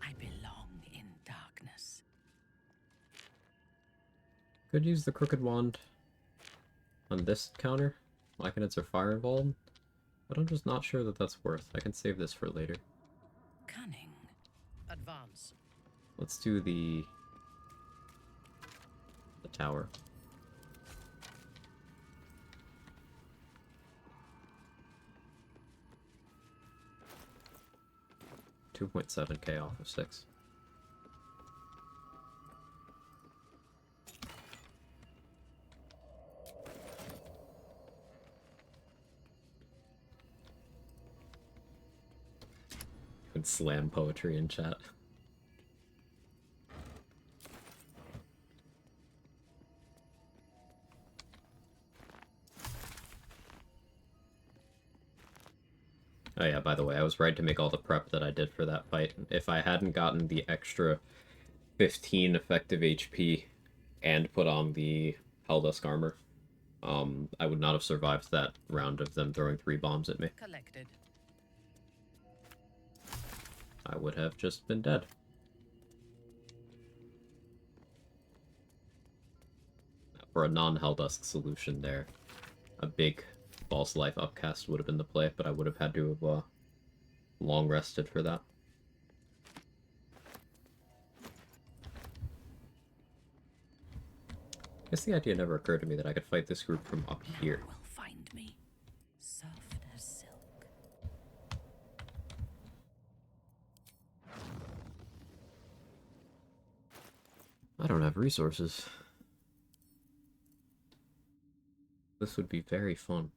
I belong in darkness. Could use the Crooked Wand on this counter. Myconids are fire involved, but I'm just not sure that that's worth. I can save this for later. Cunning. Advance. Let's do the tower. $2.7K off of 6. And slam poetry in chat. Oh yeah, by the way, I was right to make all the prep that I did for that fight. If I hadn't gotten the extra 15 effective HP and put on the Helldusk armor, I would not have survived that round of them throwing 3 bombs at me. Collected. I would have just been dead. For a non-Helldusk solution there, a big false life upcast would have been the play, but I would have had to have long rested for that. I guess the idea never occurred to me that I could fight this group from up here. Will find me. Soft as silk. I don't have resources. This would be very fun.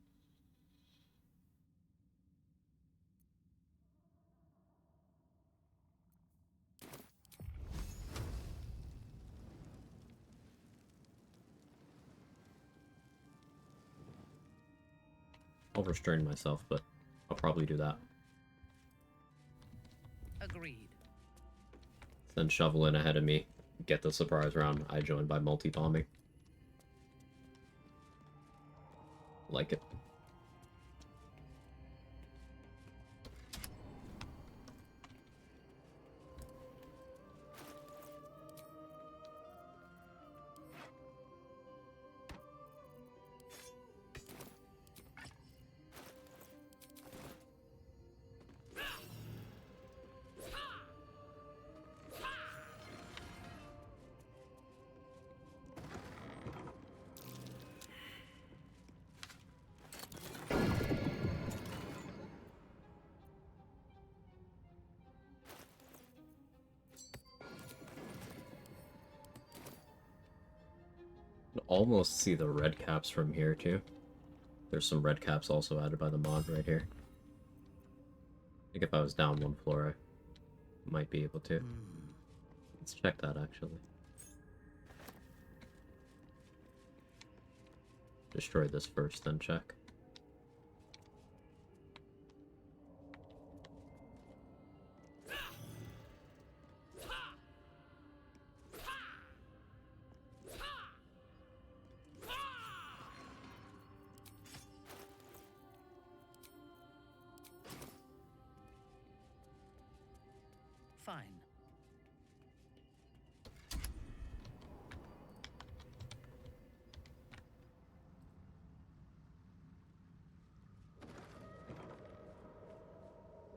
I'll restrain myself, but I'll probably do that. Agreed. Then shovel in ahead of me, get the surprise round. I join by multi-bombing. Like it. almost see the red caps from here too. There's some red caps also added by the mod right here. I think if I was down one floor, I might be able to. Let's check that actually. Destroy this first, then check. Fine.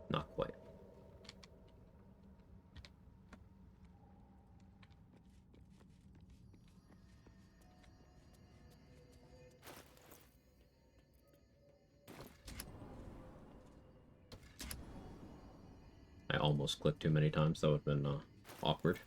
Not quite. I almost clicked too many times, that would have been awkward.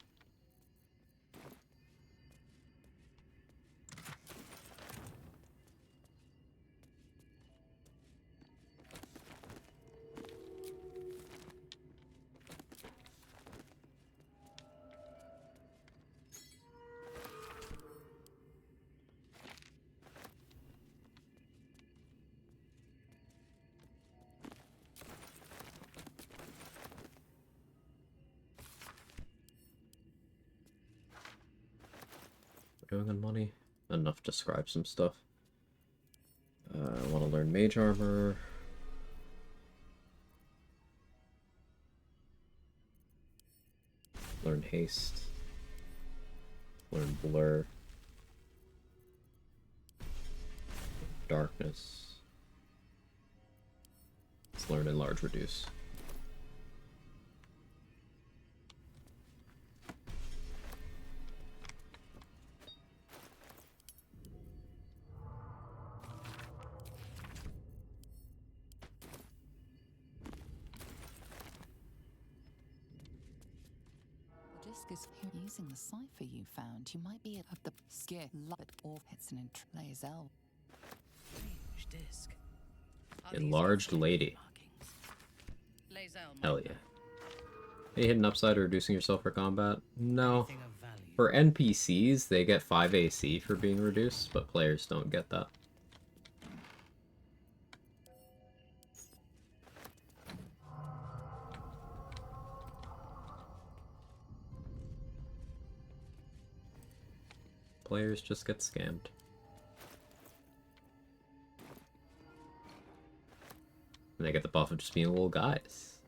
Doing on money. Enough to scribe some stuff. I want to learn mage armor. Learn haste. Learn blur. Darkness. Let's learn enlarge reduce. Is using the cipher you found, you might be of the scare but or it's an Lazel. Disc. Enlarged lady. Hell yeah. Any hidden upside or reducing yourself for combat? No. For NPCs, they get 5 AC for being reduced, but players don't get that. Players just get scammed. And they get the buff of just being little guys.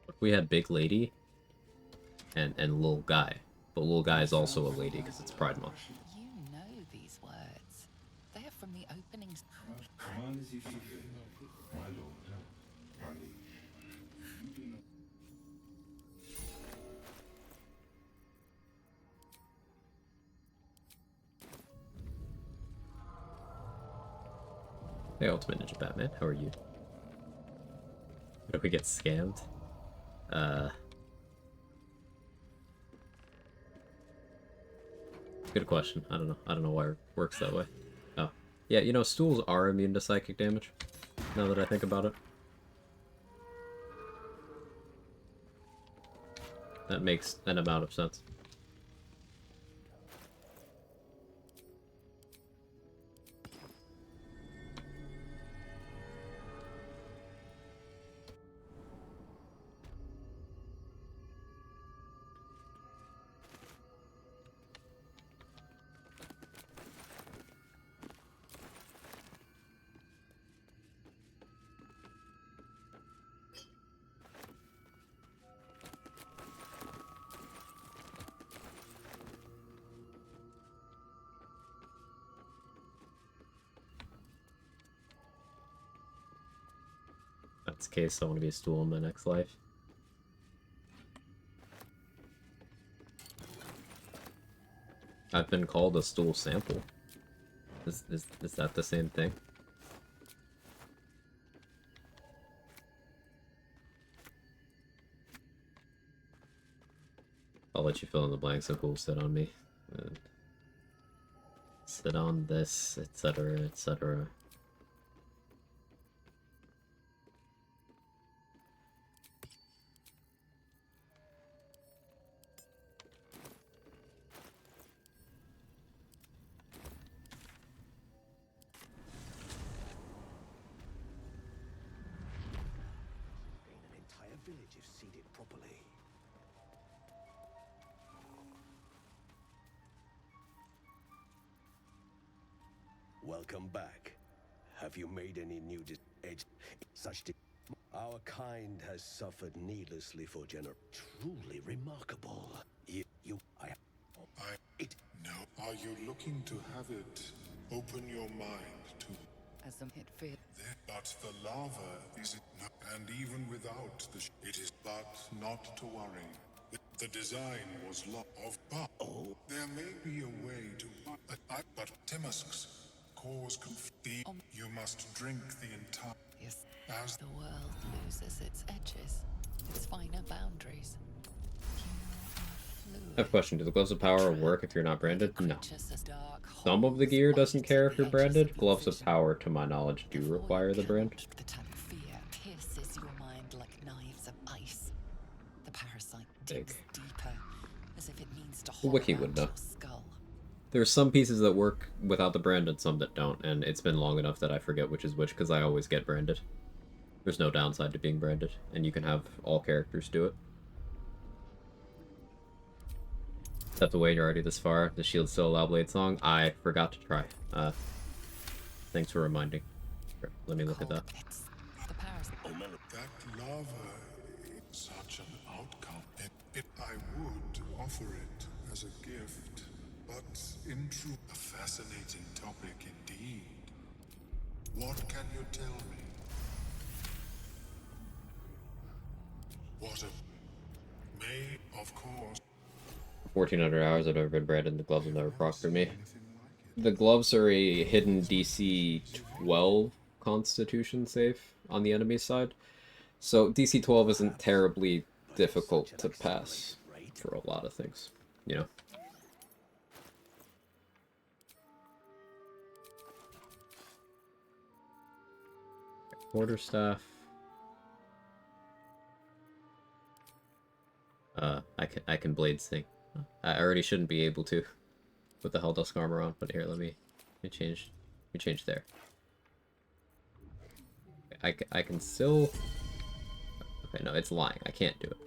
If we had big lady and little guy, but little guy is also a lady because it's Pride Month. You know these words. They are from the openings. Hey, Ultimate Ninja Batman, how are you? What if we get scammed? Good question. I don't know. I don't know why it works that way. Oh. Yeah, you know, stools are immune to psychic damage, now that I think about it. That makes an amount of sense. That's the case, I want to be a stool in my next life. I've been called a stool sample. Is that the same thing? I'll let you fill in the blanks of who will sit on me. Sit on this, etc., etc. An entire village if seeded properly. Welcome back. Have you made any new Our kind has suffered needlessly for truly remarkable. No. Are you looking to have it open your mind to? As the hit fear. But the lava is it not, and even without the it is. But not to worry. The design was of but there may be a way to but Timusks cause confusion. You must drink the entire. Yes. As the world loses its edges, its finer boundaries. I have a question. Do the Gloves of Power work if you're not branded? No. Some of the gear doesn't care if you're branded. Gloves of Power, to my knowledge, do require the brand. The type of fear pierces your mind like knives of ice. The parasite digs deeper, as if it needs to The wiki would know. There's some pieces that work without the brand and some that don't, and it's been long enough that I forget which is which because I always get branded. There's no downside to being branded, and you can have all characters do it. Except the way you're already this far. The shield still allow Blade Song? I forgot to try. Thanks for reminding. Here, let me look at that. that lava is such an outcome. I would offer it as a gift, but in truth, a fascinating topic indeed. What can you tell me? What a... May, of course. 1400 hours I've never been branded, and the gloves have never procced for me. The gloves are a hidden DC 12 Constitution save on the enemy side. So DC 12 isn't terribly difficult to pass for a lot of things, you know. Quarterstaff. I can blade sing. I already shouldn't be able to with the Helldusk armor on, but here, let me change there. I can still... Okay, no, it's lying. I can't do it.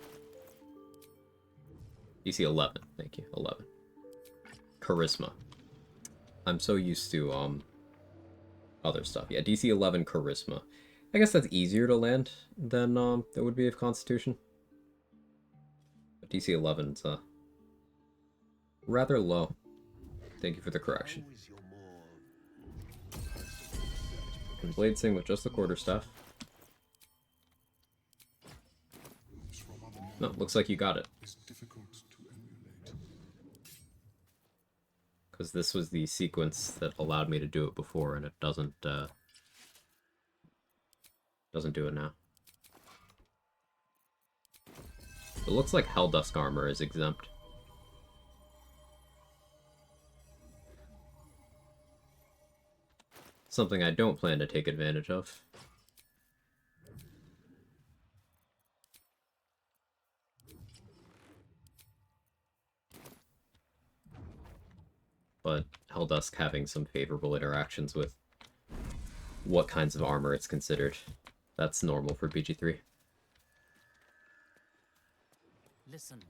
DC 11. Thank you. 11. Charisma. I'm so used to, other stuff. Yeah, DC 11 Charisma. I guess that's easier to land than, it would be of Constitution. But DC 11's, rather low. Thank you for the correction. And Blade Sing with just the quarterstaff. No, looks like you got it. Because this was the sequence that allowed me to do it before, and it doesn't do it now. It looks like Helldusk armor is exempt. Something I don't plan to take advantage of. But Helldusk having some favorable interactions with what kinds of armor it's considered. That's normal for BG3. Listen.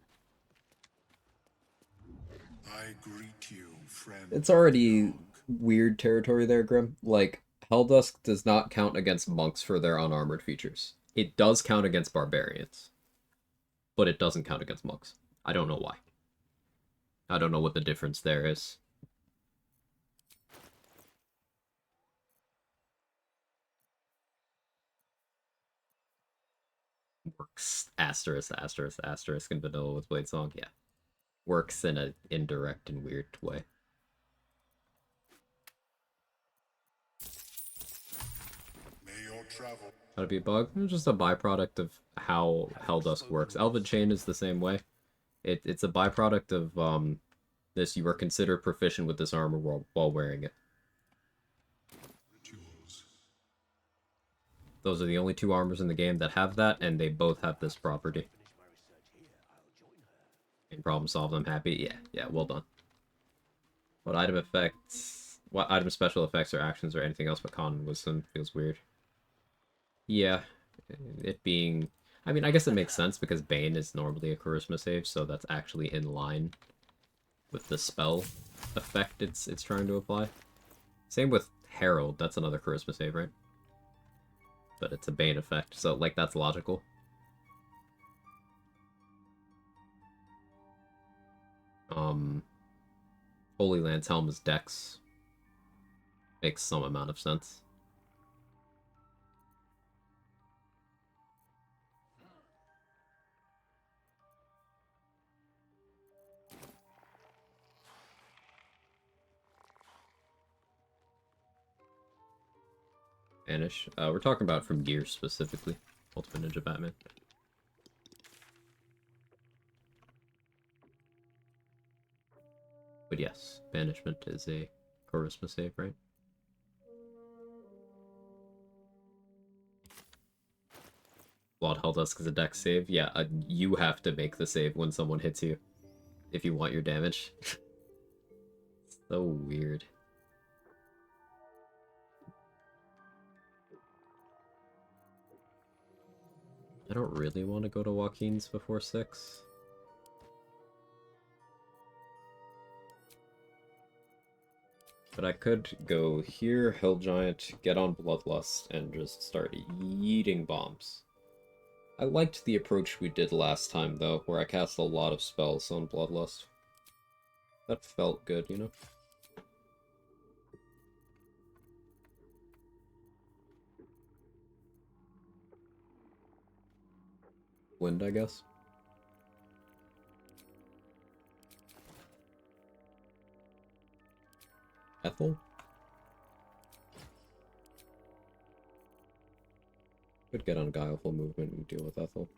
I greet you, friend. It's already weird territory there, Grim. Like, Helldusk does not count against monks for their unarmored features. It does count against barbarians. But it doesn't count against monks. I don't know why. I don't know what the difference there is. Works asterisk, asterisk, asterisk in vanilla with Blade Song, yeah. Works in an indirect and weird way. How to be a bug? It's just a byproduct of how Helldusk works. Elven Chain is the same way. It's a byproduct of this, you are considered proficient with this armor while wearing it. Those are the only 2 armors in the game that have that, and they both have this property. And problem solved, I'm happy. Yeah, well done. What item special effects or actions or anything else but con and wisdom feels weird. Yeah, it being... I mean, I guess it makes sense because Bane is normally a charisma save, so that's actually in line with the spell effect it's trying to apply. Same with Herald, that's another charisma save, right? But it's a Bane effect, so, like, that's logical. Holy Land's Helm is Dex. Makes some amount of sense. Vanish. We're talking about from Gears specifically. Ultimate Ninja Batman. But yes, Banishment is a charisma save, right? Blood Helldusk is a dex save. Yeah, you have to make the save when someone hits you if you want your damage. So weird. I don't really want to go to Joaquin's before 6. But I could go here, Hill Giant, get on Bloodlust, and just start yeeting bombs. I liked the approach we did last time, though, where I cast a lot of spells on Bloodlust. That felt good, you know? Wind, I guess. Ethel? Could get on Guileful Movement and deal with Ethel.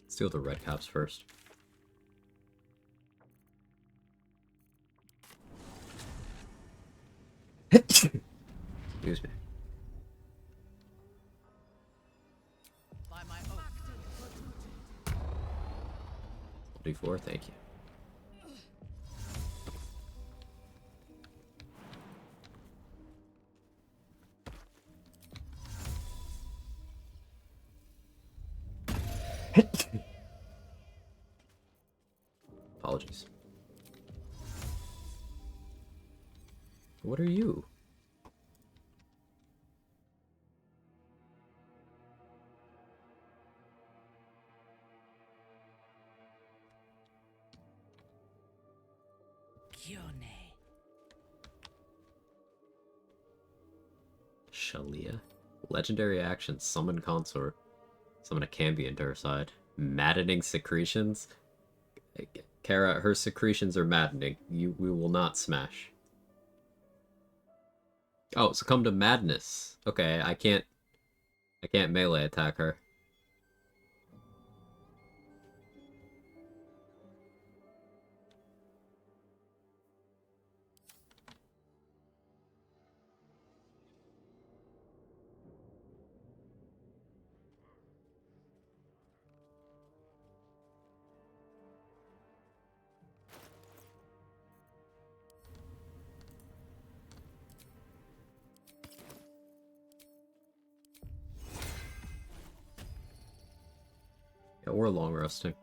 Let's deal with the red caps first. Excuse me. D4, thank you. Apologies. What are you? Shalia. Legendary action, summon consort. Summon a Cambion to her side. Maddening secretions. Kara, her secretions are maddening. We will not smash. Oh, succumb to madness. Okay, I can't melee attack her. Yeah, we're long resting.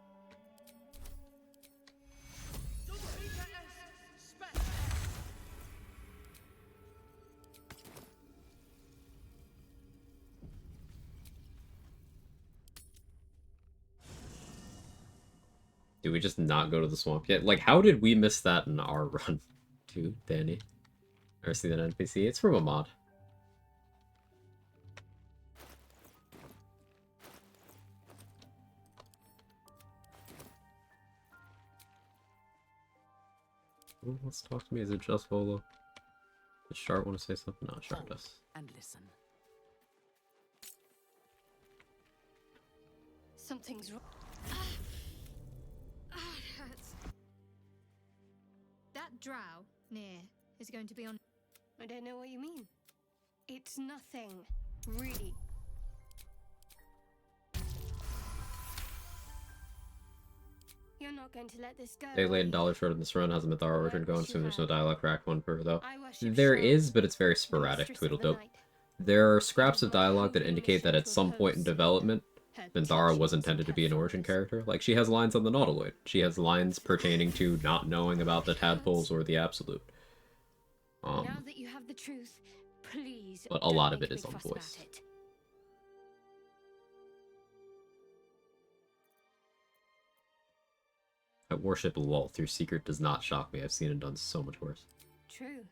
Did we just not go to the swamp yet? Like, how did we miss that in our run? Dude, Danny. Ever see that NPC? It's from a mod. Who wants to talk to me? Is it just Volo? Does Shart want to say something? No, Shart does. And listen. Something's wrong. It hurts. That drow near is going to be on. I don't know what you mean. It's nothing, really. You're not going to let this go. Day late and dollar short in this run. How's the Mythara origin going? Assume there's no dialogue for Act 1 per though. I worship There Shah, is, but it's very the sporadic. mistress of the Tweedledope. night. There are scraps of dialogue that indicate that at some point in development, Mythara was intended to be an origin character. Like, she has lines on the Nautiloid. She has lines pertaining to not knowing about the tadpoles or the Absolute. Now that you have the truth, please. But a lot of it is on voice. I worship Lol through Secret does not shock me. I've seen it done so much worse. True.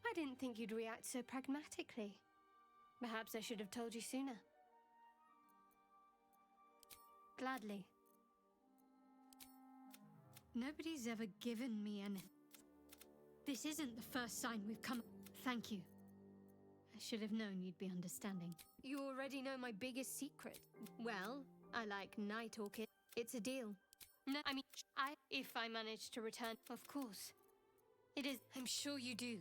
I didn't think you'd react so pragmatically. Perhaps I should have told you sooner. Gladly. Nobody's ever given me anything. This isn't the first sign we've come. Thank you. I should have known you'd be understanding. You already know my biggest secret. Well, I like night orchid. It's a deal. No, I mean, if I manage to return, of course. It is. I'm sure you do.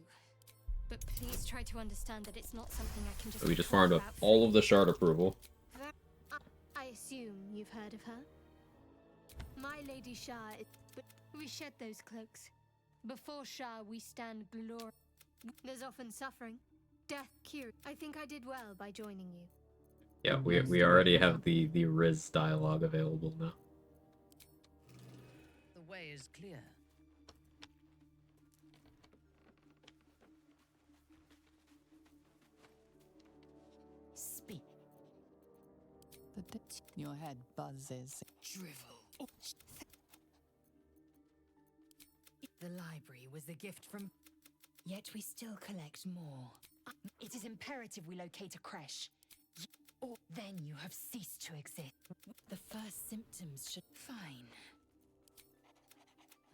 But please try to understand that it's not something I can just. So we just farmed up all of the shard approval. I assume you've heard of her. My Lady Shah, but we shed those cloaks. Before Shah, we stand glory. There's often suffering, death, cure. I think I did well by joining you. Yeah, we already have the Riz dialogue available now. The way is clear. Speak. Your head buzzes. Drivel. The library was a gift from... Yet we still collect more. It is imperative we locate a creche. Or then you have ceased to exist. The first symptoms should... Fine.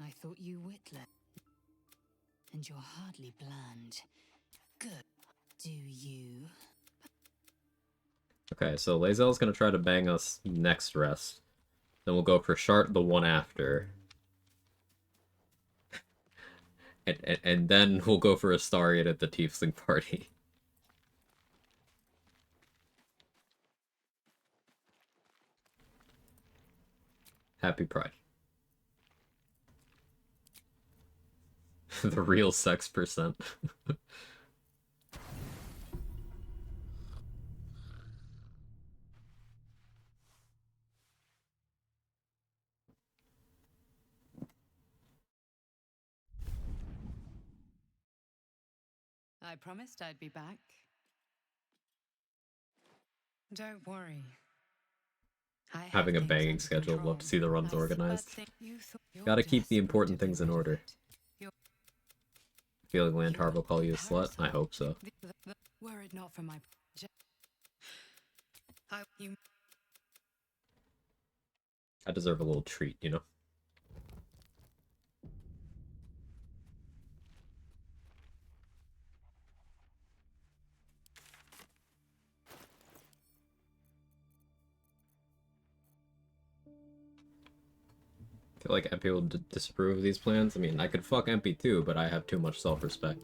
I thought you witless. And you're hardly bland. Good. Do you? Okay, so Lae'zel's gonna try to bang us next rest. Then we'll go for Shart the one after. and then we'll go for Astarion at the Tiefling party. Happy Pride. The real sex percent. I promised I'd be back. Don't worry. Having a banging schedule, love to see the runs organized. Gotta keep the important things in order. Feeling Landharv will call you a slut? I hope so. Were it not for my I deserve a little treat, you know? I feel like MP will disapprove of these plans. I mean, I could fuck MP too, but I have too much self-respect.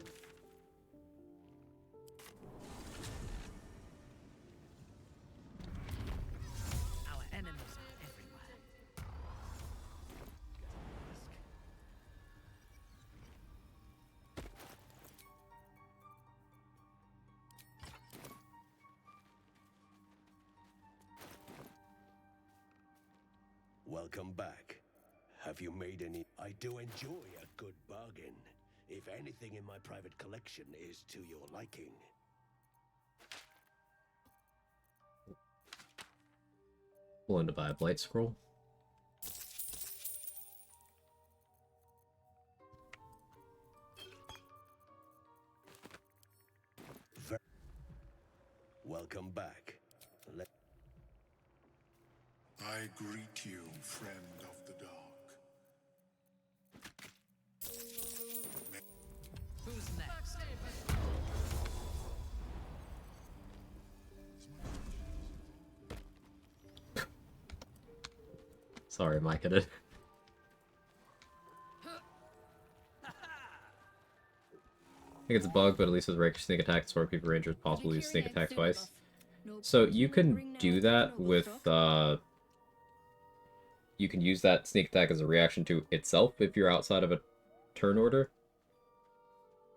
Our enemies are everywhere. Welcome back. Have you made any? I do enjoy a good bargain. If anything in my private collection is to your liking. Willing to buy a Blight Scroll? Welcome back. I greet you, friend of the dark. Who's next? Sorry, Mike, I did. think it's a bug, but at least with Rakish Sneak Attack, Sword People Ranger is possible to use Sneak Attack twice. So you can do that with, you can use that Sneak Attack as a reaction to itself if you're outside of a turn order.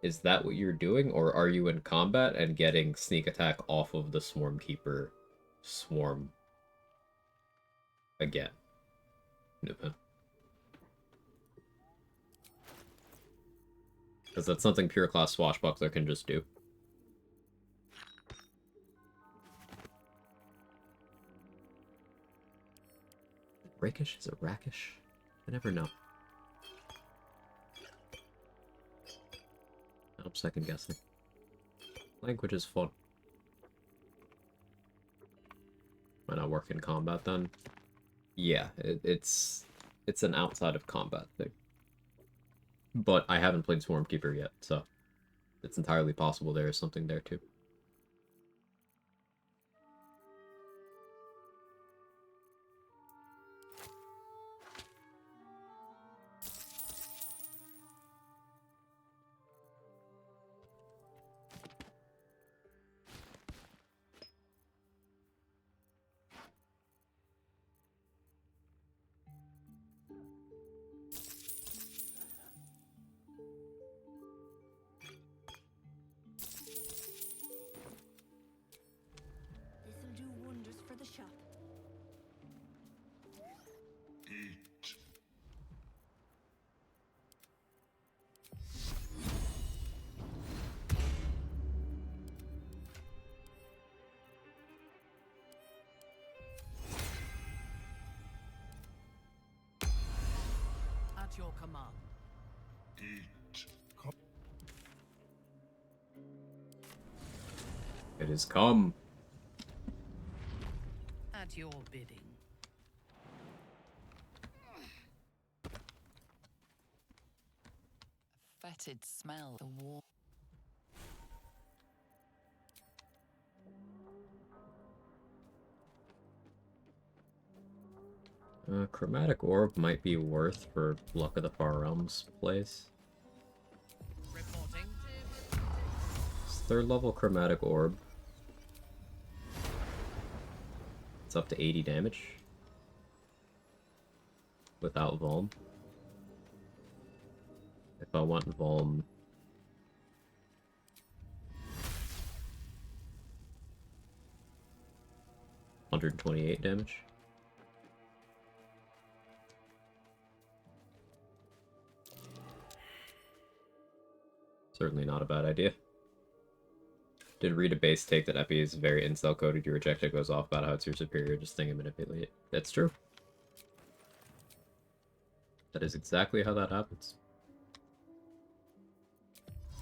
Is that what you're doing, or are you in combat and getting Sneak Attack off of the Swarm Keeper swarm again? Because that's something Pure Class Swashbuckler can just do. Rakish? Is it Rakish? I never know. I'm second guessing. Language is fun. Might not work in combat then. Yeah, it's an outside of combat thing. But I haven't played Swarm Keeper yet, so it's entirely possible there is something there too. This'll do wonders for the shop. At your command. It has come. At your bidding. A fetid smell. The war. Chromatic Orb might be worth for Luck of the Far Realms plays. Reporting. It's 3rd level Chromatic Orb. It's up to 80 damage. Without Vuln. If I want Vuln... $128 damage. Certainly not a bad idea. Did read a base take that Epi is very incel coded. You reject it, goes off about how it's your superior. Just think and manipulate it. That's true. That is exactly how that happens.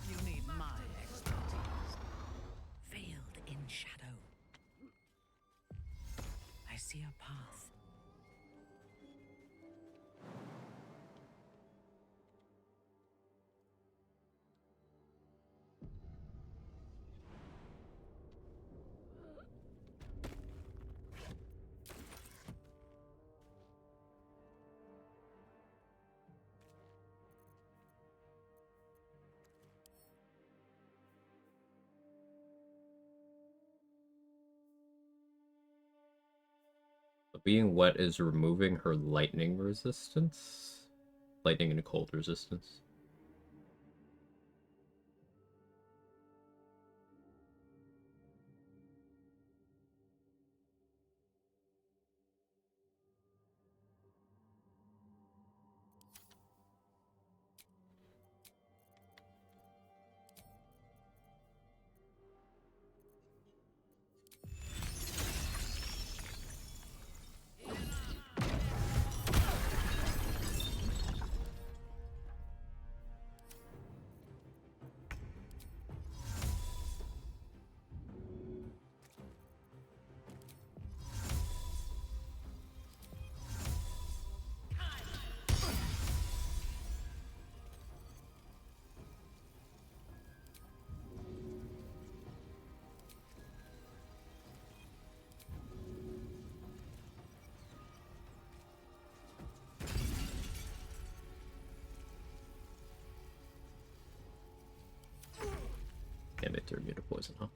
You need my expertise. Veiled in shadow. I see a path. Being wet is removing her lightning resistance. Lightning and cold resistance. Damn it, they're immune to poison, huh?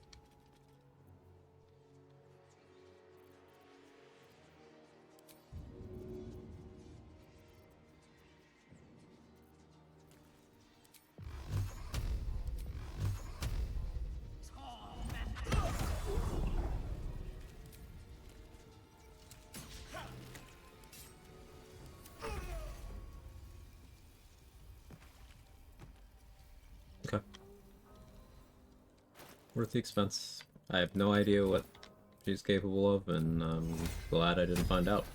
Okay. Worth the expense. I have no idea what she's capable of, and I'm glad I didn't find out.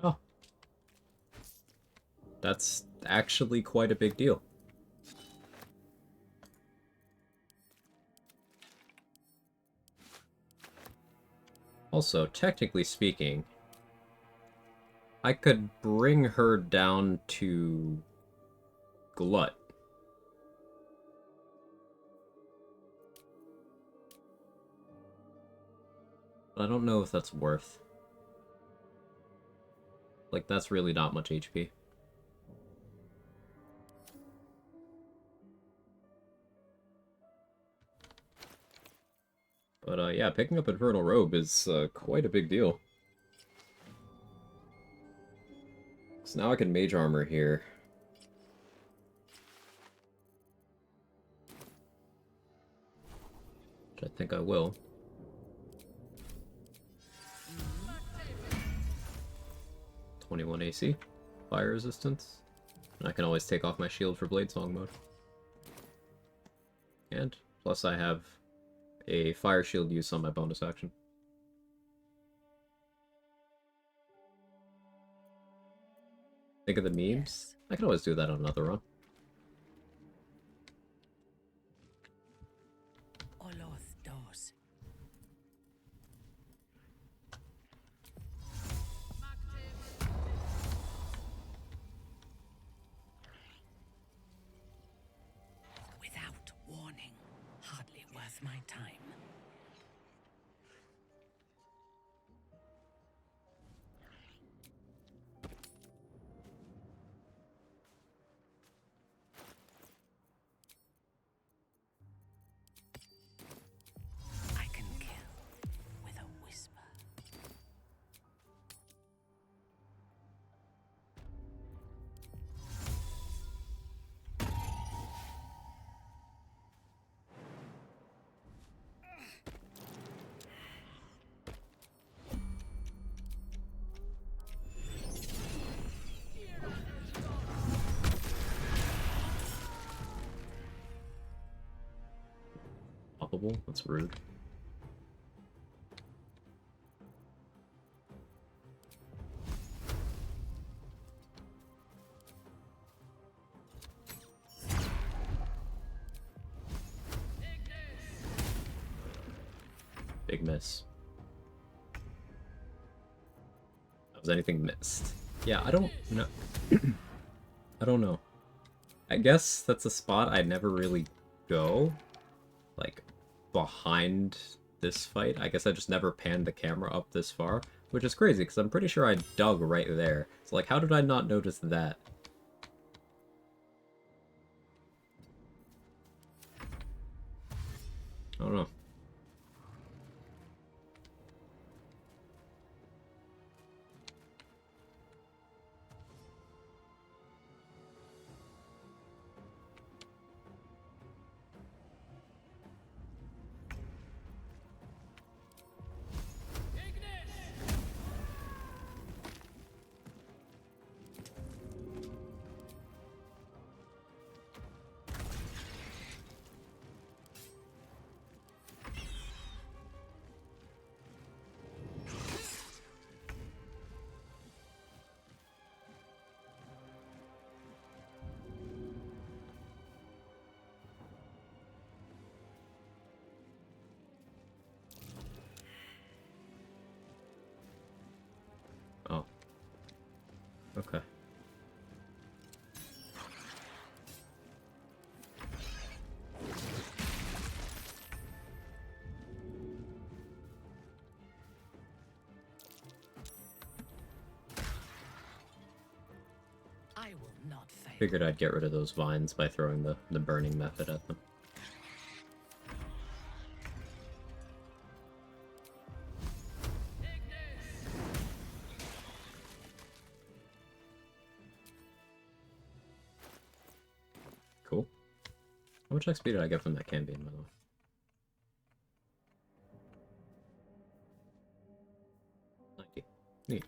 Oh. That's actually quite a big deal. Also, technically speaking, I could bring her down to Glut. But I don't know if that's worth. Like, that's really not much HP. But yeah, picking up Infernal Robe is quite a big deal. So now I can Mage Armor here. Which I think I will. .21 AC, fire resistance, and I can always take off my shield for Blade Song mode. And plus I have a fire shield use on my bonus action. Think of the memes? I can always do that on another run. Oloth dos. Without warning, hardly worth my time. I can kill with a whisper. Poppable? That's rude. Big miss. Was anything missed? Yeah, I don't know. I don't know. I guess that's a spot I never really go. Like, behind this fight. I guess I just never panned the camera up this far, which is crazy, because I'm pretty sure I dug right there. So, like, how did I not notice that? I don't know. Oh. Okay. fail. Figured I'd get rid of those vines by throwing the burning method at them. Cool. How much XP did I get from that Cambion, by the way? Neat.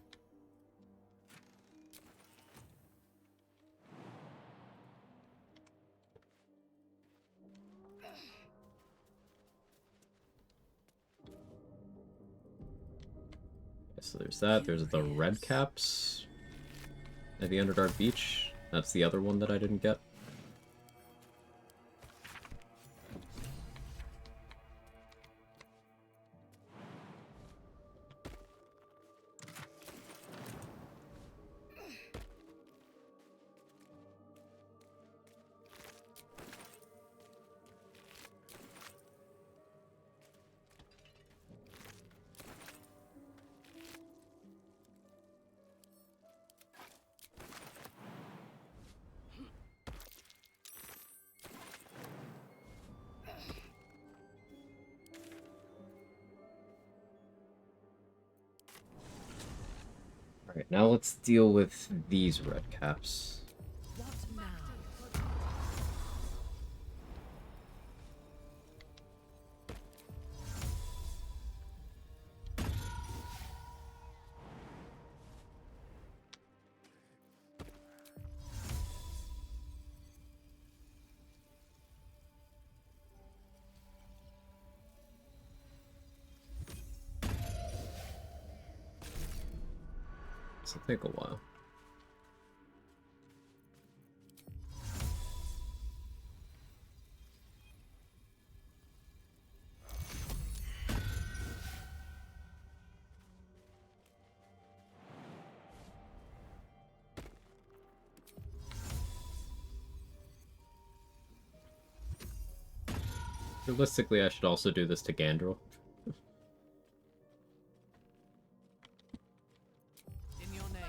So there's that. There's the red caps at the Underdark Beach. That's the other one that I didn't get. Alright, now let's deal with these red caps. What now? This will take a while. Realistically, I should also do this to Gandrel. In your name.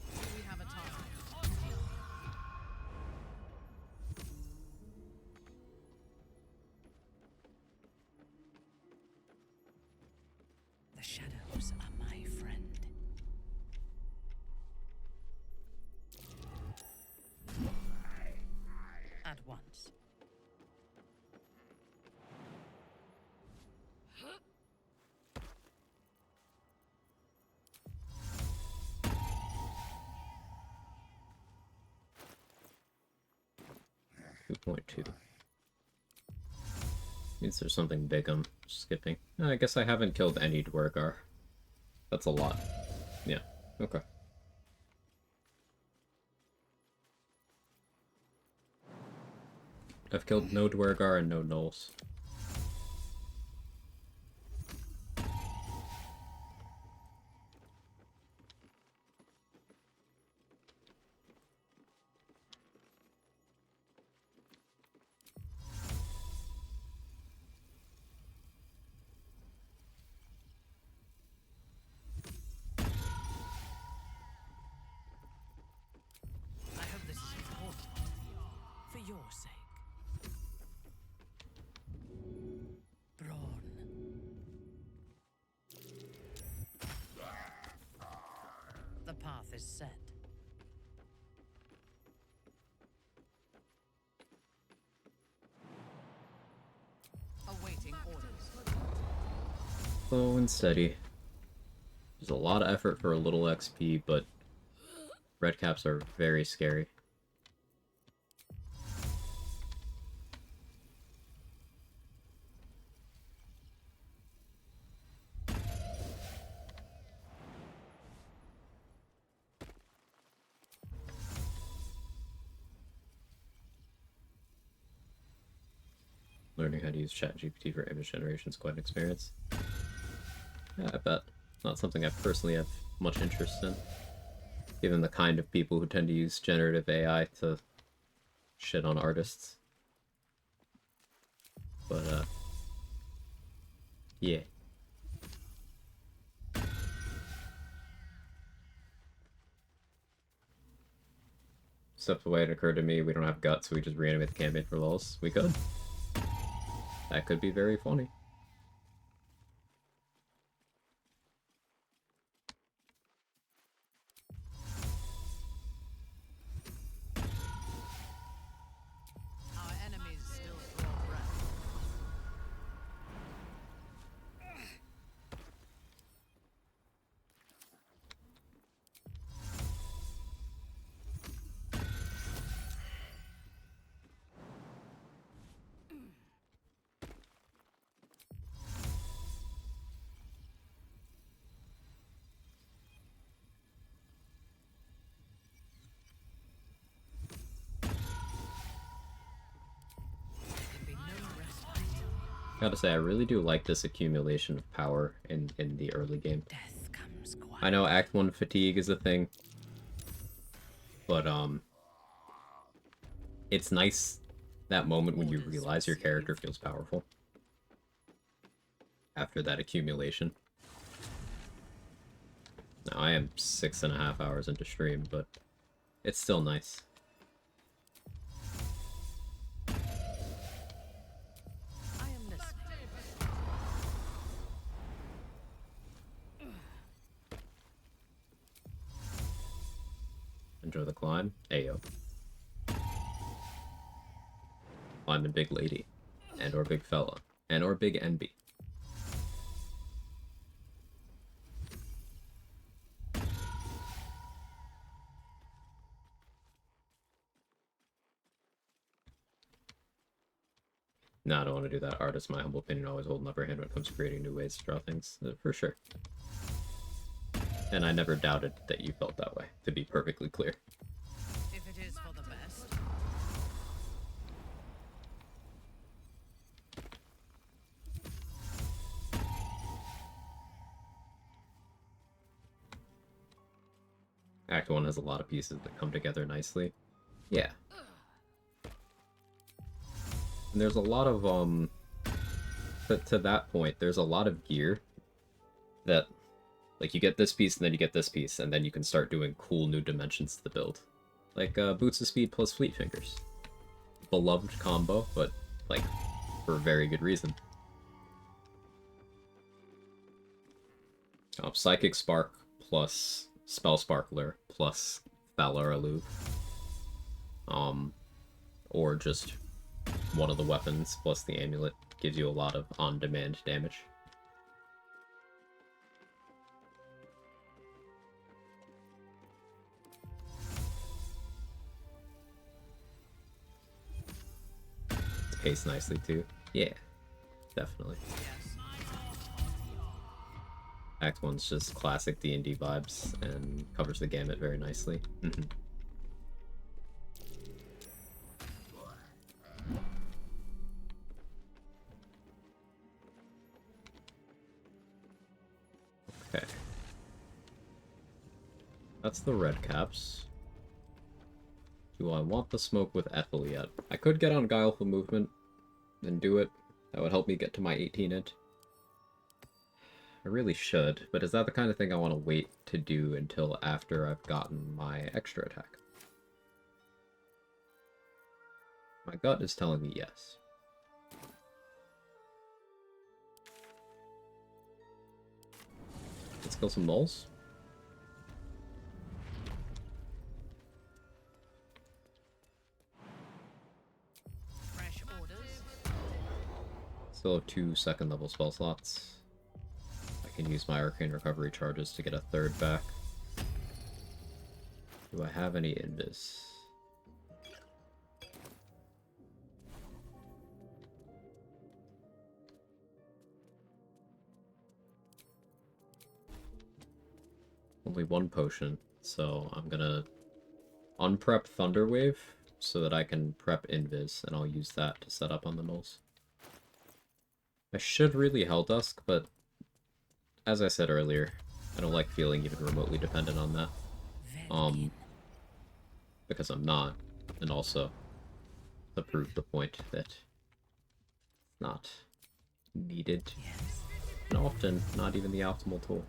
Do we have a target? The shadows are my friend. At once. .2. Means there's something big I'm skipping. I guess I haven't killed any Dwergar. That's a lot. Yeah, okay. I've killed no Dwergar and no Gnolls. I hope this is important. For your sake. Brawn. The path is set. Awaiting orders. Slow and steady. There's a lot of effort for a little XP, but red caps are very scary. Learning how to use ChatGPT for image generation is quite an experience. Yeah, I bet. Not something I personally have much interest in, given the kind of people who tend to use generative AI to shit on artists. But, yeah. Stepped away, it occurred to me we don't have guts, so we just reanimate the campaign for lulz. We could. That could be very funny. Our enemies still draw breath. Gotta say, I really do like this accumulation of power in the early game. I know Act 1 fatigue is a thing, but it's nice that moment when you realize your character feels powerful after that accumulation. Now, I am 6.5 hours into stream, but it's still nice. Enjoy the climb. Ayo. Climbing big lady. And or big fella. And or big NB. No, I don't want to do that. Artists, my humble opinion, always hold an upper hand when it comes to creating new ways to draw things. For sure. And I never doubted that you felt that way, to be perfectly clear. If it is for the best. Act 1 has a lot of pieces that come together nicely. Yeah. And there's a lot of, to that point, there's a lot of gear that, like, you get this piece, and then you get this piece, and then you can start doing cool new dimensions to the build. Like, Boots of Speed plus Fleet Fingers. Beloved combo, but, like, for a very good reason. Psychic Spark plus Spell Sparkler plus Valor or just one of the weapons plus the amulet gives you a lot of on-demand damage. It's paced nicely too. Yeah, definitely. Act 1's just classic D&D vibes and covers the gamut very nicely. Okay. That's the red caps. Do I want the smoke with Ethel yet? I could get on Guileful Movement and do it. That would help me get to my 18 int. I really should, but is that the kind of thing I want to wait to do until after I've gotten my extra attack? My gut is telling me yes. Let's kill some moles. Fresh orders. Still have 2 second level spell slots. I can use my Arcane Recovery charges to get a 3rd back. Do I have any invis? Only 1 potion, so I'm gonna unprep Thunderwave so that I can prep invis, and I'll use that to set up on the nulls. I should really Helldusk, but as I said earlier, I don't like feeling even remotely dependent on that. Because I'm not, and also to prove the point that Not needed. And often, not even the optimal tool.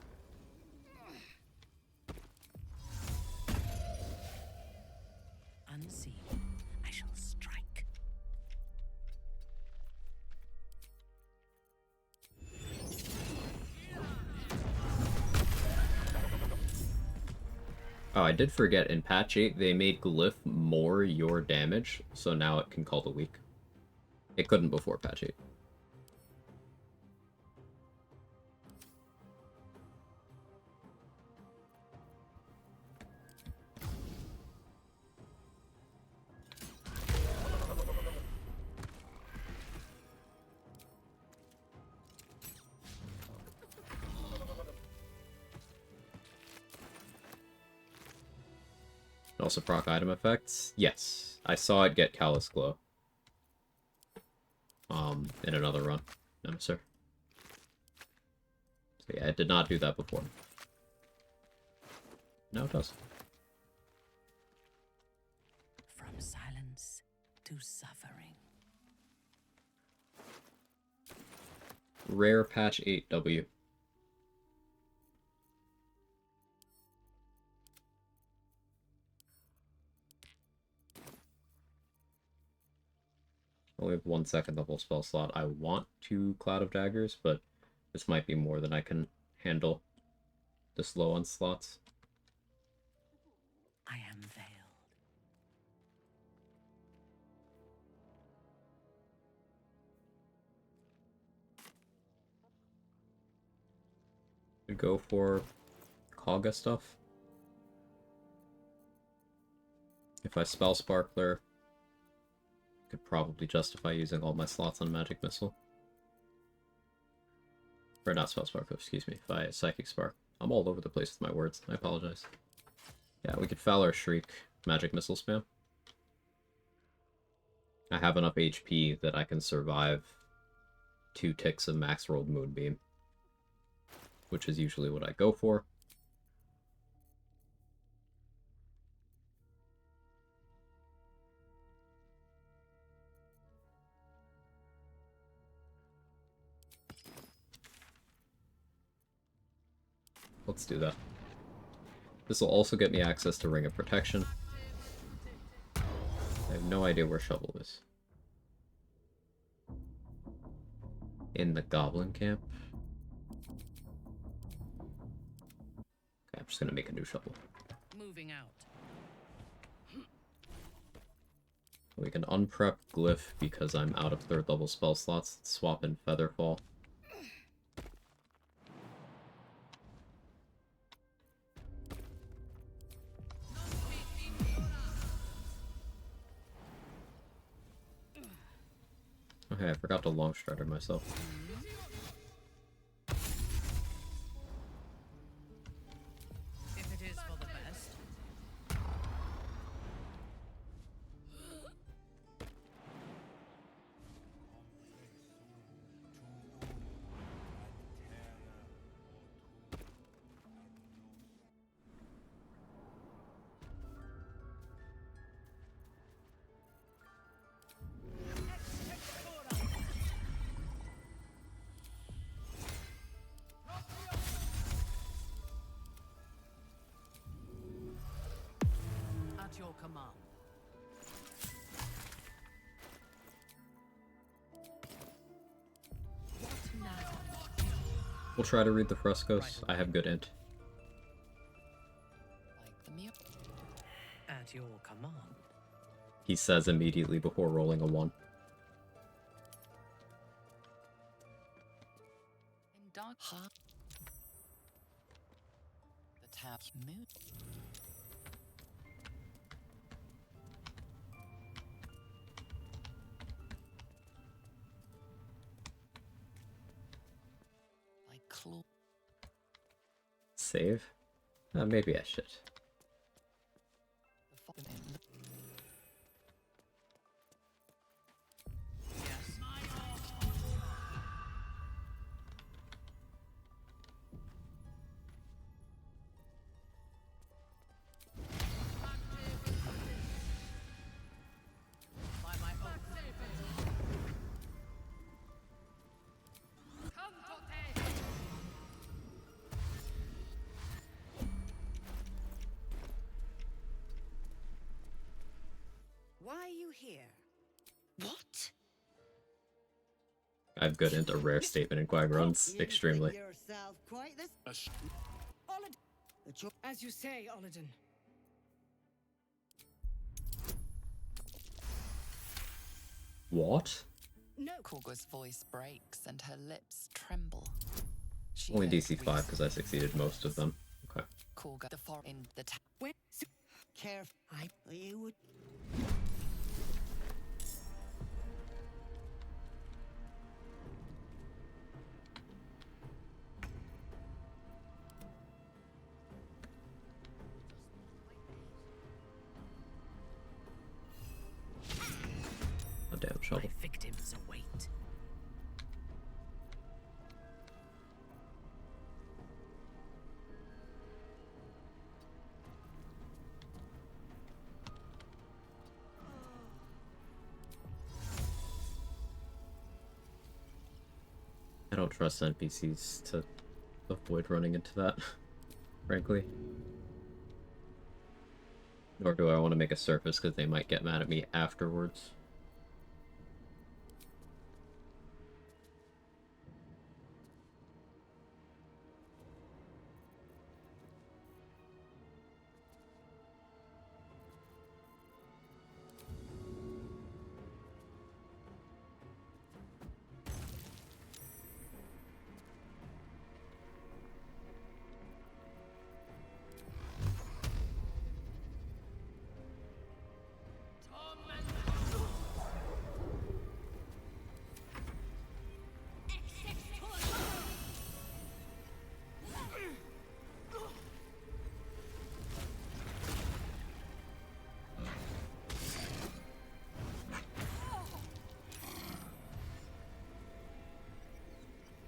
Unseen, I shall strike. Oh, I did forget, in patch 8, they made Glyph more your damage, so now it can call the weak. It couldn't before patch 8. Also proc item effects? Yes. I saw it get Callous Glow. In another run. No, sir. So yeah, it did not do that before. Now it does. From silence to suffering. Rare patch 8W. Only have 1 second the whole spell slot. I want 2 Cloud of Daggers, but this might be more than I can handle the slow on slots. I am veiled. Could go for Kaga stuff. If I spell Sparkler, could probably justify using all my slots on Magic Missile. Or not Spell Sparkler, excuse me. If I Psychic Spark. I'm all over the place with my words. I apologize. Yeah, we could Fowler Shriek Magic Missile spam. I have enough HP that I can survive 2 ticks of max rolled Moonbeam, which is usually what I go for. Let's do that. This will also get me access to Ring of Protection. I have no idea where Shovel is. In the Goblin Camp? Okay, I'm just gonna make a new Shovel. Moving out. We can unprep Glyph because I'm out of 3rd level spell slots. Let's swap in Featherfall. Okay, I forgot to long strider myself. If it is for the best. At your command. What now? We'll try to read the frescoes. I have good int. At your command. He says immediately before rolling a 1. In dark heart. The tap mood. Like claw. Save? Maybe I should. Why are you here? What? I have good into rare statement in Quag runs, extremely. Yourself quite this. As you say, Olladin. What? No. Quag's voice breaks and her lips tremble. She Only heard DC 5 because I succeeded most of them. Okay. Quag the far in the Careful. You would. A damn shovel. My victims await. I don't trust NPCs to avoid running into that, frankly. Nor do I want to make a surface because they might get mad at me afterwards.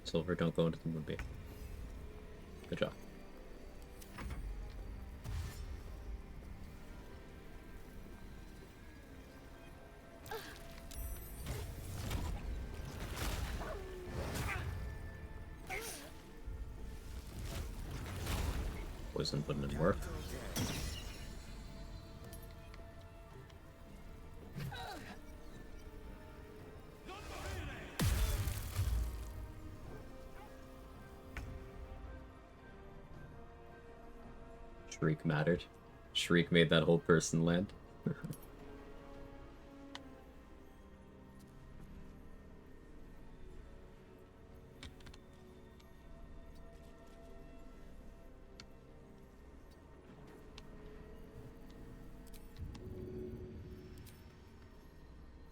Silver, don't go into the movie. Good job. Poison wouldn't work. Shriek mattered. Shriek made that whole person land.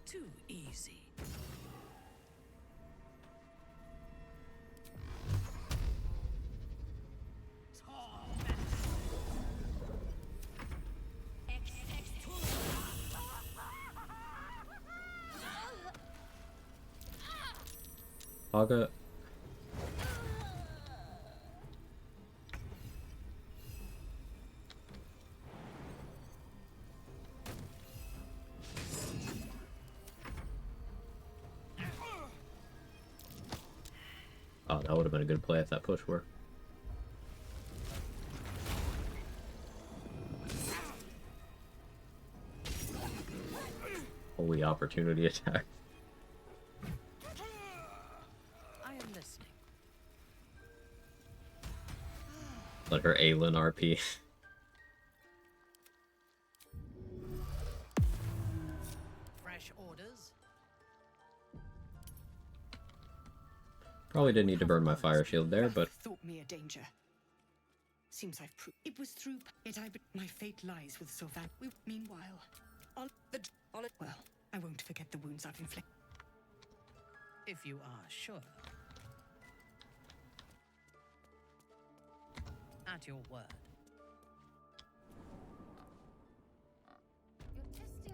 Too easy. Aga. Oh, that would have been a good play if that push worked. Holy opportunity attack. I am listening. Let her Aelin RP. Fresh orders. Probably didn't need to burn my fire shield there, but Thought me a danger. Seems I've proved it was through it. My fate lies with Sylvan. Meanwhile, well, I won't forget the wounds I've inflicted. If you are sure. At your word.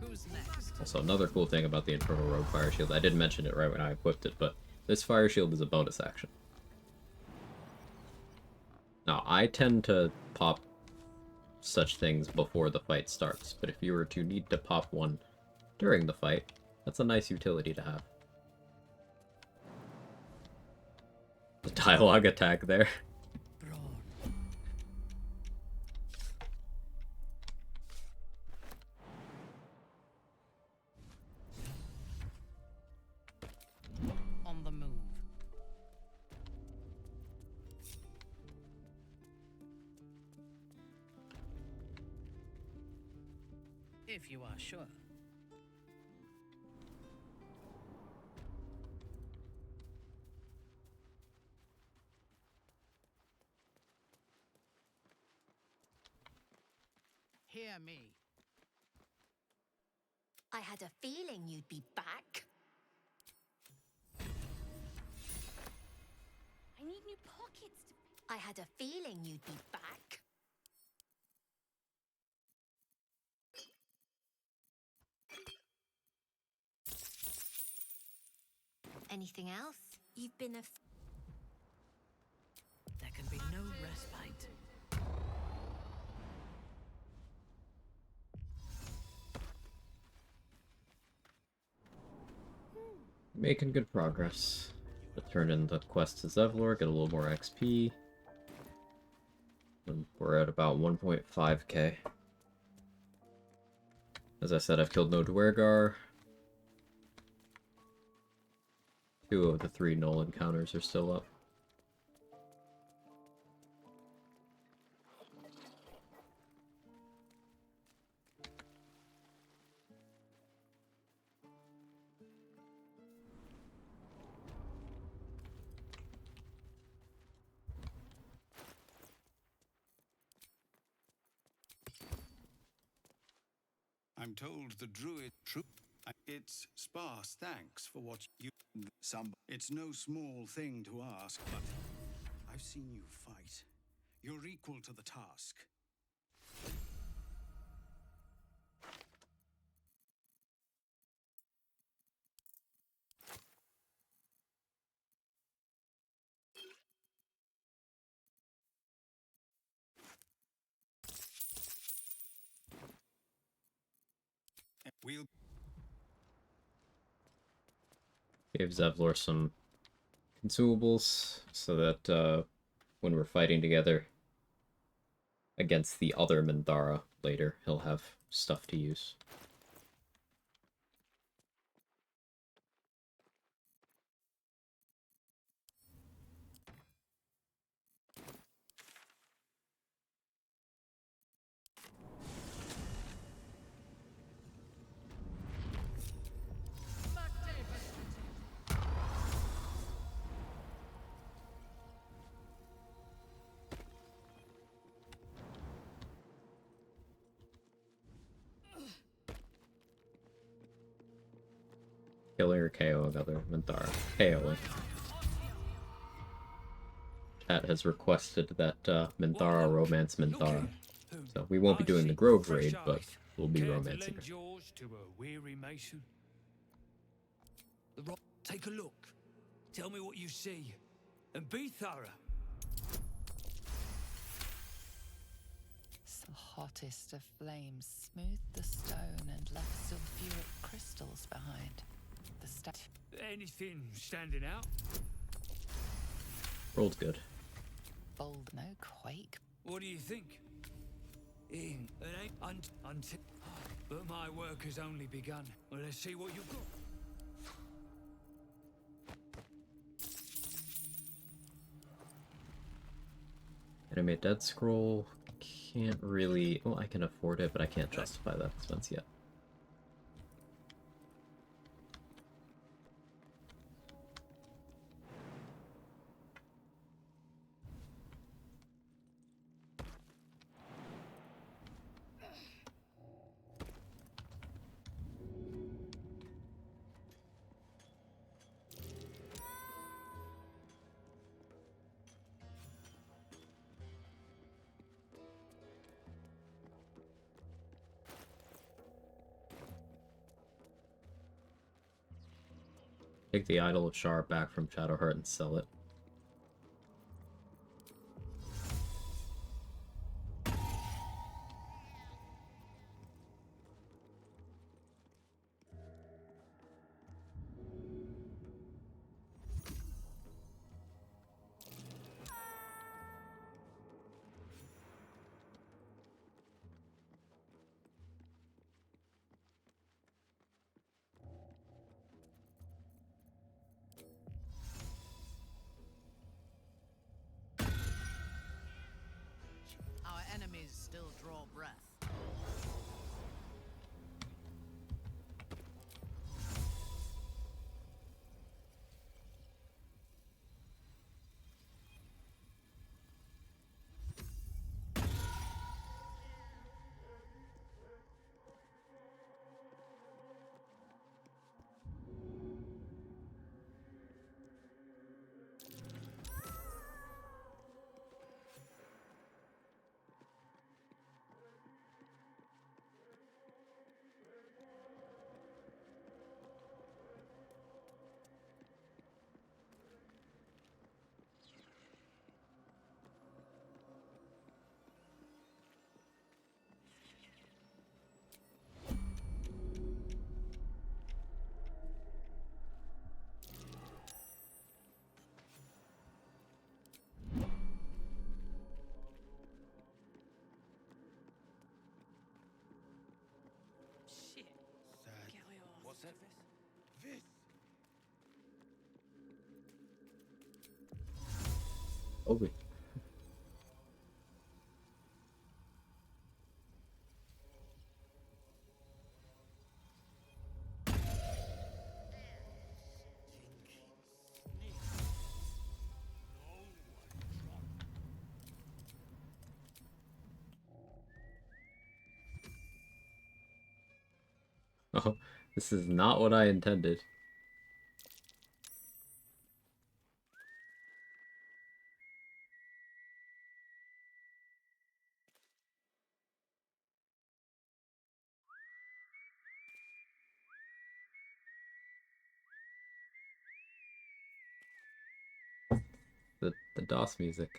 Who's next? also another cool thing about the Infernal Rogue Fire Shield, I didn't mention it right when I equipped it, but this Fire Shield is a bonus action. Now, I tend to pop such things before the fight starts, but if you were to need to pop one during the fight, that's a nice utility to have. The dialogue attack there. If you are sure. Hear me. I had a feeling you'd be back. I need new pockets to... I had a feeling you'd be back. Anything else? You've been a... There can be no respite. Making good progress. Return in the quest to Zevlor, get a little more XP. And we're at about 1.5k. As I said, I've killed no Dwergar. 2 of the 3 null encounters are still up. I'm told the druid troop. It's sparse. Thanks for what you. It's no small thing to ask, but I've seen you fight. You're equal to the task. We'll Gave Zevlor some consumables so that when we're fighting together against the other Minthara later, he'll have stuff to use. Killing or KO another Minthara. KOing. Chat has requested that Minthara romance Minthara. So we won't be doing the Grove raid, but we'll be romancing her. Yours to a weary mason. The rock. Take a look. Tell me what you see, and be thorough. The hottest of flames smoothed the stone and left sulfuric crystals behind. The Anything standing out? Rolled good. Bold, no quake. What do you think? It ain't until. But my work has only begun. Well, let's see what you've got. Animate Dead Scroll. Can't really... Well, I can afford it, but I can't justify that expense yet. Take the Idol of Shar back from Shadowheart and sell it. surface. This. Over. Oh, this is not what I intended. The DOS music.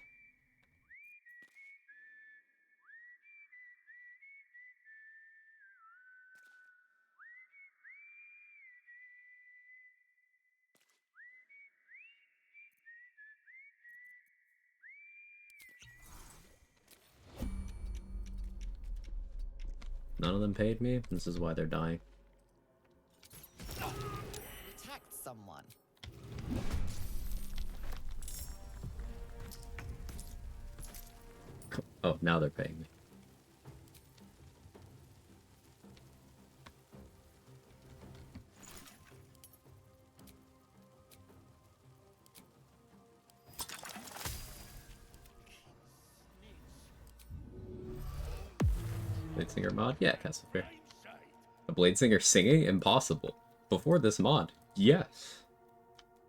None of them paid me. This is why they're dying. Attacked someone. Oh, now they're paying me. Bladesinger mod? Yeah, Castle Fair. A Bladesinger singing? Impossible. Before this mod, yes.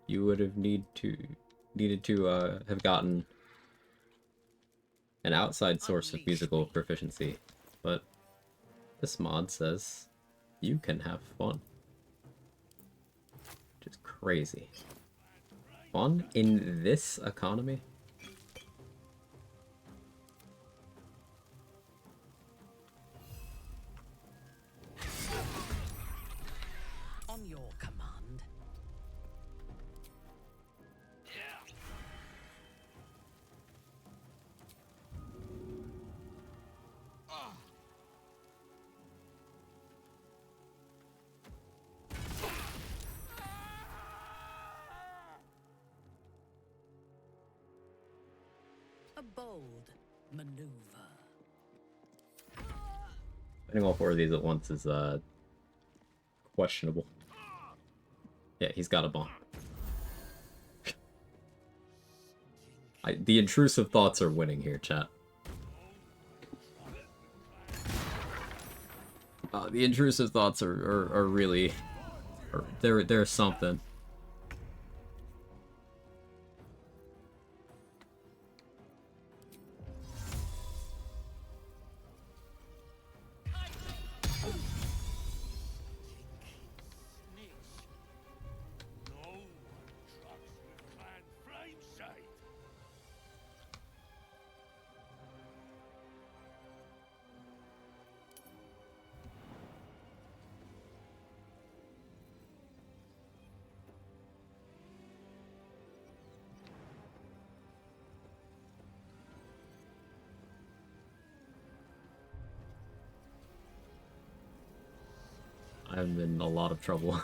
You would have needed to have gotten an outside source of musical proficiency, but this mod says you can have fun. Which is crazy. Fun in this economy? On your command. A bold maneuver. Fighting all four of these at once is questionable. Yeah, he's got a bomb. The intrusive thoughts are winning here, chat. The intrusive thoughts are really... They're something. I'm in a lot of trouble.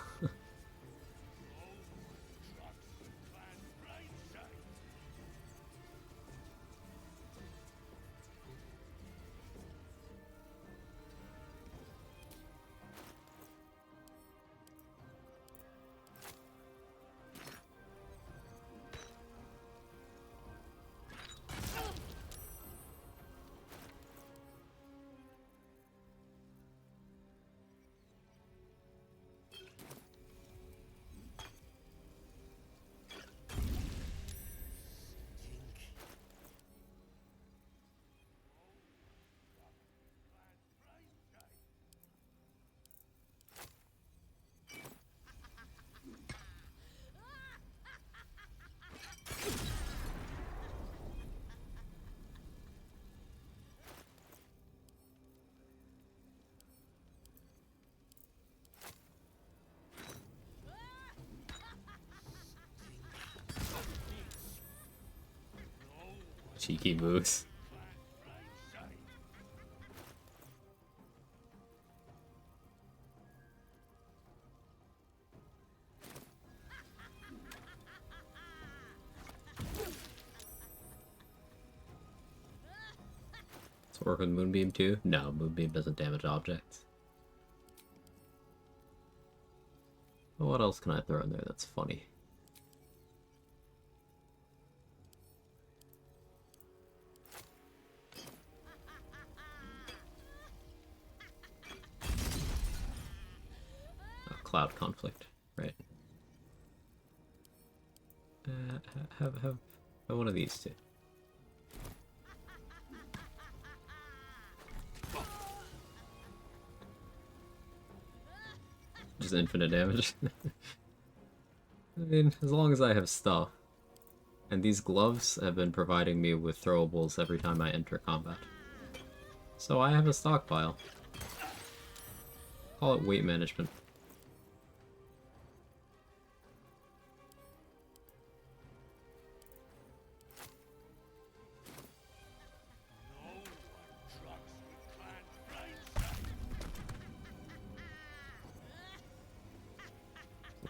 Cheeky moves. Work with Moonbeam too? No, Moonbeam doesn't damage objects. Well, what else can I throw in there that's funny? Oh, Cloud Conflict, right. Have one of these two. Just infinite damage. I mean, as long as I have stuff. And these gloves have been providing me with throwables every time I enter combat. So I have a stockpile. Call it weight management.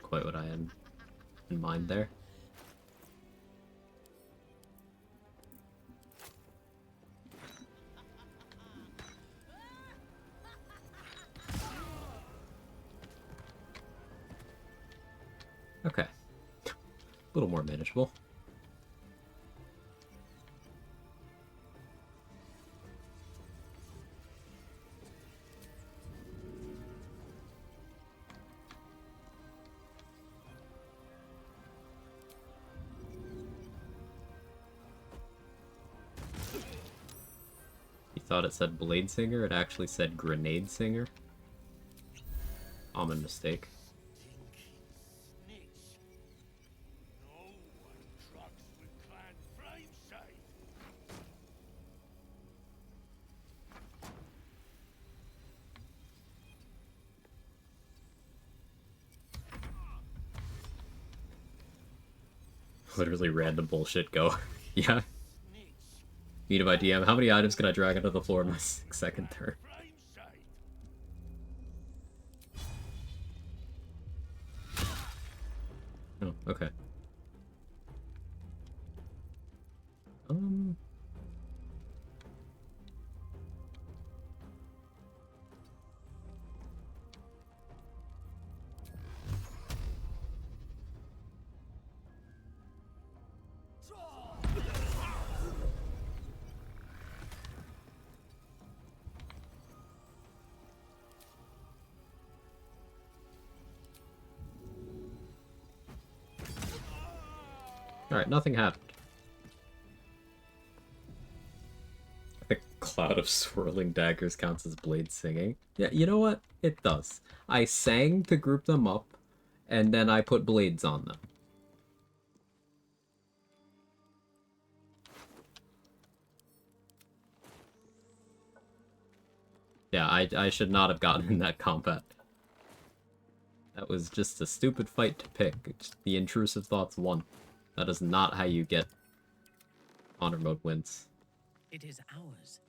Quite what I had in mind there. Okay. A little more manageable. Thought it said Bladesinger, it actually said Grenadesinger. Common mistake. Literally random bullshit go. Yeah. Meet my DM. How many items can I drag onto the floor in my 6-second turn? Oh, okay. Alright, nothing happened. I think Cloud of Swirling Daggers counts as blade singing. Yeah, you know what? It does. I sang to group them up, and then I put blades on them. Yeah, I should not have gotten in that combat. That was just a stupid fight to pick. The intrusive thoughts won. That is not how you get honor mode wins. It is ours.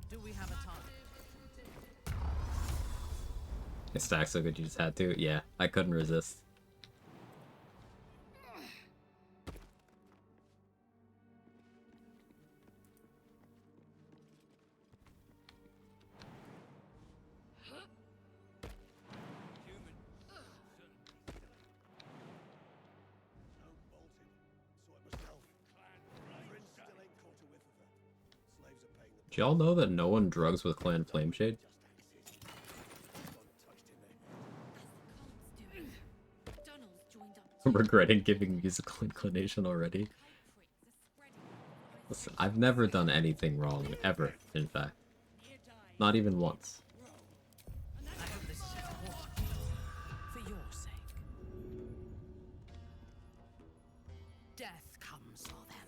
Do we have a target? It stacks so good you just had to. Yeah, I couldn't resist. Do y'all know that no one drugs with Clan Flameshade? I'm regretting giving musical inclination already. Listen, I've never done anything wrong, ever, in fact. Not even once. I hope this is important. For your sake. Death comes for them.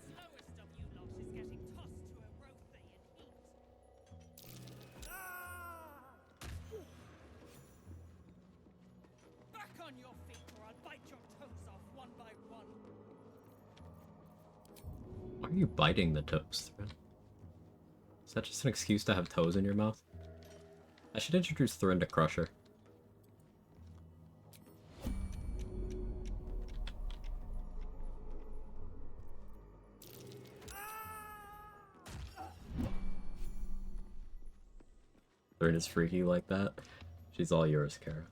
Back on your feet, or I'll bite your toes off one by one. My Why are you biting the toes, Thrin? Is that just an excuse to have toes in your mouth? I should introduce Thrin to Crusher. Thrin is freaky like that. She's all yours, Kara.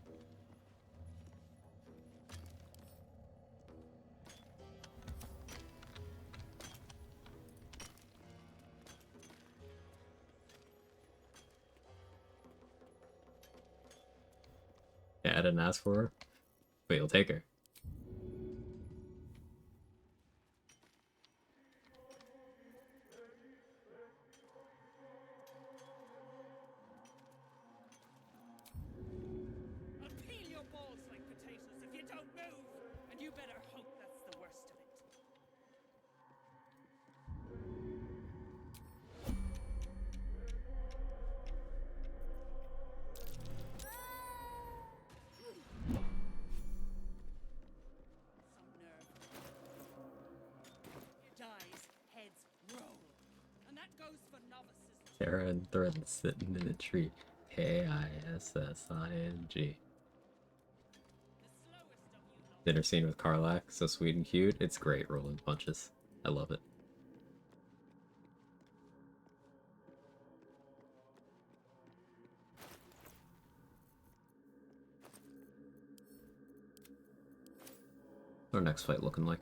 Yeah, I didn't ask for her, but you'll take her. I'll peel your balls like potatoes if you don't move, and you better hope that's the worst of it. Some nerve. It dies, heads roll. And that goes for novices. Kara and Thrin sitting in a tree. K-I-S-S-I-N-G. Dinner scene with Karlach, so sweet and cute. It's great rolling punches. I love it. What's our next fight looking like?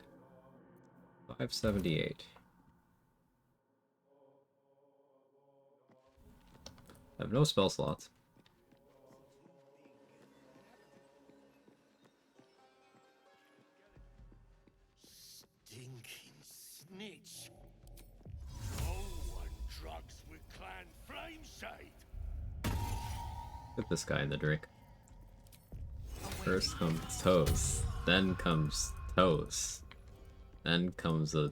578. I have no spell slots. Stinking snitch. No one drugs with Clan Flameshade. Put this guy in the drink. First comes toes, then comes toes, then comes a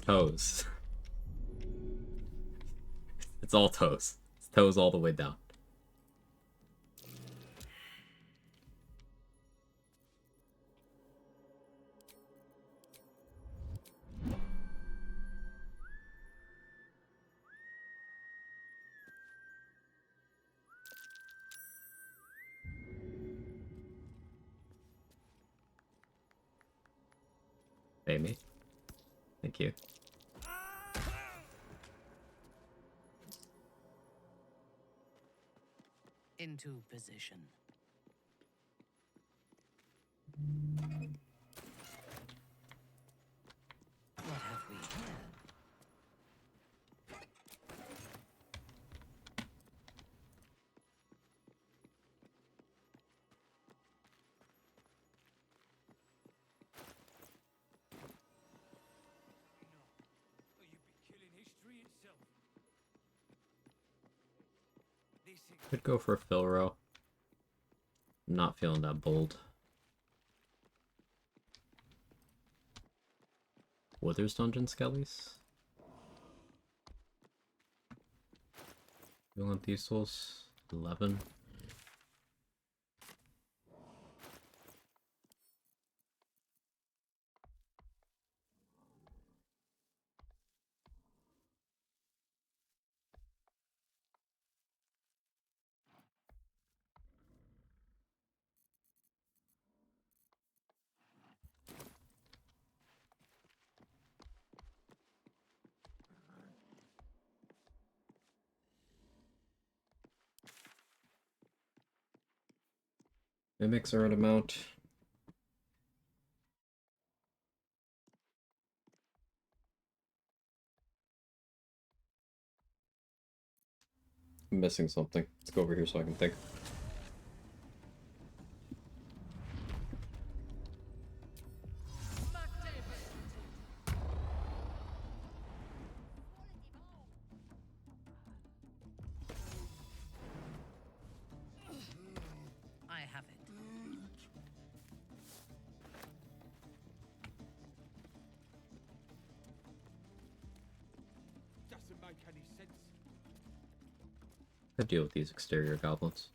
toes. It's all toes. It's toes all the way down. Pay me. Thank you. Into position. What have we here? Could go for a fill row. I'm not feeling that bold. Withers Dungeon Skellies? Villain Thieves Souls 11. Mimics are an amount. I'm missing something. Let's go over here so I can think. I have it. Doesn't make any sense. I deal with these exterior goblins.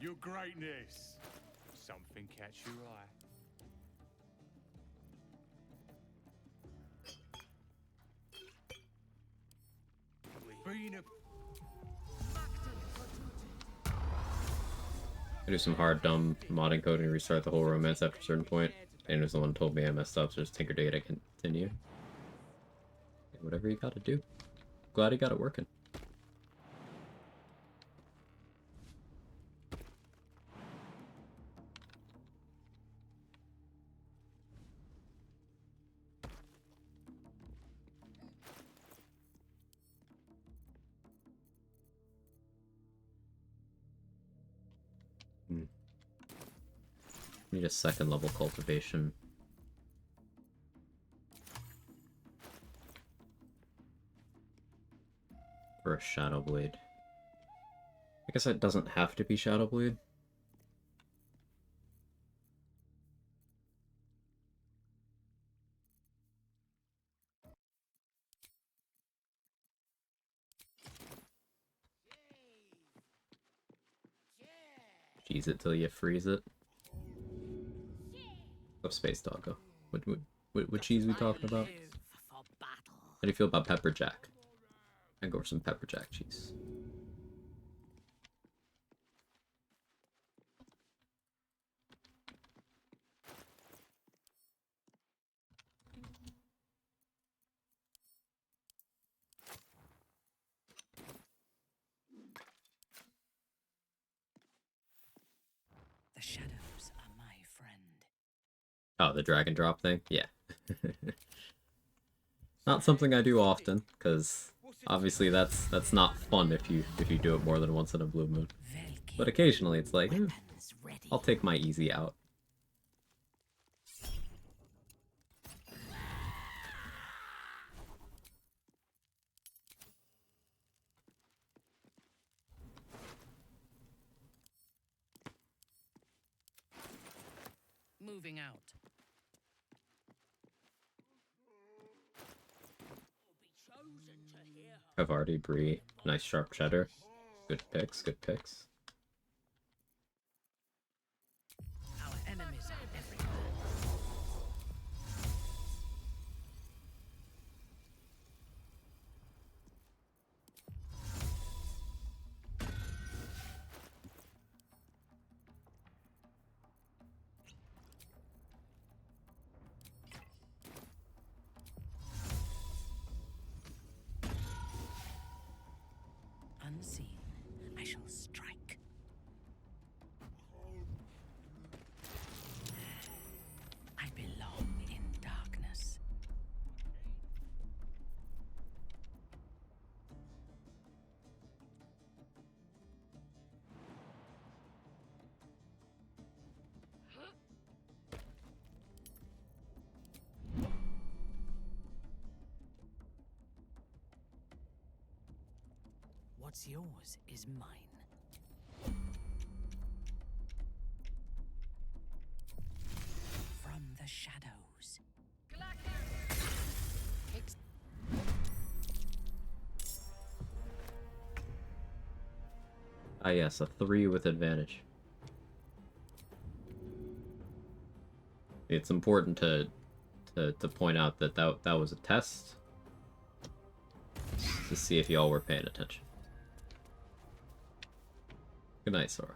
Your greatness. Something catch your eye. Bring up. I do some hard, dumb modding code and restart the whole romance after a certain point. And it was the one who told me I messed up, so just tinker data continue. Whatever you gotta do. Glad you got it working. Need a second level cultivation. For a Shadow Blade. I guess it doesn't have to be Shadow Blade. Cheese it till you freeze it. What's Space Doggo? What cheese we talking about? How do you feel about pepper jack? I go for some pepper jack cheese. The shadows are my friend. Oh, the drag and drop thing? Yeah. Not something I do often, because obviously that's not fun if you do it more than once in a blue moon. But occasionally it's like, I'll take my easy out. Moving out. Havarti, Brie, nice sharp cheddar. Good picks, good picks. Our enemies are everywhere. Unseen, I shall strike. I belong in darkness. What's yours is mine. From the shadows. Ah yes, a 3 with advantage. It's important to point out that that was a test to see if y'all were paying attention. Good night, Sora.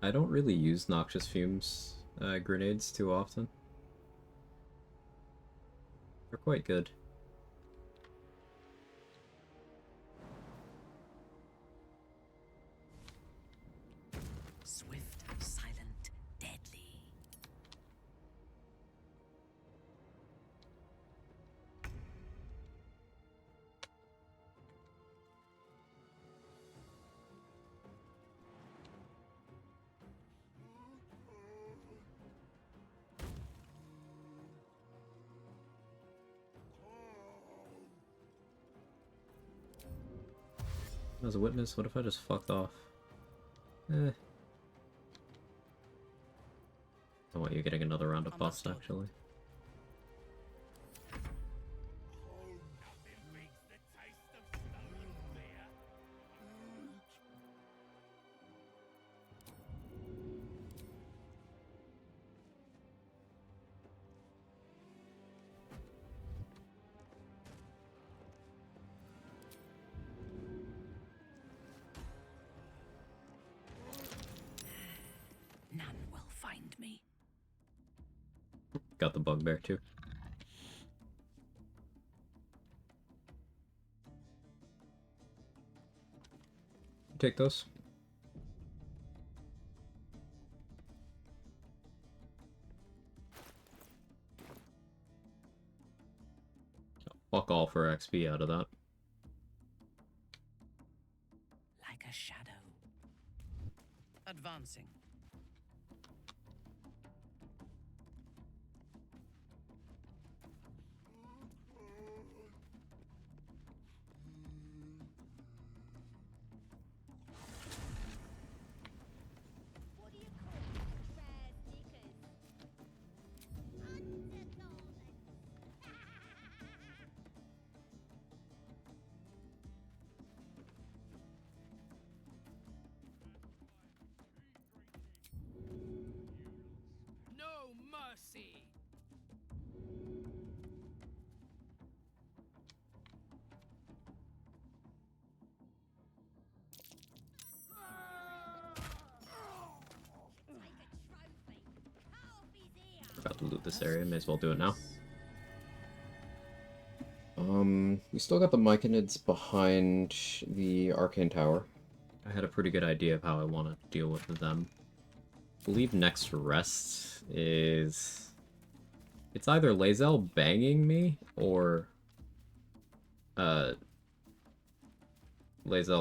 I don't really use Noxious Fumes grenades too often. They're quite good. Swift, silent, deadly. As a witness, what if I just fucked off? I want you you're getting another round of buffs, actually. None will find me. Got the bugbear too. Take those. Fuck all for XP out of that. Like a shadow. Advancing. No mercy. About to loot this area, may as well do it now. We still got the Myconids behind the Arcane Tower. I had a pretty good idea of how I want to deal with them. I believe next rest is... It's either Lae'zel banging me, or... Lae'zel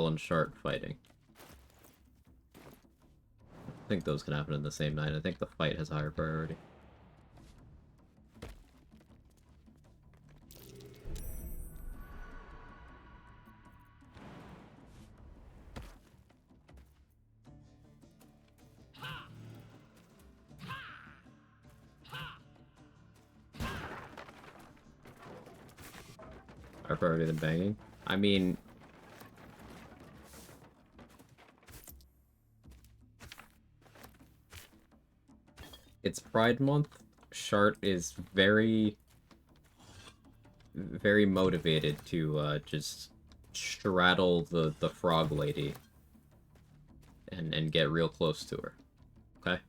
and Shart fighting. I think those can happen in the same night. I think the fight has higher priority. Higher priority than banging? I mean... It's Pride Month. Shart is very motivated to just straddle the frog lady and get real close to her. Okay?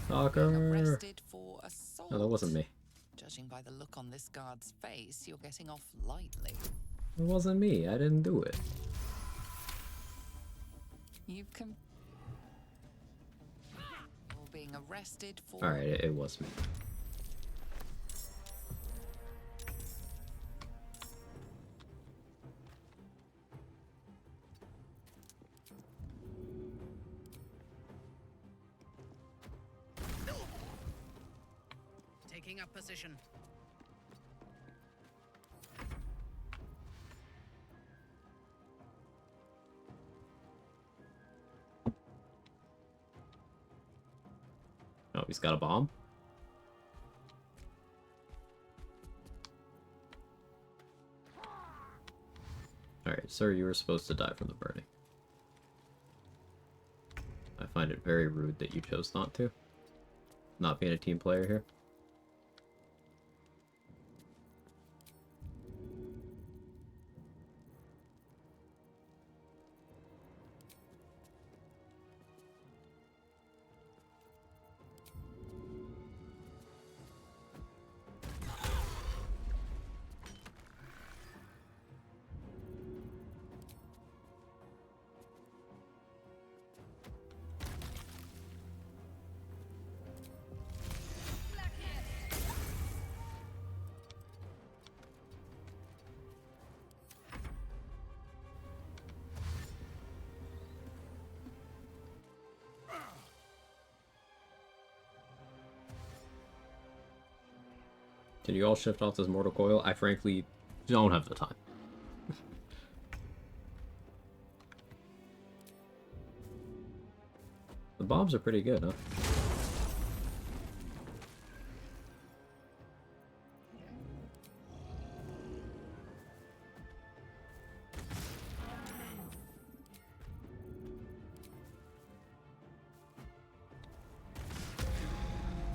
Stalker! No, that wasn't me. Judging by the look on this guard's face, you're getting off lightly. It wasn't me. I didn't do it. You're being arrested for... Alright, it was me. Taking up position. Oh, he's got a bomb? Alright, sir, you were supposed to die from the burning. I find it very rude that you chose not to. Not being a team player here. Can you all shift off this mortal coil? I frankly don't have the time. The bombs are pretty good, huh?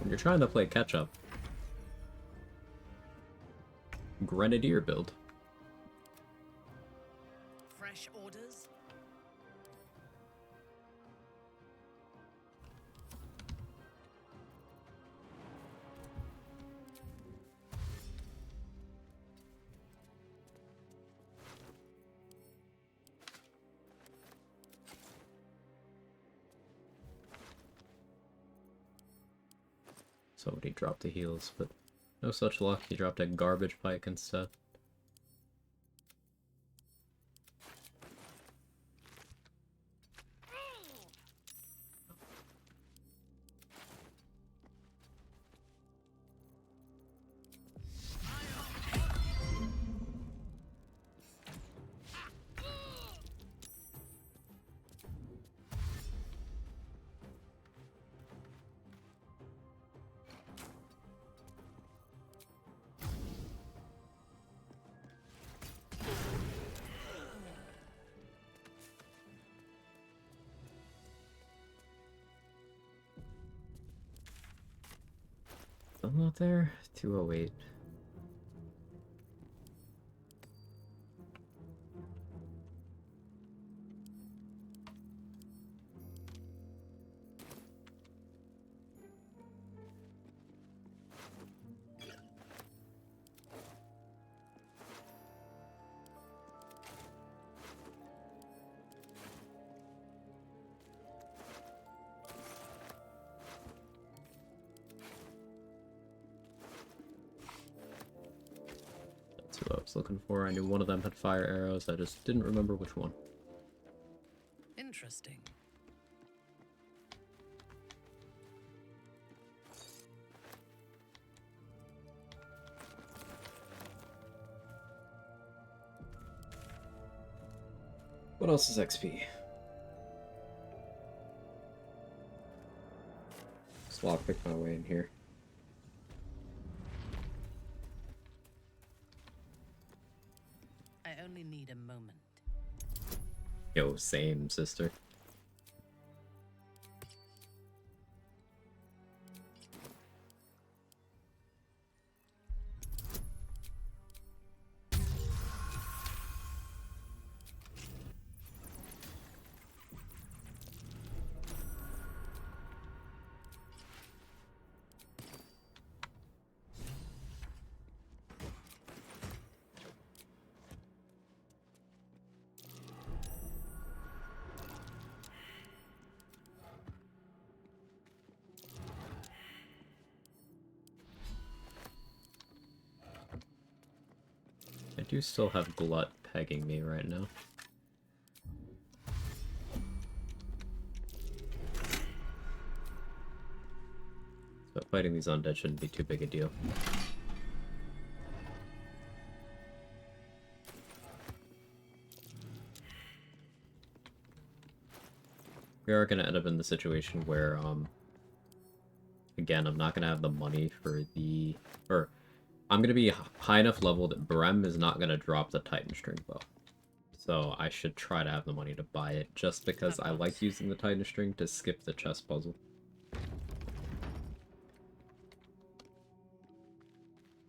When you're trying to play catch-up, Grenadier build. Fresh orders? Somebody dropped the heals, but no such luck. He dropped a garbage pike instead. I'm not there. 208. That's what I was looking for. I knew one of them had fire arrows. I just didn't remember which one. Interesting. What else is XP? Just lockpick my way in here. I only need a moment. Yo, same, sister. I do still have Glut pegging me right now. But fighting these undead shouldn't be too big a deal. We are going to end up in the situation where, again, I'm not going to have the money for the... Or, I'm going to be high enough level that Brem is not going to drop the Titan String Bow. So I should try to have the money to buy it, just because I like using the Titan String to skip the chess puzzle.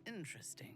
Interesting.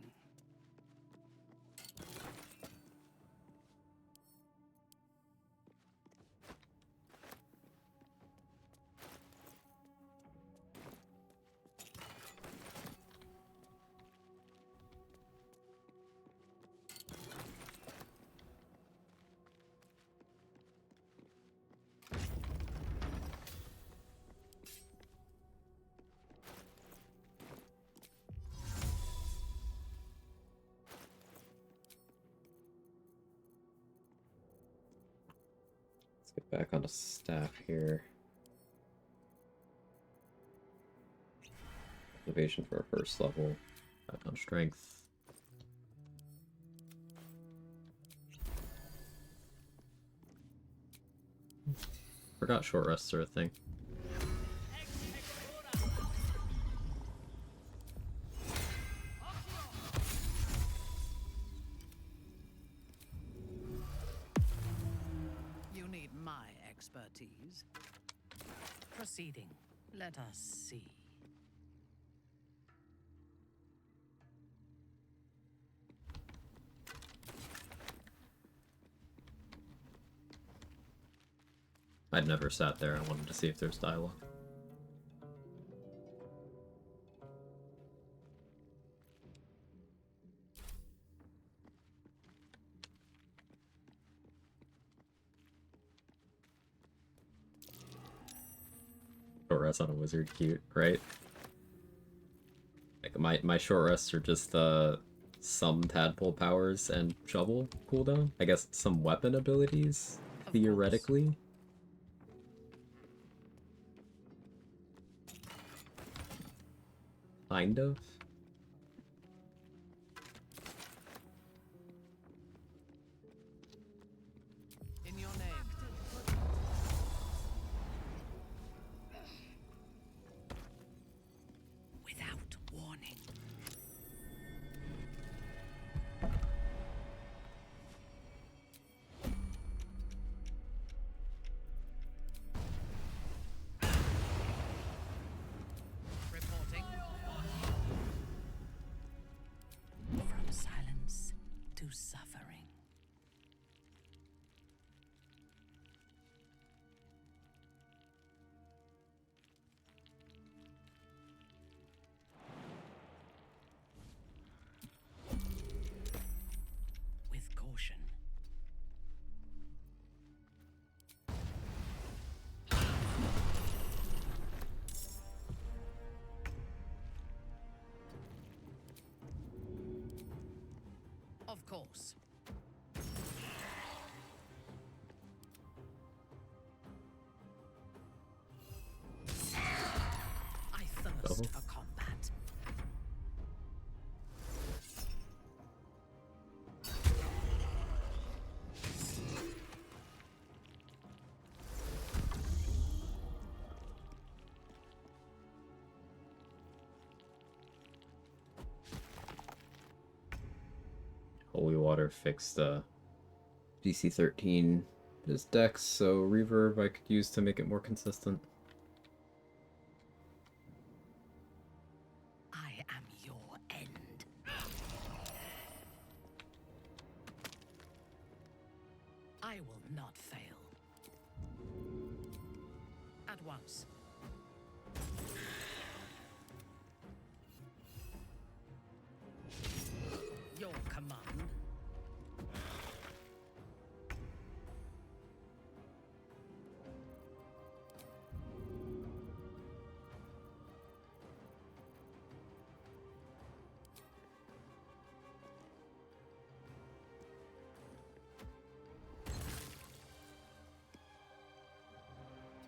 Get back onto staff here. Motivation for our first level. On strength. Forgot short rests are a thing. You need my expertise. Proceeding. Let us see. I'd never sat there. I wanted to see if there's dialogue. Short rests on a wizard, cute, right? Like my short rests are just some tadpole powers and shovel cooldown. I guess some weapon abilities, theoretically. Kind of. In your name. Without warning. Reporting. From silence to suffering. With caution. Of course. I thirst for combat. Holy Water fixed DC 13 his dex, so reverb I could use to make it more consistent. I am your end. I will not fail. At once. Your command.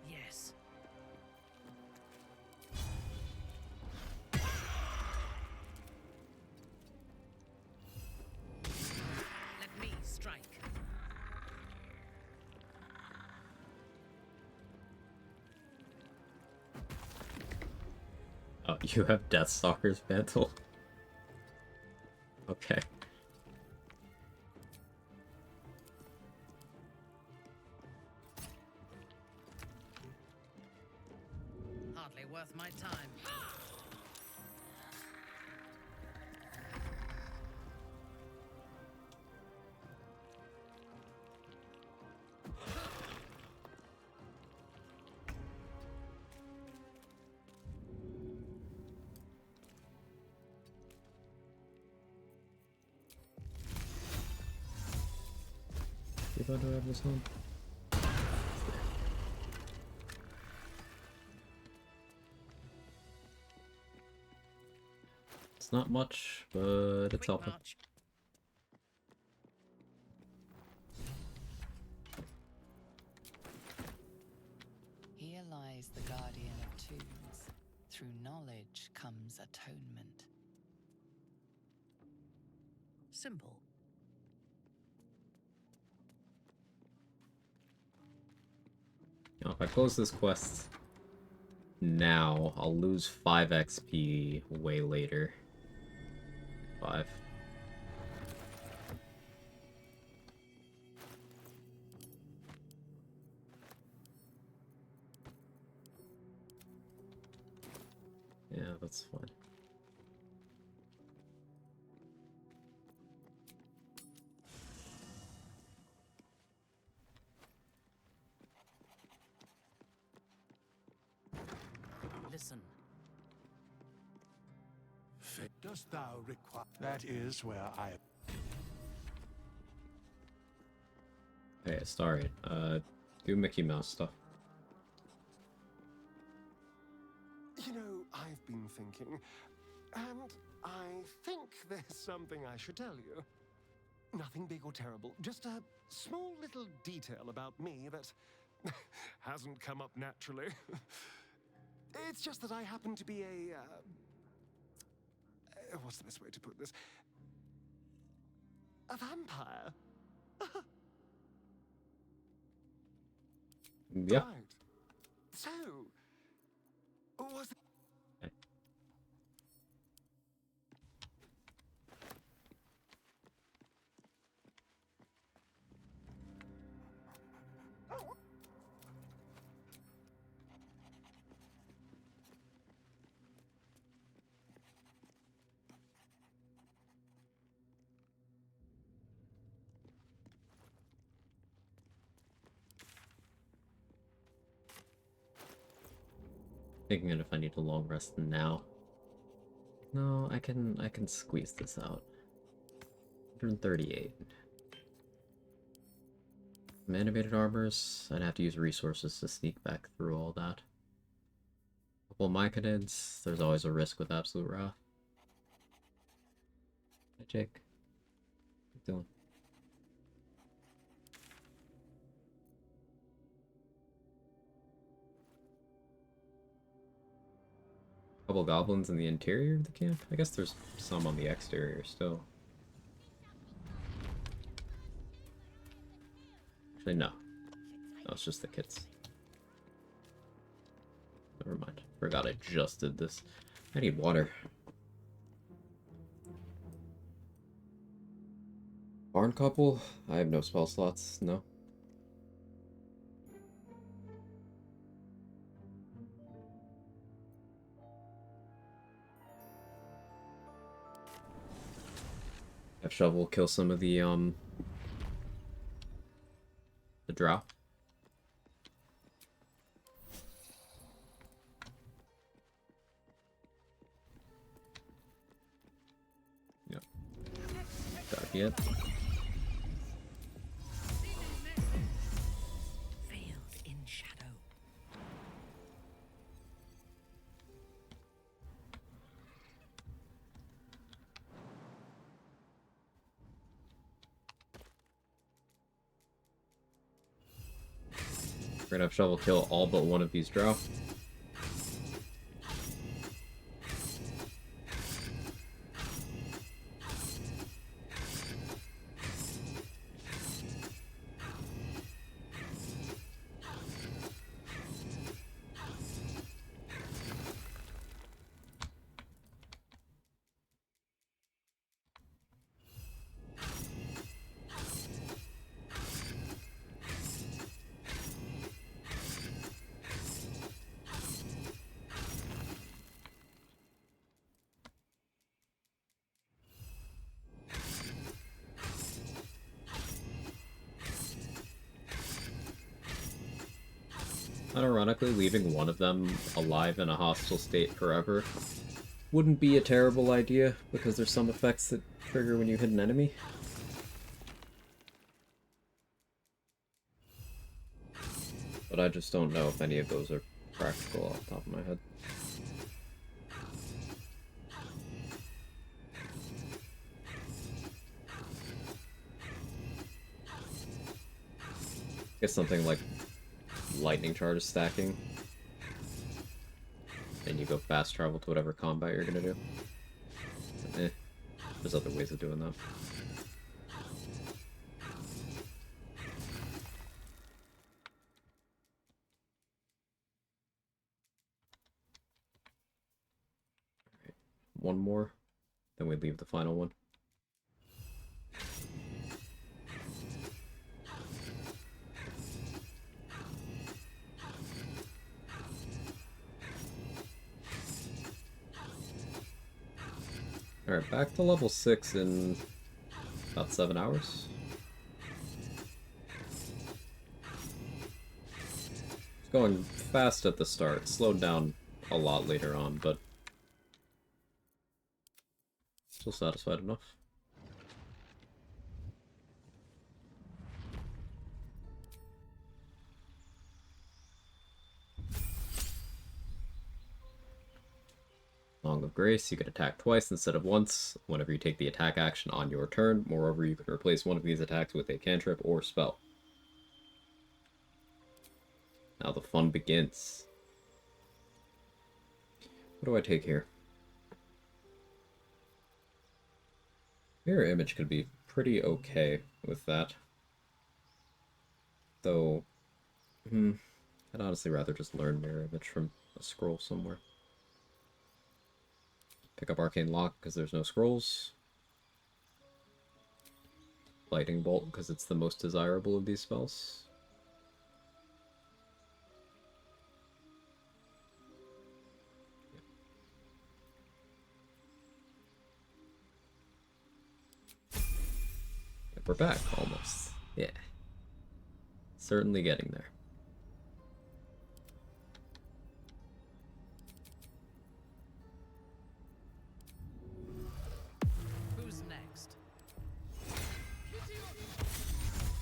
Yes. Let me strike. Oh, you have Deathstalker's mantle? Okay. Hardly worth my time. If I do have this on. It's not much, but it's helpful. Here lies the guardian of tombs. Through knowledge comes atonement. Simple. Now, if I close this quest now, I'll lose 5 XP way later. 5. Yeah, that's fine. Listen. Dost thou require? That is where I. Hey, sorry. Do Mickey Mouse stuff. You know, I've been thinking, and I think there's something I should tell you. Nothing big or terrible, just a small little detail about me that hasn't come up naturally. It's just that I happen to be a, what's the best way to put this? A vampire. Yeah. Right. So, was Thinking if I need a long rest now. No, I can squeeze this out. 138. Some animated armors, I'd have to use resources to sneak back through all that. Couple myconids, there's always a risk with Absolute Wrath. Hey Jake. What you doing? Couple goblins in the interior of the camp? I guess there's some on the exterior still. Actually, no. No, it's just the kids. Never mind. Forgot I just did this. I need water. Barn couple? I have no spell slots, no. Have Shovel kill some of the drow. Yep. Got it. Veiled in shadow. We're gonna have Shovel kill all but one of these drow. Ironically, leaving one of them alive in a hostile state forever wouldn't be a terrible idea, because there's some effects that trigger when you hit an enemy. But I just don't know if any of those are practical off the top of my head. I guess something like lightning charge stacking, and you go fast travel to whatever combat you're gonna do. There's other ways of doing that. one more, then we leave the final one. Alright, back to level 6 in about 7 hours. It's going fast at the start, slowed down a lot later on, but still satisfied enough. Song of Grace, you can attack twice instead of once whenever you take the attack action on your turn. Moreover, you can replace one of these attacks with a cantrip or spell. Now the fun begins. What do I take here? Mirror Image could be pretty okay with that. Though, I'd honestly rather just learn Mirror Image from a scroll somewhere. Pick up Arcane Lock because there's no scrolls. Lightning Bolt because it's the most desirable of these spells. Yep, we're back, almost. Yeah. Certainly getting there.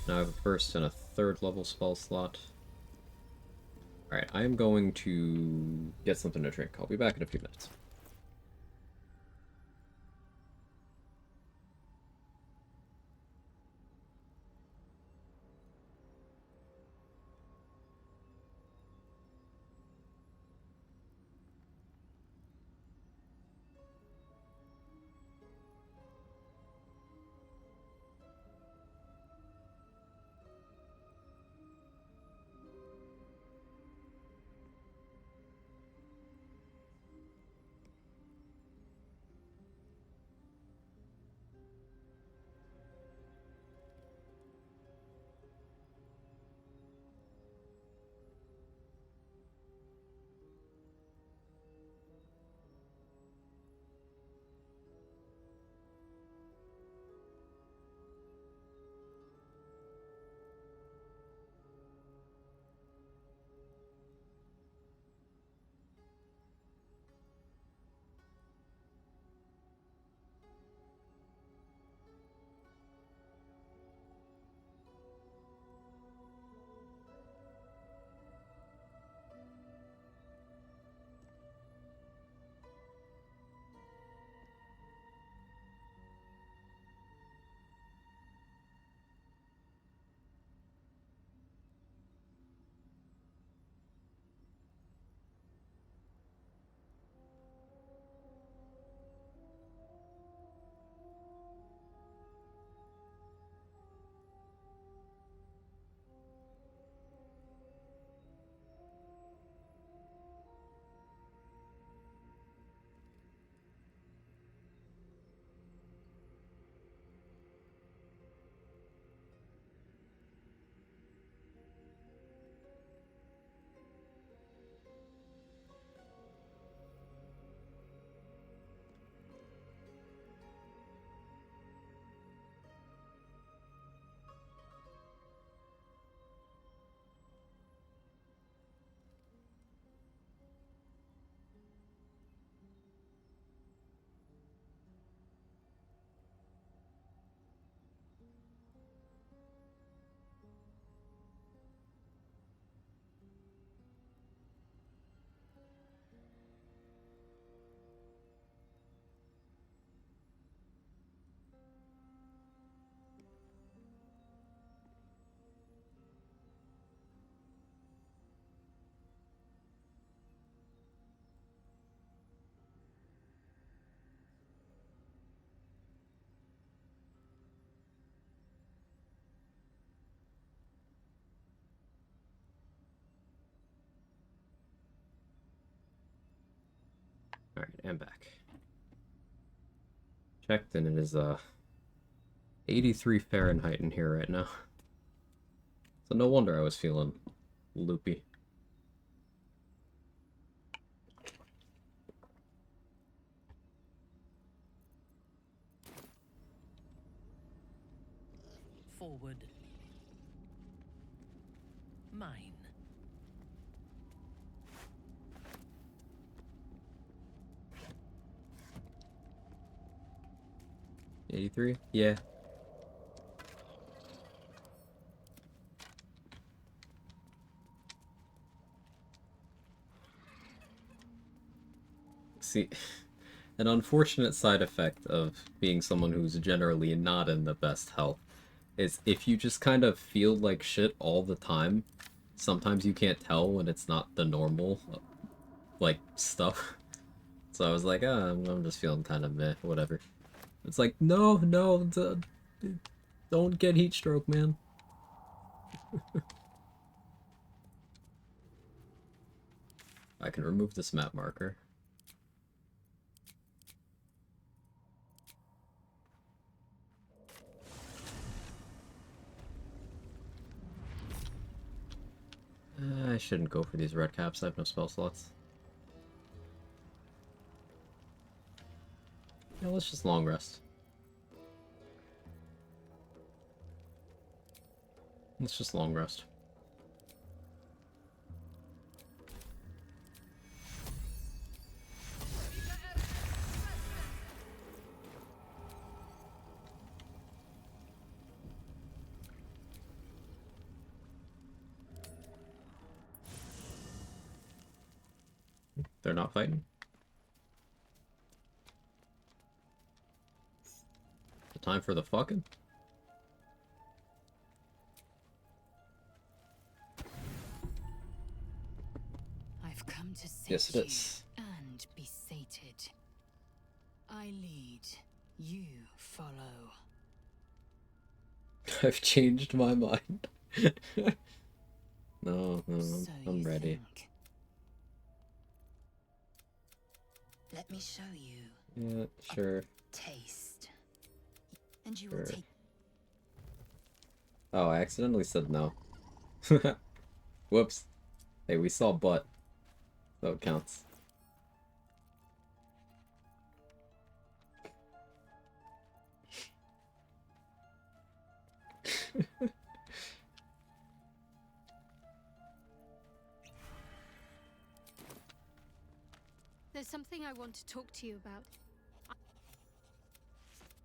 Now I have a first and a third level spell slot. Alright, I am going to get something to drink. I'll be back in a few minutes. Alright, I'm back. Checked, and it is 83 Fahrenheit in here right now. So no wonder I was feeling loopy. Forward. Mine. 83? Yeah. See, an unfortunate side effect of being someone who's generally not in the best health is if you just kind of feel like shit all the time, sometimes you can't tell when it's not the normal, like, stuff. So I was like, I'm just feeling kind of meh, whatever. It's like, no, don't get heat stroke, man. I can remove this map marker. I shouldn't go for these red caps, I have no spell slots. Yeah, let's just long rest. Let's just long rest. They're not fighting. The time for the fucking? I've come to sate Yes, it is. you and be sated. I lead, you follow. I've changed my mind. No, So I'm you ready. think. Let me show you. Yeah, sure. Taste. And you will Sure. take. Oh, I accidentally said no. Whoops. Hey, we saw butt. So it counts. There's something I want to talk to you about.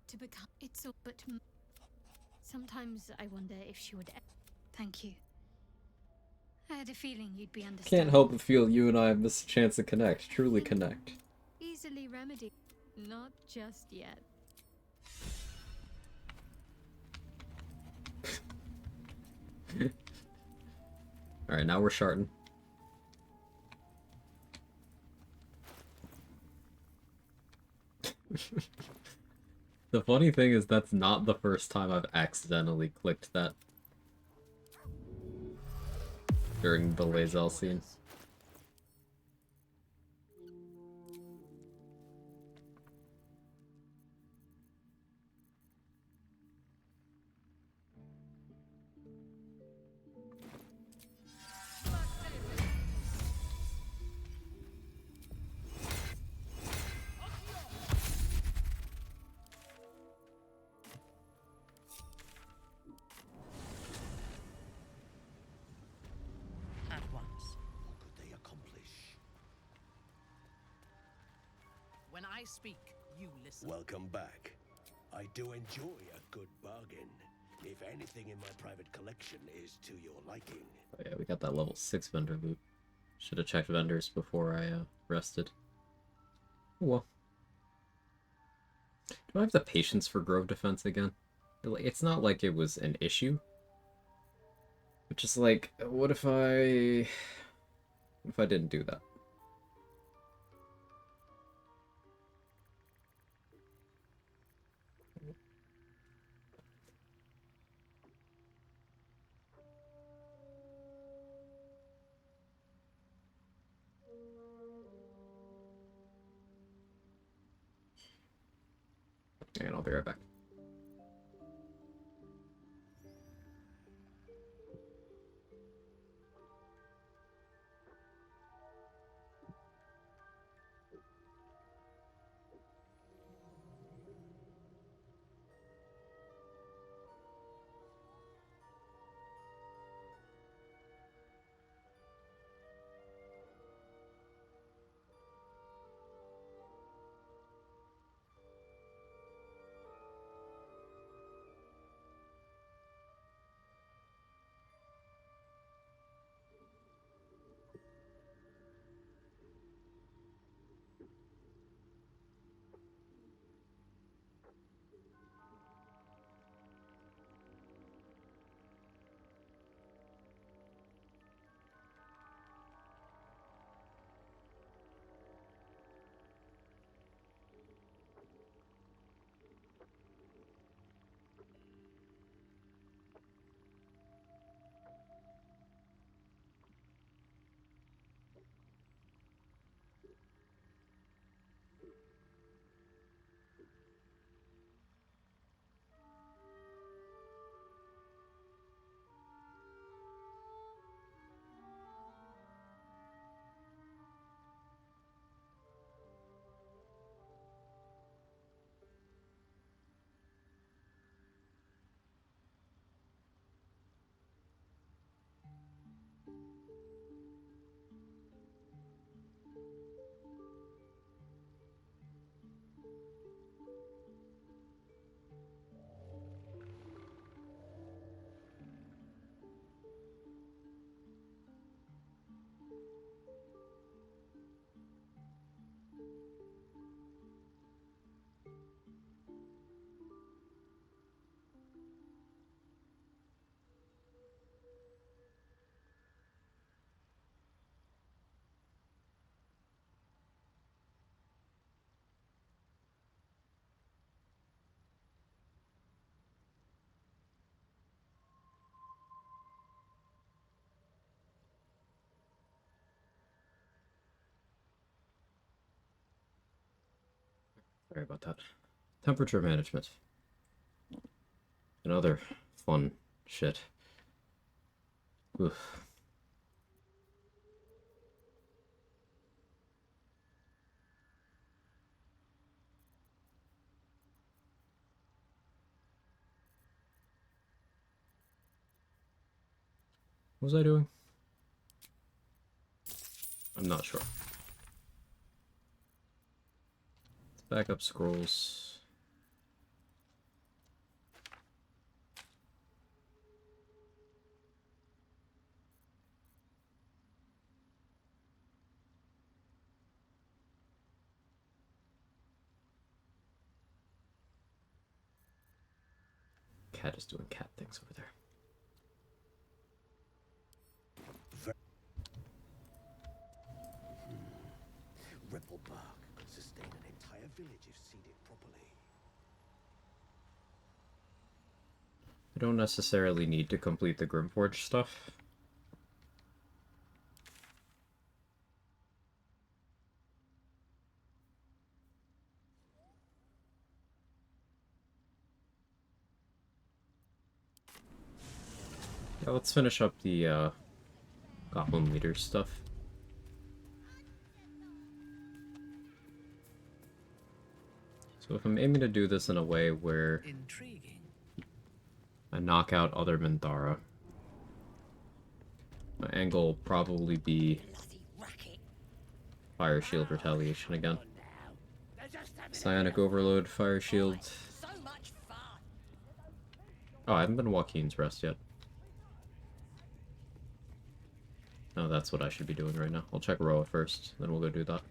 To become it's all but sometimes I wonder if she would. Thank you. I had a feeling you'd be understanding. Can't help but feel you and I have missed a chance to connect. Truly connect. Easily remedied. Not just yet. Alright, now we're sharting. The funny thing is that's not the first time I've accidentally clicked that during the Lazel scene. At once. What could they accomplish? When I speak, you listen. Welcome back. I do enjoy a good bargain. If anything in my private collection is to your liking. Oh yeah, we got that level 6 vendor loot. Should have checked vendors before I rested. Oh well. Do I have the patience for Grove Defense again? It's not like it was an issue. But just like, what if I didn't do that? And I'll be right back. Sorry about that. Temperature management. And other fun shit. Oof. What was I doing? I'm not sure. Let's back up scrolls. Cat is doing cat things over there. Ripple bark could sustain an entire village if seeded properly. I don't necessarily need to complete the Grimpreacher stuff. Yeah, let's finish up the Goblin Leader stuff. So if I'm aiming to do this in a way where I knock out other Minthara, my angle will probably be Fire Shield Retaliation again. Psionic Overload, Fire Shield. Oh, I haven't been Joaquin's Rest yet. Oh, that's what I should be doing right now. I'll check Roa first, then we'll go do that.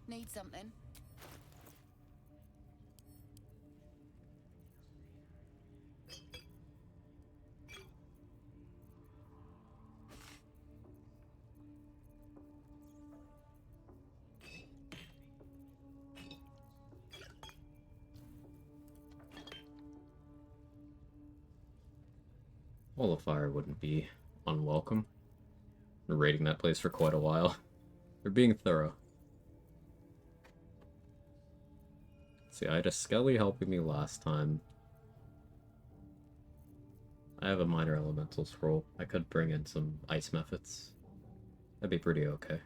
Need something? Wall of Fire wouldn't be unwelcome. Been raiding that place for quite a while. They're being thorough. See, I had a Skelly helping me last time. I have a minor elemental scroll. I could bring in some ice methods. That'd be pretty okay.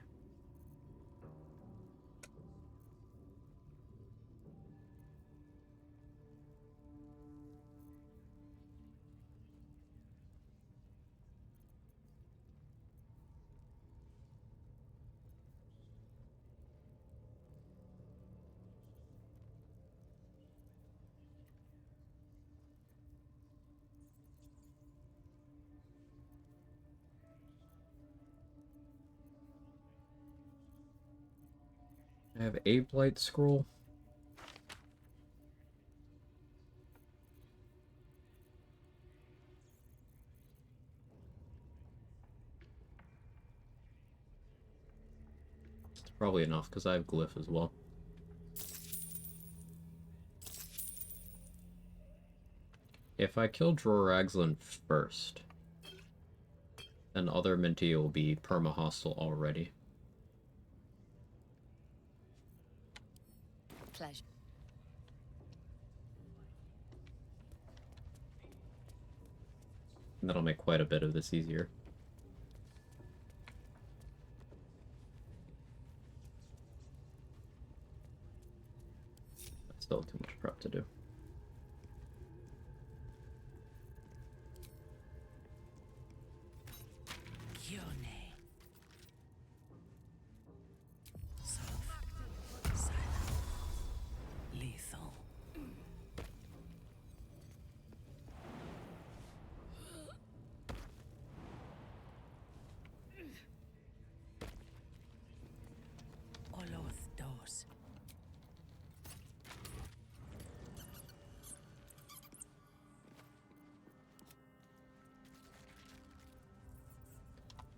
I have a Blight scroll. It's probably enough because I have Glyph as well. If I kill Droraxlin first, then other Minty will be perma-hostile already. Pleasure. And that'll make quite a bit of this easier. Still too much prep to do.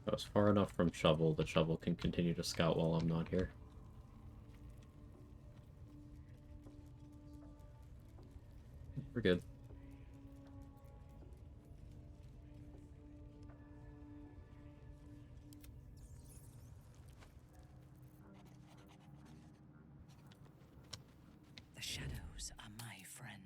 I was far enough from Shovel that Shovel can continue to scout while I'm not here. We're good. The shadows are my friend.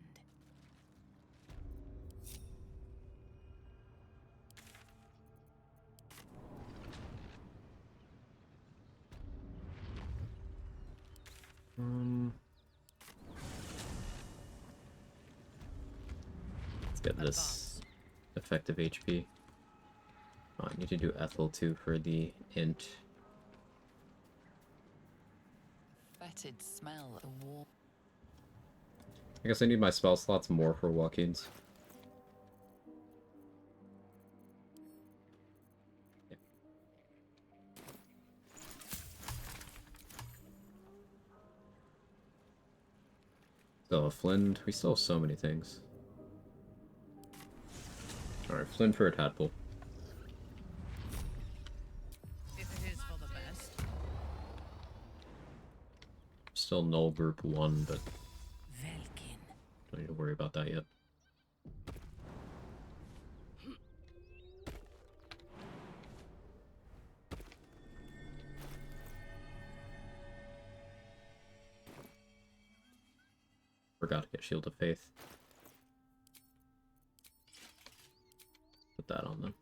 Let's get this effective HP. Oh, I need to do Ethel too for the int. Fetid smell of war. I guess I need my spell slots more for walk-ins. Still a Flint. We still have so many things. Alright, Flint for a tadpole. If it is for the best. Still null group 1, but don't need to worry about that yet. Forgot to get Shield of Faith. Put that on them.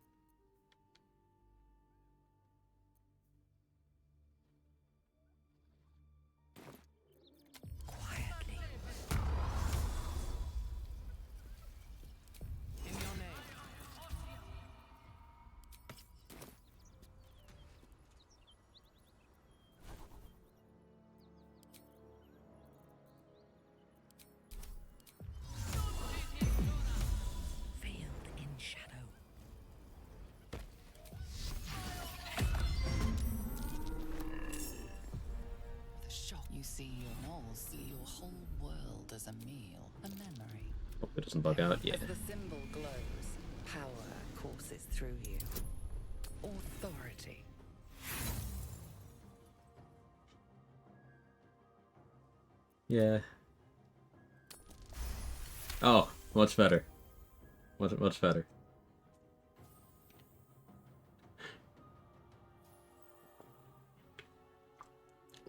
Quietly. In your name. Veiled in shadow. The shock you see your knolls, see your whole world as a meal, a memory. Hope it doesn't bug out. Yeah. As the symbol glows, power courses through you. Authority. Yeah. Oh, much better. Much better.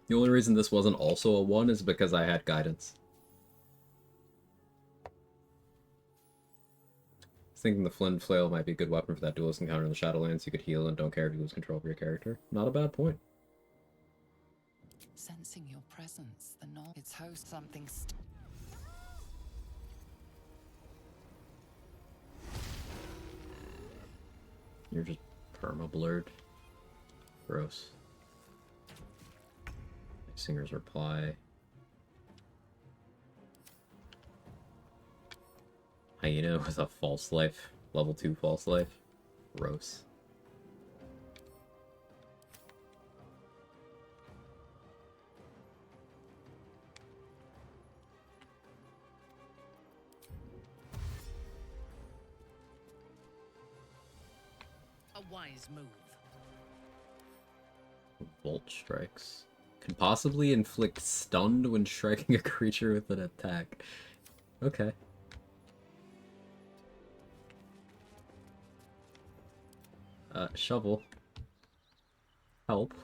The only reason this wasn't also a 1 is because I had guidance. I was thinking the Flint Flail might be a good weapon for that duelist encounter in the Shadowlands. You could heal and don't care if you lose control of your character. Not a bad point. Sensing your presence, the knoll, its host something You're just perma-blurred. Gross. Singer's reply. Hyena with a false life. Level 2 false life. Gross. A wise move. Bolt strikes. Can possibly inflict stunned when striking a creature with an attack. Okay. Shovel. Help.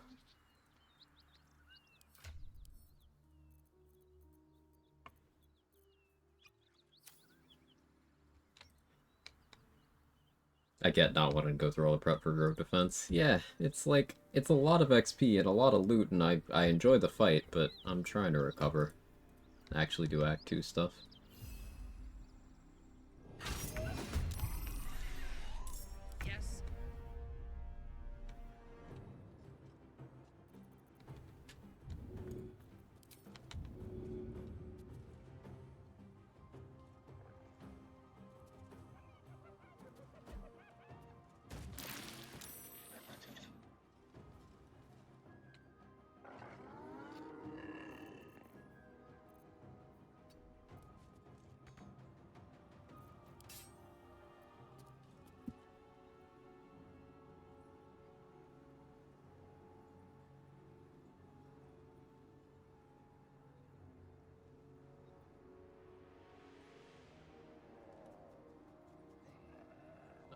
I get not wanting to go through all the prep for Grove Defense. Yeah, it's like, it's a lot of XP and a lot of loot, and I enjoy the fight, but I'm trying to recover. Actually do Act 2 stuff. Yes.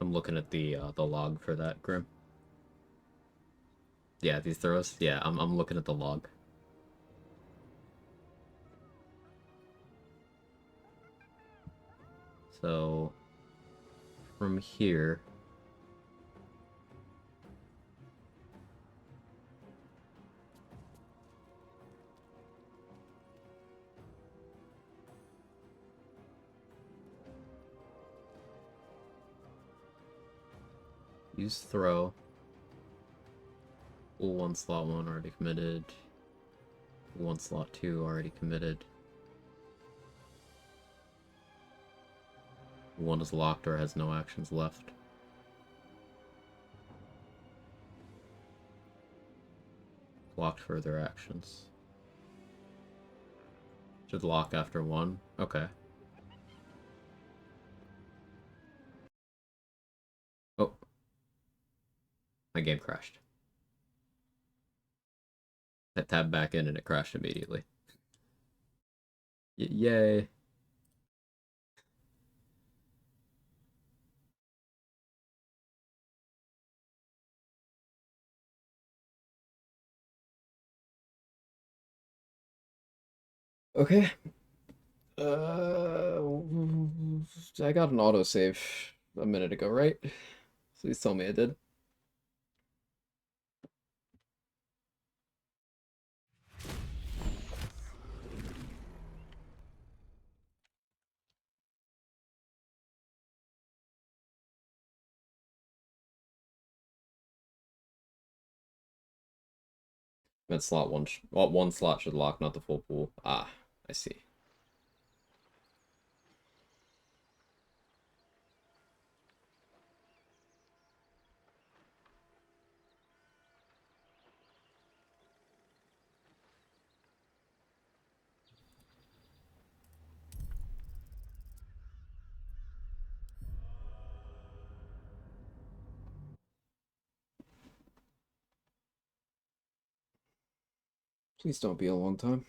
I'm looking at the log for that, Grim. Yeah, these throws? Yeah, I'm looking at the log. So, from here... Use throw. Pull 1 slot 1 already committed. Pull 1 slot 2 already committed. 1 is locked or has no actions left. Blocked further actions. Should lock after 1. Okay. Oh. My game crashed. I tabbed back in and it crashed immediately. Yay. Okay. I got an autosave a minute ago, right? Please tell me I did. That slot 1, well, 1 slot should lock, not the full pool. Ah, I see. Please don't be a long time.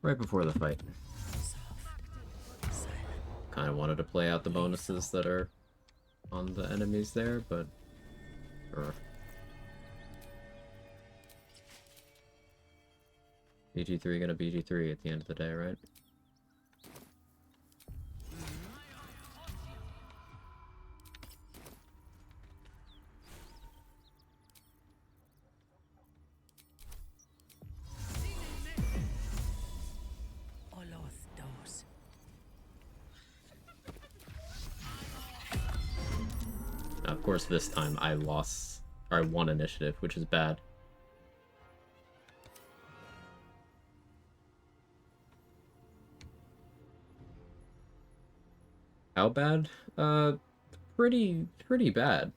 Right before the fight. Kind of wanted to play out the bonuses that are on the enemies there, but... Sure. BG3 gonna BG3 at the end of the day, right? Now, of course, this time I lost, or I won initiative, which is bad. How bad? Pretty bad.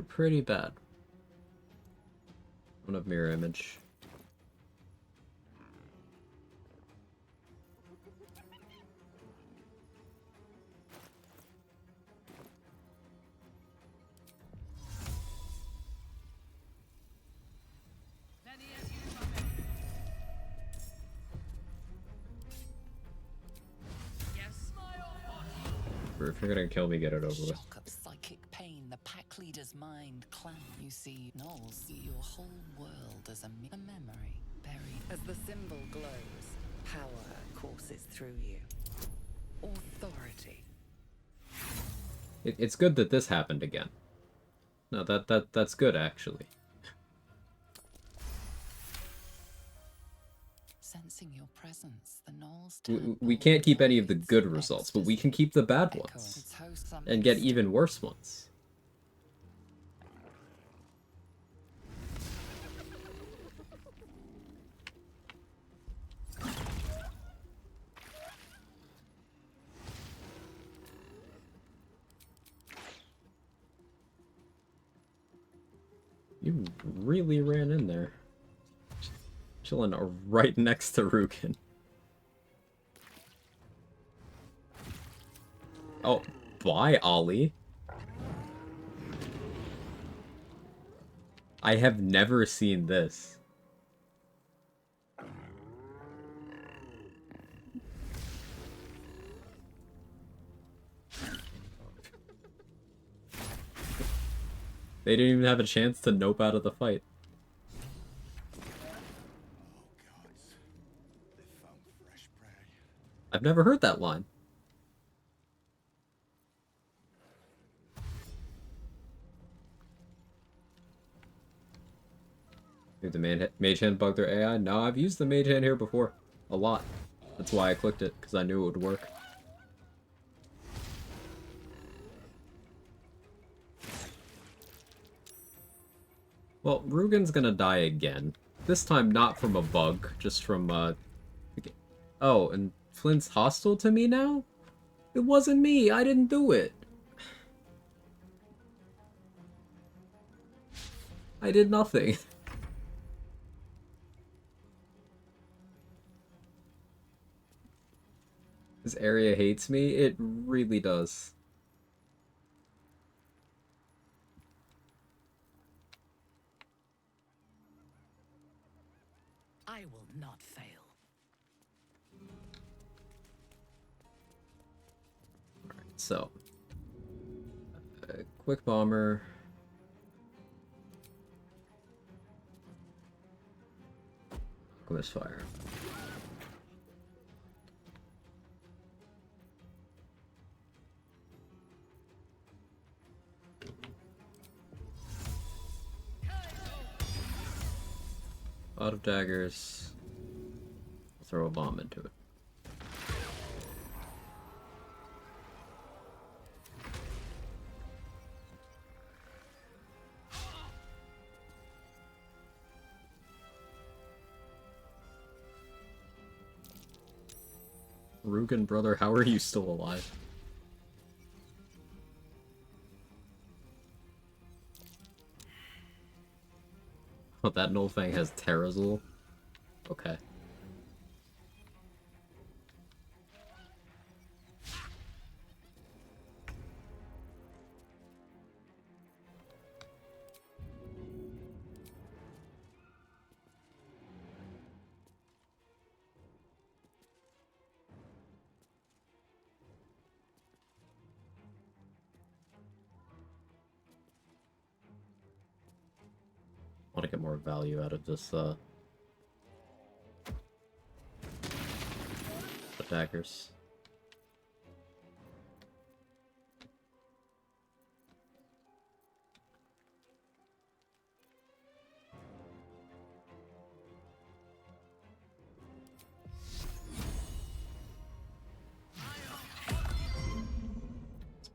Pretty bad. One of mirror image. If you're gonna kill me, get it over with. Shock of psychic pain, the pack leader's mind clan. You see, Knowles, your whole world as a memory buried. As the symbol glows, power courses through you. Authority. It's good that this happened again. No, that's good actually. Sensing your presence, the Knowles We can't keep any of the good results, but we can keep the bad ones. And get even worse ones. You really ran in there. Chilling right next to Rugen. Oh, bye, Ollie. I have never seen this. They didn't even have a chance to nope out of the fight. I've never heard that line. Did the mage hand bug their AI? No, I've used the mage hand here before. A lot. That's why I clicked it, because I knew it would work. Well, Rugen's gonna die again. This time not from a bug, just from, Oh, and Flint's hostile to me now? It wasn't me, I didn't do it. I did nothing. This area hates me? It really does. I will not fail. Alright, so. Quick bomber. Misfire. A lot of daggers. Throw a bomb into it. Rugen, brother, how are you still alive? Oh, that Nullfang has Terrazul? Okay. want to get more value out of this, daggers.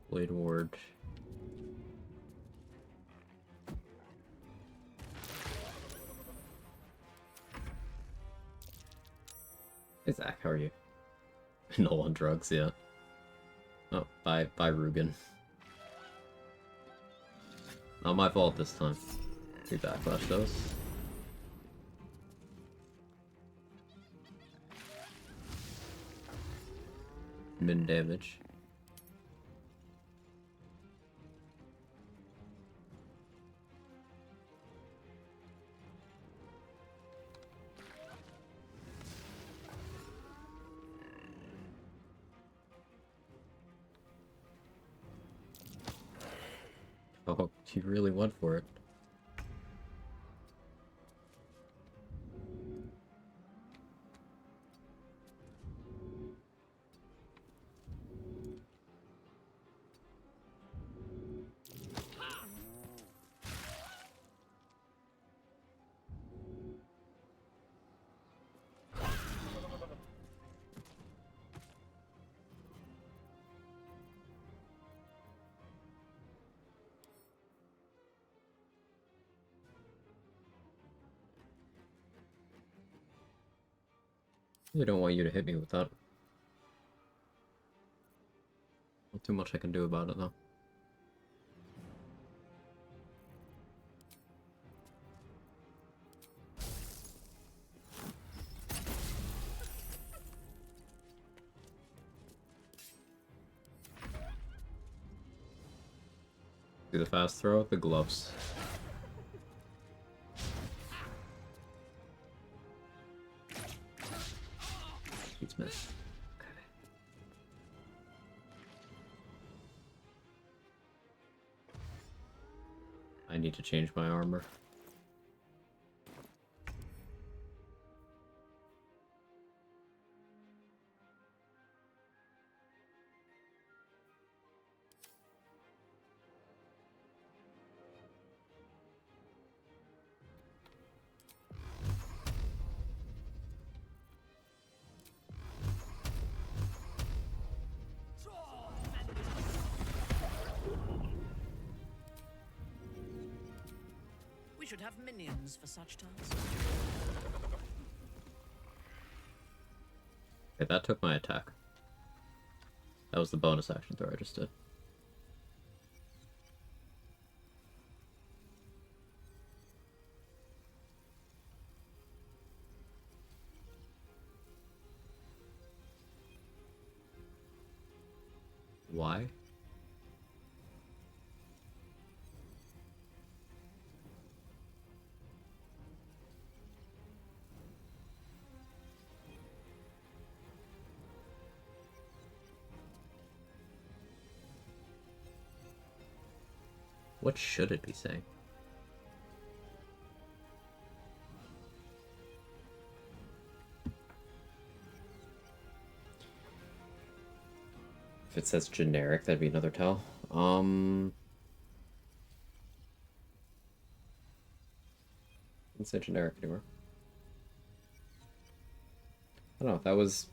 Blade Ward. Hey Zach, how are you? No on drugs, yeah. Oh, bye Rugen. Not my fault this time. 3 backlash those. Min damage. Oh, you really went for it. I don't want you to hit me with that. Not too much I can do about it though. Do the fast throw, the gloves. He's missed. Okay. I need to change my armor. We should have minions for such tasks. Okay, that took my attack. That was the bonus action throw I just did. Why? What should it be saying? If it says generic, that'd be another tell. Didn't say generic anywhere. I don't know, that was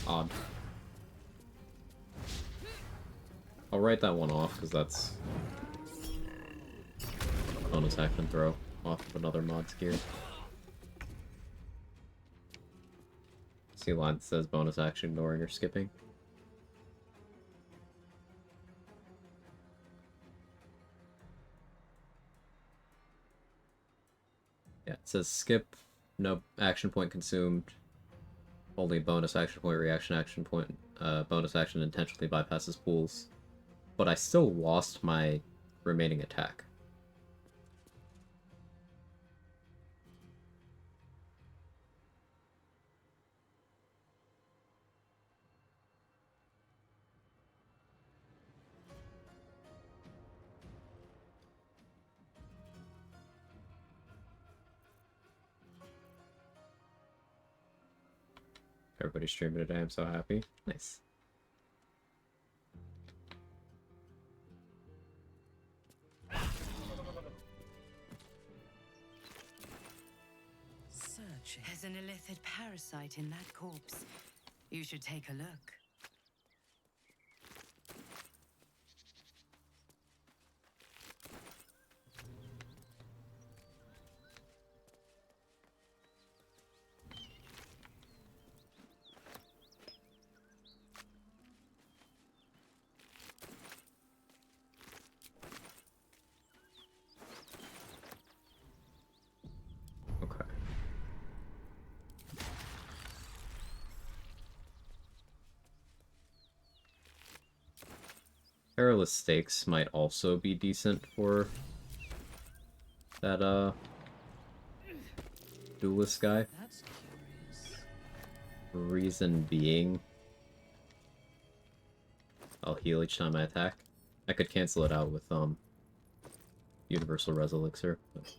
odd. I'll write that one off, because that's bonus action throw off of another mod's gear. See a line that says bonus action ignoring or skipping. Yeah, it says skip, no action point consumed, only bonus action point, reaction action point, bonus action intentionally bypasses pools. But I still lost my remaining attack. Everybody's streaming today. I'm so happy. Nice. Searching. There's an illithid parasite in that corpse. You should take a look. Perilous Stakes might also be decent for that, duelist guy. That's curious. Reason being, I'll heal each time I attack. I could cancel it out with, Universal Res Elixir. But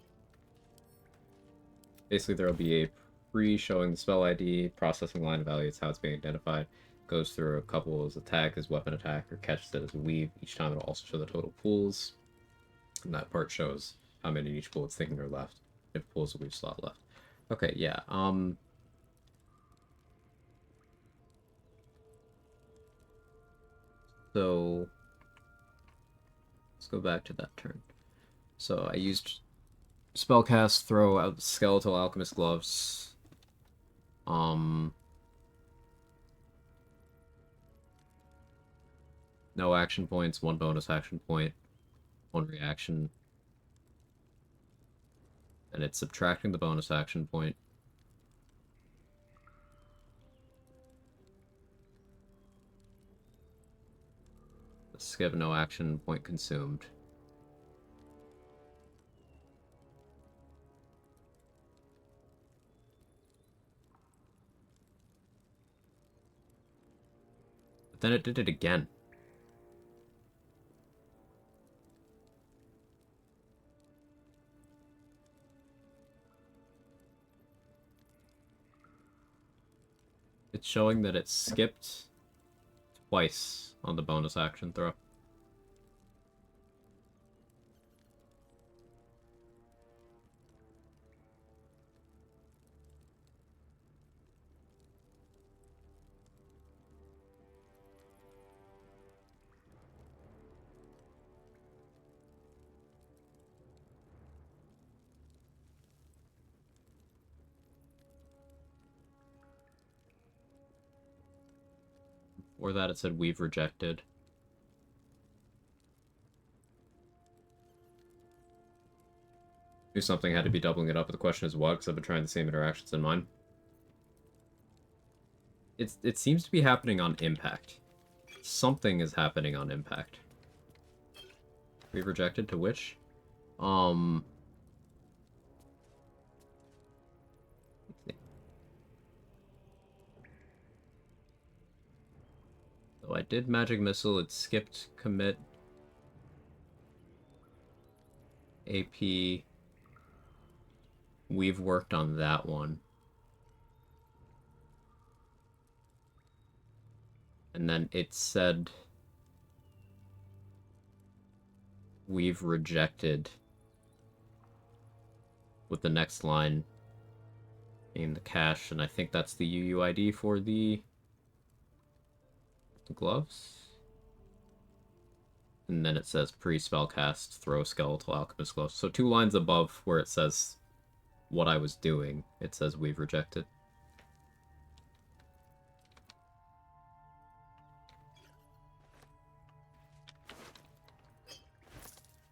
basically, there'll be a pre-showing the spell ID, processing line evaluates how it's being identified, goes through a couple as attack, as weapon attack, or catches it as a weave. Each time it'll also show the total pools. And that part shows how many in each pool it's thinking are left. If it pulls a weave slot left. Okay, yeah, so let's go back to that turn. So I used spellcast, throw out skeletal alchemist gloves. No action points, 1 bonus action point, 1 reaction. And it's subtracting the bonus action point. Skip, no action point consumed. But then it did it again. It's showing that it skipped twice on the bonus action throw. Or that it said we've rejected. Knew something had to be doubling it up, but the question is what, because I've been trying the same interactions in mine. It seems to be happening on impact. Something is happening on impact. We've rejected to which? So I did magic missile, it skipped commit. AP. We've worked on that one. And then it said we've rejected with the next line in the cache, and I think that's the UUID for the gloves. And then it says pre-spellcast, throw skeletal alchemist gloves. So 2 lines above where it says what I was doing, it says we've rejected.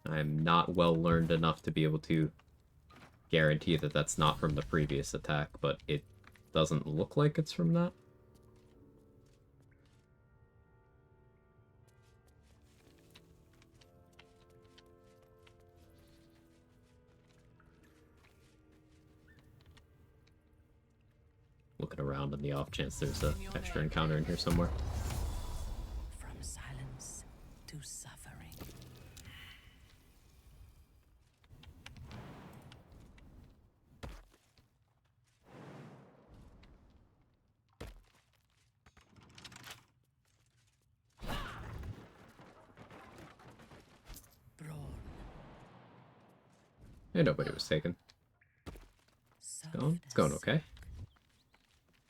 I'm not well learned enough to be able to guarantee that that's not from the previous attack, but it doesn't look like it's from that. Looking around on the off chance there's a extra encounter in here somewhere. From silence to suffering. And nobody was taken. It's going okay.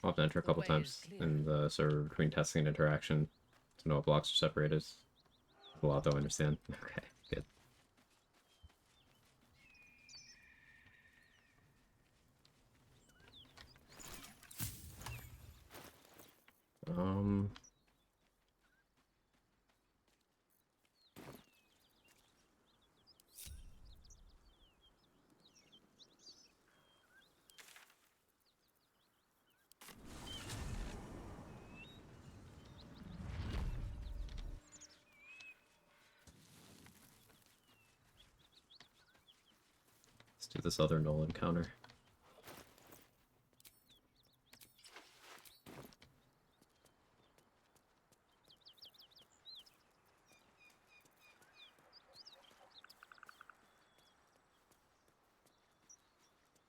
I'll have to enter a couple times in the server between testing and interaction to know what blocks are separated. It's a lot, though, I understand. Okay, good. Let's do this other null encounter.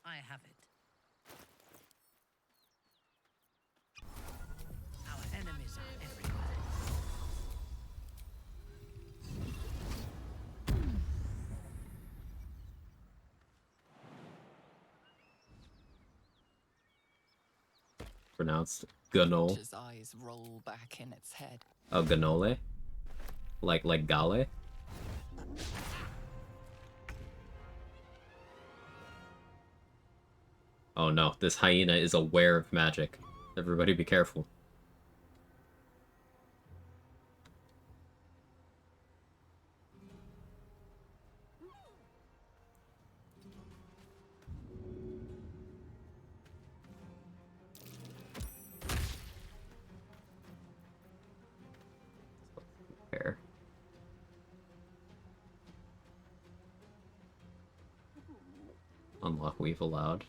I have it. Our enemies are everywhere. Pronounced Ganol. His eyes roll back in its head. Oh, Ganole? Like Gale? Oh no, this hyena is aware of magic. Everybody be careful. Fair. Unlock Weave allowed.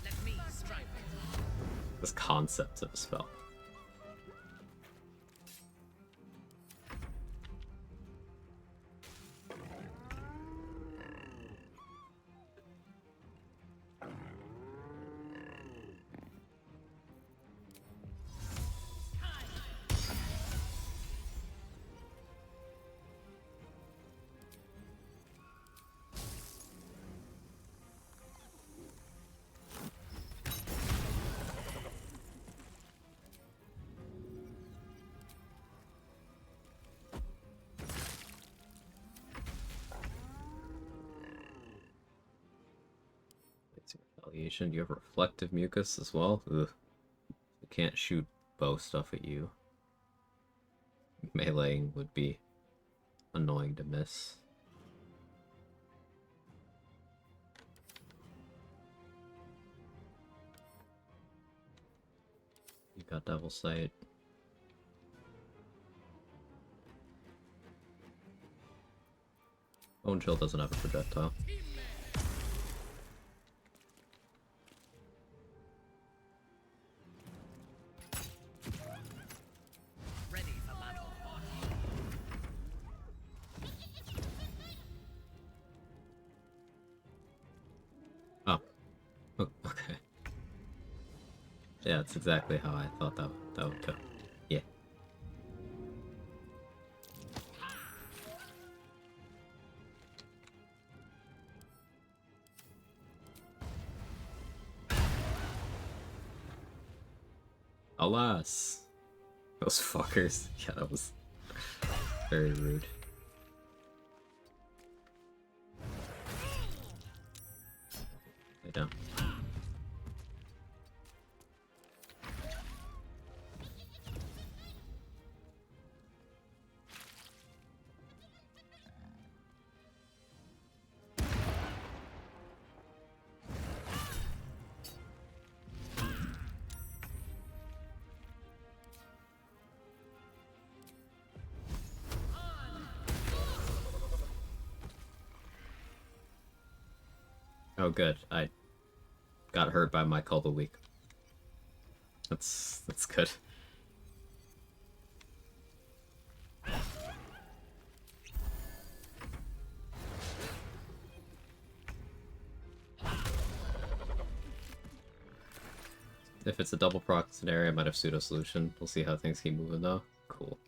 Let me strike. This concept of a spell. Retaliation. Do you have reflective mucus as well? Ugh. I can't shoot bow stuff at you. Meleeing would be annoying to miss. You got Devil Sight. Bone Chill doesn't have a projectile. Ready for battle. Oh. Okay. Yeah, that's exactly how I thought that would go. Yeah. Alas. Those fuckers. Yeah, that was very rude. Lay down. Oh good, I got hurt by my Call of the Week. That's good. If it's a double proc scenario, I might have pseudo solution. We'll see how things keep moving though. Cool.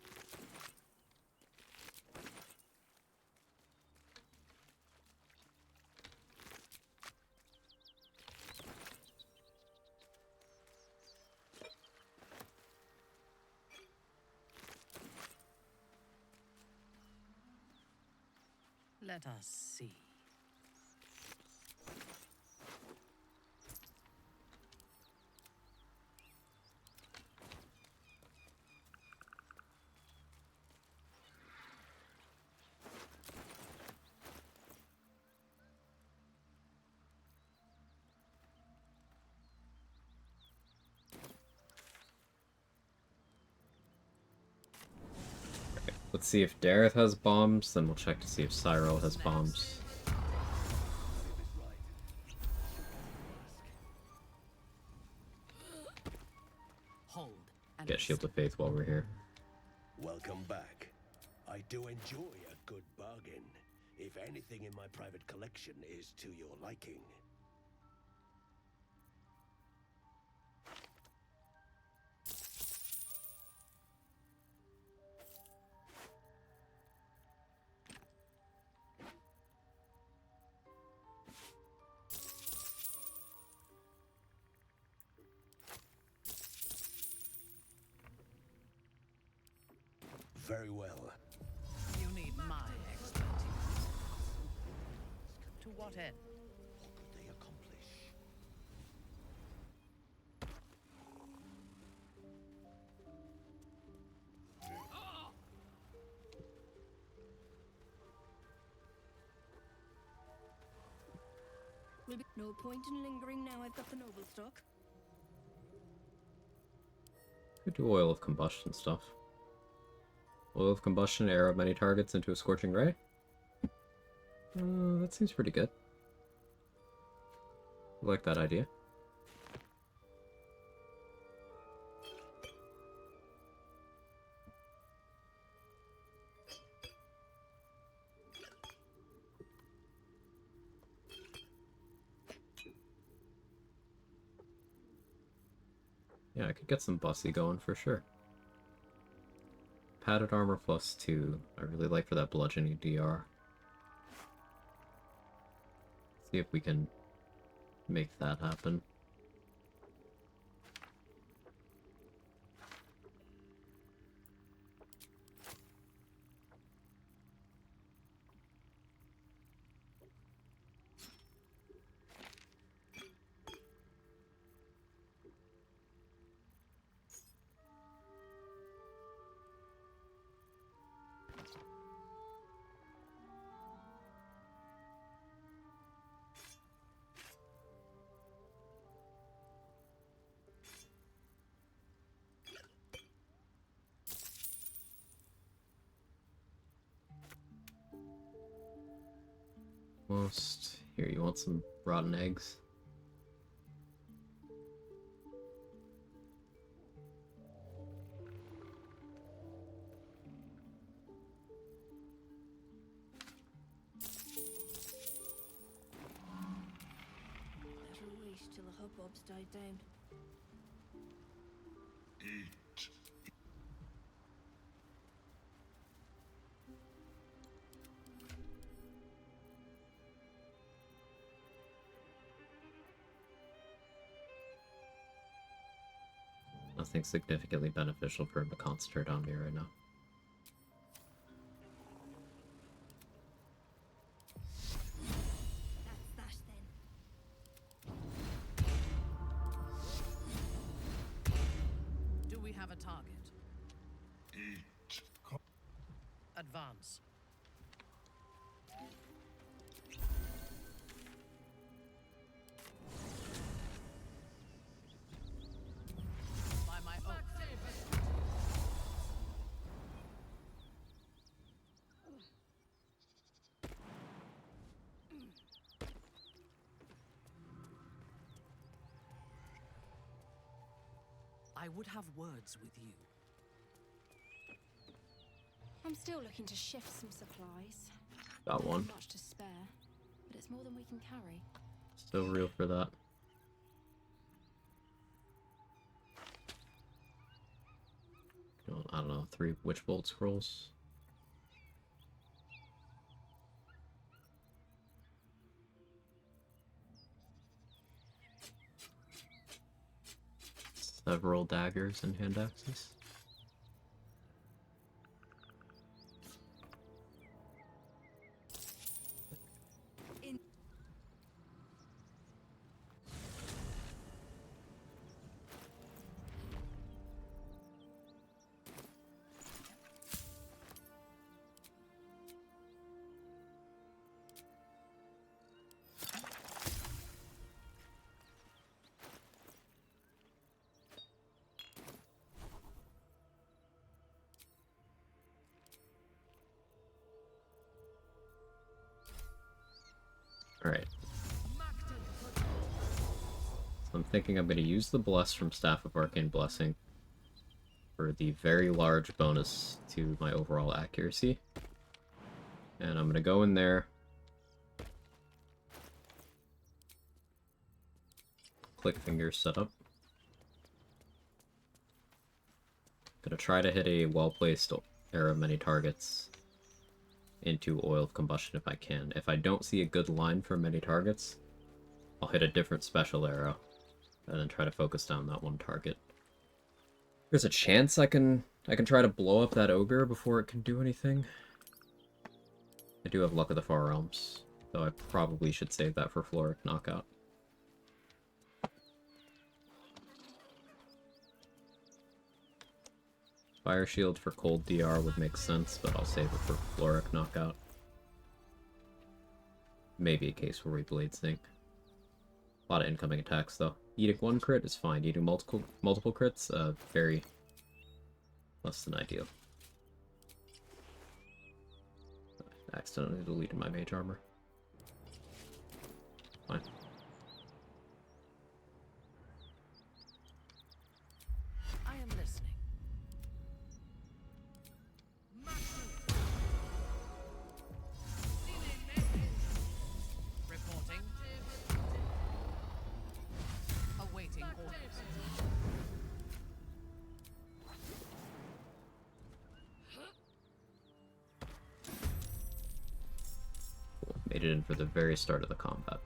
Let us see. Let's see if Dareth has bombs, then we'll check to see if Cyril has bombs. Hold. Get Shield of Faith while we're here. Welcome back. I do enjoy a good bargain, if anything in my private collection is to your liking. Very well. You need my expertise. To what end? What could they accomplish? Will be no point in lingering now I've got the noble stock. Could do oil of combustion stuff. Oil of combustion, arrow many targets into a scorching ray? That seems pretty good. I like that idea. Yeah, I could get some bussy going for sure. Padded armor +2. I really like for that bludgeoning DR. See if we can make that happen. Almost. Here, you want some rotten eggs? Better wait till the hubbub's died down. Eat. Nothing significantly beneficial for him to concentrate on me right now. That's that then. Do we have a target? Eat. Advance. By my oath. I would have words with you. I'm still looking to shift some supplies. Got one. Not much to spare, but it's more than we can carry. Still real for that. 3 Witch Bolt scrolls. Several daggers and hand axes. Alright. So I'm thinking I'm going to use the Bless from Staff of Arcane Blessing for the very large bonus to my overall accuracy. And I'm going to go in there, click fingers setup. Gonna try to hit a well-placed arrow of many targets into Oil of Combustion if I can. If I don't see a good line for many targets, I'll hit a different special arrow and then try to focus down that one target. There's a chance I can try to blow up that ogre before it can do anything. I do have Luck of the Far Realms, though I probably should save that for Floric Knockout. Fire Shield for Cold DR would make sense, but I'll save it for Floric Knockout. Maybe a case where we Blade Sink. A lot of incoming attacks, though. Eating one crit is fine. Eating multiple crits, very less than ideal. I accidentally deleted my mage armor. Fine. I am listening. Reporting. Awaiting orders. Cool. Made it in for the very start of the combat.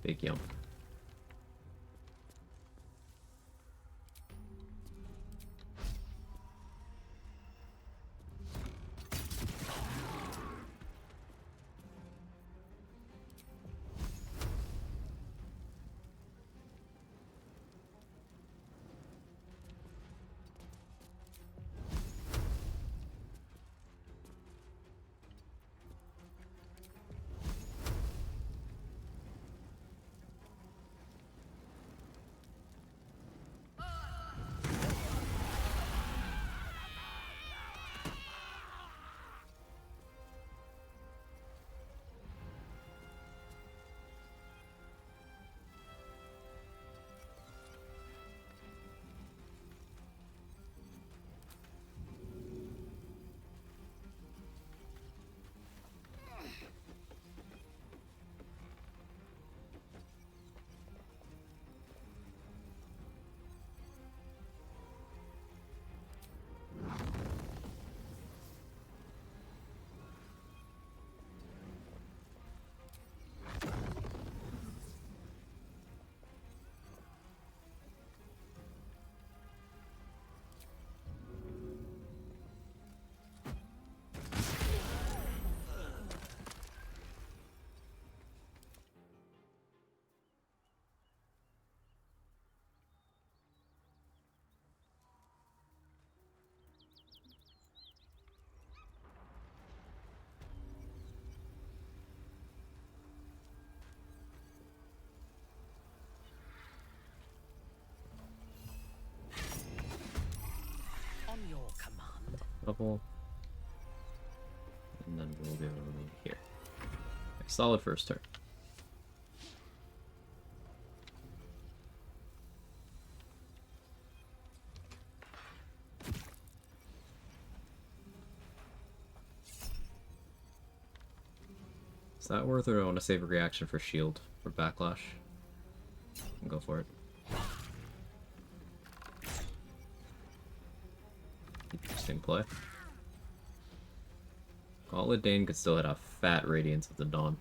Big yum. Couple. And then we'll go here. Okay, solid first turn. Is that worth it, or do I want to save a reaction for shield? for backlash. Go for it. Interesting play. Gauntlet Dane could still hit a fat Radiance of the Dawn.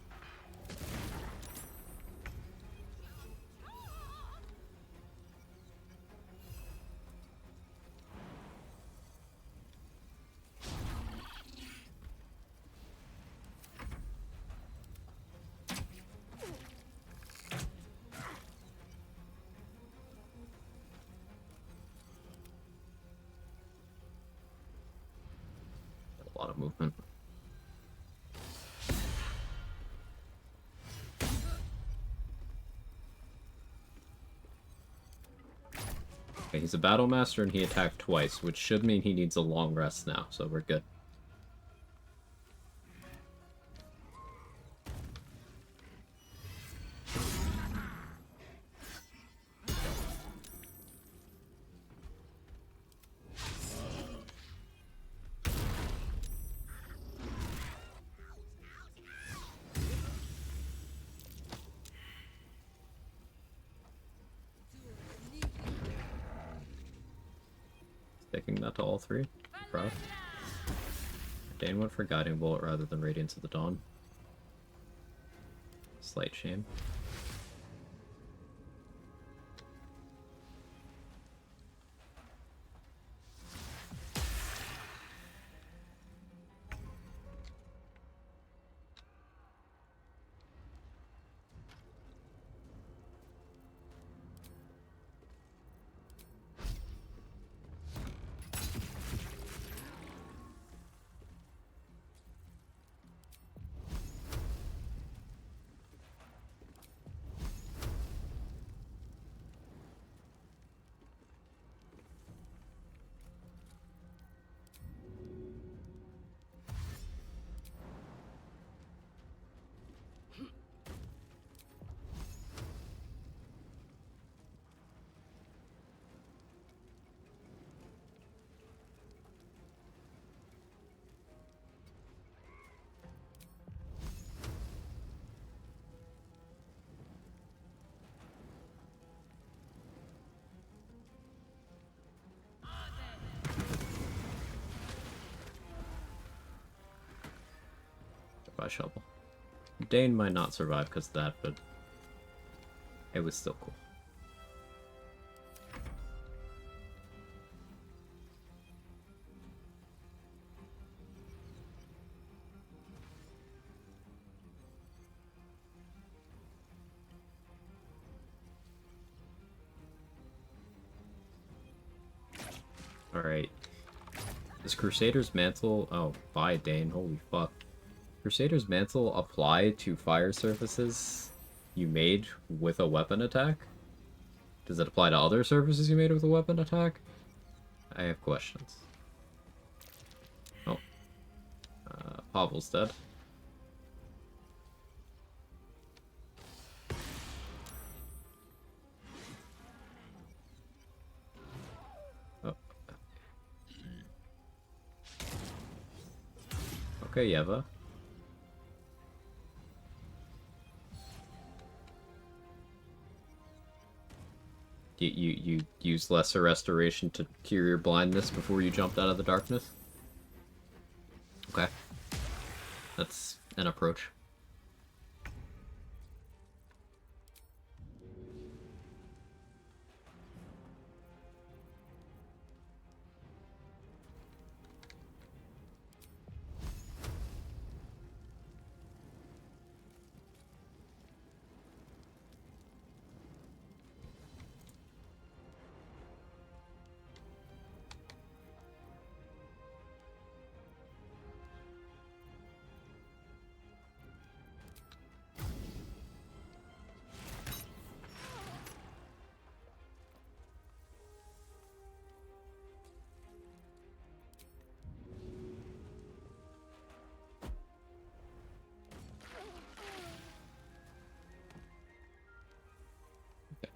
A lot of movement. Okay, he's a battle master and he attacked twice, which should mean he needs a long rest now, so we're good. Taking that to all three. Proud. Dane went for Guiding Bolt rather than Radiance of the Dawn. Slight shame. By shovel. Dane might not survive because of that, but it was still cool. Alright. Does Crusader's Mantle... Oh, bye Dane, holy fuck. Crusader's Mantle apply to fire surfaces you made with a weapon attack? Does it apply to other surfaces you made with a weapon attack? I have questions. Oh. Pavel's dead. Oh. Okay, Yeva. You used lesser restoration to cure your blindness before you jumped out of the darkness? Okay. That's an approach.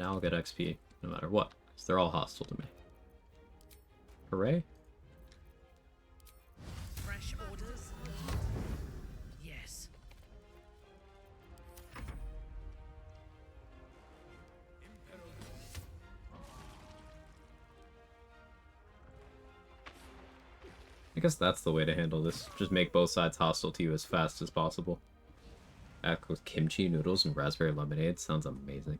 Now I'll get XP no matter what, because they're all hostile to me. Hooray. Fresh orders? Yes. guess that's the way to handle this. Just make both sides hostile to you as fast as possible. Act with kimchi noodles and raspberry lemonade. Sounds amazing.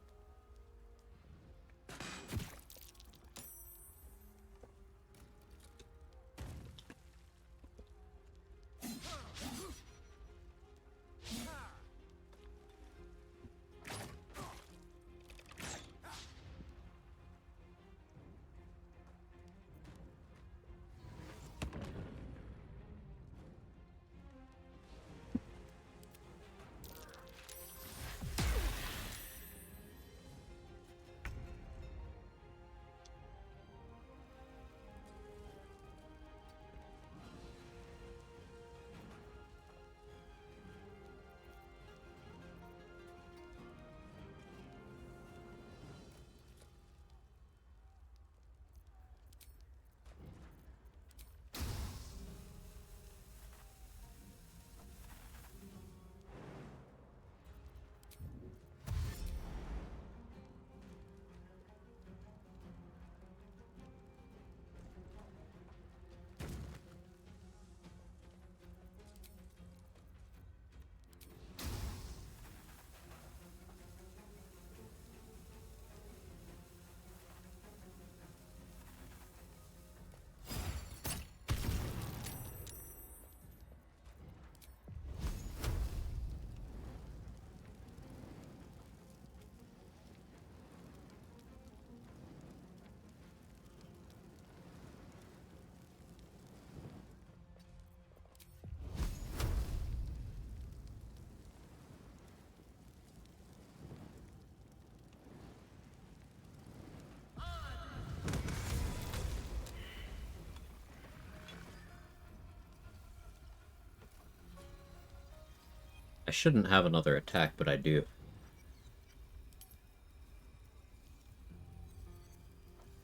I shouldn't have another attack, but I do.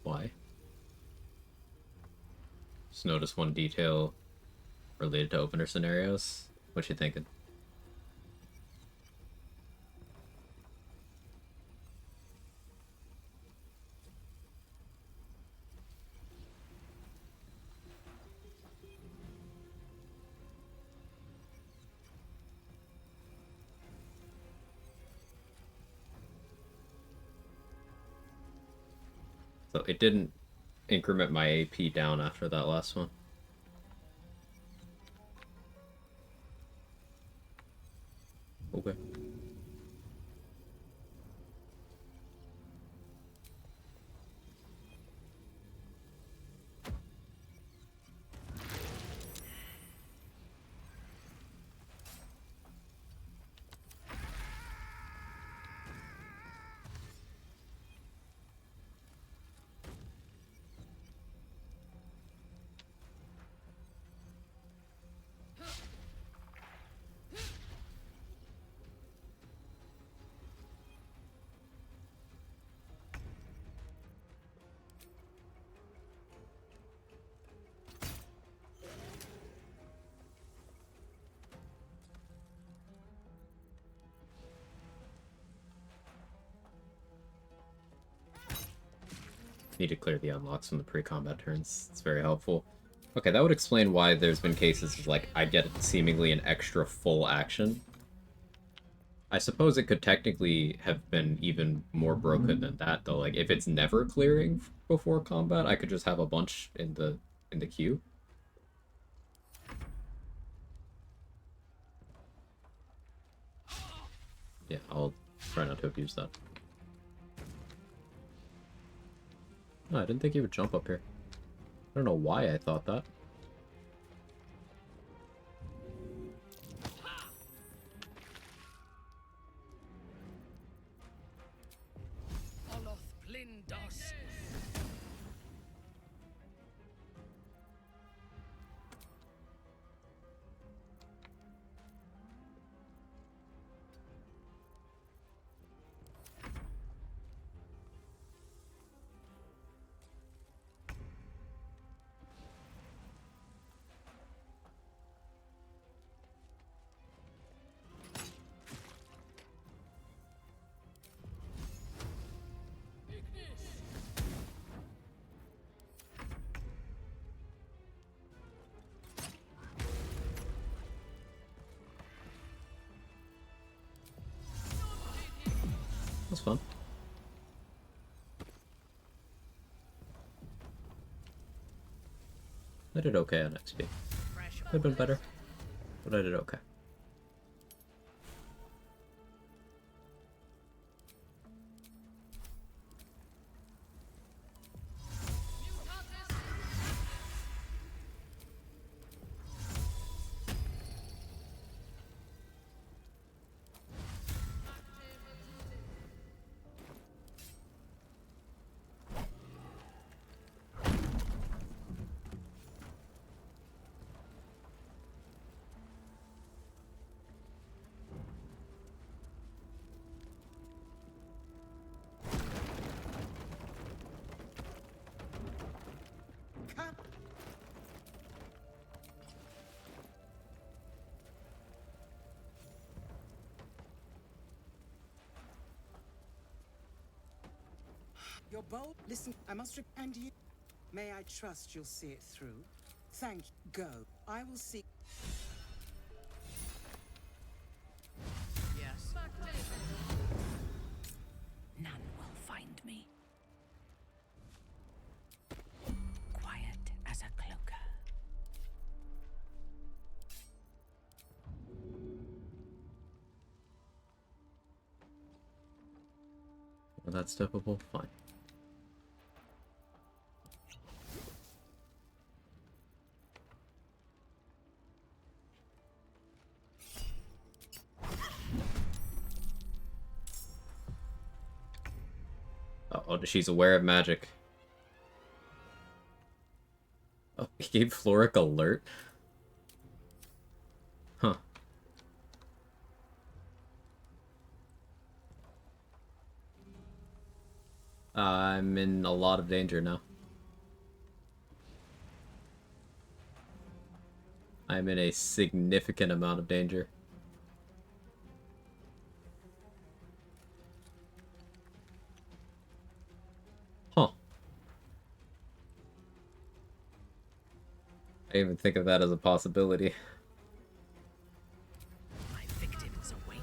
Why? Just notice one detail related to opener scenarios. What you thinking? So it didn't increment my AP down after that last one. Okay. Need to clear the unlocks from the pre-combat turns. It's very helpful. Okay, that would explain why there's been cases of, like, I get seemingly an extra full action. I suppose it could technically have been even more broken than that, though. Like, if it's never clearing before combat, I could just have a bunch in the queue. Yeah, I'll try not to abuse that. No, I didn't think he would jump up here. I don't know why I thought that. was fun. I did okay on XP. Could have been better, but I did okay. You're bold. Listen, I must and you. May I trust you'll see it through? Thank you. Go. I will see. Yes. None will find me. Quiet as a cloaker. Well, that's typical. Fine. Oh, she's aware of magic. Oh, he gave Floric alert? Huh. I'm in a lot of danger now. I'm in a significant amount of danger. Huh. I didn't even think of that as a possibility. My victims await.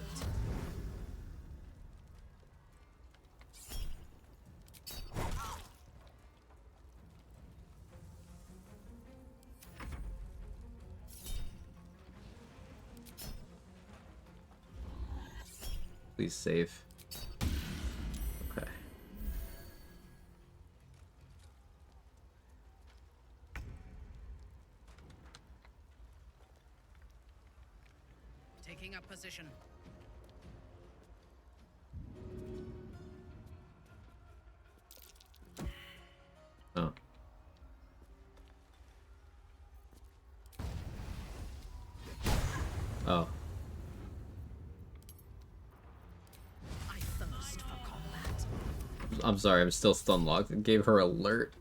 Please save. Okay. Taking up position. Oh. Oh. I thirst for combat. I'm sorry, I'm still stun locked. It gave her alert.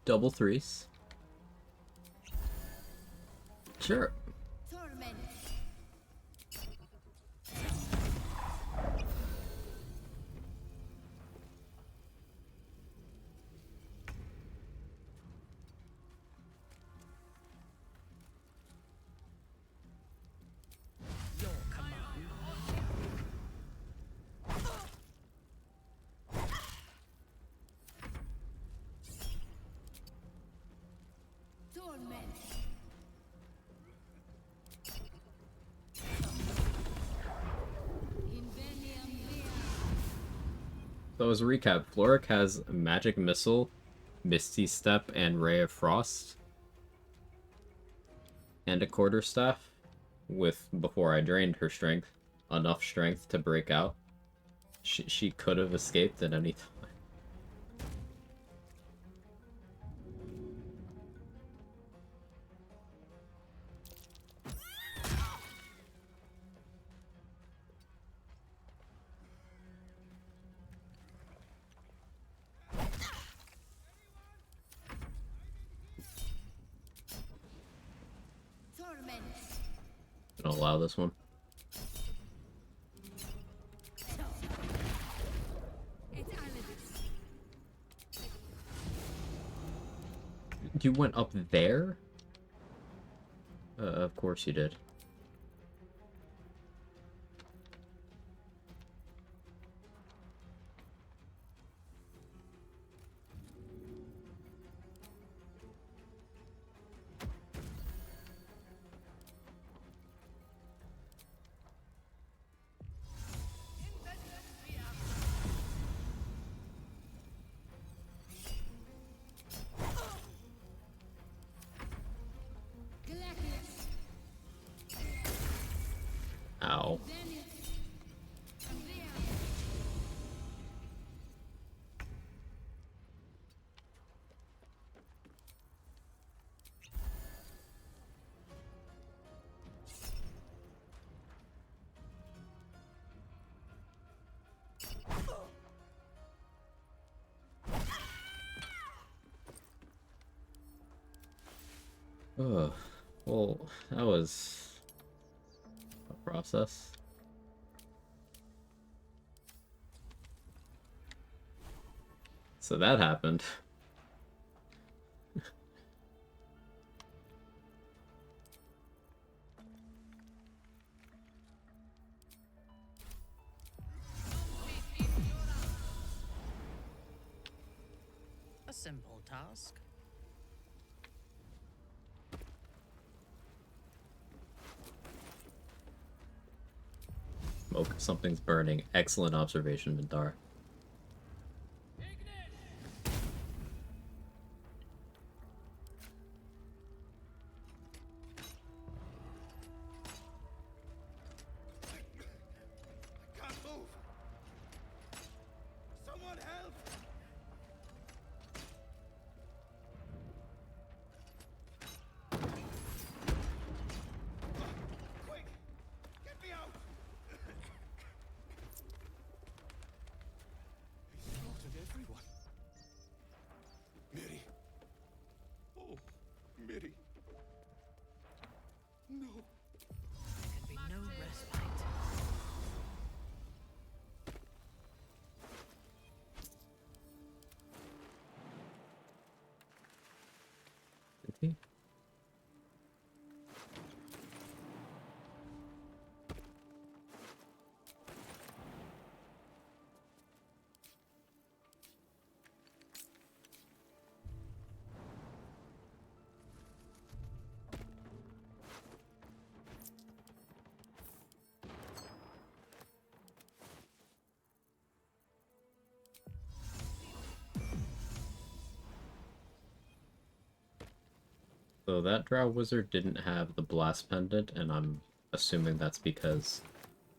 Double threes. Sure. Your command. So as a recap, Floric has Magic Missile, Misty Step, and Ray of Frost. And a Quarterstaff, with, before I drained her strength, enough strength to break out. She could have escaped at any time. Gonna allow this one. You went up there? Of course you did. Ow. Ugh. Well, that was a process. So that happened. A simple task. Smoke, something's burning. Excellent observation, Mintar. Can't move. Someone help! Quick! Get me out! He slaughtered everyone. Miri. Oh, Miri. No. There can be no respite. Did he? So that Drow Wizard didn't have the Blast Pendant, and I'm assuming that's because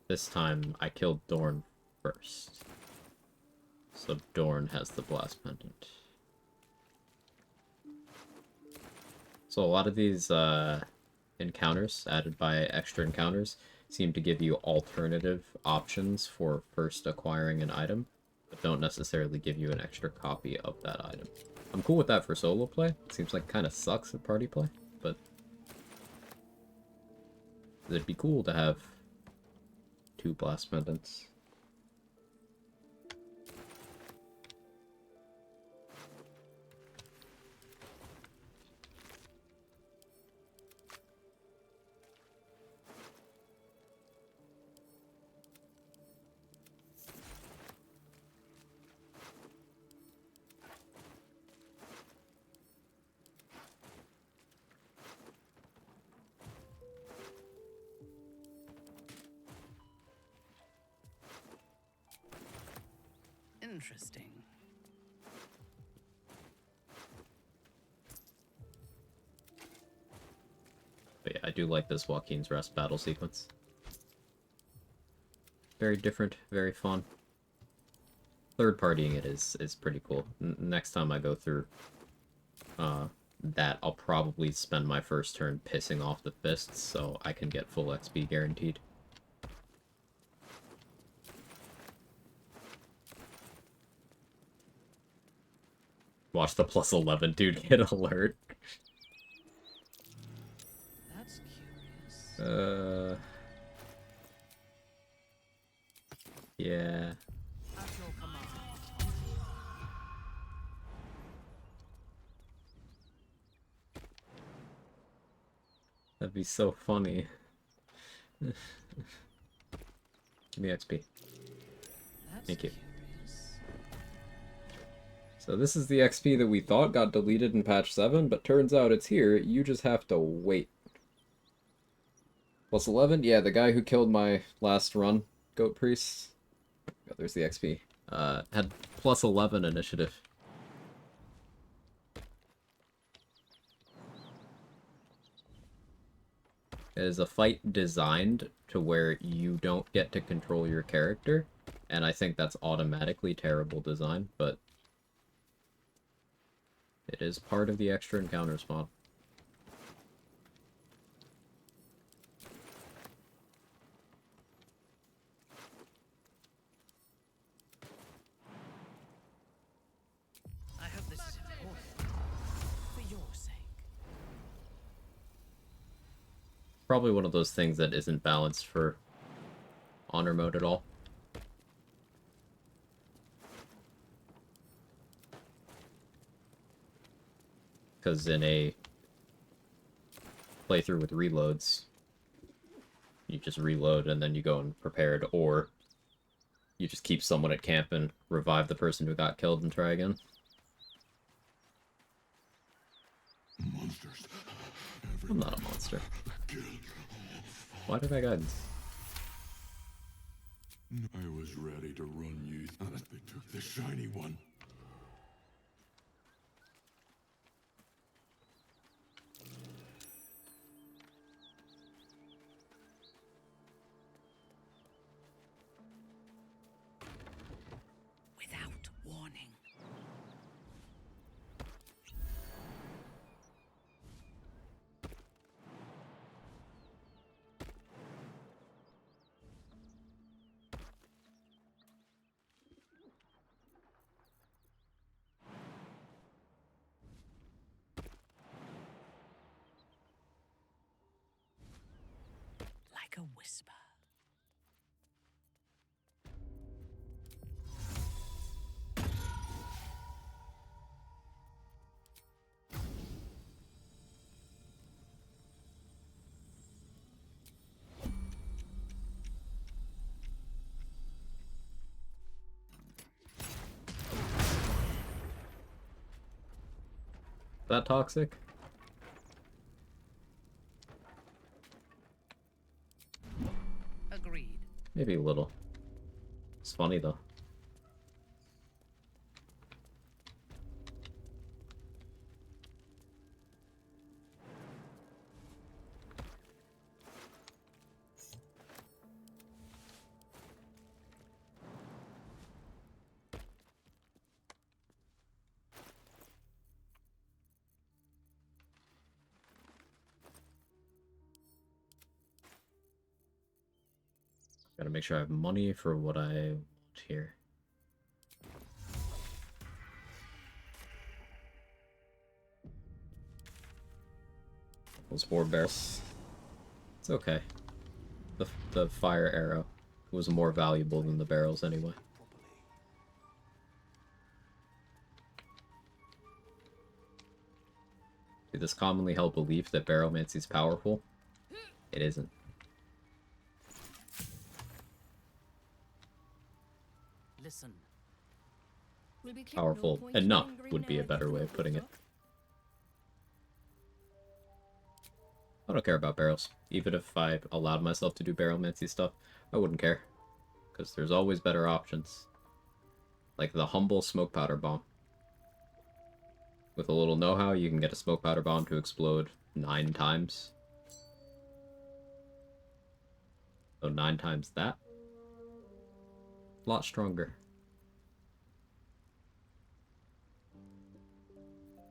this time I killed Dorn first. So Dorn has the Blast Pendant. So a lot of these encounters added by extra encounters seem to give you alternative options for first acquiring an item, but don't necessarily give you an extra copy of that item. I'm cool with that for solo play. It seems like kind of sucks at party play, but it'd be cool to have 2 Blast Pendants. Interesting. But yeah, I do like this Joaquin's Rest battle sequence. Very different, very fun. Third partying it is pretty cool. Next time I go through that, I'll probably spend my first turn pissing off the fists so I can get full XP guaranteed. Watch the +11 dude get alert. That's curious. Yeah. That'd be so funny. Give me XP. Thank you. So this is the XP that we thought got deleted in patch 7, but turns out it's here. You just have to wait. Plus 11? Yeah, the guy who killed my last run, Goat Priest. Oh, there's the XP. Had plus 11 initiative. It is a fight designed to where you don't get to control your character, and I think that's automatically terrible design, but it is part of the extra encounters mod. I hope this is important. For your sake. Probably one of those things that isn't balanced for honor mode at all. Because in a playthrough with reloads, you just reload and then you go in prepared, or you just keep someone at camp and revive the person who got killed and try again. Monsters. I'm not a monster. Why did I guidance? I was ready to run you. They took the shiny one. Without warning. Like a whisper. That toxic? Agreed. Maybe a little. It's funny though. Gotta make sure I have money for what I want here. Those 4 barrels. It's okay. The fire arrow was more valuable than the barrels anyway. See, this commonly held belief that barrelmancy is powerful. It isn't. Listen. Powerful enough would be a better way of putting it. I don't care about barrels. Even if I allowed myself to do barrelmancy stuff, I wouldn't care. Because there's always better options. Like the humble smoke powder bomb. With a little know-how, you can get a smoke powder bomb to explode 9 times. So 9 times that. A lot stronger.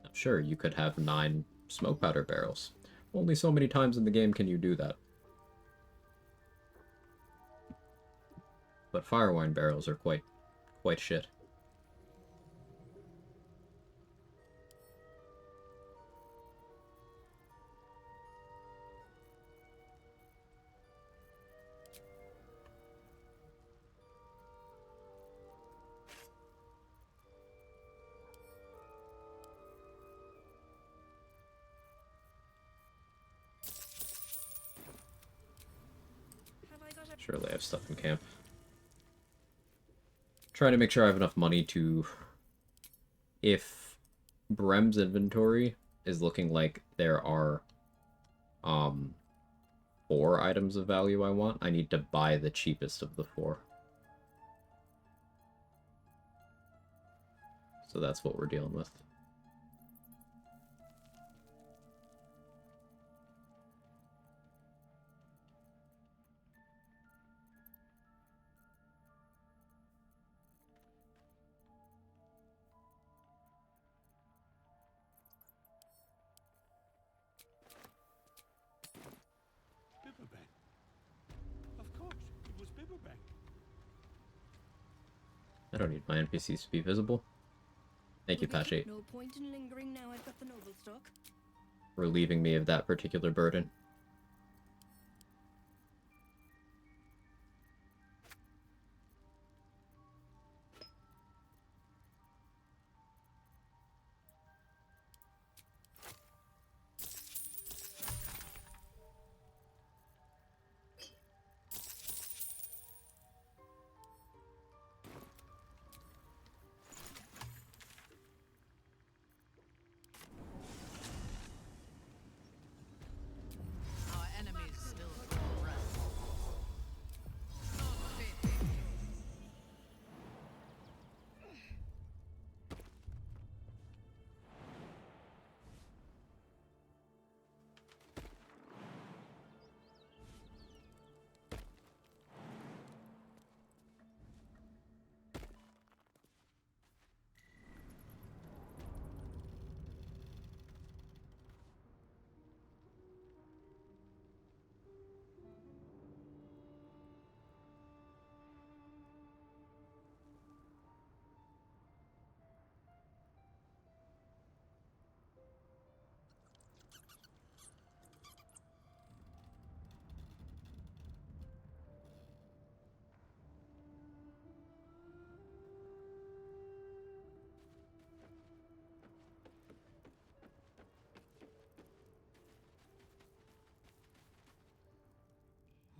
Now, sure, you could have 9 smoke powder barrels. Only so many times in the game can you do that. But fire wine barrels are quite shit. Surely I have stuff in camp. Trying to make sure I have enough money to... If Brem's inventory is looking like there are 4 items of value I want, I need to buy the cheapest of the 4. So that's what we're dealing with. Bibberbank. Of course, it was Bibberbank. I don't need my NPCs to be visible. Thank you, Patch 8, No point in lingering now I've got the noble stock. relieving me of that particular burden. Our enemies still fall around.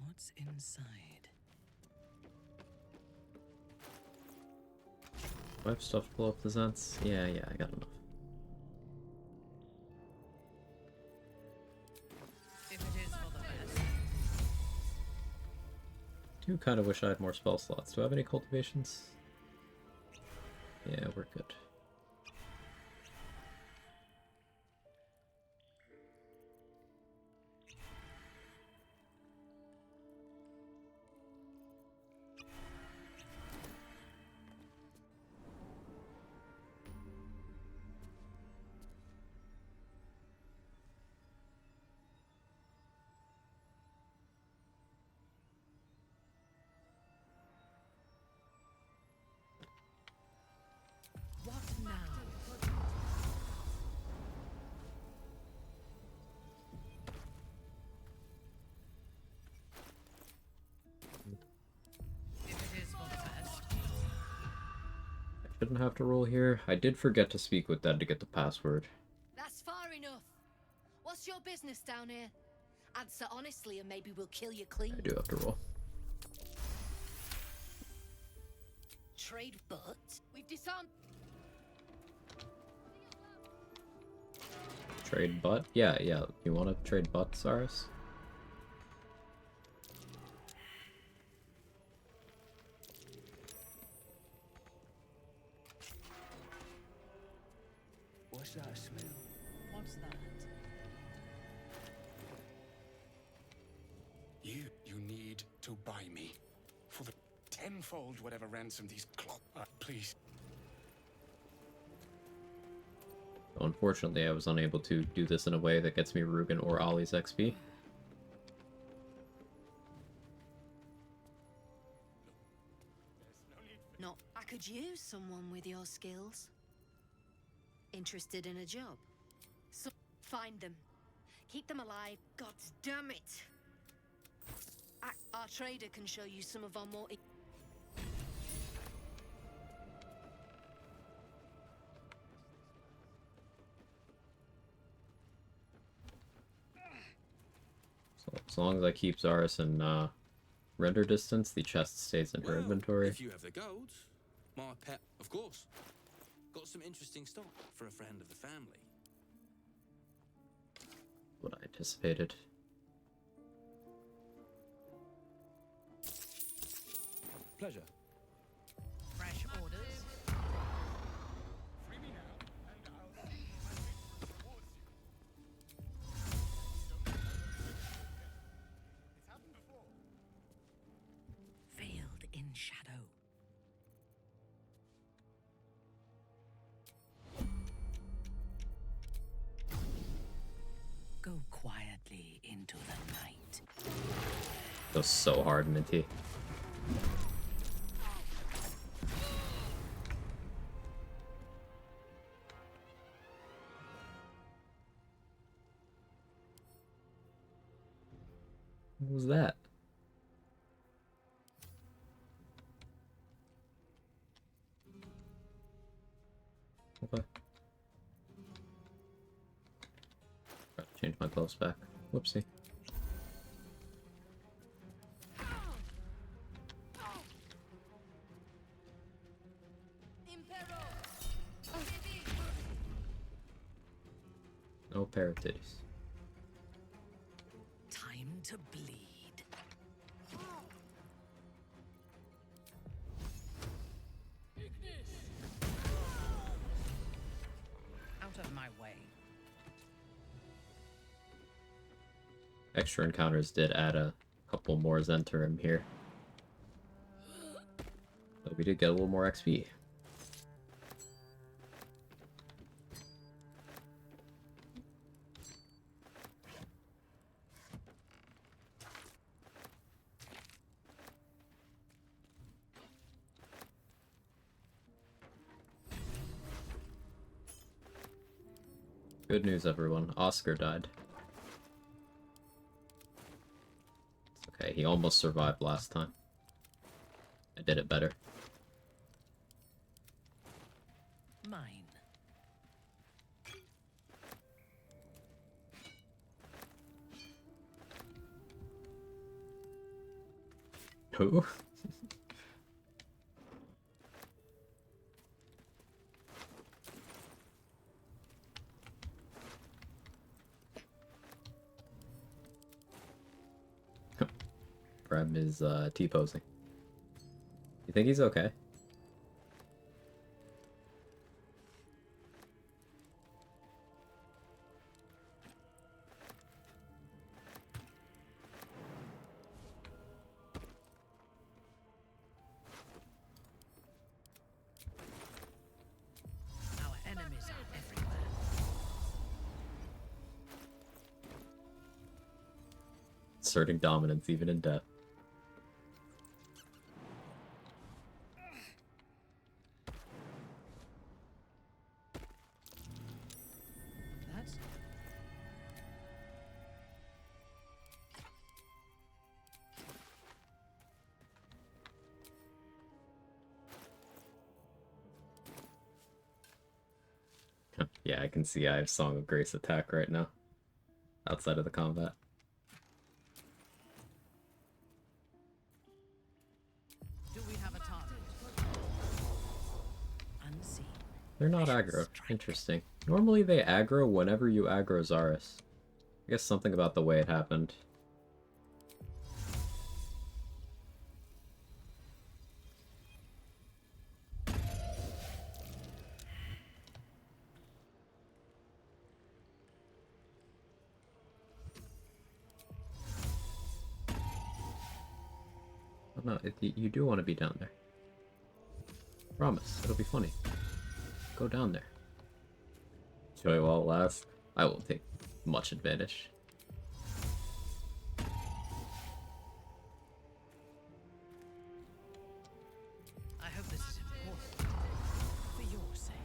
What's inside? Do I have stuff to blow up the Zents? Yeah, I got enough. If it is for the best. Do kind of wish I had more spell slots. Do I have any cultivations? Yeah, we're good. What now? If it is for the best. I shouldn't have to roll here. I did forget to speak with Dead to get the password. That's far enough. What's your business down here? Answer honestly and maybe we'll kill you clean. I do have to roll. Trade but we've disarmed. Trade butt? Yeah. You want to trade butt, Saris? What's that smell? What's that? You need to buy me. For the tenfold whatever ransom these please. Unfortunately, I was unable to do this in a way that gets me Rugen or Ollie's XP. Not. I could use someone with your skills. Interested in a job? So find them. Keep them alive. God damn it. Our trader can show you some of our more... So as long as I keep Zaris and render distance, the chest stays in her inventory. If you have the gold, my pet, of course. Got some interesting stock for a friend of the family. What I anticipated. Pleasure. Fresh orders. Free me now, and I'll see my victory towards you. It's happened before. Veiled in shadow. Go quietly into the night. Goes so hard, Minty. What was that? Okay. Forgot to change my clothes back. Whoopsie. No pair of titties. Time to bleed. Out of my way. Extra encounters did add a couple more Zentarim here. But we did get a little more XP. Good news, everyone. Oscar died. It's okay, he almost survived last time. I did it better. Mine. Who? Prem is T-posing. You think he's okay? Our enemies are everywhere. Asserting dominance even in death. That's Yeah, I can see I have Song of Grace attack right now. Outside of the combat. Do we have a target? Unseen. They're not aggro. Interesting. Normally they aggro whenever you aggro Zaris. I guess something about the way it happened. Oh, no, you do want to be down there. Promise, it'll be funny. Go down there. Joy while it lasts. I won't take much advantage. I hope this is important. For your sake.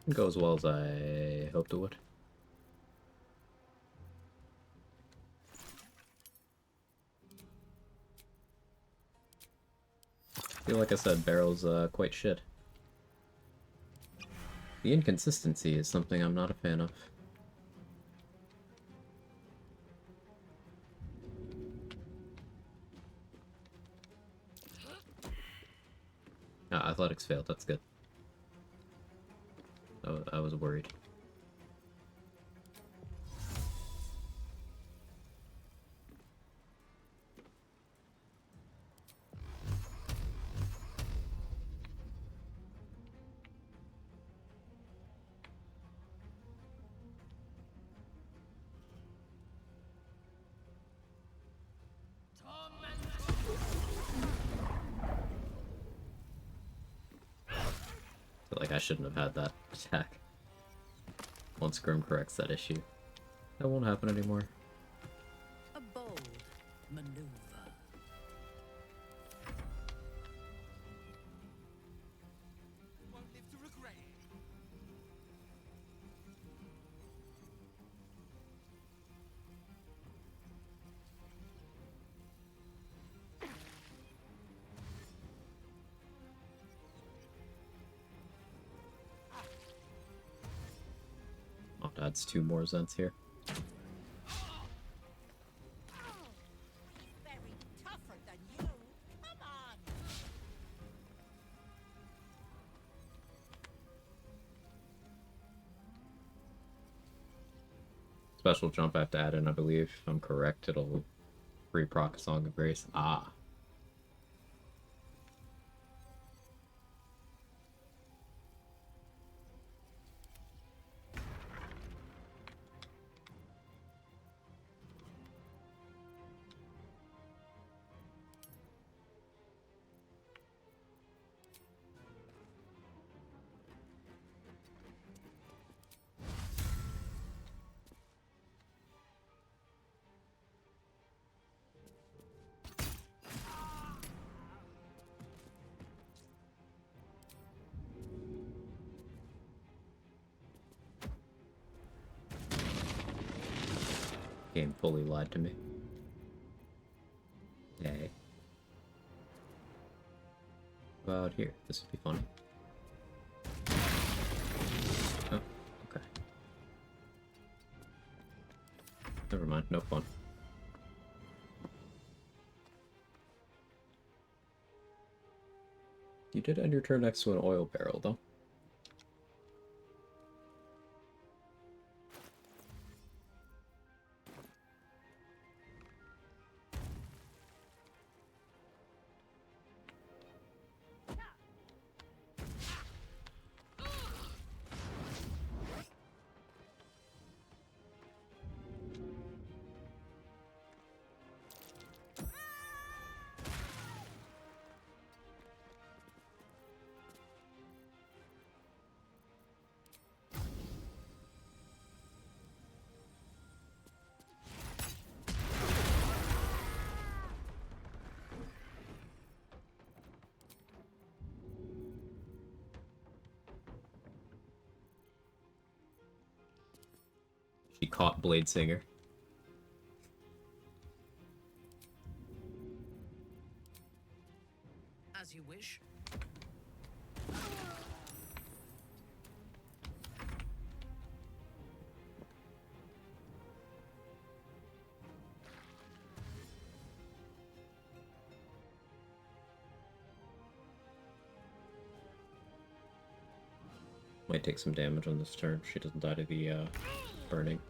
Didn't go as well as I hoped it would. I feel like I said, Barrel's quite shit. The inconsistency is something I'm not a fan of. Ah, athletics failed, that's good. I was worried. Feel like I shouldn't have had that attack. Once Grim corrects that issue. That won't happen anymore. A bold maneuver. Won't live to regret it. Oh, that's 2 more Zents here. Very tougher than you. Come on. Special jump I have to add in, I believe. If I'm correct, it'll re-proc a Song of Grace. Ah. Game fully lied to me. Yay. About here. This would be funny. Oh, okay. Never mind, no fun. You did end your turn next to an oil barrel, though. She caught Bladesinger. As you wish. Might take some damage on this turn if she doesn't die to the burning.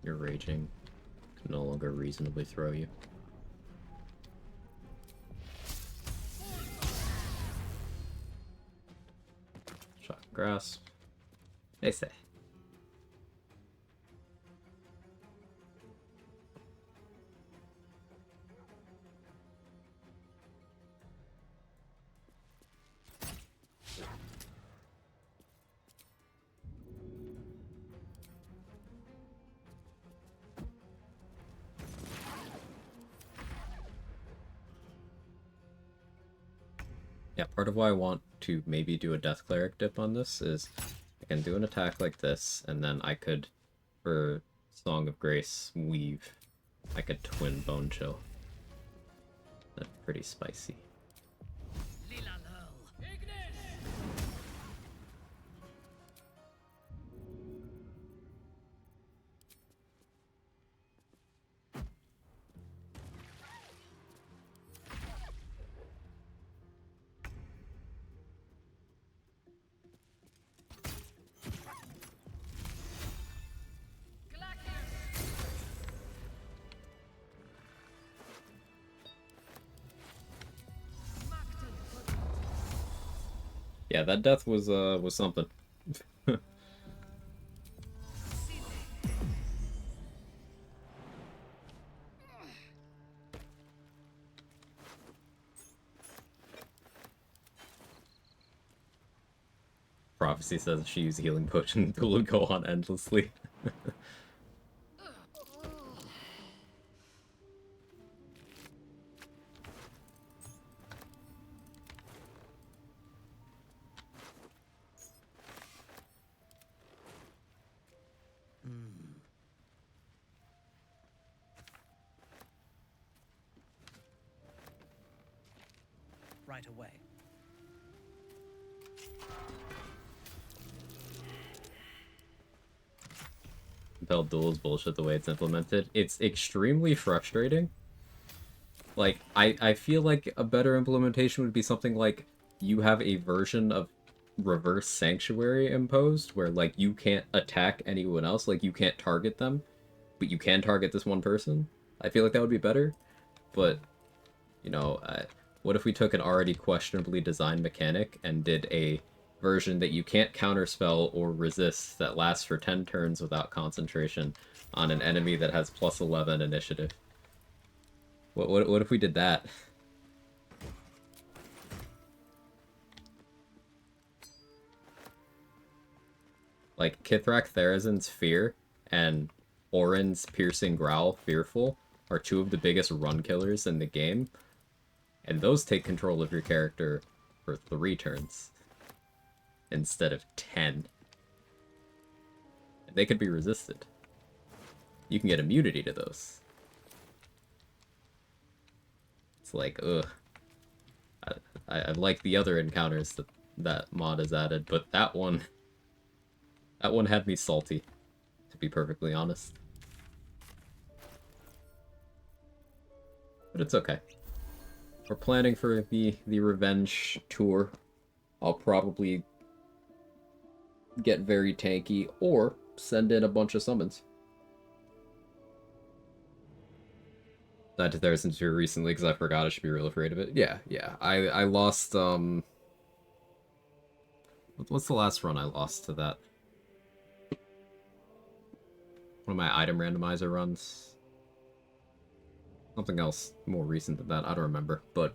You're raging. Can no longer reasonably throw you. Shock grasp. They say. Yeah, part of why I want to maybe do a Death Cleric dip on this is I can do an attack like this, and then I could, for Song of Grace, weave. I could twin Bone Chill. That's pretty spicy. Yeah, that death was something. Prophecy says if she used healing potion, it would go on endlessly. Right away. Compelled duel is bullshit the way it's implemented. It's extremely frustrating. Like, I feel like a better implementation would be something like you have a version of reverse sanctuary imposed where, like, you can't attack anyone else, like, you can't target them, but you can target this one person. I feel like that would be better, but, you know, what if we took an already questionably designed mechanic and did a version that you can't counterspell or resist that lasts for 10 turns without concentration on an enemy that has plus 11 initiative? What if we did that? Like, Kithrak Tharizd's Fear and Orin's Piercing Growl Fearful are two of the biggest run killers in the game, and those take control of your character for 3 turns instead of 10. And they could be resisted. You can get immunity to those. It's like, ugh. I like the other encounters that mod has added, but that one had me salty, to be perfectly honest. But it's okay. We're planning for the revenge tour. I'll probably get very tanky or send in a bunch of summons. Died to Therizin 2 recently because I forgot I should be real afraid of it. Yeah. I lost, what's the last run I lost to that? One of my item randomizer runs. Something else more recent than that, I don't remember. But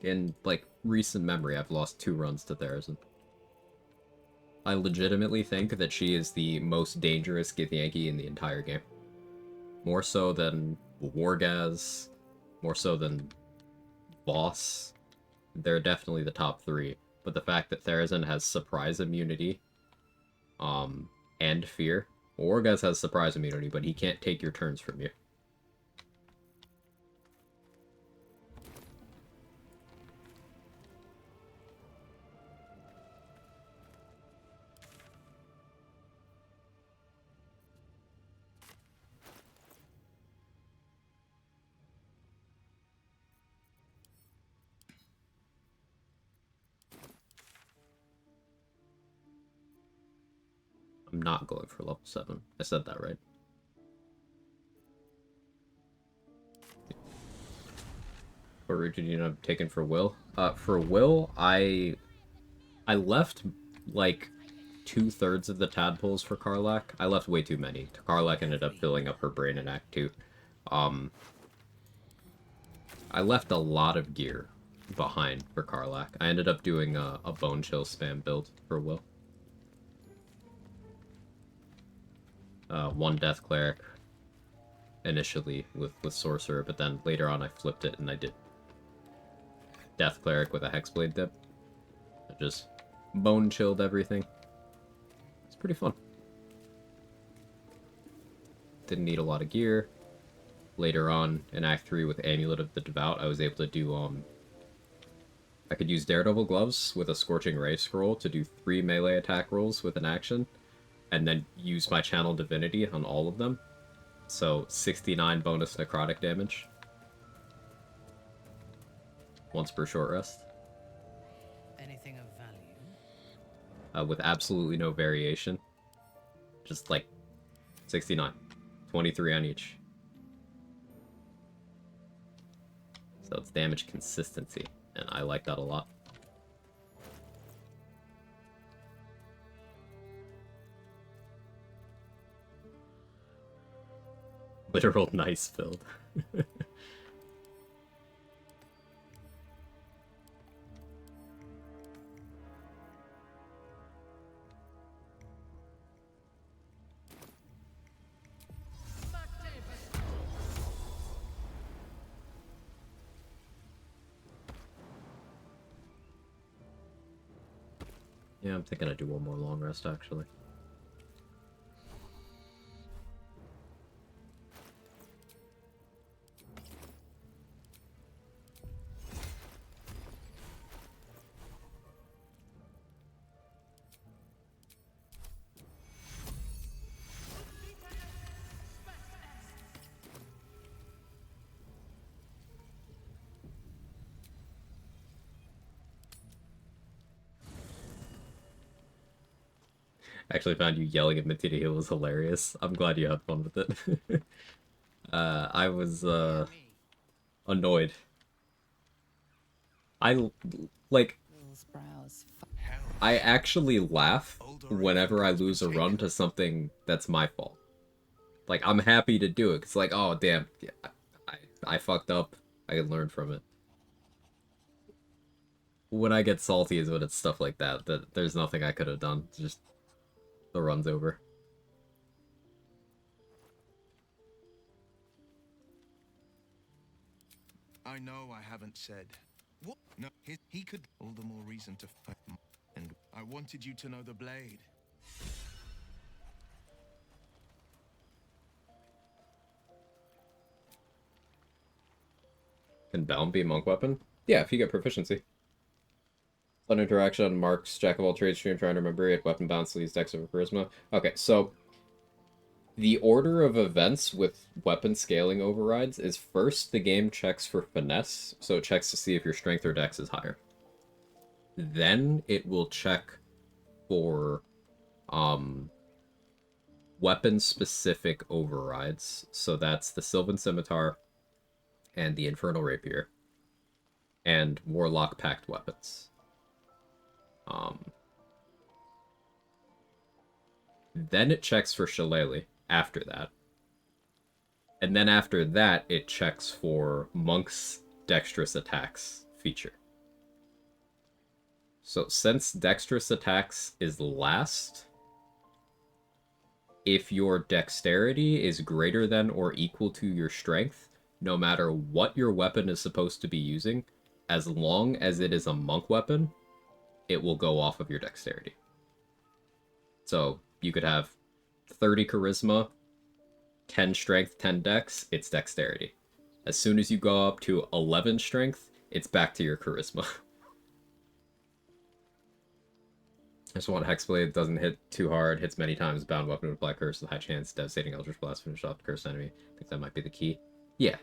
in, like, recent memory, I've lost 2 runs to Therizin. I legitimately think that she is the most dangerous Githyanki in the entire game. More so than Wargaz, more so than Boss. They're definitely the top 3. But the fact that Therizin has surprise immunity, and fear. Wargaz has surprise immunity, but he can't take your turns from you. I'm not going for level 7. I said that right. What route did you end up taking for Will? For Will, I left, like, 2/3 of the tadpoles for Karlach. I left way too many. Karlach ended up filling up her brain in Act 2. I left a lot of gear behind for Karlach. I ended up doing a Bone Chill spam build for Will. 1 Death Cleric initially with Sorcerer, but then later on I flipped it and I did Death Cleric with a Hexblade dip. just bone chilled everything. It's pretty fun. Didn't need a lot of gear. Later on in Act 3 with Amulet of the Devout, I was able to do, I could use Daredevil Gloves with a Scorching Ray scroll to do 3 melee attack rolls with an action, and then use my Channel Divinity on all of them. So 69 bonus necrotic damage. Once per short rest. Anything of value? With absolutely no variation. Just like 69. 23 on each. So it's damage consistency, and I like that a lot. Literal nice build. Yeah, I'm thinking I do one more long rest, actually. I actually found you yelling at Minty to heal was hilarious. I'm glad you had fun with it. I was, annoyed. Like, I actually laugh whenever I lose a run to something that's my fault. Like, I'm happy to do it. It's like, oh, damn, yeah, I fucked up. I can learn from it. When I get salty is when it's stuff like that there's nothing I could have done. It's just the run's over. I know I haven't said. What? No, he could. All the more reason to fight. And I wanted you to know the blade. Can Bound be a monk weapon? Yeah, if you get proficiency. Fun interaction, marks, jack of all trades, stream, trying to remember it, weapon bounce, leads dex of charisma. Okay, so the order of events with weapon scaling overrides is first the game checks for finesse, so it checks to see if your strength or dex is higher. Then it will check for weapon-specific overrides, so that's the Sylvan Scimitar and the Infernal Rapier, and Warlock Pact weapons. Then it checks for Shillelagh after that. And then after that, it checks for Monk's Dexterous Attacks feature. So since Dexterous Attacks is last, if your dexterity is greater than or equal to your strength, no matter what your weapon is supposed to be using, as long as it is a monk weapon, it will go off of your dexterity. So you could have 30 charisma, 10 strength, 10 dex, it's dexterity. As soon as you go up to 11 strength, it's back to your charisma. I just want Hexblade, doesn't hit too hard, hits many times, bound weapon with Black Curse with high chance, devastating Eldritch Blast, finish off the cursed enemy. I think that might be the key. Yeah.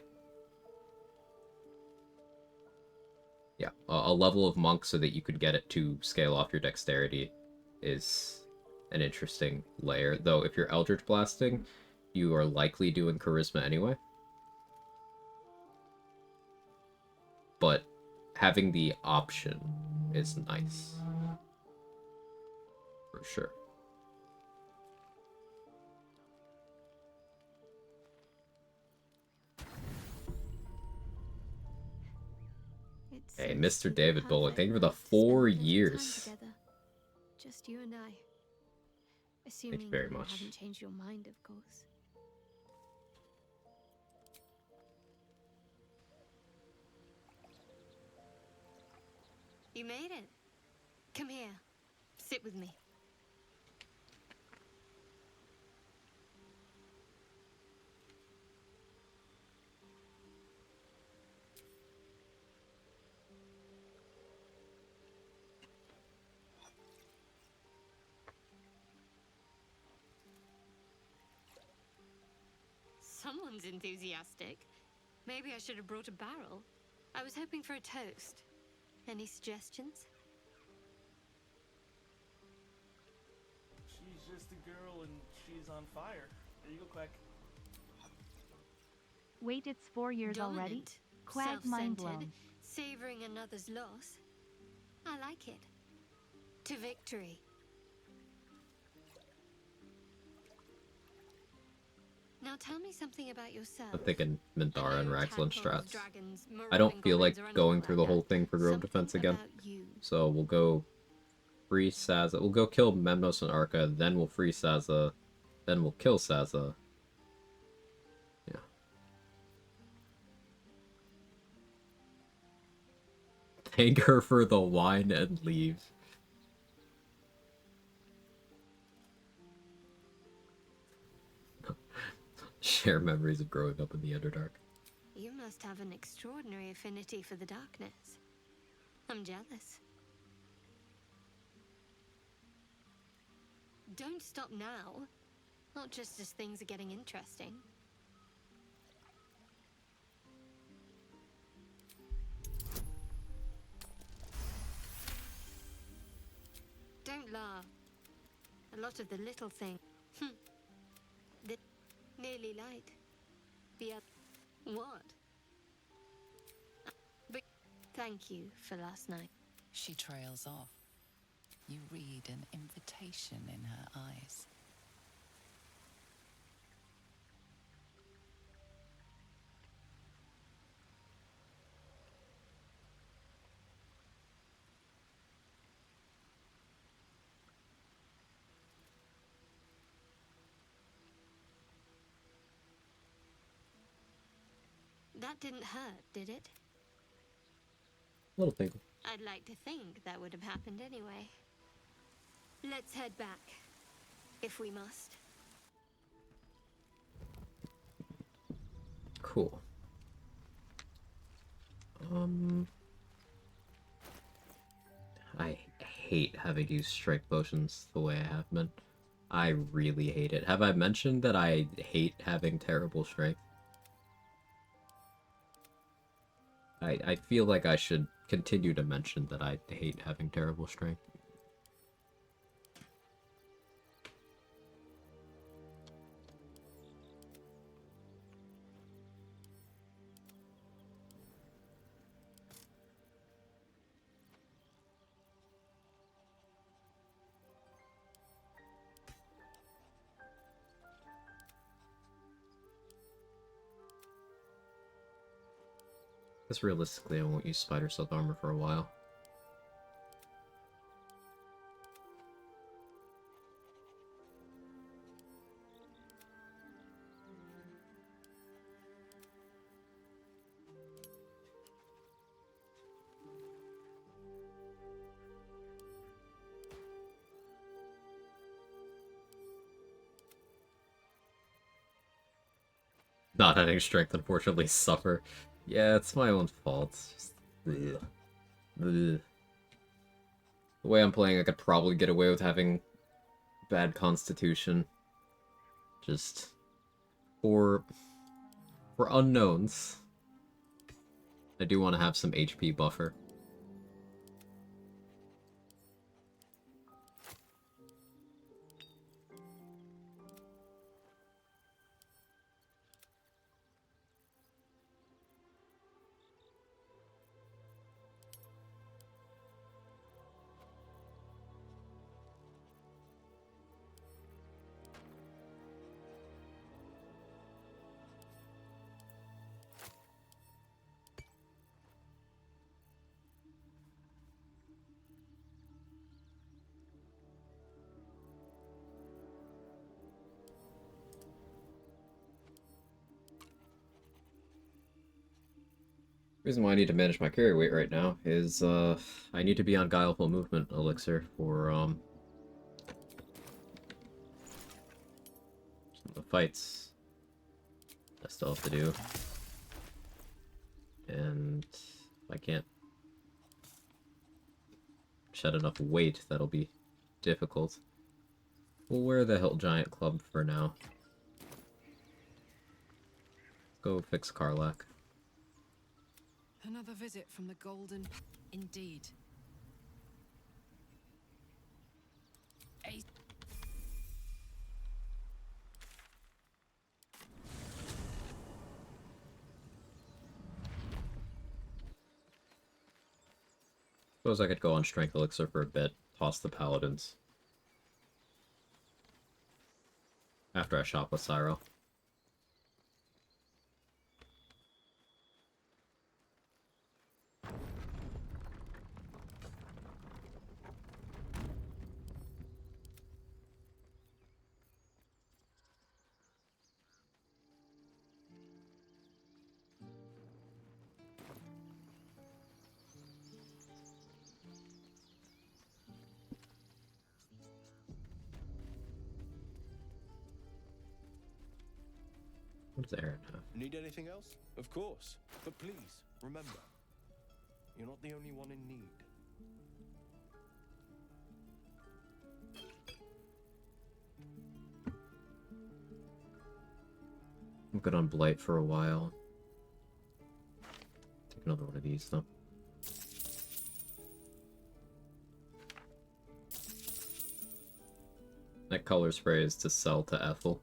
Yeah, a level of monk so that you could get it to scale off your dexterity is an interesting layer. Though if you're Eldritch Blasting, you are likely doing charisma anyway. But having the option is nice. For sure. Hey, Mr. David Bullock, thank you for the 4 years. Just you and I. Thank you very much. You haven't changed your mind, of course. You made it. Come here. Sit with me. Someone's enthusiastic. Maybe I should have brought a barrel. I was hoping for a toast. Any suggestions? She's just a girl and she's on fire. There you go, Quack. Wait, it's 4 years already? Dominant, Quag mind self-centered, blown. savoring another's loss. I like it. To victory. Now tell me something about yourself. I'm thinking Minthara and Raxlin strats. Dragons, I don't feel like goblins, or going anything through the like whole that. thing for Grove Something Defense again. about you. So we'll go free Saza. We'll go kill Memnos and Arca, then we'll free Saza, then we'll kill Saza. Yeah. Thank her for the wine and leave. Share memories of growing up in the Underdark. You must have an extraordinary affinity for the darkness. I'm jealous. Don't stop now. Not just as things are getting interesting. Don't laugh. A lot of the little things. The nearly light. The other. What? But thank you for last night. She trails off. You read an invitation in her eyes. That didn't hurt, did it? Little tinkle. I'd like to think that would have happened anyway. Let's head back, if we must. Cool. I hate having to use strength potions the way I have been. I really hate it. Have I mentioned that I hate having terrible strength? I feel like I should continue to mention that I hate having terrible strength. Because realistically, I won't use Spider Silk Armor for a while. Not having strength, unfortunately, suffer. Yeah, it's my own fault. It's just... Ugh. Ugh. The way I'm playing, I could probably get away with having bad constitution. Just... For unknowns. I do want to have some HP buffer. Reason why I need to manage my carry weight right now is I need to be on Guileful Movement Elixir for some of the fights I still have to do. And if I can't shed enough weight, that'll be difficult. We'll wear the Hilt Giant Club for now. Let's go fix Karlak. Another visit from the Golden... Indeed. Suppose I could go on Strength Elixir for a bit, toss the Paladins. After I shop with Syro. What does Aaron have? Need anything else? Of course. But please, remember, you're not the only one in need. I'm good on Blight for a while. Take another one of these, though. That color spray is to sell to Ethel.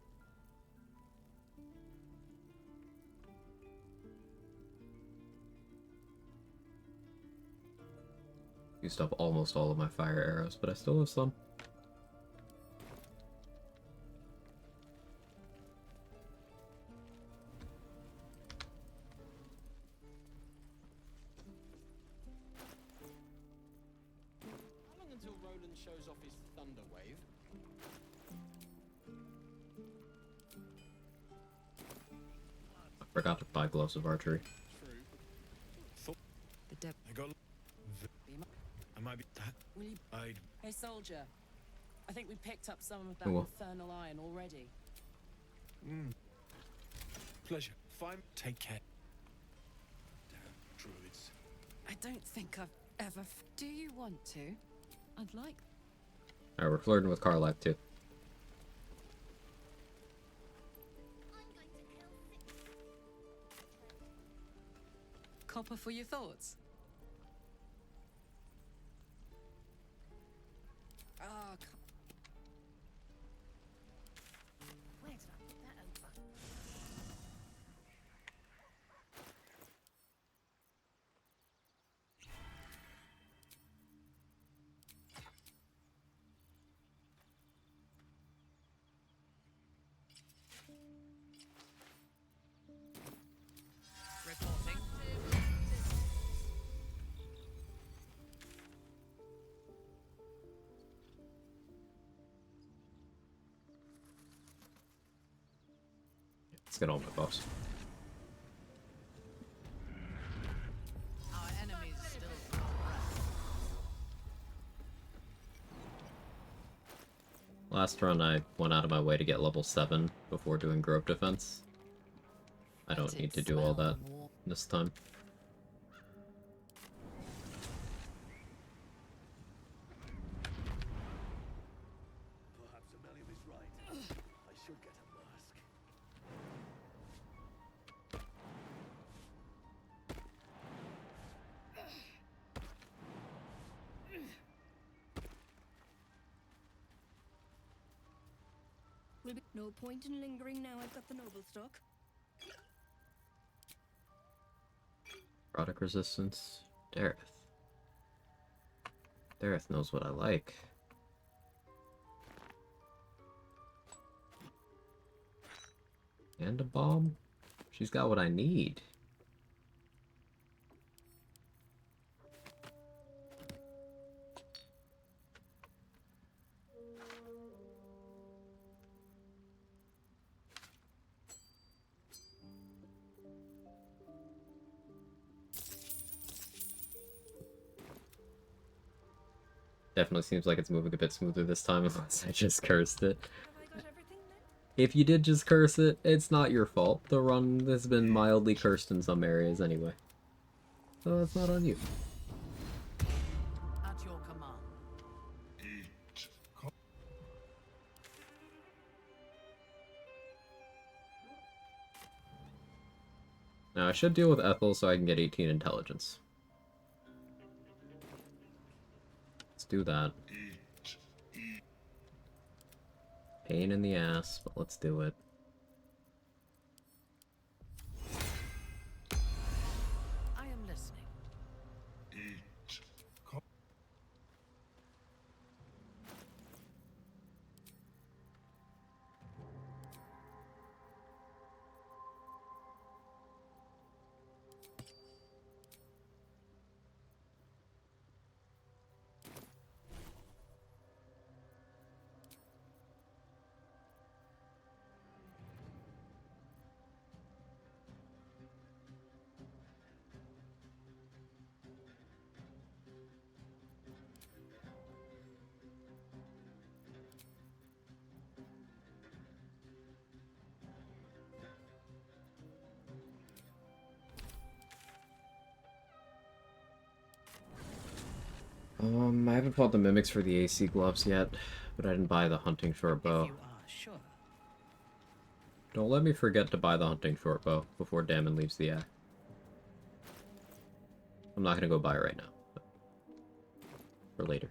Used up almost all of my fire arrows, but I still have some. How long until Roland shows off his thunder wave? I forgot to buy gloves of archery. The depth. I got... I might be... Will you... I'd... Hey, soldier. I think we picked up some of that Cool. infernal iron already. Pleasure. Fine. Take care. Damn druids. I don't think I've ever... Do you want to? I'd like... Alright, we're flirting with Karlak, too. Copper for your thoughts? Ah, Where did I put that over? Reporting. Let's get on with boss. Our enemies still. Last run I went out of my way to get level 7 before doing Grove Defense. I don't need to do all that this time. Perhaps Amelia is right. I should get a mask. Will be no point in lingering now I've got the noble stock. Product resistance. Dareth. Dareth knows what I like. And a bomb? She's got what I need. Definitely seems like it's moving a bit smoother this time, unless I just cursed it. If you did just curse it, it's not your fault. The run has been mildly cursed in some areas anyway. So it's not on you. At your command. Now I should deal with Ethel so I can get 18 intelligence. Let's do that. Pain in the ass, but let's do it. I am listening. I haven't bought the mimics for the AC gloves yet, but I didn't buy the hunting short bow. Sure. Don't let me forget to buy the hunting short bow before Damon leaves the act. I'm not gonna go buy it right now, but for later.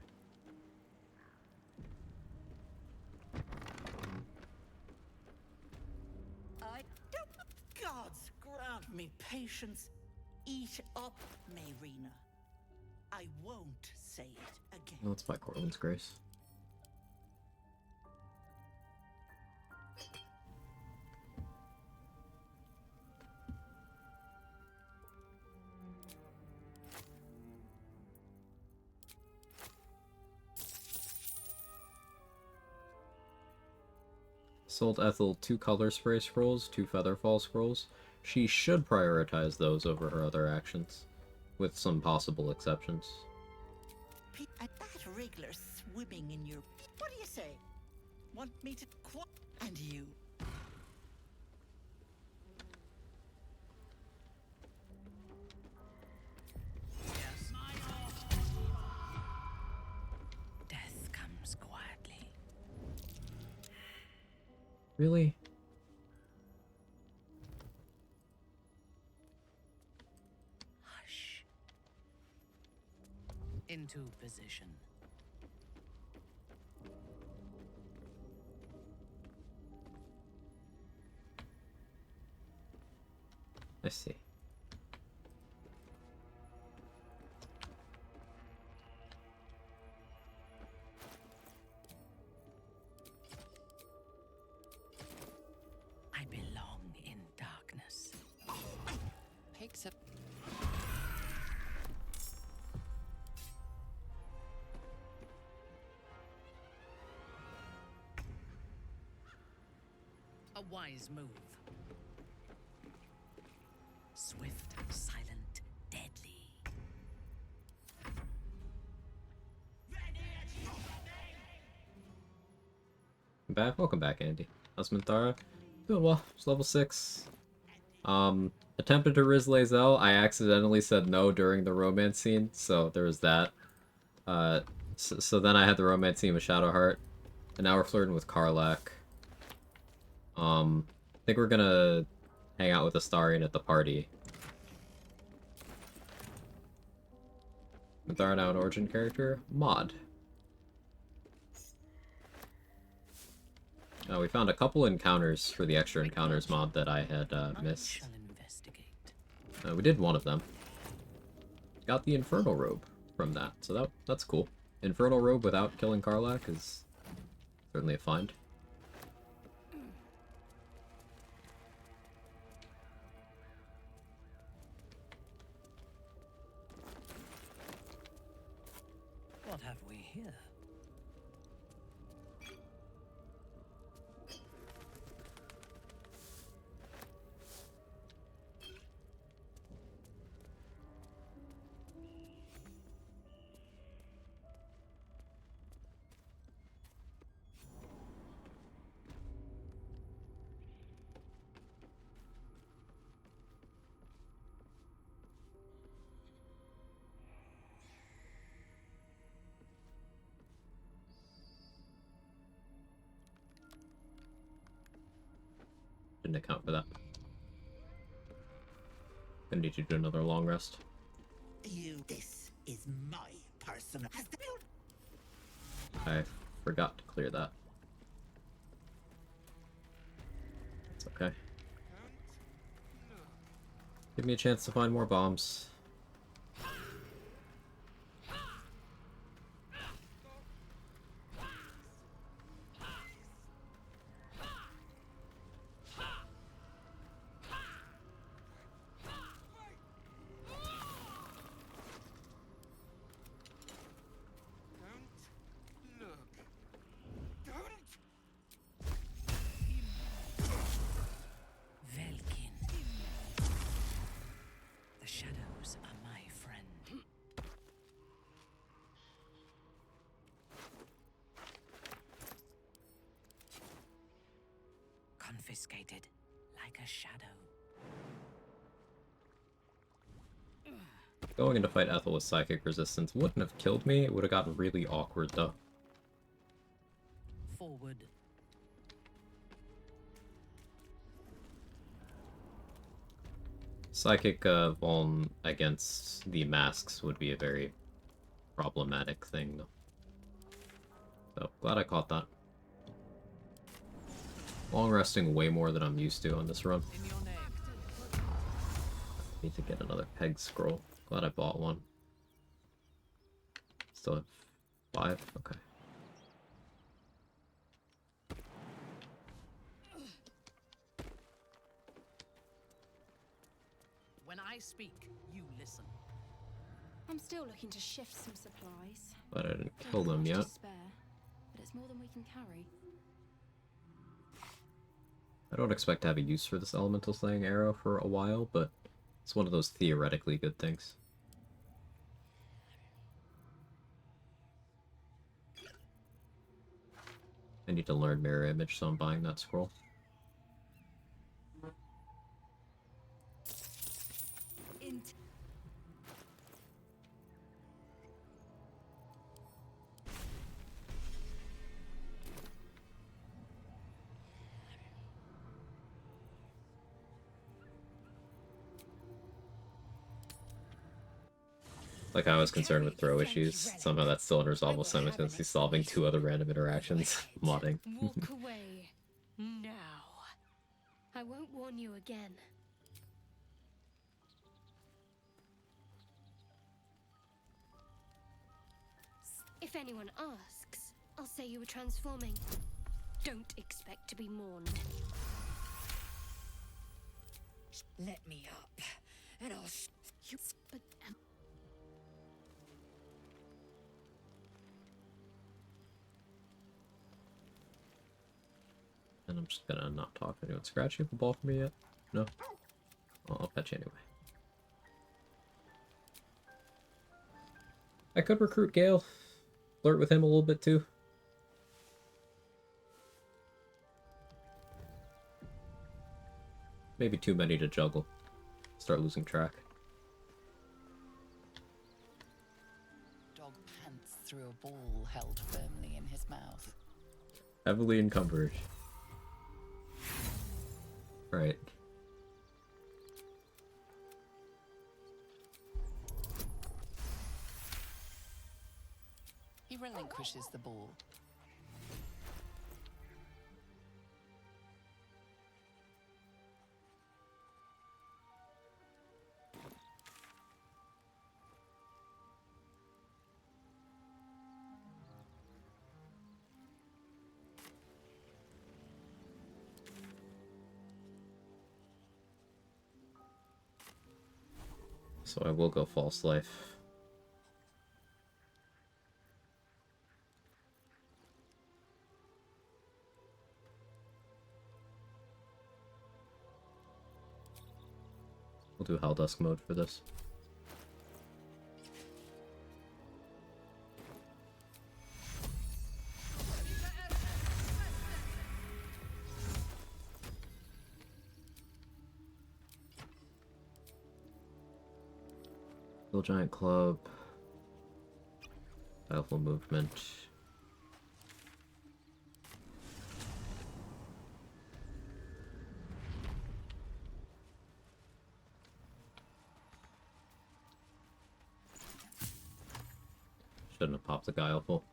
I don't. Gods grant me patience. Eat up, Mayrina. I won't say it again. Let's buy Cortland's Grace. Sold Ethel 2 color spray scrolls, 2 featherfall scrolls. She should prioritize those over her other actions, with some possible exceptions. At that wriggler swimming in your... What do you say? Want me to Quag? And you? Yes. Death comes quietly. Really? Hush. Into position. I see. I belong in darkness. Pigs up. A wise move. Swift, silent, deadly. Welcome back, Andy. How's Minthara? Doing well. It's level 6. Attempted to Riz Lae'zel. I accidentally said no during the romance scene, so there was that. So then I had the romance scene with Shadowheart, and now we're flirting with Karlach. I think we're gonna hang out with Astarion at the party. Minthara now an origin character? Mod. We found a couple encounters for the extra encounters mod that I had missed. We did one of them. Got the Infernal Robe from that, so that's cool. Infernal Robe without killing Karlach is certainly a find. What have we here? Didn't account for that. Gonna need you to do another long rest. This is my personal. I forgot to clear that. It's okay. Give me a chance to find more bombs. The shadows are my friend. Confiscated like a shadow. Going in to fight Ethel with psychic resistance wouldn't have killed me. It would have gotten really awkward though. Forward. Psychic vuln against the masks would be a very problematic thing though. So glad I caught that. Long resting way more than I'm used to on this run. Need to get another peg scroll. Glad I bought one. Still have 5? Okay. When I speak, you listen. I'm still looking to shift some supplies. But I didn't kill them Much to yet. spare, but it's more than we can carry. I don't expect to have a use for this elemental slaying arrow for a while, but it's one of those theoretically good things. I need to learn mirror image, so I'm buying that scroll. Like I was concerned with throw issues. Somehow that's still unresolvable simultaneously solving 2 other random interactions. Modding. Walk away. Now. I won't warn you again. If anyone asks, I'll say you were transforming. Don't expect to be mourned. Let me up, and I'll you. But And I'm just gonna not talk to anyone. Scratch, you have a ball for me yet? No? Well, I'll fetch you anyway. I could recruit Gale. Flirt with him a little bit too. Maybe too many to juggle. Start losing track. Dog pants through a ball held firmly in his mouth. Heavily encumbered. Right. He relinquishes the ball. So I will go false life. We'll do Helldusk mode for this. Little Giant Club. Powerful movement. Shouldn't have popped the guileful.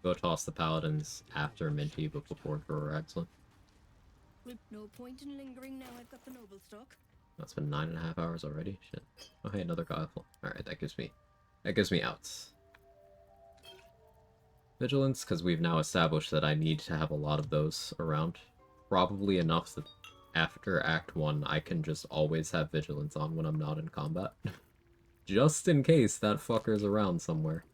Go toss the paladins after Minty, but before Excellent. No point in lingering now I've got the noble stock. That's been 9.5 hours already. Shit. Oh hey, another guileful. Alright, that gives me outs. Vigilance, because we've now established that I need to have a lot of those around. Probably enough that after Act 1 I can just always have Vigilance on when I'm not in combat. Just in case that fucker's around somewhere.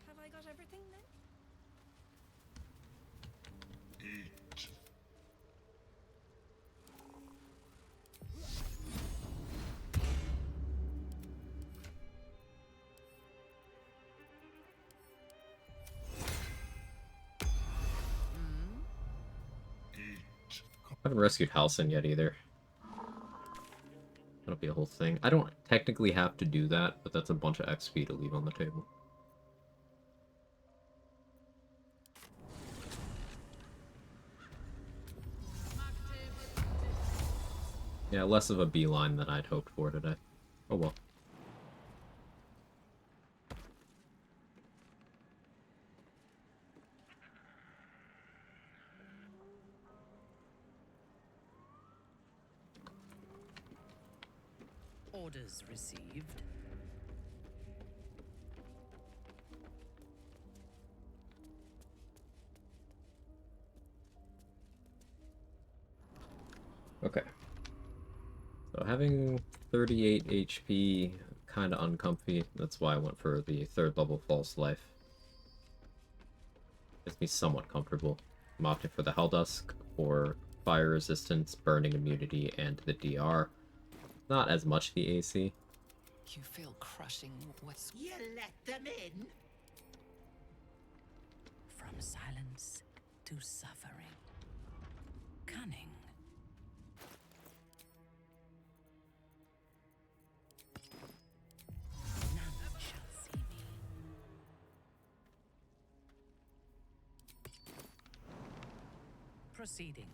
Have I got everything then? I haven't rescued Halcyon yet either. That'll be a whole thing. I don't technically have to do that, but that's a bunch of XP to leave on the table. Yeah, less of a beeline than I'd hoped for today. Oh well. Orders received. Okay. So having 38 HP, kind of uncomfy. That's why I went for the 3rd level False Life. Gets me somewhat comfortable. I'm opting for the Helldusk for fire resistance, burning immunity, and the DR. Not as much the AC. You feel crushing what's... You let them in? From silence to suffering. Cunning. None shall see me. Proceeding.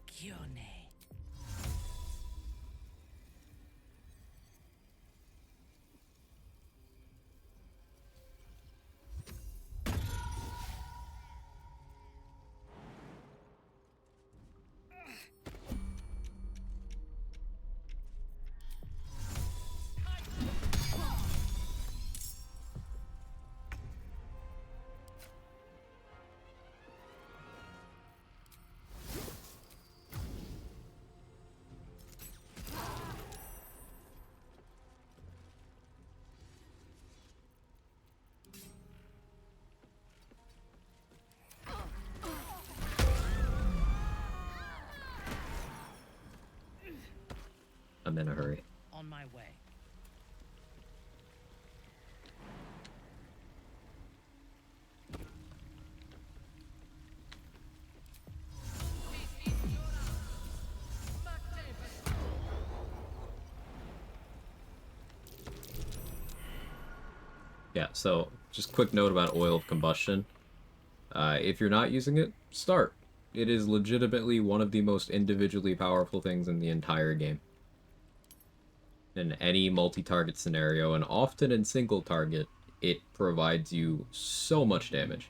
Kione. I'm in a hurry. On my way. Yeah, so just quick note about oil of combustion. If you're not using it, start. It is legitimately one of the most individually powerful things in the entire game. In any multi-target scenario, and often in single target, it provides you so much damage.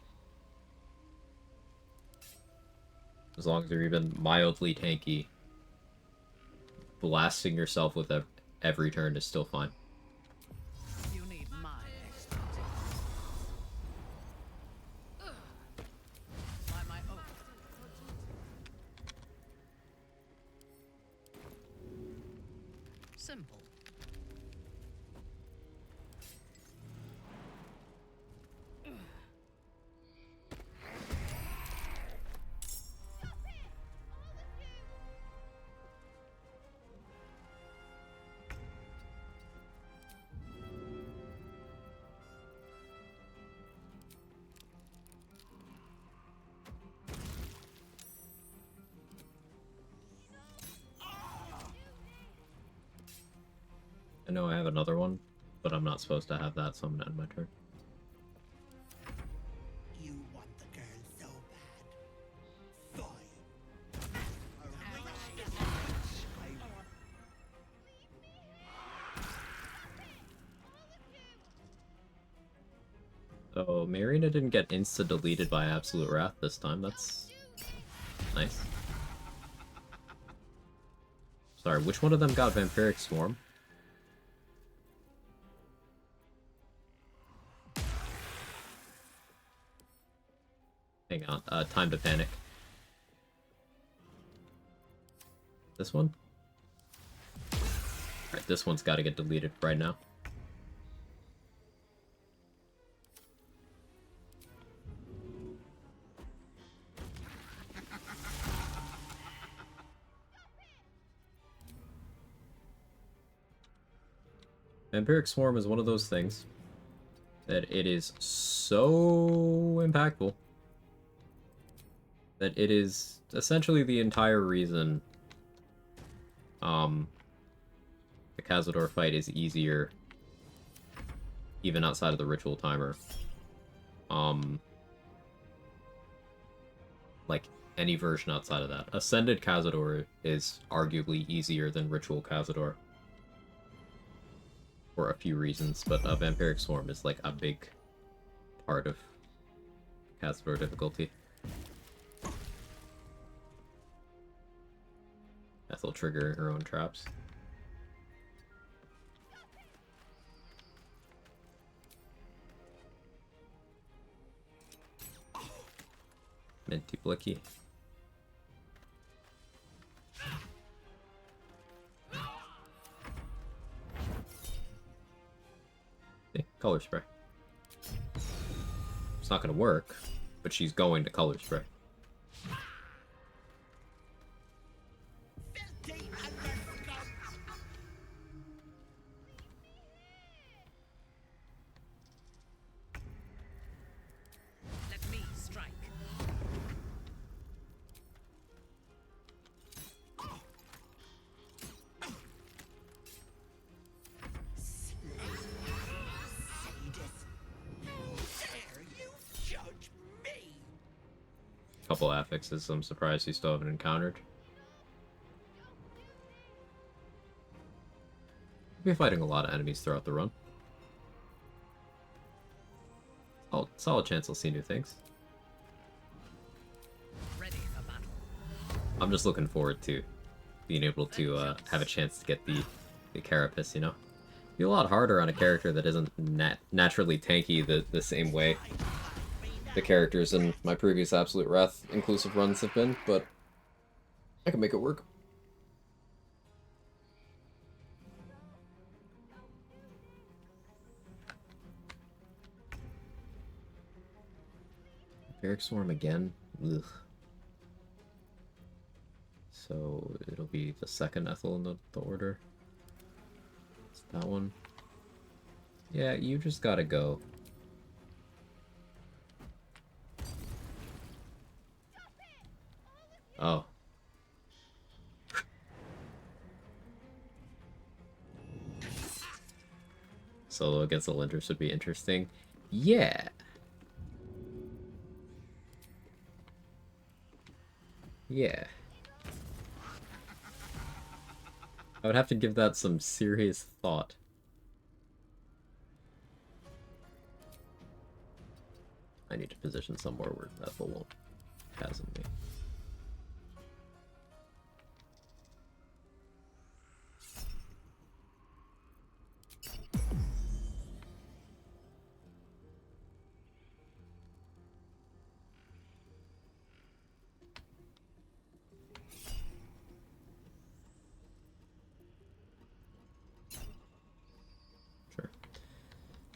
As long as you're even mildly tanky, blasting yourself with every turn is still fine. You need my expertise. By my oath. Simple. know I have another one, but I'm not supposed to have that, so I'm gonna end my turn. You want the girl so bad. So Marina didn't get insta-deleted by Absolute Wrath this time. That's nice. Sorry, which one of them got Vampiric Swarm? Hang on, Time to Panic. This one? Alright, this one's gotta get deleted right now. Vampiric Swarm is one of those things that it is so impactful that it is essentially the entire reason the Cazador fight is easier even outside of the ritual timer. Like any version outside of that. Ascended Cazador is arguably easier than ritual Cazador. For a few reasons, but Vampiric Swarm is like a big part of Cazador difficulty. Ethel trigger her own traps. Minty Blicky. Color Spray. It's not gonna work, but she's going to Color Spray. Let me strike. Couple affixes I'm surprised you still haven't encountered. We'll be fighting a lot of enemies throughout the run. Oh, solid chance I'll see new things. Ready for battle. I'm just looking forward to being able to have a chance to get the Carapace, you know? Be a lot harder on a character that isn't naturally tanky the same way the characters in my previous Absolute Wrath inclusive runs have been, but I can make it work. Vampiric Swarm again? Ugh. So it'll be the second Ethel in the order. It's that one. Yeah, you just gotta go. Oh. Solo against the Linders would be interesting. Yeah. Yeah. I would have to give that some serious thought. I need to position somewhere where Ethel won't chasm me.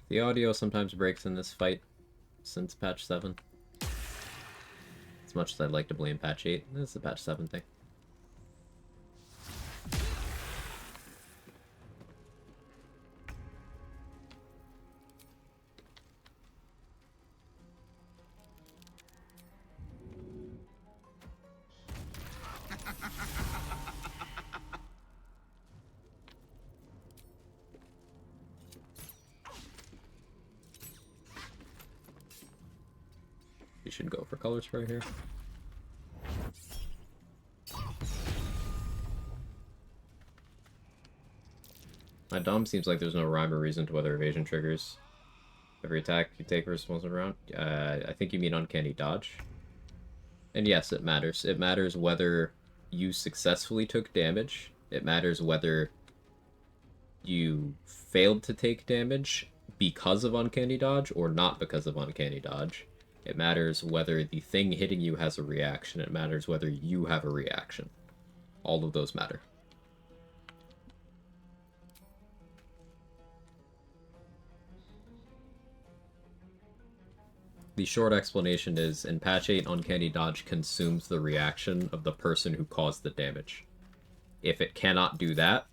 The audio sometimes breaks in this fight since patch 7. As much as I'd like to blame patch 8, it's the patch 7 thing. You should go for color spray here. My Dom seems like there's no rhyme or reason to whether evasion triggers every attack you take versus once around. I think you mean uncanny dodge. And yes, it matters. It matters whether you successfully took damage. It matters whether you failed to take damage because of uncanny dodge or not because of uncanny dodge. It matters whether the thing hitting you has a reaction. It matters whether you have a reaction. All of those matter. The short explanation is, in patch 8, uncanny dodge consumes the reaction of the person who caused the damage. If it cannot do that,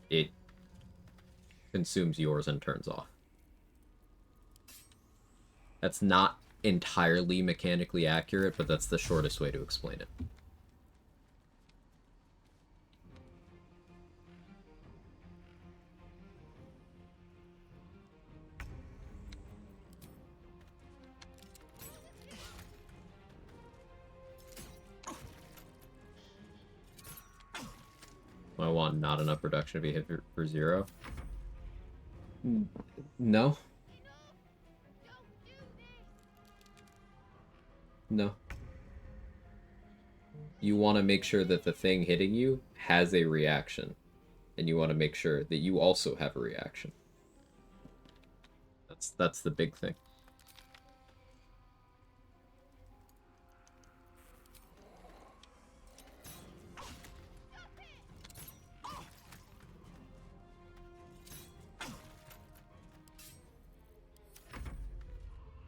it consumes yours and turns off. That's not entirely mechanically accurate, but that's the shortest way to explain it. I want not enough reduction to be hit for 0. No. No. You want to make sure that the thing hitting you has a reaction. And you want to make sure that you also have a reaction. That's the big thing.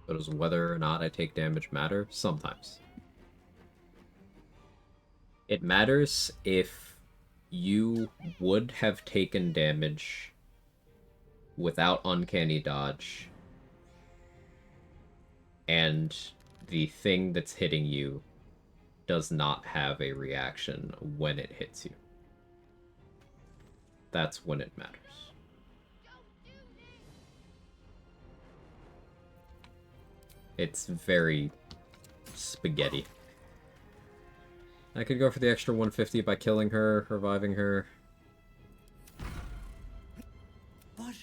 But does whether or not I take damage matter? Sometimes. It matters if you would have taken damage without uncanny dodge and the thing that's hitting you does not have a reaction when it hits you. That's when it matters. It's very spaghetti. I could go for the extra 150 by killing her, reviving her. But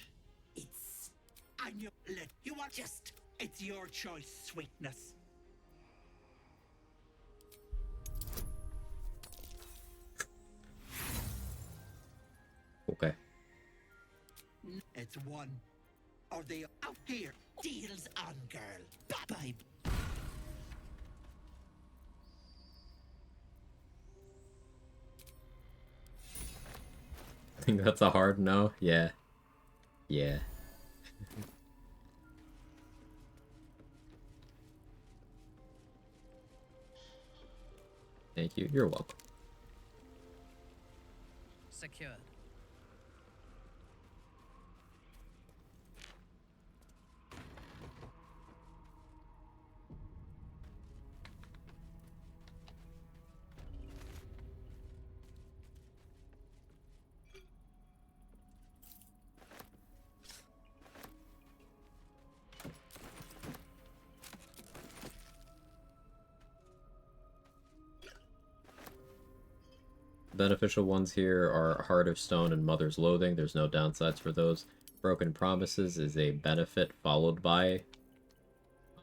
it's... I know... You want just... It's your choice, sweetness. Okay. It's one or the out here. Deals on, girl. Bye. I think that's a hard no. Yeah. Yeah. Thank you. You're welcome. Secured. Beneficial ones here are Heart of Stone and Mother's Loathing. There's no downsides for those. Broken Promises is a benefit followed by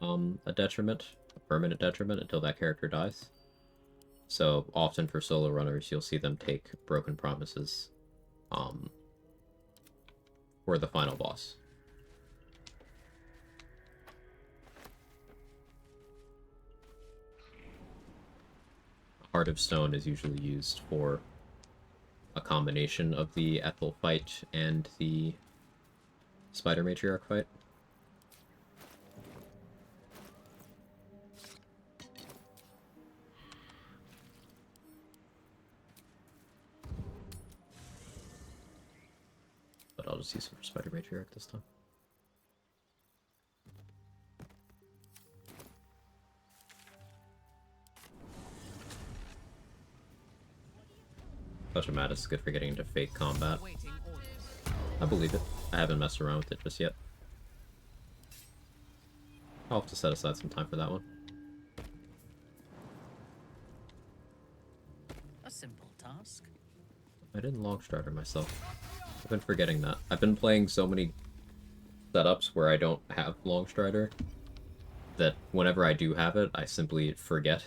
a detriment, a permanent detriment until that character dies. So often for solo runners, you'll see them take Broken Promises for the final boss. Heart of Stone is usually used for a combination of the Ethel fight and the Spider Matriarch fight. But I'll just use it for Spider Matriarch this time. Touch of Madness is good for getting into fake combat. I believe it. I haven't messed around with it just yet. I'll have to set aside some time for that one. A simple task. I didn't Longstrider myself. I've been forgetting that. I've been playing so many setups where I don't have Longstrider that whenever I do have it, I simply forget.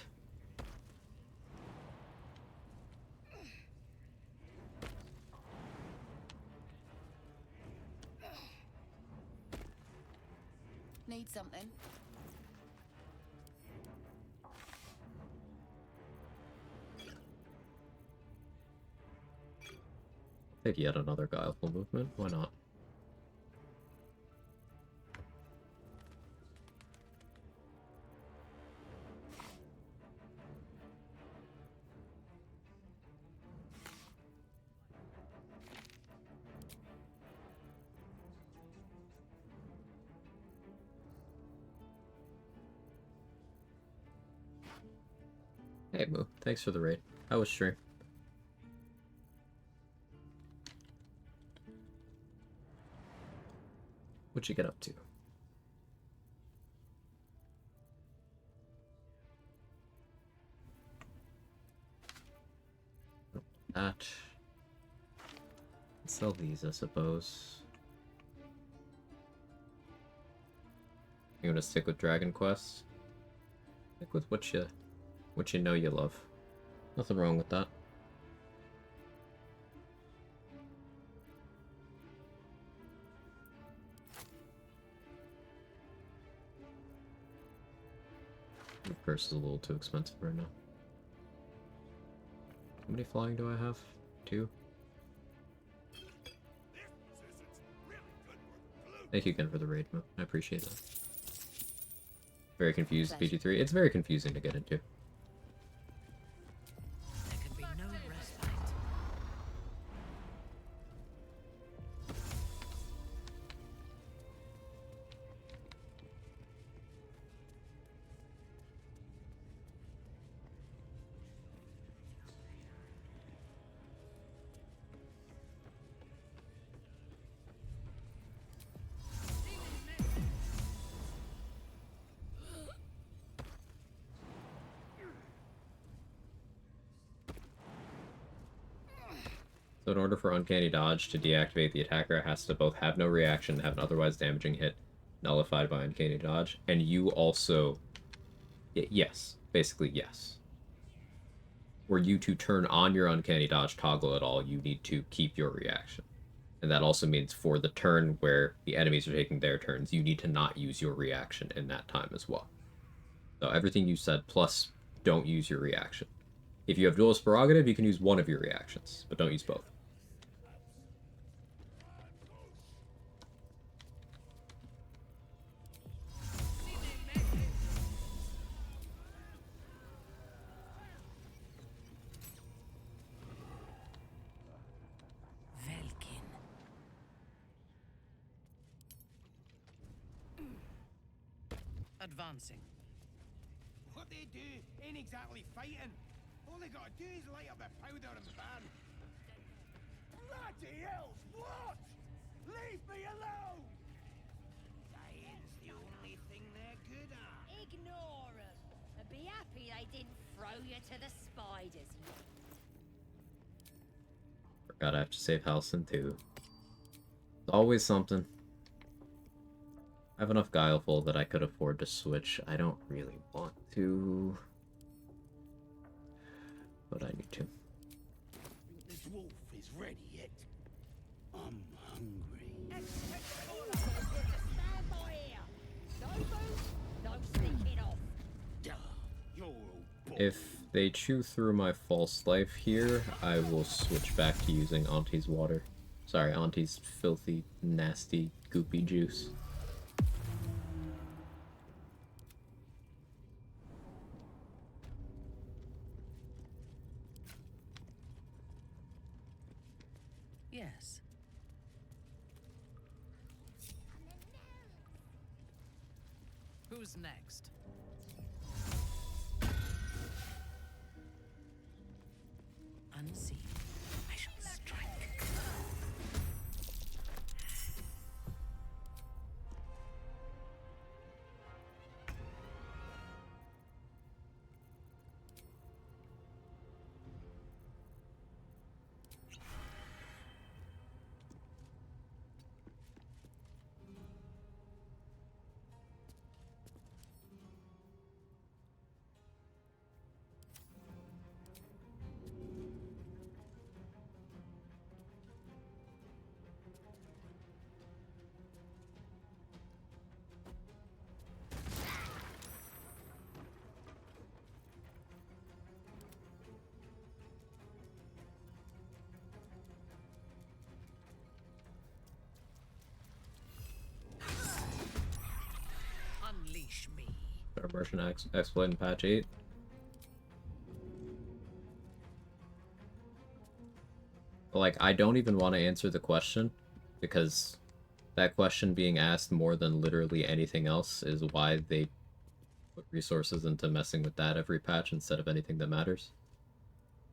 Need something? Take yet another guileful movement. Why not? Hey Moo, thanks for the raid. How was stream? What'd you get up to? That. Sell these, I suppose. You gonna stick with Dragon Quest? Stick with what you know you love. Nothing wrong with that. The purse is a little too expensive right now. How many flying do I have? 2? Thank you again for the raid, Mo. I appreciate that. Very confused, BG3. It's very confusing to get into. There can be no respite. So in order for Uncanny Dodge to deactivate, the attacker has to both have no reaction and have an otherwise damaging hit nullified by Uncanny Dodge. And you also... yes. Basically, yes. Were you to turn on your Uncanny Dodge toggle at all, you need to keep your reaction. And that also means for the turn where the enemies are taking their turns, you need to not use your reaction in that time as well. So everything you said, plus don't use your reaction. If you have Duelist Prerogative, you can use one of your reactions, but don't use both. Velkin. Advancing. What they do ain't exactly fighting. All they gotta do is light up a powder and ban. Bloody hell, what? Leave me alone! Dying's the only thing they're good at. Ignore them and be happy they didn't throw you to the spiders. Forgot I have to save Halcyon too. It's always something. I have enough Guileful that I could afford to switch. I don't really want to, but I need to. The dwarf is ready yet. I'm hungry. Stand by here. No move, no sneaking off. You're all If they chew through my false life here, I will switch back to using Auntie's water. Sorry, Auntie's filthy, nasty, goopy juice. Yes. Who's next? Unseen. I shall strike. Immersion exploit in patch 8. Like, I don't even want to answer the question, because that question being asked more than literally anything else is why they put resources into messing with that every patch instead of anything that matters.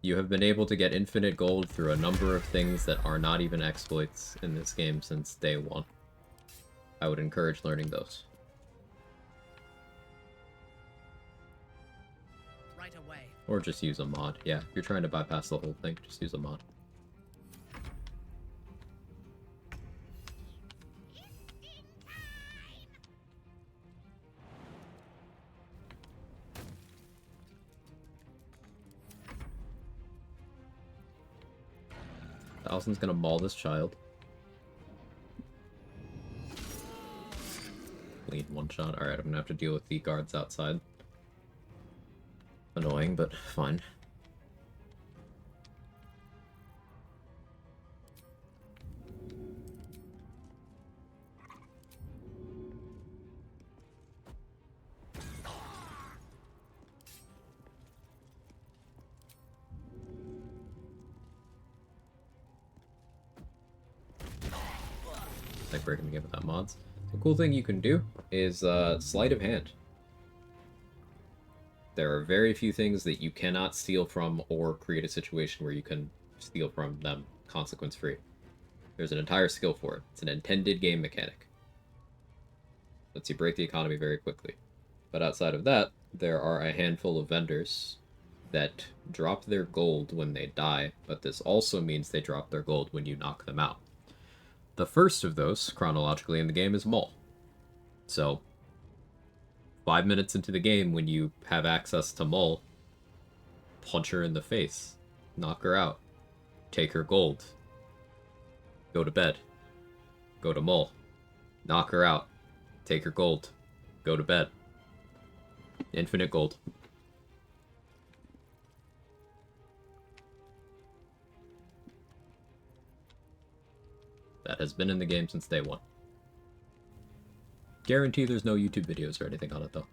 You have been able to get infinite gold through a number of things that are not even exploits in this game since day one. I would encourage learning those. Right away. Or just use a mod. Yeah, if you're trying to bypass the whole thing, just use a mod. Allison's gonna maul this child. Clean one shot. Alright, I'm gonna have to deal with the guards outside. Annoying, but fine. Like breaking the game without mods. The cool thing you can do is sleight of hand. There are very few things that you cannot steal from or create a situation where you can steal from them consequence free. There's an entire skill for it. It's an intended game mechanic. Lets you break the economy very quickly. But outside of that, there are a handful of vendors that drop their gold when they die, but this also means they drop their gold when you knock them out. The first of those, chronologically in the game, is Mole. So, 5 minutes into the game, when you have access to Mole, punch her in the face, knock her out, take her gold, go to bed, go to Mole, knock her out, take her gold, go to bed. Infinite gold. That has been in the game since day one. Guarantee there's no YouTube videos or anything on it, though.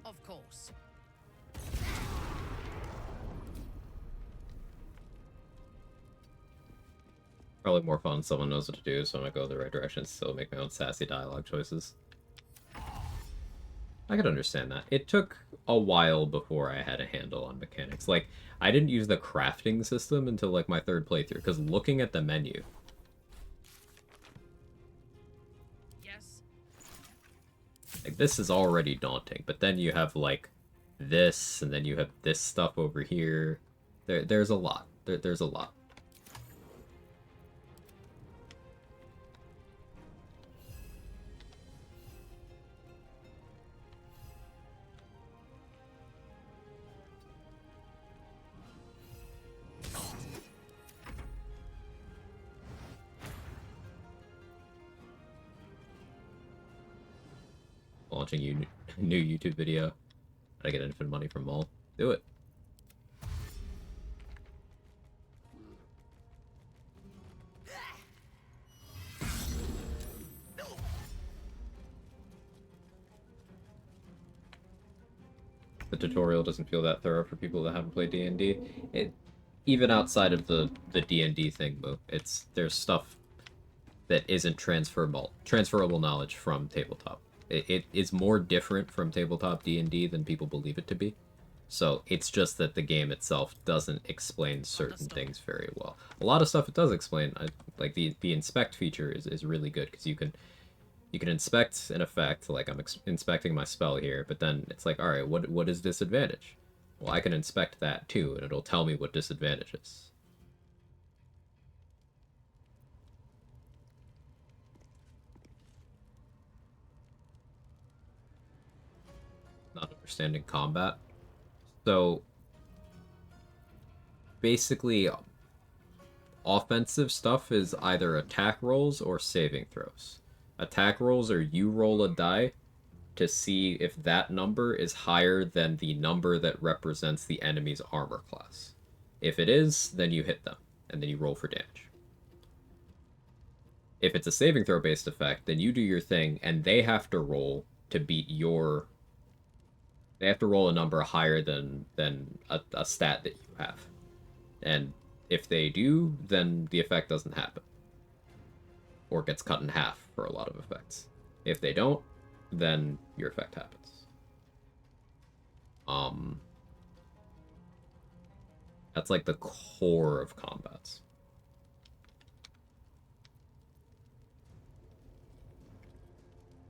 Of course. Probably more fun if someone knows what to do, so I'm gonna go the right direction and still make my own sassy dialogue choices. I could understand that. It took a while before I had a handle on mechanics. Like, I didn't use the crafting system until, like, my third playthrough, because looking at the menu... Yes. Like, this is already daunting, but then you have, like, this, and then you have this stuff over here. There's a lot. There's a lot. Launching a new YouTube video. I get infinite money from Mole. Do it. The tutorial doesn't feel that thorough for people that haven't played D&D. Even outside of the D&D thing, though, there's stuff that isn't transferable knowledge from tabletop. It is more different from tabletop D&D than people believe it to be. So it's just that the game itself doesn't explain certain things very well. A lot of stuff it does explain. Like the inspect feature is really good, because you can inspect an effect. Like I'm inspecting my spell here, but then it's like, all right, what is disadvantage? Well, I can inspect that too, and it'll tell me what disadvantage is. Not understanding combat. So basically offensive stuff is either attack rolls or saving throws. Attack rolls are you roll a die to see if that number is higher than the number that represents the enemy's armor class. If it is, then you hit them, and then you roll for damage. If it's a saving throw based effect, then you do your thing, and they have to roll to beat your... They have to roll a number higher than a stat that you have. And if they do, then the effect doesn't happen. Or gets cut in half for a lot of effects. If they don't, then your effect happens. That's like the core of combats.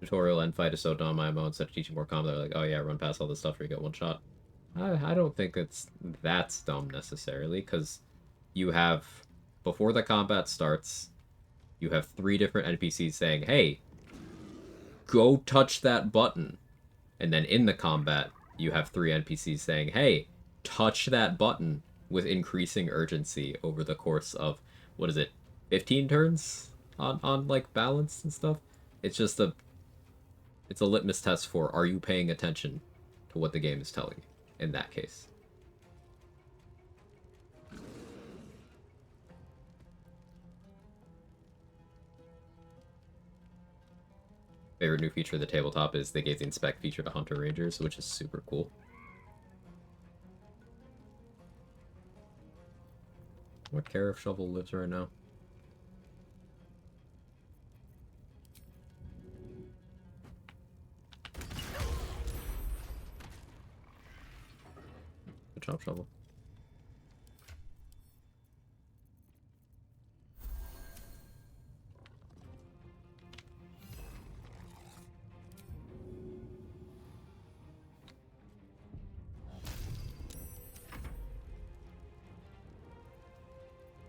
Tutorial end fight is so dumb. My MO, instead of teaching more combat, they're like, oh yeah, run past all this stuff where you get one shot. I don't think that's dumb necessarily, because you have, before the combat starts, you have 3 different NPCs saying, hey, go touch that button. And then in the combat, you have 3 NPCs saying, hey, touch that button with increasing urgency over the course of, 15 turns on like balance and stuff? It's just it's a litmus test for, are you paying attention to what the game is telling you in that case? Favorite new feature of the tabletop is they gave the inspect feature to Hunter Rangers, which is super cool. I don't care if Shovel lives right now. Good job, Shovel.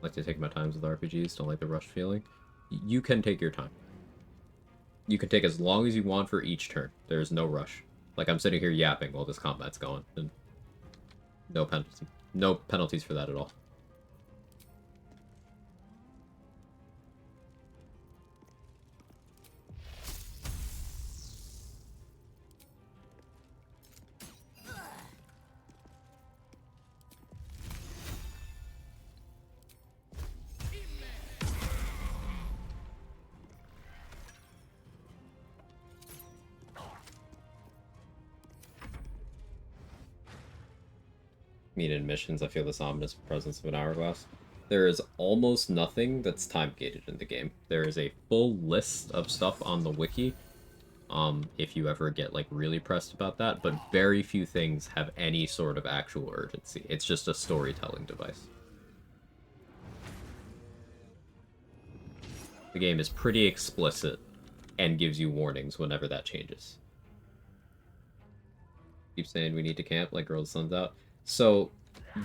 I like to take my times with RPGs, don't like the rushed feeling. You can take your time. You can take as long as you want for each turn. There's no rush. Like, I'm sitting here yapping while this combat's going, and no penalties for that at all. Needed missions, I feel this ominous presence of an hourglass. There is almost nothing that's time-gated in the game. There is a full list of stuff on the wiki, if you ever get, like, really pressed about that, but very few things have any sort of actual urgency. It's just a storytelling device. The game is pretty explicit and gives you warnings whenever that changes. Keep saying we need to camp like girl the sun's out. So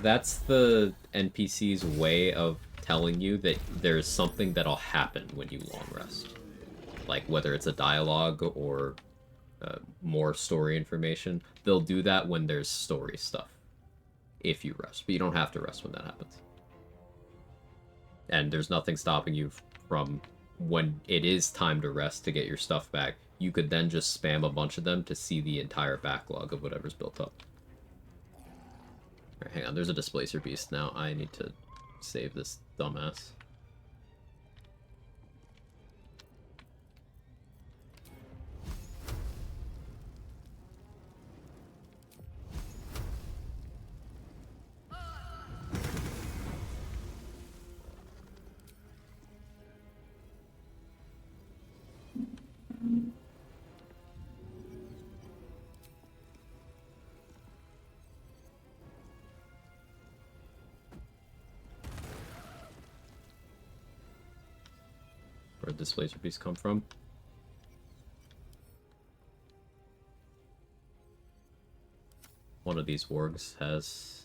that's the NPC's way of telling you that there's something that'll happen when you long rest. Like whether it's a dialogue or more story information, they'll do that when there's story stuff. If you rest, but you don't have to rest when that happens. And there's nothing stopping you from, when it is time to rest to get your stuff back, you could then just spam a bunch of them to see the entire backlog of whatever's built up. Right, hang on, there's a displacer beast now. I need to save this dumbass. Where'd this laser beast come from? One of these wargs has...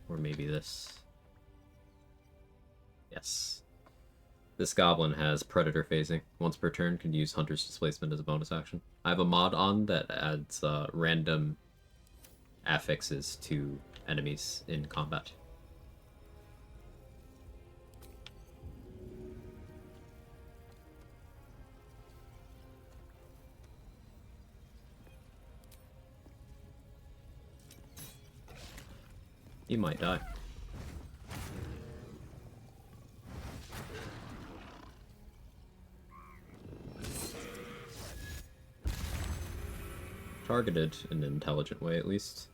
Or maybe this... Yes. This goblin has predator phasing. Once per turn, can use Hunter's Displacement as a bonus action. I have a mod on that adds random affixes to enemies in combat. He might die. Targeted in an intelligent way, at least.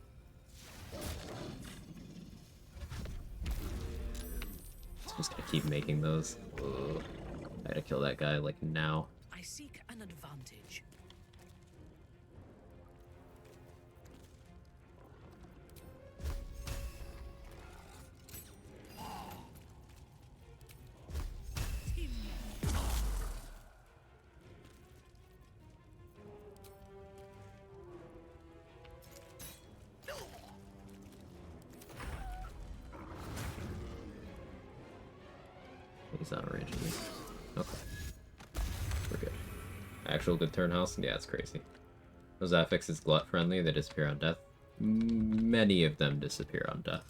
So just gonna keep making those. Ugh. I gotta kill that guy, like, now. I seek an advantage. He's out of range of me. Okay. We're good. Actual good turn house? Yeah, it's crazy. Those affixes glut friendly, they disappear on death. Many of them disappear on death.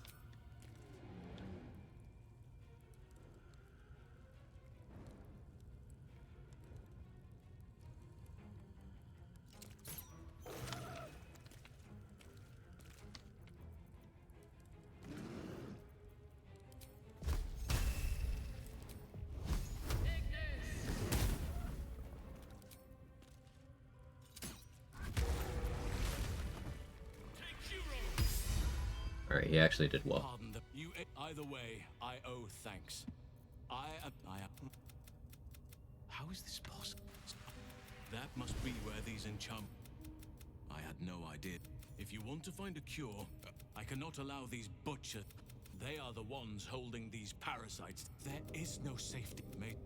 Alright, he actually did well. Pardon you. Either way, I owe thanks. I am. How is this possible? That must be where these enchant. I had no idea. If you want to find a cure, I cannot allow these butchers. They are the ones holding these parasites. There is no safety, mate.